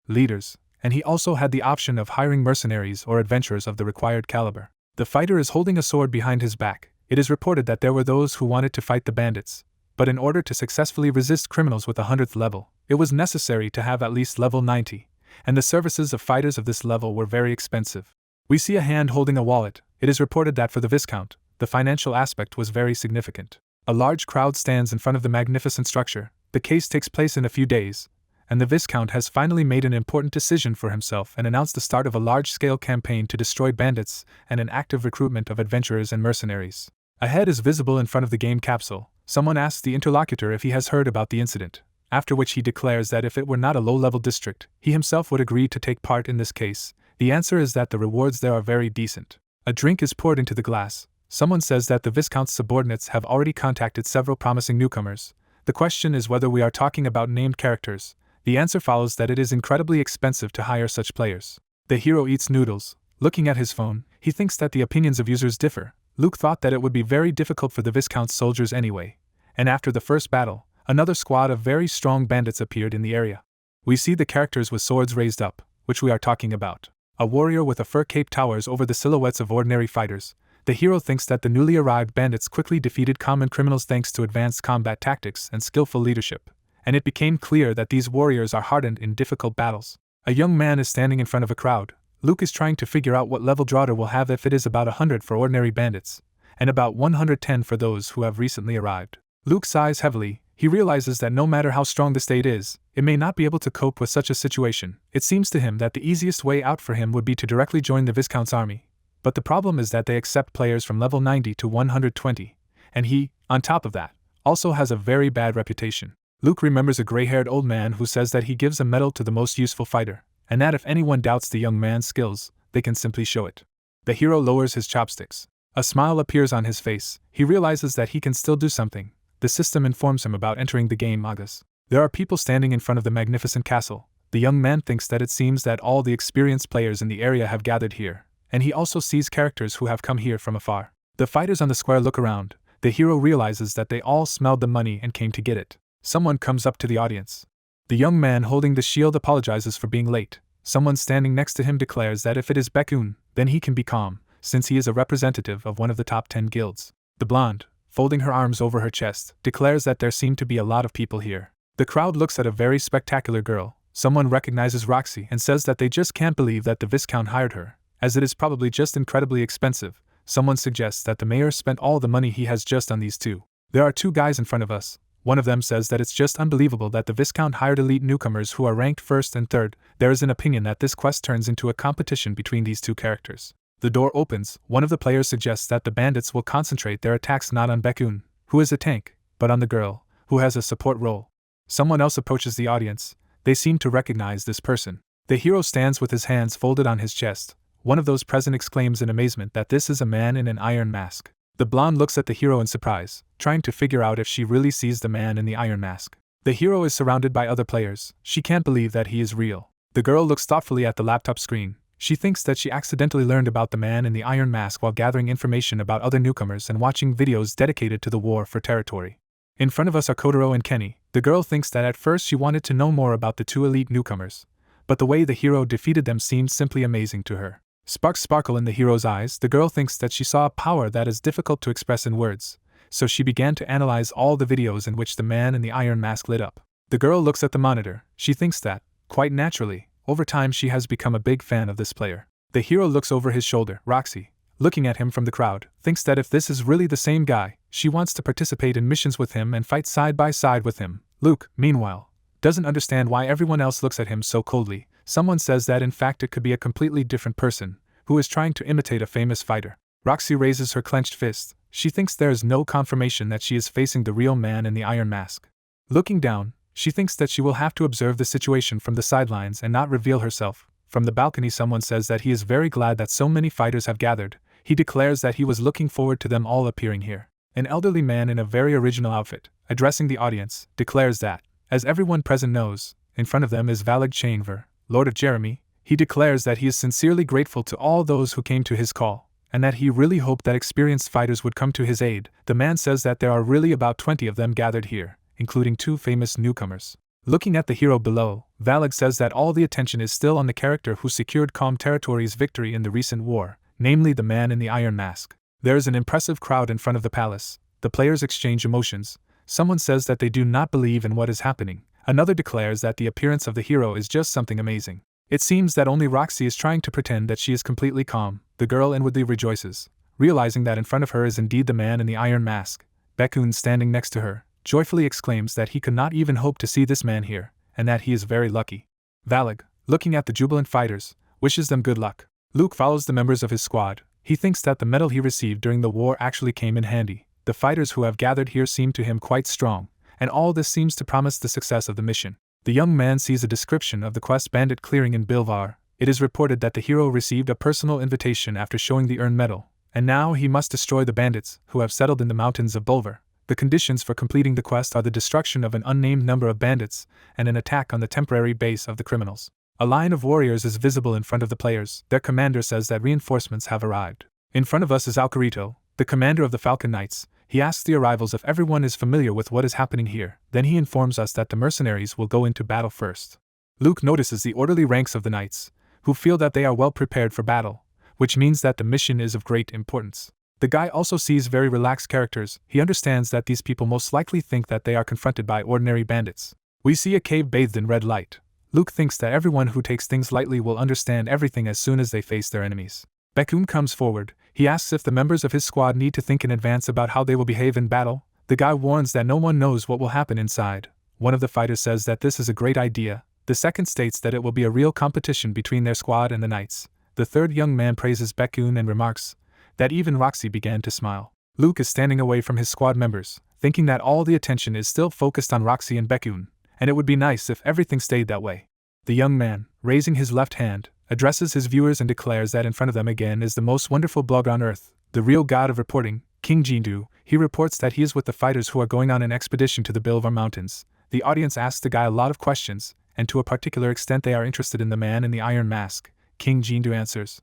leaders, and he also had the option of hiring mercenaries or adventurers of the required caliber. The fighter is holding a sword behind his back. It is reported that there were those who wanted to fight the bandits, but in order to successfully resist criminals with a 100th level, it was necessary to have at least level 90, and the services of fighters of this level were very expensive. We see a hand holding a wallet. It is reported that for the Viscount, the financial aspect was very significant. A large crowd stands in front of the magnificent structure. The case takes place in a few days, and the Viscount has finally made an important decision for himself and announced the start of a large-scale campaign to destroy bandits and an active recruitment of adventurers and mercenaries. A head is visible in front of the game capsule. Someone asks the interlocutor if he has heard about the incident, after which he declares that if it were not a low-level district, he himself would agree to take part in this case. The answer is that the rewards there are very decent. A drink is poured into the glass. Someone says that the Viscount's subordinates have already contacted several promising newcomers. The question is whether we are talking about named characters. The answer follows that it is incredibly expensive to hire such players. The hero eats noodles. Looking at his phone, he thinks that the opinions of users differ. Luke thought that it would be very difficult for the Viscount's soldiers anyway, and after the first battle, another squad of very strong bandits appeared in the area. We see the characters with swords raised up, which we are talking about. A warrior with a fur cape towers over the silhouettes of ordinary fighters. The hero thinks that the newly arrived bandits quickly defeated common criminals thanks to advanced combat tactics and skillful leadership, and it became clear that these warriors are hardened in difficult battles. A young man is standing in front of a crowd. Luke is trying to figure out what level Draughter will have if it is about 100 for ordinary bandits, and about 110 for those who have recently arrived. Luke sighs heavily. He realizes that no matter how strong the state is, it may not be able to cope with such a situation. It seems to him that the easiest way out for him would be to directly join the Viscount's army. But the problem is that they accept players from level 90 to 120, and he, on top of that, also has a very bad reputation. Luke remembers a gray-haired old man who says that he gives a medal to the most useful fighter, and that if anyone doubts the young man's skills, they can simply show it. The hero lowers his chopsticks. A smile appears on his face. He realizes that he can still do something. The system informs him about entering the game Mangas. There are people standing in front of the magnificent castle. The young man thinks that it seems that all the experienced players in the area have gathered here, and he also sees characters who have come here from afar. The fighters on the square look around. The hero realizes that they all smelled the money and came to get it. Someone comes up to the audience. The young man holding the shield apologizes for being late. Someone standing next to him declares that if it is Baekun, then he can be calm, since he is a representative of one of the top 10 guilds. The blonde, folding her arms over her chest, declares that there seem to be a lot of people here. The crowd looks at a very spectacular girl. Someone recognizes Roxy and says that they just can't believe that the Viscount hired her, as it is probably just incredibly expensive. Someone suggests that the mayor spent all the money he has just on these two. There are two guys in front of us. One of them says that it's just unbelievable that the Viscount hired elite newcomers who are ranked first and third. There is an opinion that this quest turns into a competition between these two characters. The door opens. One of the players suggests that the bandits will concentrate their attacks not on Baekun, who is a tank, but on the girl, who has a support role. Someone else approaches the audience. They seem to recognize this person. The hero stands with his hands folded on his chest. One of those present exclaims in amazement that this is a man in an iron mask. The blonde looks at the hero in surprise, trying to figure out if she really sees the man in the iron mask. The hero is surrounded by other players. She can't believe that he is real. The girl looks thoughtfully at the laptop screen. She thinks that she accidentally learned about the man in the iron mask while gathering information about other newcomers and watching videos dedicated to the war for territory. In front of us are Kotaro and Kenny. The girl thinks that at first she wanted to know more about the two elite newcomers, but the way the hero defeated them seemed simply amazing to her. Sparks sparkle in the hero's eyes. The girl thinks that she saw a power that is difficult to express in words, so she began to analyze all the videos in which the man in the iron mask lit up. The girl looks at the monitor. She thinks that, quite naturally, over time she has become a big fan of this player. The hero looks over his shoulder. Roxy, looking at him from the crowd, thinks that if this is really the same guy, she wants to participate in missions with him and fight side by side with him. Luke, meanwhile, doesn't understand why everyone else looks at him so coldly. Someone says that in fact it could be a completely different person, who is trying to imitate a famous fighter. Roxy raises her clenched fist. She thinks there is no confirmation that she is facing the real man in the iron mask. Looking down, she thinks that she will have to observe the situation from the sidelines and not reveal herself. From the balcony someone says that he is very glad that so many fighters have gathered. He declares that he was looking forward to them all appearing here. An elderly man in a very original outfit, addressing the audience, declares that, as everyone present knows, in front of them is Valag Chainver, Lord of Jeremy. He declares that he is sincerely grateful to all those who came to his call, and that he really hoped that experienced fighters would come to his aid. The man says that there are really about 20 of them gathered here, including 2 famous newcomers. Looking at the hero below, Valag says that all the attention is still on the character who secured Calm Territory's victory in the recent war, namely the man in the iron mask. There is an impressive crowd in front of the palace. The players exchange emotions. Someone says that they do not believe in what is happening. Another declares that the appearance of the hero is just something amazing. It seems that only Roxy is trying to pretend that she is completely calm. The girl inwardly rejoices, realizing that in front of her is indeed the man in the iron mask. Bekun, standing next to her, joyfully exclaims that he could not even hope to see this man here, and that he is very lucky. Valag, looking at the jubilant fighters, wishes them good luck. Luke follows the members of his squad. He thinks that the medal he received during the war actually came in handy. The fighters who have gathered here seem to him quite strong, and all this seems to promise the success of the mission. The young man sees a description of the quest bandit clearing in Bilvar. It is reported that the hero received a personal invitation after showing the earned medal, and now he must destroy the bandits who have settled in the mountains of Bulvar. The conditions for completing the quest are the destruction of an unnamed number of bandits and an attack on the temporary base of the criminals. A line of warriors is visible in front of the players. Their commander says that reinforcements have arrived. In front of us is Alcarito, the commander of the Falcon Knights. He asks the arrivals if everyone is familiar with what is happening here. Then he informs us that the mercenaries will go into battle first. Luke notices the orderly ranks of the knights, who feel that they are well prepared for battle, which means that the mission is of great importance. The guy also sees very relaxed characters. He understands that these people most likely think that they are confronted by ordinary bandits. We see a cave bathed in red light. Luke thinks that everyone who takes things lightly will understand everything as soon as they face their enemies. Bekun comes forward. He asks if the members of his squad need to think in advance about how they will behave in battle. The guy warns that no one knows what will happen inside. One of the fighters says that this is a great idea. The second states that it will be a real competition between their squad and the knights. The third young man praises Bekun and remarks that even Roxy began to smile. Luke is standing away from his squad members, thinking that all the attention is still focused on Roxy and Bekun, and it would be nice if everything stayed that way. The young man, raising his left hand, addresses his viewers and declares that in front of them again is the most wonderful blog on earth, the real god of reporting, King Jindu. He reports that he is with the fighters who are going on an expedition to the Bilvar Mountains. The audience asks the guy a lot of questions, and to a particular extent they are interested in the man in the iron mask. King Jindu answers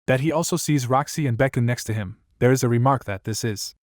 that he also sees Roxy and Bekun next to him. There is a remark that this is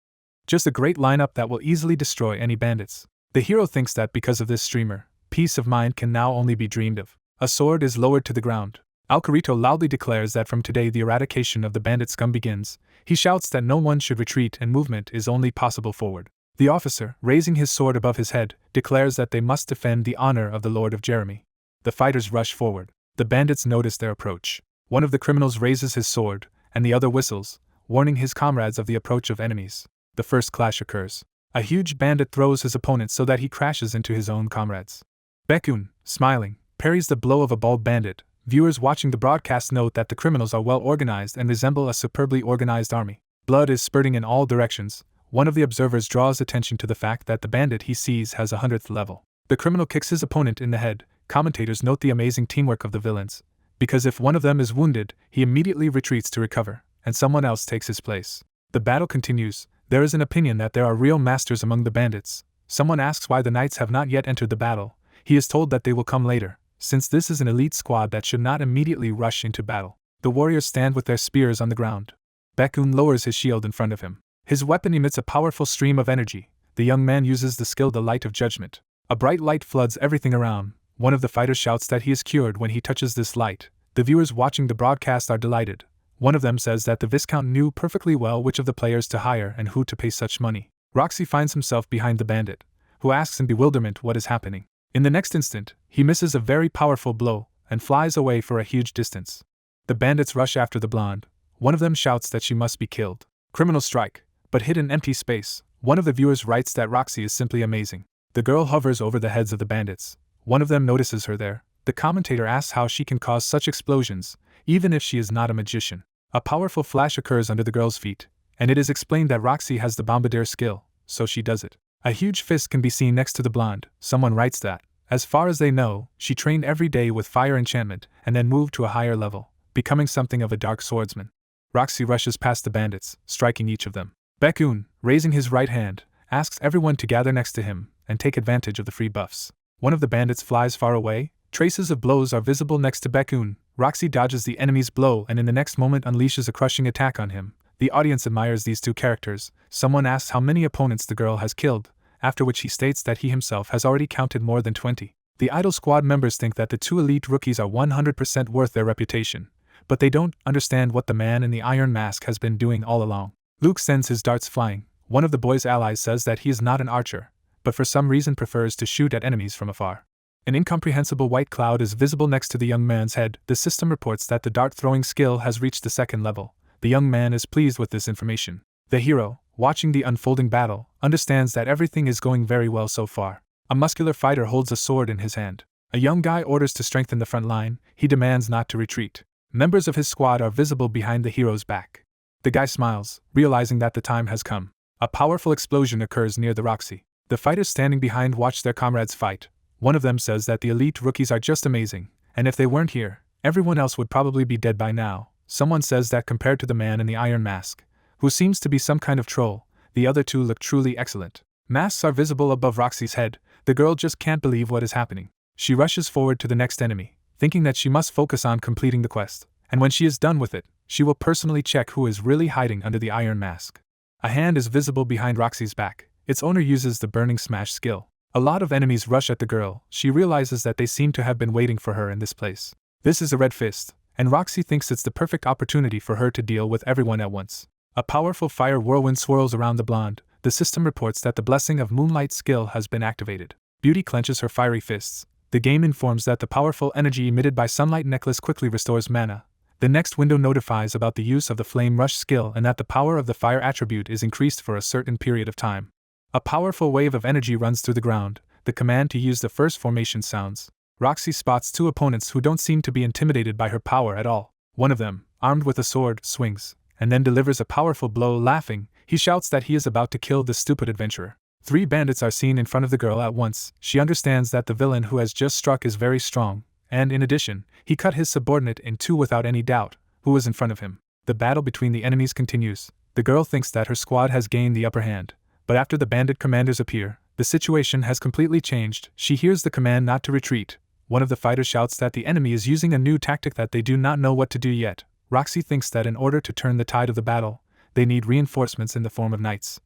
just a great lineup that will easily destroy any bandits. The hero thinks that because of this streamer, peace of mind can now only be dreamed of. A sword is lowered to the ground. Alcarito loudly declares that from today the eradication of the bandit scum begins. He shouts that no one should retreat and movement is only possible forward. The officer, raising his sword above his head, declares that they must defend the honor of the Lord of Jeremy. The fighters rush forward. The bandits notice their approach. One of the criminals raises his sword, and the other whistles, warning his comrades of the approach of enemies. The first clash occurs. A huge bandit throws his opponent so that he crashes into his own comrades. Bekun, smiling, parries the blow of a bald bandit. Viewers watching the broadcast note that the criminals are well organized and resemble a superbly organized army. Blood is spurting in all directions. One of the observers draws attention to the fact that the bandit he sees has a 100th level. The criminal kicks his opponent in the head. Commentators note the amazing teamwork of the villains, because if one of them is wounded, he immediately retreats to recover, and someone else takes his place. The battle continues. There is an opinion that there are real masters among the bandits. Someone asks why the knights have not yet entered the battle. He is told that they will come later, since this is an elite squad that should not immediately rush into battle. The warriors stand with their spears on the ground. Bekun lowers his shield in front of him. His weapon emits a powerful stream of energy. The young man uses the skill the Light of Judgment. A bright light floods everything around. One of the fighters shouts that he is cured when he touches this light. The viewers watching the broadcast are delighted. One of them says that the Viscount knew perfectly well which of the players to hire and who to pay such money. Roxy finds himself behind the bandit, who asks in bewilderment what is happening. In the next instant, he misses a very powerful blow and flies away for a huge distance. The bandits rush after the blonde. One of them shouts that she must be killed. Criminals strike, but hit an empty space. One of the viewers writes that Roxy is simply amazing. The girl hovers over the heads of the bandits. One of them notices her there. The commentator asks how she can cause such explosions, even if she is not a magician. A powerful flash occurs under the girl's feet, and it is explained that Roxy has the bombardier skill, so she does it. A huge fist can be seen next to the blonde. Someone writes that, as far as they know, she trained every day with fire enchantment and then moved to a higher level, becoming something of a dark swordsman. Roxy rushes past the bandits, striking each of them. Baekun, raising his right hand, asks everyone to gather next to him and take advantage of the free buffs. One of the bandits flies far away. Traces of blows are visible next to Baekun. Roxy dodges the enemy's blow and in the next moment unleashes a crushing attack on him. The audience admires these two characters. Someone asks how many opponents the girl has killed, after which he states that he himself has already counted more than 20. The idol squad members think that the two elite rookies are 100% worth their reputation, but they don't understand what the man in the iron mask has been doing all along. Luke sends his darts flying. One of the boy's allies says that he is not an archer, but for some reason prefers to shoot at enemies from afar. An incomprehensible white cloud is visible next to the young man's head. The system reports that the dart-throwing skill has reached the second level. The young man is pleased with this information. The hero, watching the unfolding battle, understands that everything is going very well so far. A muscular fighter holds a sword in his hand. A young guy orders to strengthen the front line. He demands not to retreat. Members of his squad are visible behind the hero's back. The guy smiles, realizing that the time has come. A powerful explosion occurs near the Roxy. The fighters standing behind watch their comrades fight. One of them says that the elite rookies are just amazing, and if they weren't here, everyone else would probably be dead by now. Someone says that compared to the man in the iron mask, who seems to be some kind of troll, the other two look truly excellent. Masks are visible above Roxy's head. The girl just can't believe what is happening. She rushes forward to the next enemy, thinking that she must focus on completing the quest, and when she is done with it, she will personally check who is really hiding under the iron mask. A hand is visible behind Roxy's back. Its owner uses the burning smash skill. A lot of enemies rush at the girl. She realizes that they seem to have been waiting for her in this place. This is a red fist, and Roxy thinks it's the perfect opportunity for her to deal with everyone at once. A powerful fire whirlwind swirls around the blonde. The system reports that the blessing of moonlight skill has been activated. Beauty clenches her fiery fists. The game informs that the powerful energy emitted by sunlight necklace quickly restores mana. The next window notifies about the use of the flame rush skill and that the power of the fire attribute is increased for a certain period of time. A powerful wave of energy runs through the ground. The command to use the first formation sounds. Roxy spots two opponents who don't seem to be intimidated by her power at all. One of them, armed with a sword, swings, and then delivers a powerful blow. Laughing, he shouts that he is about to kill the stupid adventurer. 3 bandits are seen in front of the girl at once. She understands that the villain who has just struck is very strong, and in addition, he cut his subordinate in two without any doubt, who was in front of him. The battle between the enemies continues. The girl thinks that her squad has gained the upper hand. But after the bandit commanders appear, the situation has completely changed. She hears the command not to retreat. One of the fighters shouts that the enemy is using a new tactic that they do not know what to do yet. Roxy thinks that in order to turn the tide of the battle, they need reinforcements in the form of knights.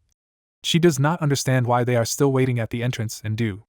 She does not understand why they are still waiting at the entrance and do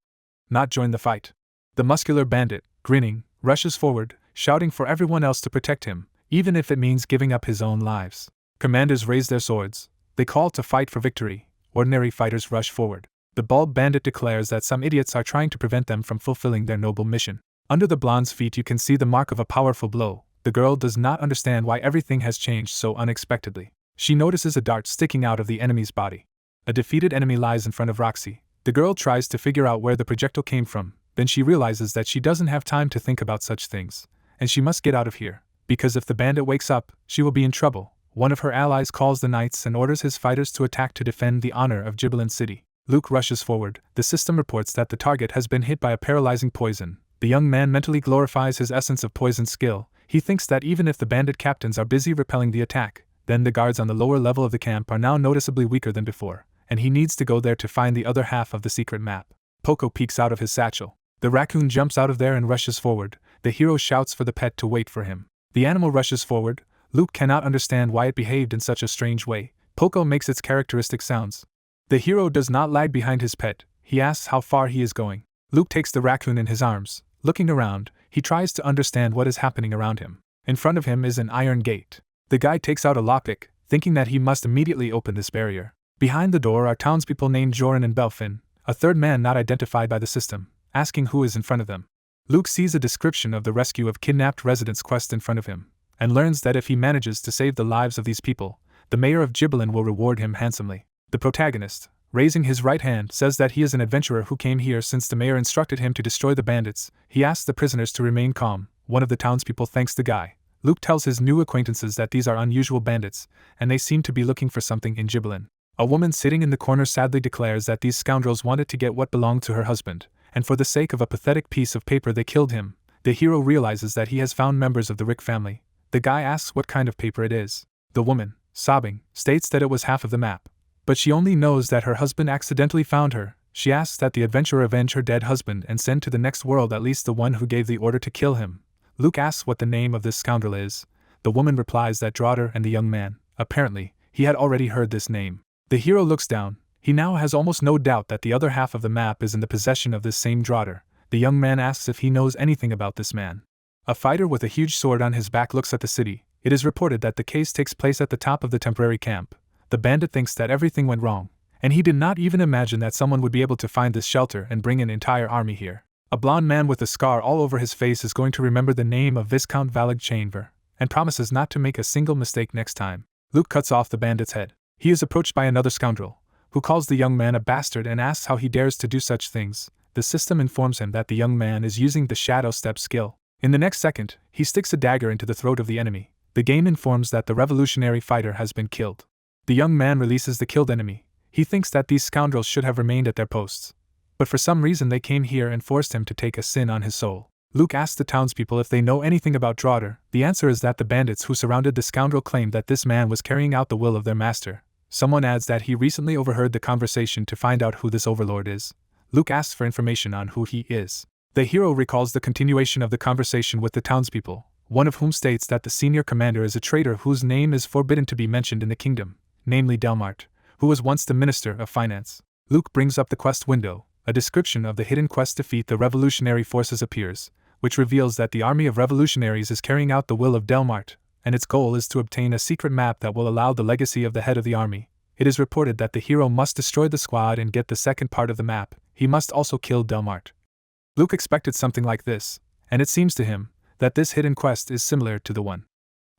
not join the fight. The muscular bandit, grinning, rushes forward, shouting for everyone else to protect him, even if it means giving up his own lives. Commanders raise their swords. They call to fight for victory. Ordinary fighters rush forward. The bald bandit declares that some idiots are trying to prevent them from fulfilling their noble mission. Under the blonde's feet you can see the mark of a powerful blow. The girl does not understand why everything has changed so unexpectedly. She notices a dart sticking out of the enemy's body. A defeated enemy lies in front of Roxy. The girl tries to figure out where the projectile came from, then she realizes that she doesn't have time to think about such things, and she must get out of here, because if the bandit wakes up, she will be in trouble. One of her allies calls the knights and orders his fighters to attack to defend the honor of Jubilant City. Luke rushes forward. The system reports that the target has been hit by a paralyzing poison. The young man mentally glorifies his essence of poison skill. He thinks that even if the bandit captains are busy repelling the attack, then the guards on the lower level of the camp are now noticeably weaker than before, and he needs to go there to find the other half of the secret map. Poco peeks out of his satchel. The raccoon jumps out of there and rushes forward. The hero shouts for the pet to wait for him. The animal rushes forward. Luke cannot understand why it behaved in such a strange way. Poco makes its characteristic sounds. The hero does not lag behind his pet. He asks how far he is going. Luke takes the raccoon in his arms. Looking around, he tries to understand what is happening around him. In front of him is an iron gate. The guy takes out a lockpick, thinking that he must immediately open this barrier. Behind the door are townspeople named Joran and Belfin, a third man not identified by the system, asking who is in front of them. Luke sees a description of the rescue of kidnapped residents quest in front of him, and learns that if he manages to save the lives of these people, the mayor of Jubilant will reward him handsomely. The protagonist, raising his right hand, says that he is an adventurer who came here since the mayor instructed him to destroy the bandits. He asks the prisoners to remain calm. One of the townspeople thanks the guy. Luke tells his new acquaintances that these are unusual bandits, and they seem to be looking for something in Jubilant. A woman sitting in the corner sadly declares that these scoundrels wanted to get what belonged to her husband, and for the sake of a pathetic piece of paper they killed him. The hero realizes that he has found members of the Rick family. The guy asks what kind of paper it is. The woman, sobbing, states that it was half of the map, but she only knows that her husband accidentally found her. She asks that the adventurer avenge her dead husband and send to the next world at least the one who gave the order to kill him. Luke asks what the name of this scoundrel is. The woman replies that Draugr and the young man, apparently, he had already heard this name. The hero looks down. He now has almost no doubt that the other half of the map is in the possession of this same Draugr. The young man asks if he knows anything about this man. A fighter with a huge sword on his back looks at the city. It is reported that the case takes place at the top of the temporary camp. The bandit thinks that everything went wrong, and he did not even imagine that someone would be able to find this shelter and bring an entire army here. A blond man with a scar all over his face is going to remember the name of Viscount Valagchainver, and promises not to make a single mistake next time. Luke cuts off the bandit's head. He is approached by another scoundrel, who calls the young man a bastard and asks how he dares to do such things. The system informs him that the young man is using the shadow step skill. In the next second, he sticks a dagger into the throat of the enemy. The game informs that the revolutionary fighter has been killed. The young man releases the killed enemy. He thinks that these scoundrels should have remained at their posts, but for some reason they came here and forced him to take a sin on his soul. Luke asks the townspeople if they know anything about Draugr. The answer is that the bandits who surrounded the scoundrel claimed that this man was carrying out the will of their master. Someone adds that he recently overheard the conversation to find out who this overlord is. Luke asks for information on who he is. The hero recalls the continuation of the conversation with the townspeople, one of whom states that the senior commander is a traitor whose name is forbidden to be mentioned in the kingdom, namely Delmart, who was once the Minister of Finance. Luke brings up the quest window. A description of the hidden quest Defeat the Revolutionary Forces appears, which reveals that the army of revolutionaries is carrying out the will of Delmart, and its goal is to obtain a secret map that will allow the legacy of the head of the army. It is reported that the hero must destroy the squad and get the second part of the map. He must also kill Delmart. Luke expected something like this, and it seems to him that this hidden quest is similar to the one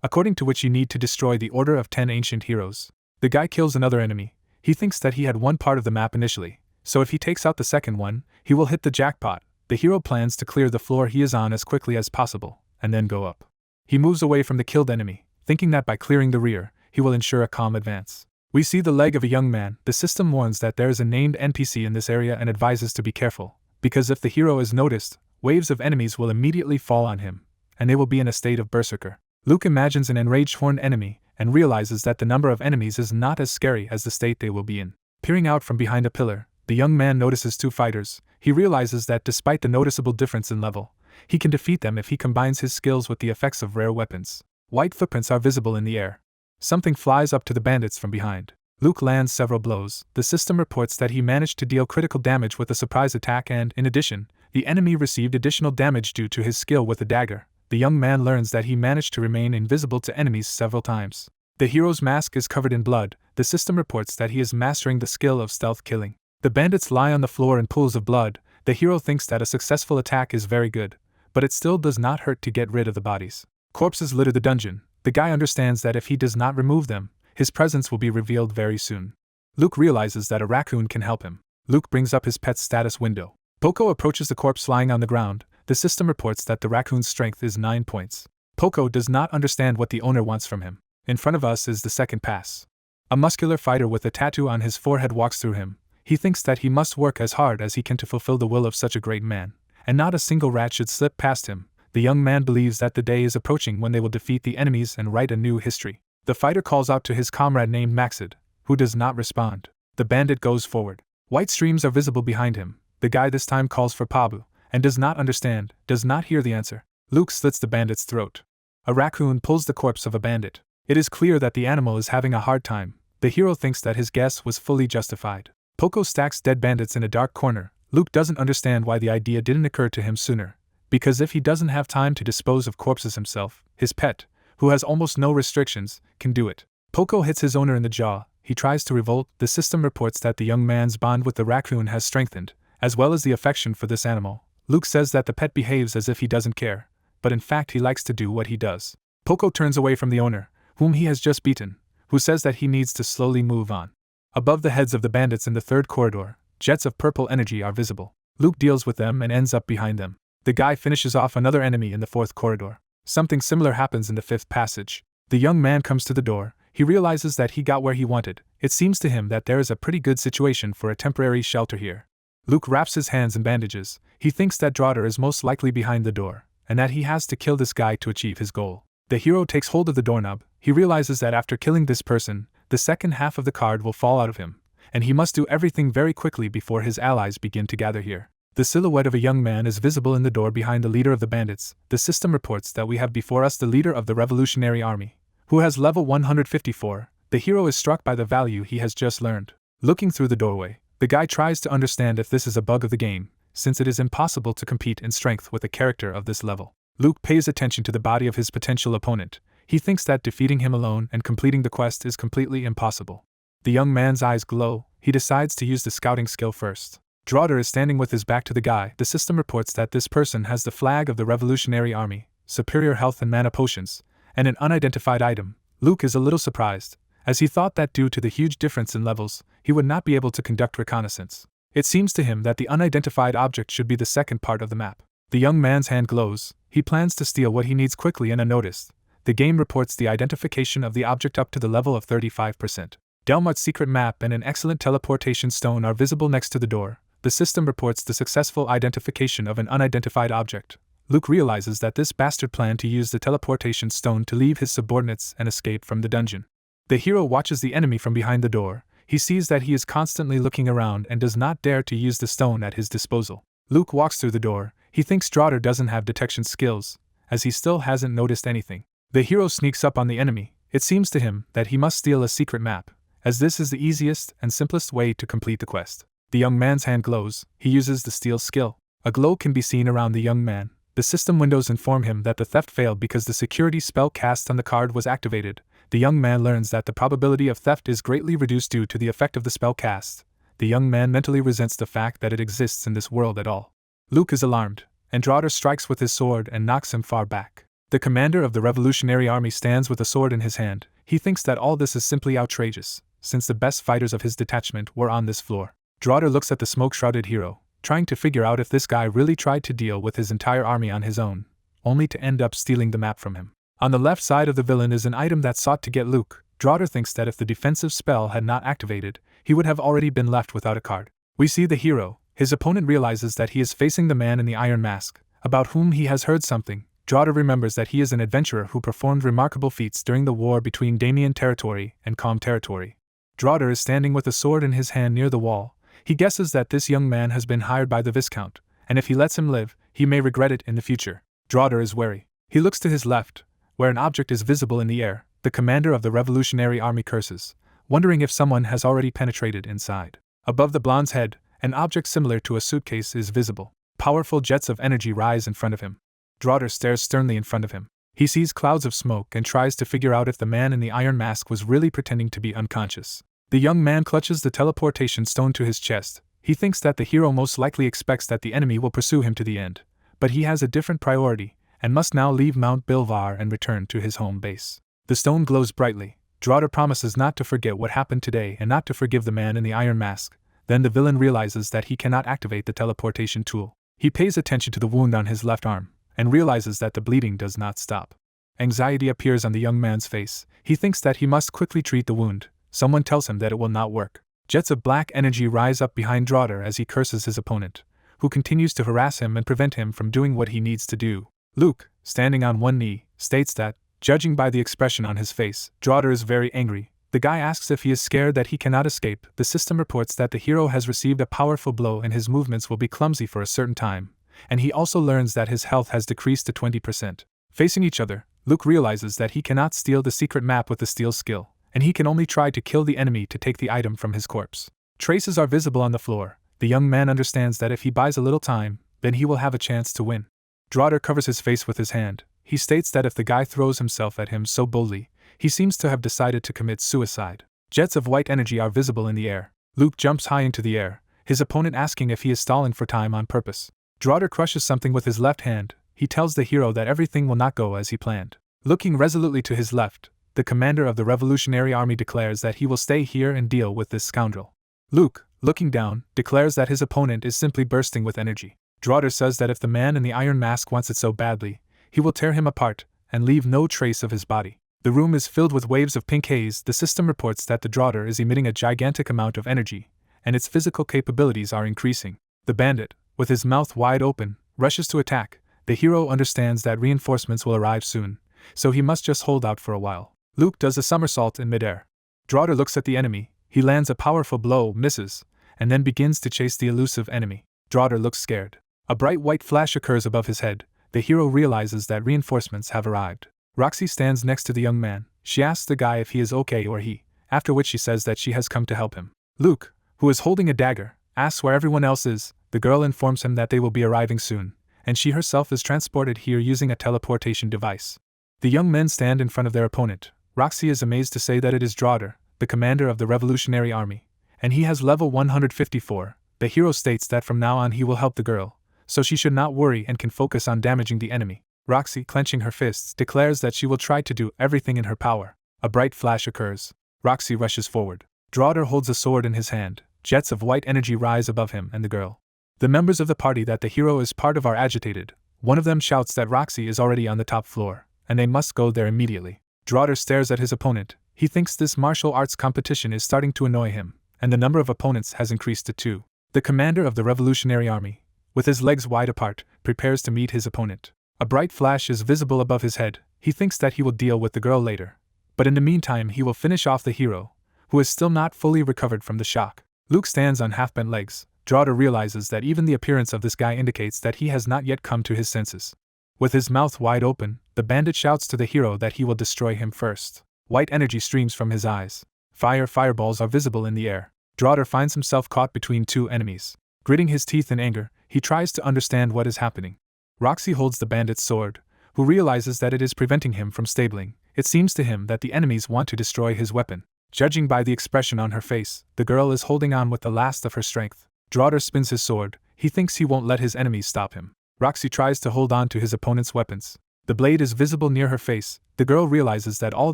according to which you need to destroy the Order of 10 Ancient Heroes. The guy kills another enemy. He thinks that he had one part of the map initially, so if he takes out the second one, he will hit the jackpot. The hero plans to clear the floor he is on as quickly as possible, and then go up. He moves away from the killed enemy, thinking that by clearing the rear, he will ensure a calm advance. We see the leg of a young man. The system warns that there is a named NPC in this area and advises to be careful, because if the hero is noticed, waves of enemies will immediately fall on him, and they will be in a state of berserker. Luke imagines an enraged horned enemy, and realizes that the number of enemies is not as scary as the state they will be in. Peering out from behind a pillar, the young man notices two fighters. He realizes that despite the noticeable difference in level, he can defeat them if he combines his skills with the effects of rare weapons. White footprints are visible in the air. Something flies up to the bandits from behind. Luke lands several blows. The system reports that he managed to deal critical damage with a surprise attack and, in addition, the enemy received additional damage due to his skill with the dagger. The young man learns that he managed to remain invisible to enemies several times. The hero's mask is covered in blood. The system reports that he is mastering the skill of stealth killing. The bandits lie on the floor in pools of blood. The hero thinks that a successful attack is very good, but it still does not hurt to get rid of the bodies. Corpses litter the dungeon. The guy understands that if he does not remove them, his presence will be revealed very soon. Luke realizes that a raccoon can help him. Luke brings up his pet's status window. Poco approaches the corpse lying on the ground. The system reports that the raccoon's strength is 9 points. Poco does not understand what the owner wants from him. In front of us is the second pass. A muscular fighter with a tattoo on his forehead walks through him. He thinks that he must work as hard as he can to fulfill the will of such a great man, and not a single rat should slip past him. The young man believes that the day is approaching when they will defeat the enemies and write a new history. The fighter calls out to his comrade named Maxid, who does not respond. The bandit goes forward. White streams are visible behind him. The guy this time calls for Pabu, and does not understand, does not hear the answer. Luke slits the bandit's throat. A raccoon pulls the corpse of a bandit. It is clear that the animal is having a hard time. The hero thinks that his guess was fully justified. Poco stacks dead bandits in a dark corner. Luke doesn't understand why the idea didn't occur to him sooner. Because if he doesn't have time to dispose of corpses himself, his pet, who has almost no restrictions, can do it. Poco hits his owner in the jaw. He tries to revolt. The system reports that the young man's bond with the raccoon has strengthened, as well as the affection for this animal. Luke says that the pet behaves as if he doesn't care, but in fact he likes to do what he does. Poco turns away from the owner, whom he has just beaten, who says that he needs to slowly move on. Above the heads of the bandits in the third corridor, jets of purple energy are visible. Luke deals with them and ends up behind them. The guy finishes off another enemy in the fourth corridor. Something similar happens in the fifth passage. The young man comes to the door. He realizes that he got where he wanted. It seems to him that there is a pretty good situation for a temporary shelter here. Luke wraps his hands in bandages. He thinks that Draugr is most likely behind the door, and that he has to kill this guy to achieve his goal. The hero takes hold of the doorknob. He realizes that after killing this person, the second half of the card will fall out of him, and he must do everything very quickly before his allies begin to gather here. The silhouette of a young man is visible in the door behind the leader of the bandits. The system reports that we have before us the leader of the Revolutionary Army, who has level 154. The hero is struck by the value he has just learned. Looking through the doorway, the guy tries to understand if this is a bug of the game, since it is impossible to compete in strength with a character of this level. Luke pays attention to the body of his potential opponent. He thinks that defeating him alone and completing the quest is completely impossible. The young man's eyes glow. He decides to use the scouting skill first. Draughter is standing with his back to the guy. The system reports that this person has the flag of the Revolutionary Army, superior health and mana potions, and an unidentified item. Luke is a little surprised, as he thought that due to the huge difference in levels, he would not be able to conduct reconnaissance. It seems to him that the unidentified object should be the second part of the map. The young man's hand glows. He plans to steal what he needs quickly and unnoticed. The game reports the identification of the object up to the level of 35%. Delmart's secret map and an excellent teleportation stone are visible next to the door. The system reports the successful identification of an unidentified object. Luke realizes that this bastard planned to use the teleportation stone to leave his subordinates and escape from the dungeon. The hero watches the enemy from behind the door. He sees that he is constantly looking around and does not dare to use the stone at his disposal. Luke walks through the door. He thinks Draughter doesn't have detection skills, as he still hasn't noticed anything. The hero sneaks up on the enemy. It seems to him that he must steal a secret map, as this is the easiest and simplest way to complete the quest. The young man's hand glows. He uses the steal skill. A glow can be seen around the young man. The system windows inform him that the theft failed because the security spell cast on the card was activated. The young man learns that the probability of theft is greatly reduced due to the effect of the spell cast. The young man mentally resents the fact that it exists in this world at all. Luke is alarmed, and Draughter strikes with his sword and knocks him far back. The commander of the Revolutionary Army stands with a sword in his hand. He thinks that all this is simply outrageous, since the best fighters of his detachment were on this floor. Draughter looks at the smoke-shrouded hero, trying to figure out if this guy really tried to deal with his entire army on his own, only to end up stealing the map from him. On the left side of the villain is an item that sought to get Luke. Draughter thinks that if the defensive spell had not activated, he would have already been left without a card. We see the hero. His opponent realizes that he is facing the man in the iron mask, about whom he has heard something. Draughter remembers that he is an adventurer who performed remarkable feats during the war between Damian territory and Calm territory. Draughter is standing with a sword in his hand near the wall. He guesses that this young man has been hired by the Viscount, and if he lets him live, he may regret it in the future. Draughter is wary. He looks to his left, where an object is visible in the air. The commander of the Revolutionary Army curses, wondering if someone has already penetrated inside. Above the blonde's head, an object similar to a suitcase is visible. Powerful jets of energy rise in front of him. Draughter stares sternly in front of him. He sees clouds of smoke and tries to figure out if the man in the iron mask was really pretending to be unconscious. The young man clutches the teleportation stone to his chest. He thinks that the hero most likely expects that the enemy will pursue him to the end, but he has a different priority, and must now leave Mount Bilvar and return to his home base. The stone glows brightly. Draughter promises not to forget what happened today and not to forgive the man in the iron mask. Then the villain realizes that he cannot activate the teleportation tool. He pays attention to the wound on his left arm, and realizes that the bleeding does not stop. Anxiety appears on the young man's face. He thinks that he must quickly treat the wound. Someone tells him that it will not work. Jets of black energy rise up behind Draughter as he curses his opponent, who continues to harass him and prevent him from doing what he needs to do. Luke, standing on one knee, states that, judging by the expression on his face, Draughter is very angry. The guy asks if he is scared that he cannot escape. The system reports that the hero has received a powerful blow and his movements will be clumsy for a certain time, and he also learns that his health has decreased to 20%. Facing each other, Luke realizes that he cannot steal the secret map with the steal skill, and he can only try to kill the enemy to take the item from his corpse. Traces are visible on the floor. The young man understands that if he buys a little time, then he will have a chance to win. Draughter covers his face with his hand. He states that if the guy throws himself at him so boldly, he seems to have decided to commit suicide. Jets of white energy are visible in the air. Luke jumps high into the air, his opponent asking if he is stalling for time on purpose. Draughter crushes something with his left hand. He tells the hero that everything will not go as he planned. Looking resolutely to his left, the commander of the Revolutionary Army declares that he will stay here and deal with this scoundrel. Luke, looking down, declares that his opponent is simply bursting with energy. Draughter says that if the man in the iron mask wants it so badly, he will tear him apart and leave no trace of his body. The room is filled with waves of pink haze. The system reports that the Draughter is emitting a gigantic amount of energy, and its physical capabilities are increasing. The bandit, with his mouth wide open, rushes to attack. The hero understands that reinforcements will arrive soon. so he must just hold out for a while. Luke does a somersault in midair. Draughter looks at the enemy, he lands a powerful blow, misses, and then begins to chase the elusive enemy. Draughter looks scared. A bright white flash occurs above his head. The hero realizes that reinforcements have arrived. Roxy stands next to the young man. She asks the guy if he is okay or he, after which she says that she has come to help him. Luke, who is holding a dagger, asks where everyone else is. The girl informs him that they will be arriving soon, and she herself is transported here using a teleportation device. The young men stand in front of their opponent. Roxy is amazed to say that it is Draughter, the commander of the Revolutionary Army, and he has level 154. The hero states that from now on he will help the girl, so she should not worry and can focus on damaging the enemy. Roxy, clenching her fists, declares that she will try to do everything in her power. A bright flash occurs. Roxy rushes forward. Draughter holds a sword in his hand. Jets of white energy rise above him and the girl. The members of the party that the hero is part of are agitated. One of them shouts that Roxy is already on the top floor, and they must go there immediately. Draughter stares at his opponent. He thinks this martial arts competition is starting to annoy him, and the number of opponents has increased to 2. The commander of the Revolutionary Army, with his legs wide apart, prepares to meet his opponent. A bright flash is visible above his head. He thinks that he will deal with the girl later, but in the meantime he will finish off the hero, who is still not fully recovered from the shock. Luke stands on half-bent legs. Draughter realizes that even the appearance of this guy indicates that he has not yet come to his senses. With his mouth wide open, the bandit shouts to the hero that he will destroy him first. White energy streams from his eyes. Fireballs are visible in the air. Draughter finds himself caught between 2 enemies. Gritting his teeth in anger, he tries to understand what is happening. Roxy holds the bandit's sword, who realizes that it is preventing him from stabling. It seems to him that the enemies want to destroy his weapon. Judging by the expression on her face, the girl is holding on with the last of her strength. Draughter spins his sword. He thinks he won't let his enemies stop him. Roxy tries to hold on to his opponent's weapons. The blade is visible near her face. The girl realizes that all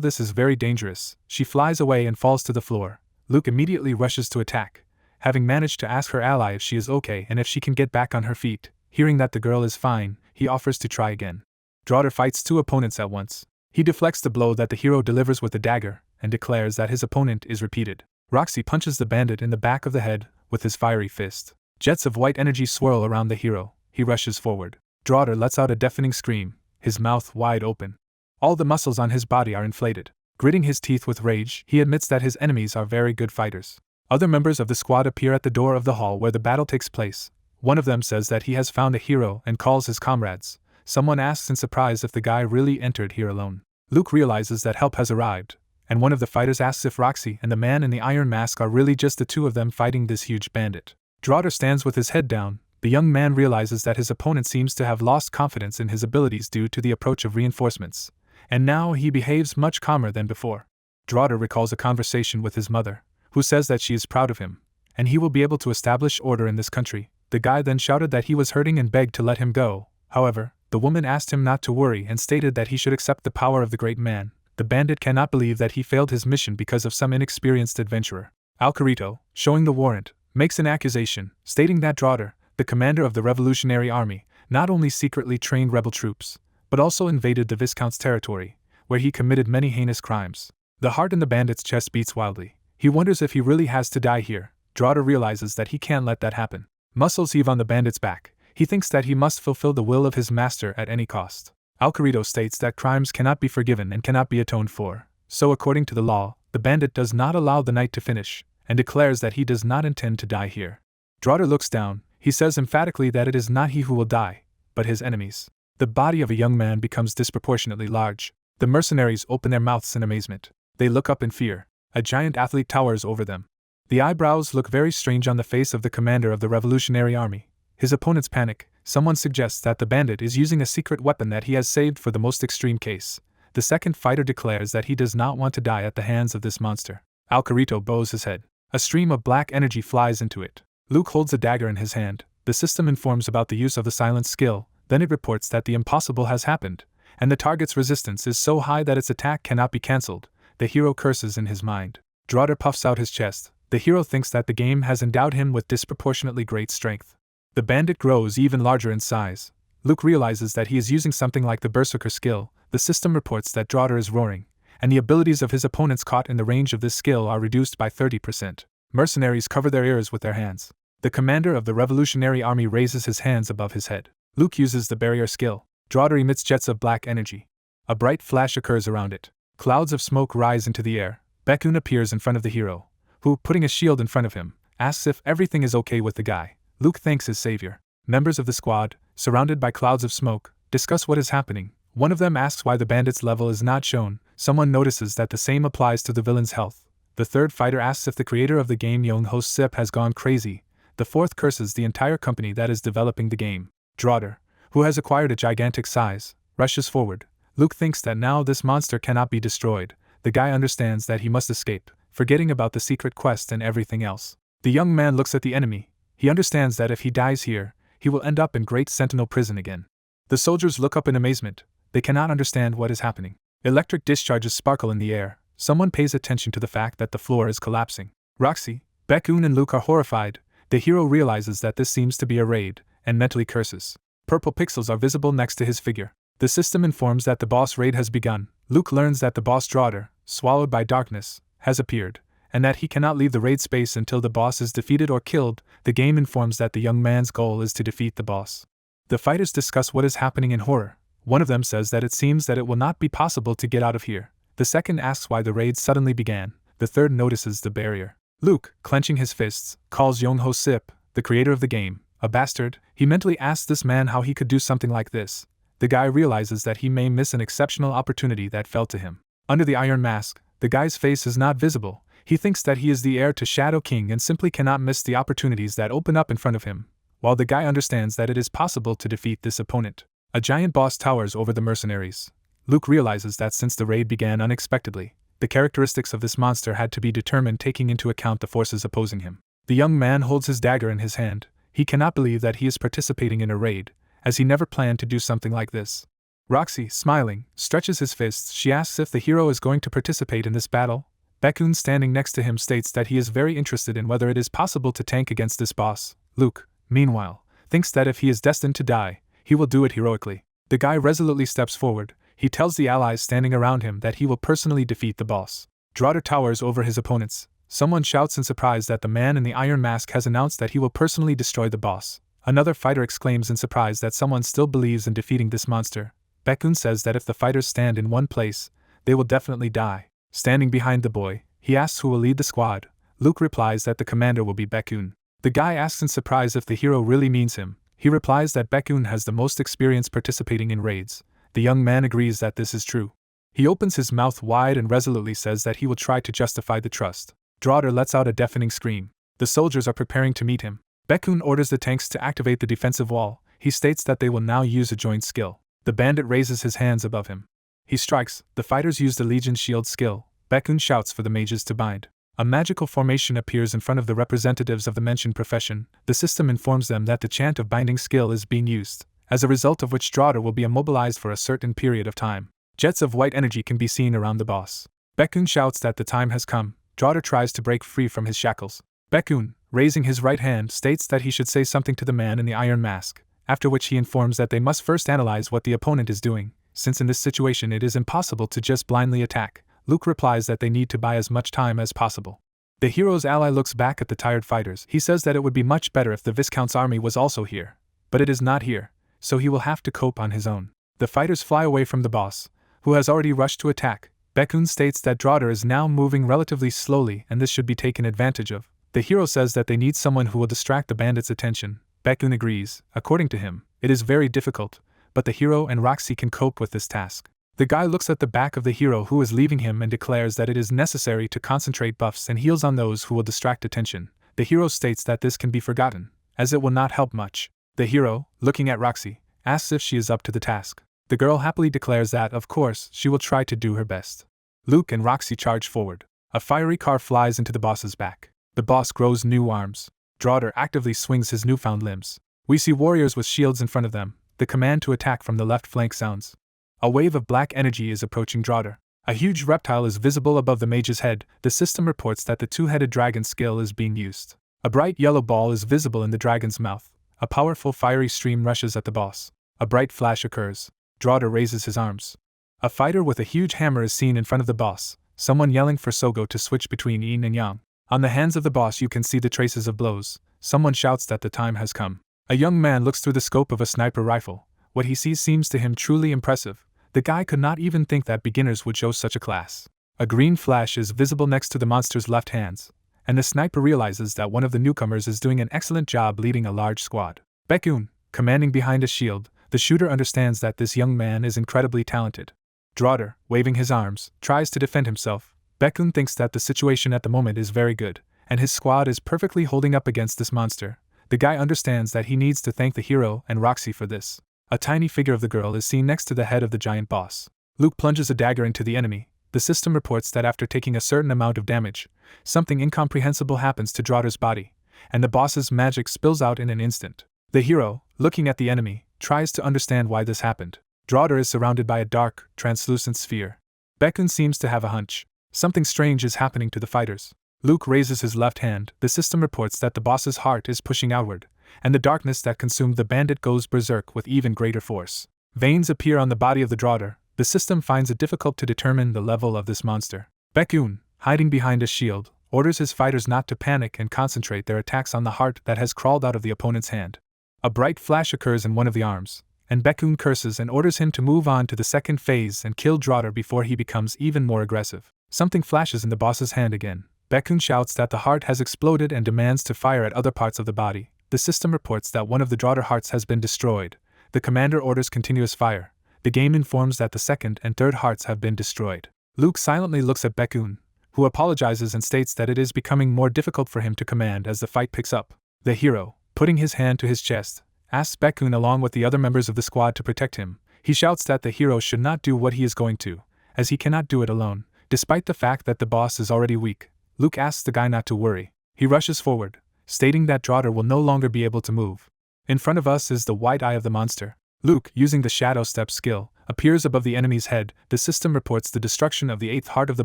this is very dangerous. She flies away and falls to the floor. Luke immediately rushes to attack, having managed to ask her ally if she is okay and if she can get back on her feet. Hearing that the girl is fine, he offers to try again. Draughter fights 2 opponents at once. He deflects the blow that the hero delivers with a dagger, and declares that his opponent is repeated. Roxy punches the bandit in the back of the head with his fiery fist. Jets of white energy swirl around the hero. He rushes forward. Draughter lets out a deafening scream, his mouth wide open. All the muscles on his body are inflated. Gritting his teeth with rage, he admits that his enemies are very good fighters. Other members of the squad appear at the door of the hall where the battle takes place. One of them says that he has found a hero and calls his comrades. Someone asks in surprise if the guy really entered here alone. Luke realizes that help has arrived, and one of the fighters asks if Roxy and the man in the iron mask are really just the 2 of them fighting this huge bandit. Draughter stands with his head down. The young man realizes that his opponent seems to have lost confidence in his abilities due to the approach of reinforcements, and now he behaves much calmer than before. Draughter recalls a conversation with his mother, who says that she is proud of him, and he will be able to establish order in this country. The guy then shouted that he was hurting and begged to let him go. However, the woman asked him not to worry and stated that he should accept the power of the great man. The bandit cannot believe that he failed his mission because of some inexperienced adventurer. Alcarito, showing the warrant, makes an accusation, stating that Draughter, the commander of the Revolutionary Army, not only secretly trained rebel troops, but also invaded the Viscount's territory, where he committed many heinous crimes. The heart in the bandit's chest beats wildly. He wonders if he really has to die here. Draughter realizes that he can't let that happen. Muscles heave on the bandit's back. He thinks that he must fulfill the will of his master at any cost. Alcarito states that crimes cannot be forgiven and cannot be atoned for, so according to the law, the bandit does not allow the night to finish, and declares that he does not intend to die here. Draughter looks down. He says emphatically that it is not he who will die, but his enemies. The body of a young man becomes disproportionately large. The mercenaries open their mouths in amazement. They look up in fear. A giant athlete towers over them. The eyebrows look very strange on the face of the commander of the Revolutionary Army. His opponents panic. Someone suggests that the bandit is using a secret weapon that he has saved for the most extreme case. The second fighter declares that he does not want to die at the hands of this monster. Alcarito bows his head. A stream of black energy flies into it. Luke holds a dagger in his hand. The system informs about the use of the silence skill, then it reports that the impossible has happened, and the target's resistance is so high that its attack cannot be cancelled. The hero curses in his mind. Draughter puffs out his chest. The hero thinks that the game has endowed him with disproportionately great strength. The bandit grows even larger in size. Luke realizes that he is using something like the Berserker skill. The system reports that Draughter is roaring, and the abilities of his opponents caught in the range of this skill are reduced by 30%. Mercenaries cover their ears with their hands. The commander of the Revolutionary Army raises his hands above his head. Luke uses the barrier skill. Draughter emits jets of black energy. A bright flash occurs around it. Clouds of smoke rise into the air. Baekun appears in front of the hero, who, putting a shield in front of him, asks if everything is okay with the guy. Luke thanks his savior. Members of the squad, surrounded by clouds of smoke, discuss what is happening. One of them asks why the bandit's level is not shown. Someone notices that the same applies to the villain's health. The third fighter asks if the creator of the game Young-ho Sip has gone crazy. The fourth curses the entire company that is developing the game. Draughter, who has acquired a gigantic size, rushes forward. Luke thinks that now this monster cannot be destroyed. The guy understands that he must escape, forgetting about the secret quest and everything else. The young man looks at the enemy. He understands that if he dies here, he will end up in Great Sentinel Prison again. The soldiers look up in amazement. They cannot understand what is happening. Electric discharges sparkle in the air. Someone pays attention to the fact that the floor is collapsing. Roxy, Baekun and Luke are horrified. The hero realizes that this seems to be a raid, and mentally curses. Purple pixels are visible next to his figure. The system informs that the boss raid has begun. Luke learns that the boss Draughter, swallowed by darkness, has appeared, and that he cannot leave the raid space until the boss is defeated or killed. The game informs that the young man's goal is to defeat the boss. The fighters discuss what is happening in horror. One of them says that it seems that it will not be possible to get out of here. The second asks why the raid suddenly began. The third notices the barrier. Luke, clenching his fists, calls Young-ho Sip, the creator of the game, a bastard. He mentally asks this man how he could do something like this. The guy realizes that he may miss an exceptional opportunity that fell to him. Under the iron mask, the guy's face is not visible. He thinks that he is the heir to Shadow King and simply cannot miss the opportunities that open up in front of him, while the guy understands that it is possible to defeat this opponent. A giant boss towers over the mercenaries. Luke realizes that since the raid began unexpectedly, the characteristics of this monster had to be determined taking into account the forces opposing him. The young man holds his dagger in his hand. He cannot believe that he is participating in a raid, as he never planned to do something like this. Roxy, smiling, stretches his fists. She asks if the hero is going to participate in this battle. Baekun, standing next to him, states that he is very interested in whether it is possible to tank against this boss. Luke, meanwhile, thinks that if he is destined to die, he will do it heroically. The guy resolutely steps forward. He tells the allies standing around him that he will personally defeat the boss. Draughter towers over his opponents. Someone shouts in surprise that the man in the iron mask has announced that he will personally destroy the boss. Another fighter exclaims in surprise that someone still believes in defeating this monster. Baekun says that if the fighters stand in one place, they will definitely die. Standing behind the boy, he asks who will lead the squad. Luke replies that the commander will be Baekun. The guy asks in surprise if the hero really means him. He replies that Baekun has the most experience participating in raids. The young man agrees that this is true. He opens his mouth wide and resolutely says that he will try to justify the trust. Draughter lets out a deafening scream. The soldiers are preparing to meet him. Baekun orders the tanks to activate the defensive wall. He states that they will now use a joint skill. The bandit raises his hands above him. He strikes. The fighters use the Legion's shield skill. Baekun shouts for the mages to bind. A magical formation appears in front of the representatives of the mentioned profession. The system informs them that the chant of binding skill is being used, as a result of which Draughter will be immobilized for a certain period of time. Jets of white energy can be seen around the boss. Baekun shouts that the time has come. Draughter tries to break free from his shackles. Baekun, raising his right hand, states that he should say something to the man in the iron mask, after which he informs that they must first analyze what the opponent is doing, since in this situation it is impossible to just blindly attack. Luke replies that they need to buy as much time as possible. The hero's ally looks back at the tired fighters. He says that it would be much better if the Viscount's army was also here, but it is not here, so he will have to cope on his own. The fighters fly away from the boss, who has already rushed to attack. Baekun states that Draughter is now moving relatively slowly and this should be taken advantage of. The hero says that they need someone who will distract the bandits' attention. Baekun agrees. According to him, it is very difficult, but the hero and Roxy can cope with this task. The guy looks at the back of the hero who is leaving him and declares that it is necessary to concentrate buffs and heals on those who will distract attention. The hero states that this can be forgotten, as it will not help much. The hero, looking at Roxy, asks if she is up to the task. The girl happily declares that, of course, she will try to do her best. Luke and Roxy charge forward. A fiery car flies into the boss's back. The boss grows new arms. Draughter actively swings his newfound limbs. We see warriors with shields in front of them. The command to attack from the left flank sounds. A wave of black energy is approaching Draughter. A huge reptile is visible above the mage's head. The system reports that the two-headed dragon skill is being used. A bright yellow ball is visible in the dragon's mouth. A powerful fiery stream rushes at the boss. A bright flash occurs. Draughter raises his arms. A fighter with a huge hammer is seen in front of the boss, someone yelling for Sogo to switch between yin and yang. On the hands of the boss you can see the traces of blows. Someone shouts that the time has come. A young man looks through the scope of a sniper rifle. What he sees seems to him truly impressive. The guy could not even think that beginners would show such a class. A green flash is visible next to the monster's left hands, and the sniper realizes that one of the newcomers is doing an excellent job leading a large squad. Baekun, commanding behind a shield, the shooter understands that this young man is incredibly talented. Draughter, waving his arms, tries to defend himself. Baekun thinks that the situation at the moment is very good, and his squad is perfectly holding up against this monster. The guy understands that he needs to thank the hero and Roxy for this. A tiny figure of the girl is seen next to the head of the giant boss. Luke plunges a dagger into the enemy. The system reports that after taking a certain amount of damage, something incomprehensible happens to Draughter's body, and the boss's magic spills out in an instant. The hero, looking at the enemy, tries to understand why this happened. Draughter is surrounded by a dark, translucent sphere. Baekun seems to have a hunch. Something strange is happening to the fighters. Luke raises his left hand. The system reports that the boss's heart is pushing outward, and the darkness that consumed the bandit goes berserk with even greater force. Veins appear on the body of the Draughter. The system finds it difficult to determine the level of this monster. Baekun, hiding behind a shield, orders his fighters not to panic and concentrate their attacks on the heart that has crawled out of the opponent's hand. A bright flash occurs in one of the arms, and Baekun curses and orders him to move on to the second phase and kill Draughter before he becomes even more aggressive. Something flashes in the boss's hand again. Baekun shouts that the heart has exploded and demands to fire at other parts of the body. The system reports that one of the Draughter hearts has been destroyed. The commander orders continuous fire. The game informs that the second and third hearts have been destroyed. Luke silently looks at Baekun, who apologizes and states that it is becoming more difficult for him to command as the fight picks up. The hero, putting his hand to his chest, asks Baekun along with the other members of the squad to protect him. He shouts that the hero should not do what he is going to, as he cannot do it alone. Despite the fact that the boss is already weak, Luke asks the guy not to worry. He rushes forward, stating that Draughter will no longer be able to move. In front of us is the white eye of the monster. Luke, using the shadow step skill, appears above the enemy's head. The system reports the destruction of the 8th heart of the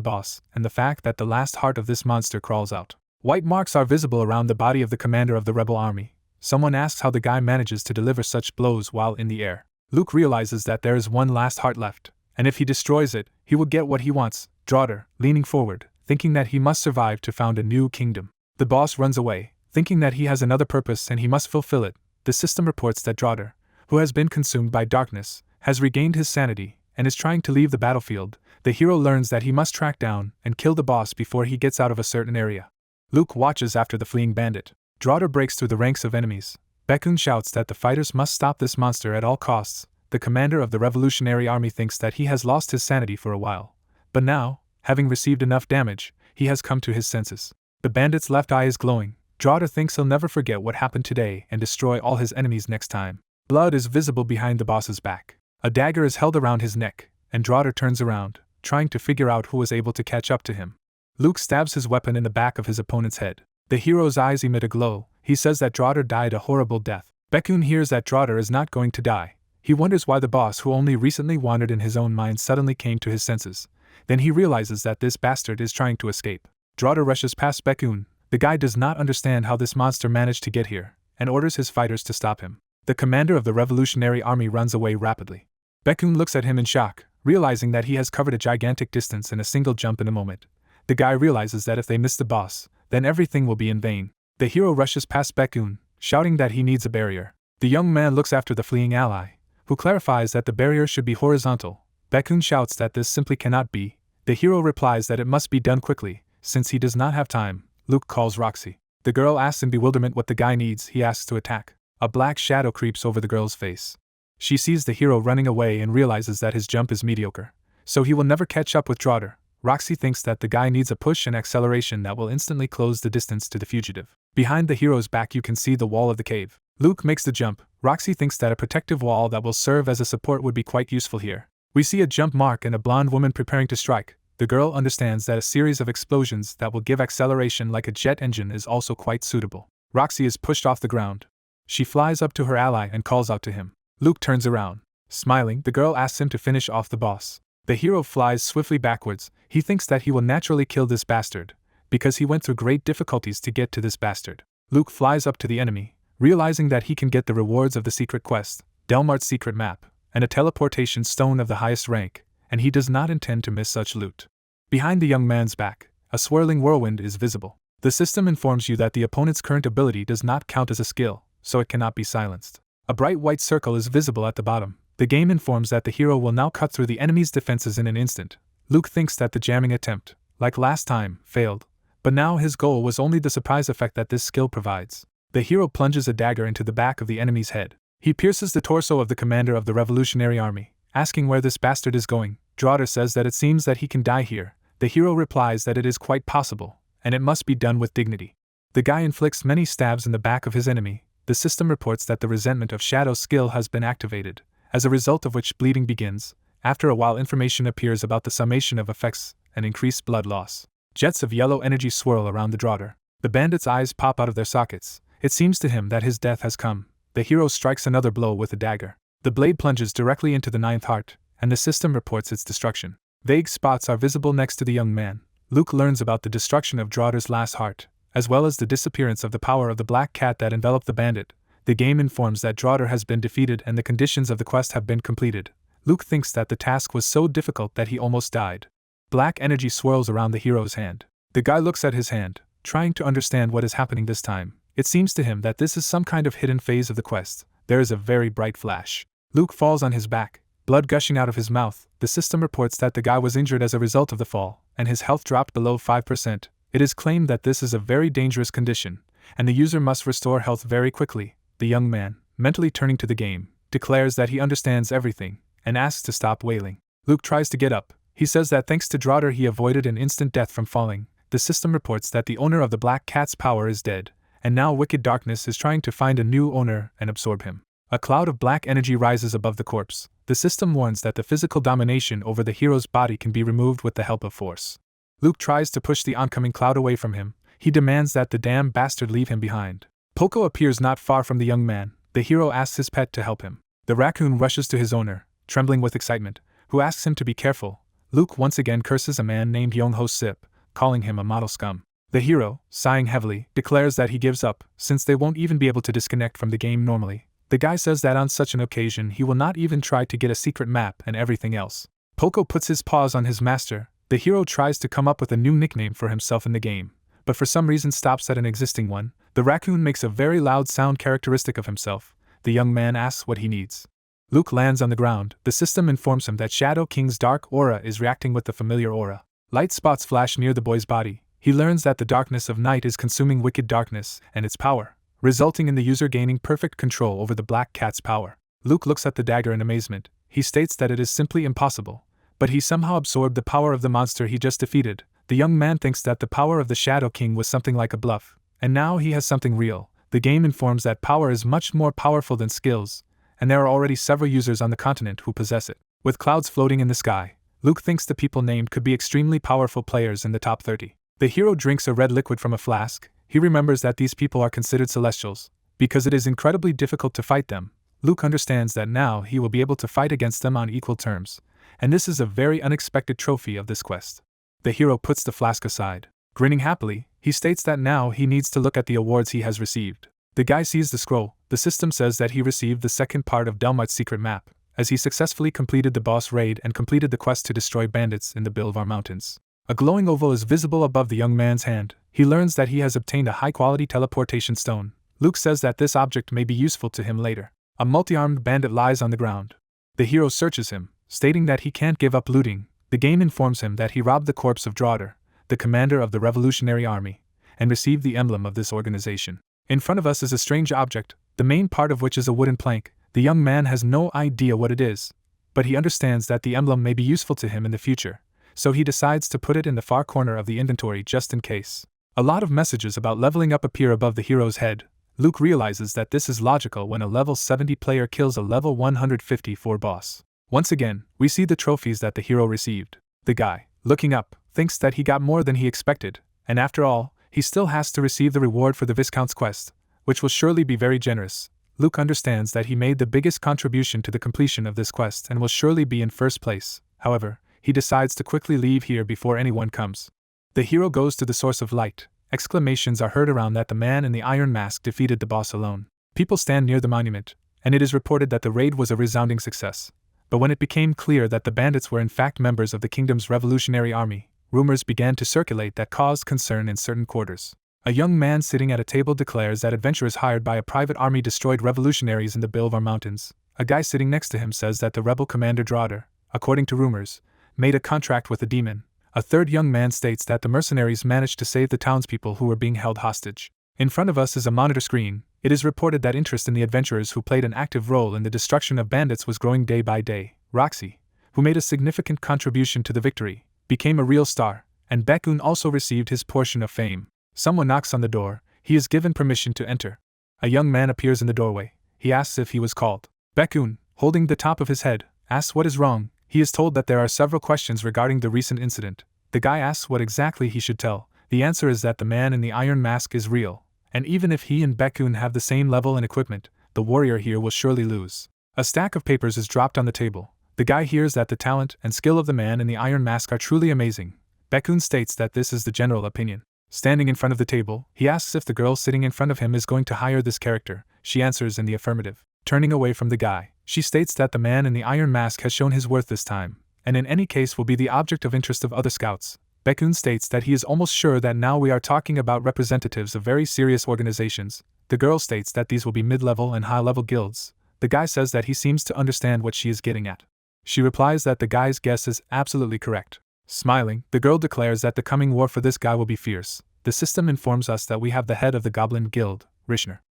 boss, and the fact that the last heart of this monster crawls out. White marks are visible around the body of the commander of the rebel army. Someone asks how the guy manages to deliver such blows while in the air. Luke realizes that there is one last heart left, and if he destroys it, he will get what he wants. Draughter, leaning forward, thinking that he must survive to found a new kingdom. The boss runs away, thinking that he has another purpose and he must fulfill it. The system reports that Draughter, who has been consumed by darkness, has regained his sanity and is trying to leave the battlefield. The hero learns that he must track down and kill the boss before he gets out of a certain area. Luke watches after the fleeing bandit. Draughter breaks through the ranks of enemies. Baekun shouts that the fighters must stop this monster at all costs. The commander of the revolutionary army thinks that he has lost his sanity for a while, but now, having received enough damage, he has come to his senses. The bandit's left eye is glowing. Draughter thinks he'll never forget what happened today and destroy all his enemies next time. Blood is visible behind the boss's back. A dagger is held around his neck, and Draughter turns around, trying to figure out who was able to catch up to him. Luke stabs his weapon in the back of his opponent's head. The hero's eyes emit a glow. He says that Draughter died a horrible death. Baekun hears that Draughter is not going to die. He wonders why the boss, who only recently wandered in his own mind, suddenly came to his senses. Then he realizes that this bastard is trying to escape. Draughter rushes past Baekun. The guy does not understand how this monster managed to get here, and orders his fighters to stop him. The commander of the revolutionary army runs away rapidly. Baekun looks at him in shock, realizing that he has covered a gigantic distance in a single jump in a moment. The guy realizes that if they miss the boss, then everything will be in vain. The hero rushes past Baekun, shouting that he needs a barrier. The young man looks after the fleeing ally, who clarifies that the barrier should be horizontal. Baekun shouts that this simply cannot be. The hero replies that it must be done quickly, since he does not have time. Luke calls Roxy. The girl asks in bewilderment what the guy needs. He asks to attack. A black shadow creeps over the girl's face. She sees the hero running away and realizes that his jump is mediocre, so he will never catch up with Draughter. Roxy thinks that the guy needs a push and acceleration that will instantly close the distance to the fugitive. Behind the hero's back you can see the wall of the cave. Luke makes the jump. Roxy thinks that a protective wall that will serve as a support would be quite useful here. We see a jump mark and a blonde woman preparing to strike. The girl understands that a series of explosions that will give acceleration like a jet engine is also quite suitable. Roxy is pushed off the ground. She flies up to her ally and calls out to him. Luke turns around. Smiling, the girl asks him to finish off the boss. The hero flies swiftly backwards. He thinks that he will naturally kill this bastard, because he went through great difficulties to get to this bastard. Luke flies up to the enemy, realizing that he can get the rewards of the secret quest, Delmart's secret map, and a teleportation stone of the highest rank, and he does not intend to miss such loot. Behind the young man's back, a swirling whirlwind is visible. The system informs you that the opponent's current ability does not count as a skill, so it cannot be silenced. A bright white circle is visible at the bottom. The game informs that the hero will now cut through the enemy's defenses in an instant. Luke thinks that the jamming attempt, like last time, failed, but now his goal was only the surprise effect that this skill provides. The hero plunges a dagger into the back of the enemy's head. He pierces the torso of the commander of the Revolutionary Army, asking where this bastard is going. Draughter says that it seems that he can die here. The hero replies that it is quite possible, and it must be done with dignity. The guy inflicts many stabs in the back of his enemy. The system reports that the resentment of Shadow's skill has been activated, as a result of which bleeding begins. After a while, information appears about the summation of effects and increased blood loss. Jets of yellow energy swirl around the Draughter. The bandit's eyes pop out of their sockets. It seems to him that his death has come. The hero strikes another blow with a dagger. The blade plunges directly into the ninth heart, and the system reports its destruction. Vague spots are visible next to the young man. Luke learns about the destruction of Draughter's last heart, as well as the disappearance of the power of the black cat that enveloped the bandit. The game informs that Draughter has been defeated and the conditions of the quest have been completed. Luke thinks that the task was so difficult that he almost died. Black energy swirls around the hero's hand. The guy looks at his hand, trying to understand what is happening this time. It seems to him that this is some kind of hidden phase of the quest. There is a very bright flash. Luke falls on his back, blood gushing out of his mouth. The system reports that the guy was injured as a result of the fall, and his health dropped below 5%. It is claimed that this is a very dangerous condition, and the user must restore health very quickly. The young man, mentally turning to the game, declares that he understands everything, and asks to stop wailing. Luke tries to get up. He says that thanks to Draughter he avoided an instant death from falling. The system reports that the owner of the black cat's power is dead, and now Wicked Darkness is trying to find a new owner and absorb him. A cloud of black energy rises above the corpse. The system warns that the physical domination over the hero's body can be removed with the help of force. Luke tries to push the oncoming cloud away from him. He demands that the damn bastard leave him behind. Poco appears not far from the young man. The hero asks his pet to help him. The raccoon rushes to his owner, trembling with excitement, who asks him to be careful. Luke once again curses a man named Yongho Sip, calling him a model scum. The hero, sighing heavily, declares that he gives up, since they won't even be able to disconnect from the game normally. The guy says that on such an occasion he will not even try to get a secret map and everything else. Poco puts his paws on his master. The hero tries to come up with a new nickname for himself in the game, but for some reason stops at an existing one. The raccoon makes a very loud sound characteristic of himself. The young man asks what he needs. Luke lands on the ground. The system informs him that Shadow King's dark aura is reacting with the familiar aura. Light spots flash near the boy's body. He learns that the darkness of night is consuming Wicked Darkness and its power, resulting in the user gaining perfect control over the black cat's power. Luke looks at the dagger in amazement. He states that it is simply impossible, but he somehow absorbed the power of the monster he just defeated. The young man thinks that the power of the Shadow King was something like a bluff, and now he has something real. The game informs that power is much more powerful than skills, and there are already several users on the continent who possess it. With clouds floating in the sky, Luke thinks the people named could be extremely powerful players in the top 30. The hero drinks a red liquid from a flask. He remembers that these people are considered celestials, because it is incredibly difficult to fight them. Luke understands that now he will be able to fight against them on equal terms, and this is a very unexpected trophy of this quest. The hero puts the flask aside. Grinning happily, he states that now he needs to look at the awards he has received. The guy sees the scroll. The system says that he received the second part of Delmart's secret map, as he successfully completed the boss raid and completed the quest to destroy bandits in the Bilvar Mountains. A glowing oval is visible above the young man's hand. He learns that he has obtained a high-quality teleportation stone. Luke says that this object may be useful to him later. A multi-armed bandit lies on the ground. The hero searches him, stating that he can't give up looting. The game informs him that he robbed the corpse of Draughter, the commander of the Revolutionary Army, and received the emblem of this organization. In front of us is a strange object, the main part of which is a wooden plank. The young man has no idea what it is, but he understands that the emblem may be useful to him in the future, so he decides to put it in the far corner of the inventory just in case. A lot of messages about leveling up appear above the hero's head. Luke realizes that this is logical when a level 70 player kills a level 154 boss. Once again, we see the trophies that the hero received. The guy, looking up, thinks that he got more than he expected, and after all, he still has to receive the reward for the Viscount's quest, which will surely be very generous. Luke understands that he made the biggest contribution to the completion of this quest and will surely be in first place. However, he decides to quickly leave here before anyone comes. The hero goes to the source of light. Exclamations are heard around that the man in the iron mask defeated the boss alone. People stand near the monument, and it is reported that the raid was a resounding success. But when it became clear that the bandits were in fact members of the kingdom's revolutionary army, rumors began to circulate that caused concern in certain quarters. A young man sitting at a table declares that adventurers hired by a private army destroyed revolutionaries in the Bilvar Mountains. A guy sitting next to him says that the rebel commander Draughter, according to rumors, made a contract with the demon. A third young man states that the mercenaries managed to save the townspeople who were being held hostage. In front of us is a monitor screen. It is reported that interest in the adventurers who played an active role in the destruction of bandits was growing day by day. Roxy, who made a significant contribution to the victory, became a real star, and Baekun also received his portion of fame. Someone knocks on the door. He is given permission to enter. A young man appears in the doorway. He asks if he was called. Baekun, holding the top of his head, asks what is wrong. He is told that there are several questions regarding the recent incident. The guy asks what exactly he should tell. The answer is that the man in the iron mask is real, and even if he and Baekun have the same level and equipment, the warrior here will surely lose. A stack of papers is dropped on the table. The guy hears that the talent and skill of the man in the iron mask are truly amazing. Baekun states that this is the general opinion. Standing in front of the table, he asks if the girl sitting in front of him is going to hire this character. She answers in the affirmative. Turning away from the guy, she states that the man in the iron mask has shown his worth this time, and in any case will be the object of interest of other scouts. Baekun states that he is almost sure that now we are talking about representatives of very serious organizations. The girl states that these will be mid-level and high-level guilds. The guy says that he seems to understand what she is getting at. She replies that the guy's guess is absolutely correct. Smiling, the girl declares that the coming war for this guy will be fierce. The system informs us that we have the head of the Goblin Guild, Rishner,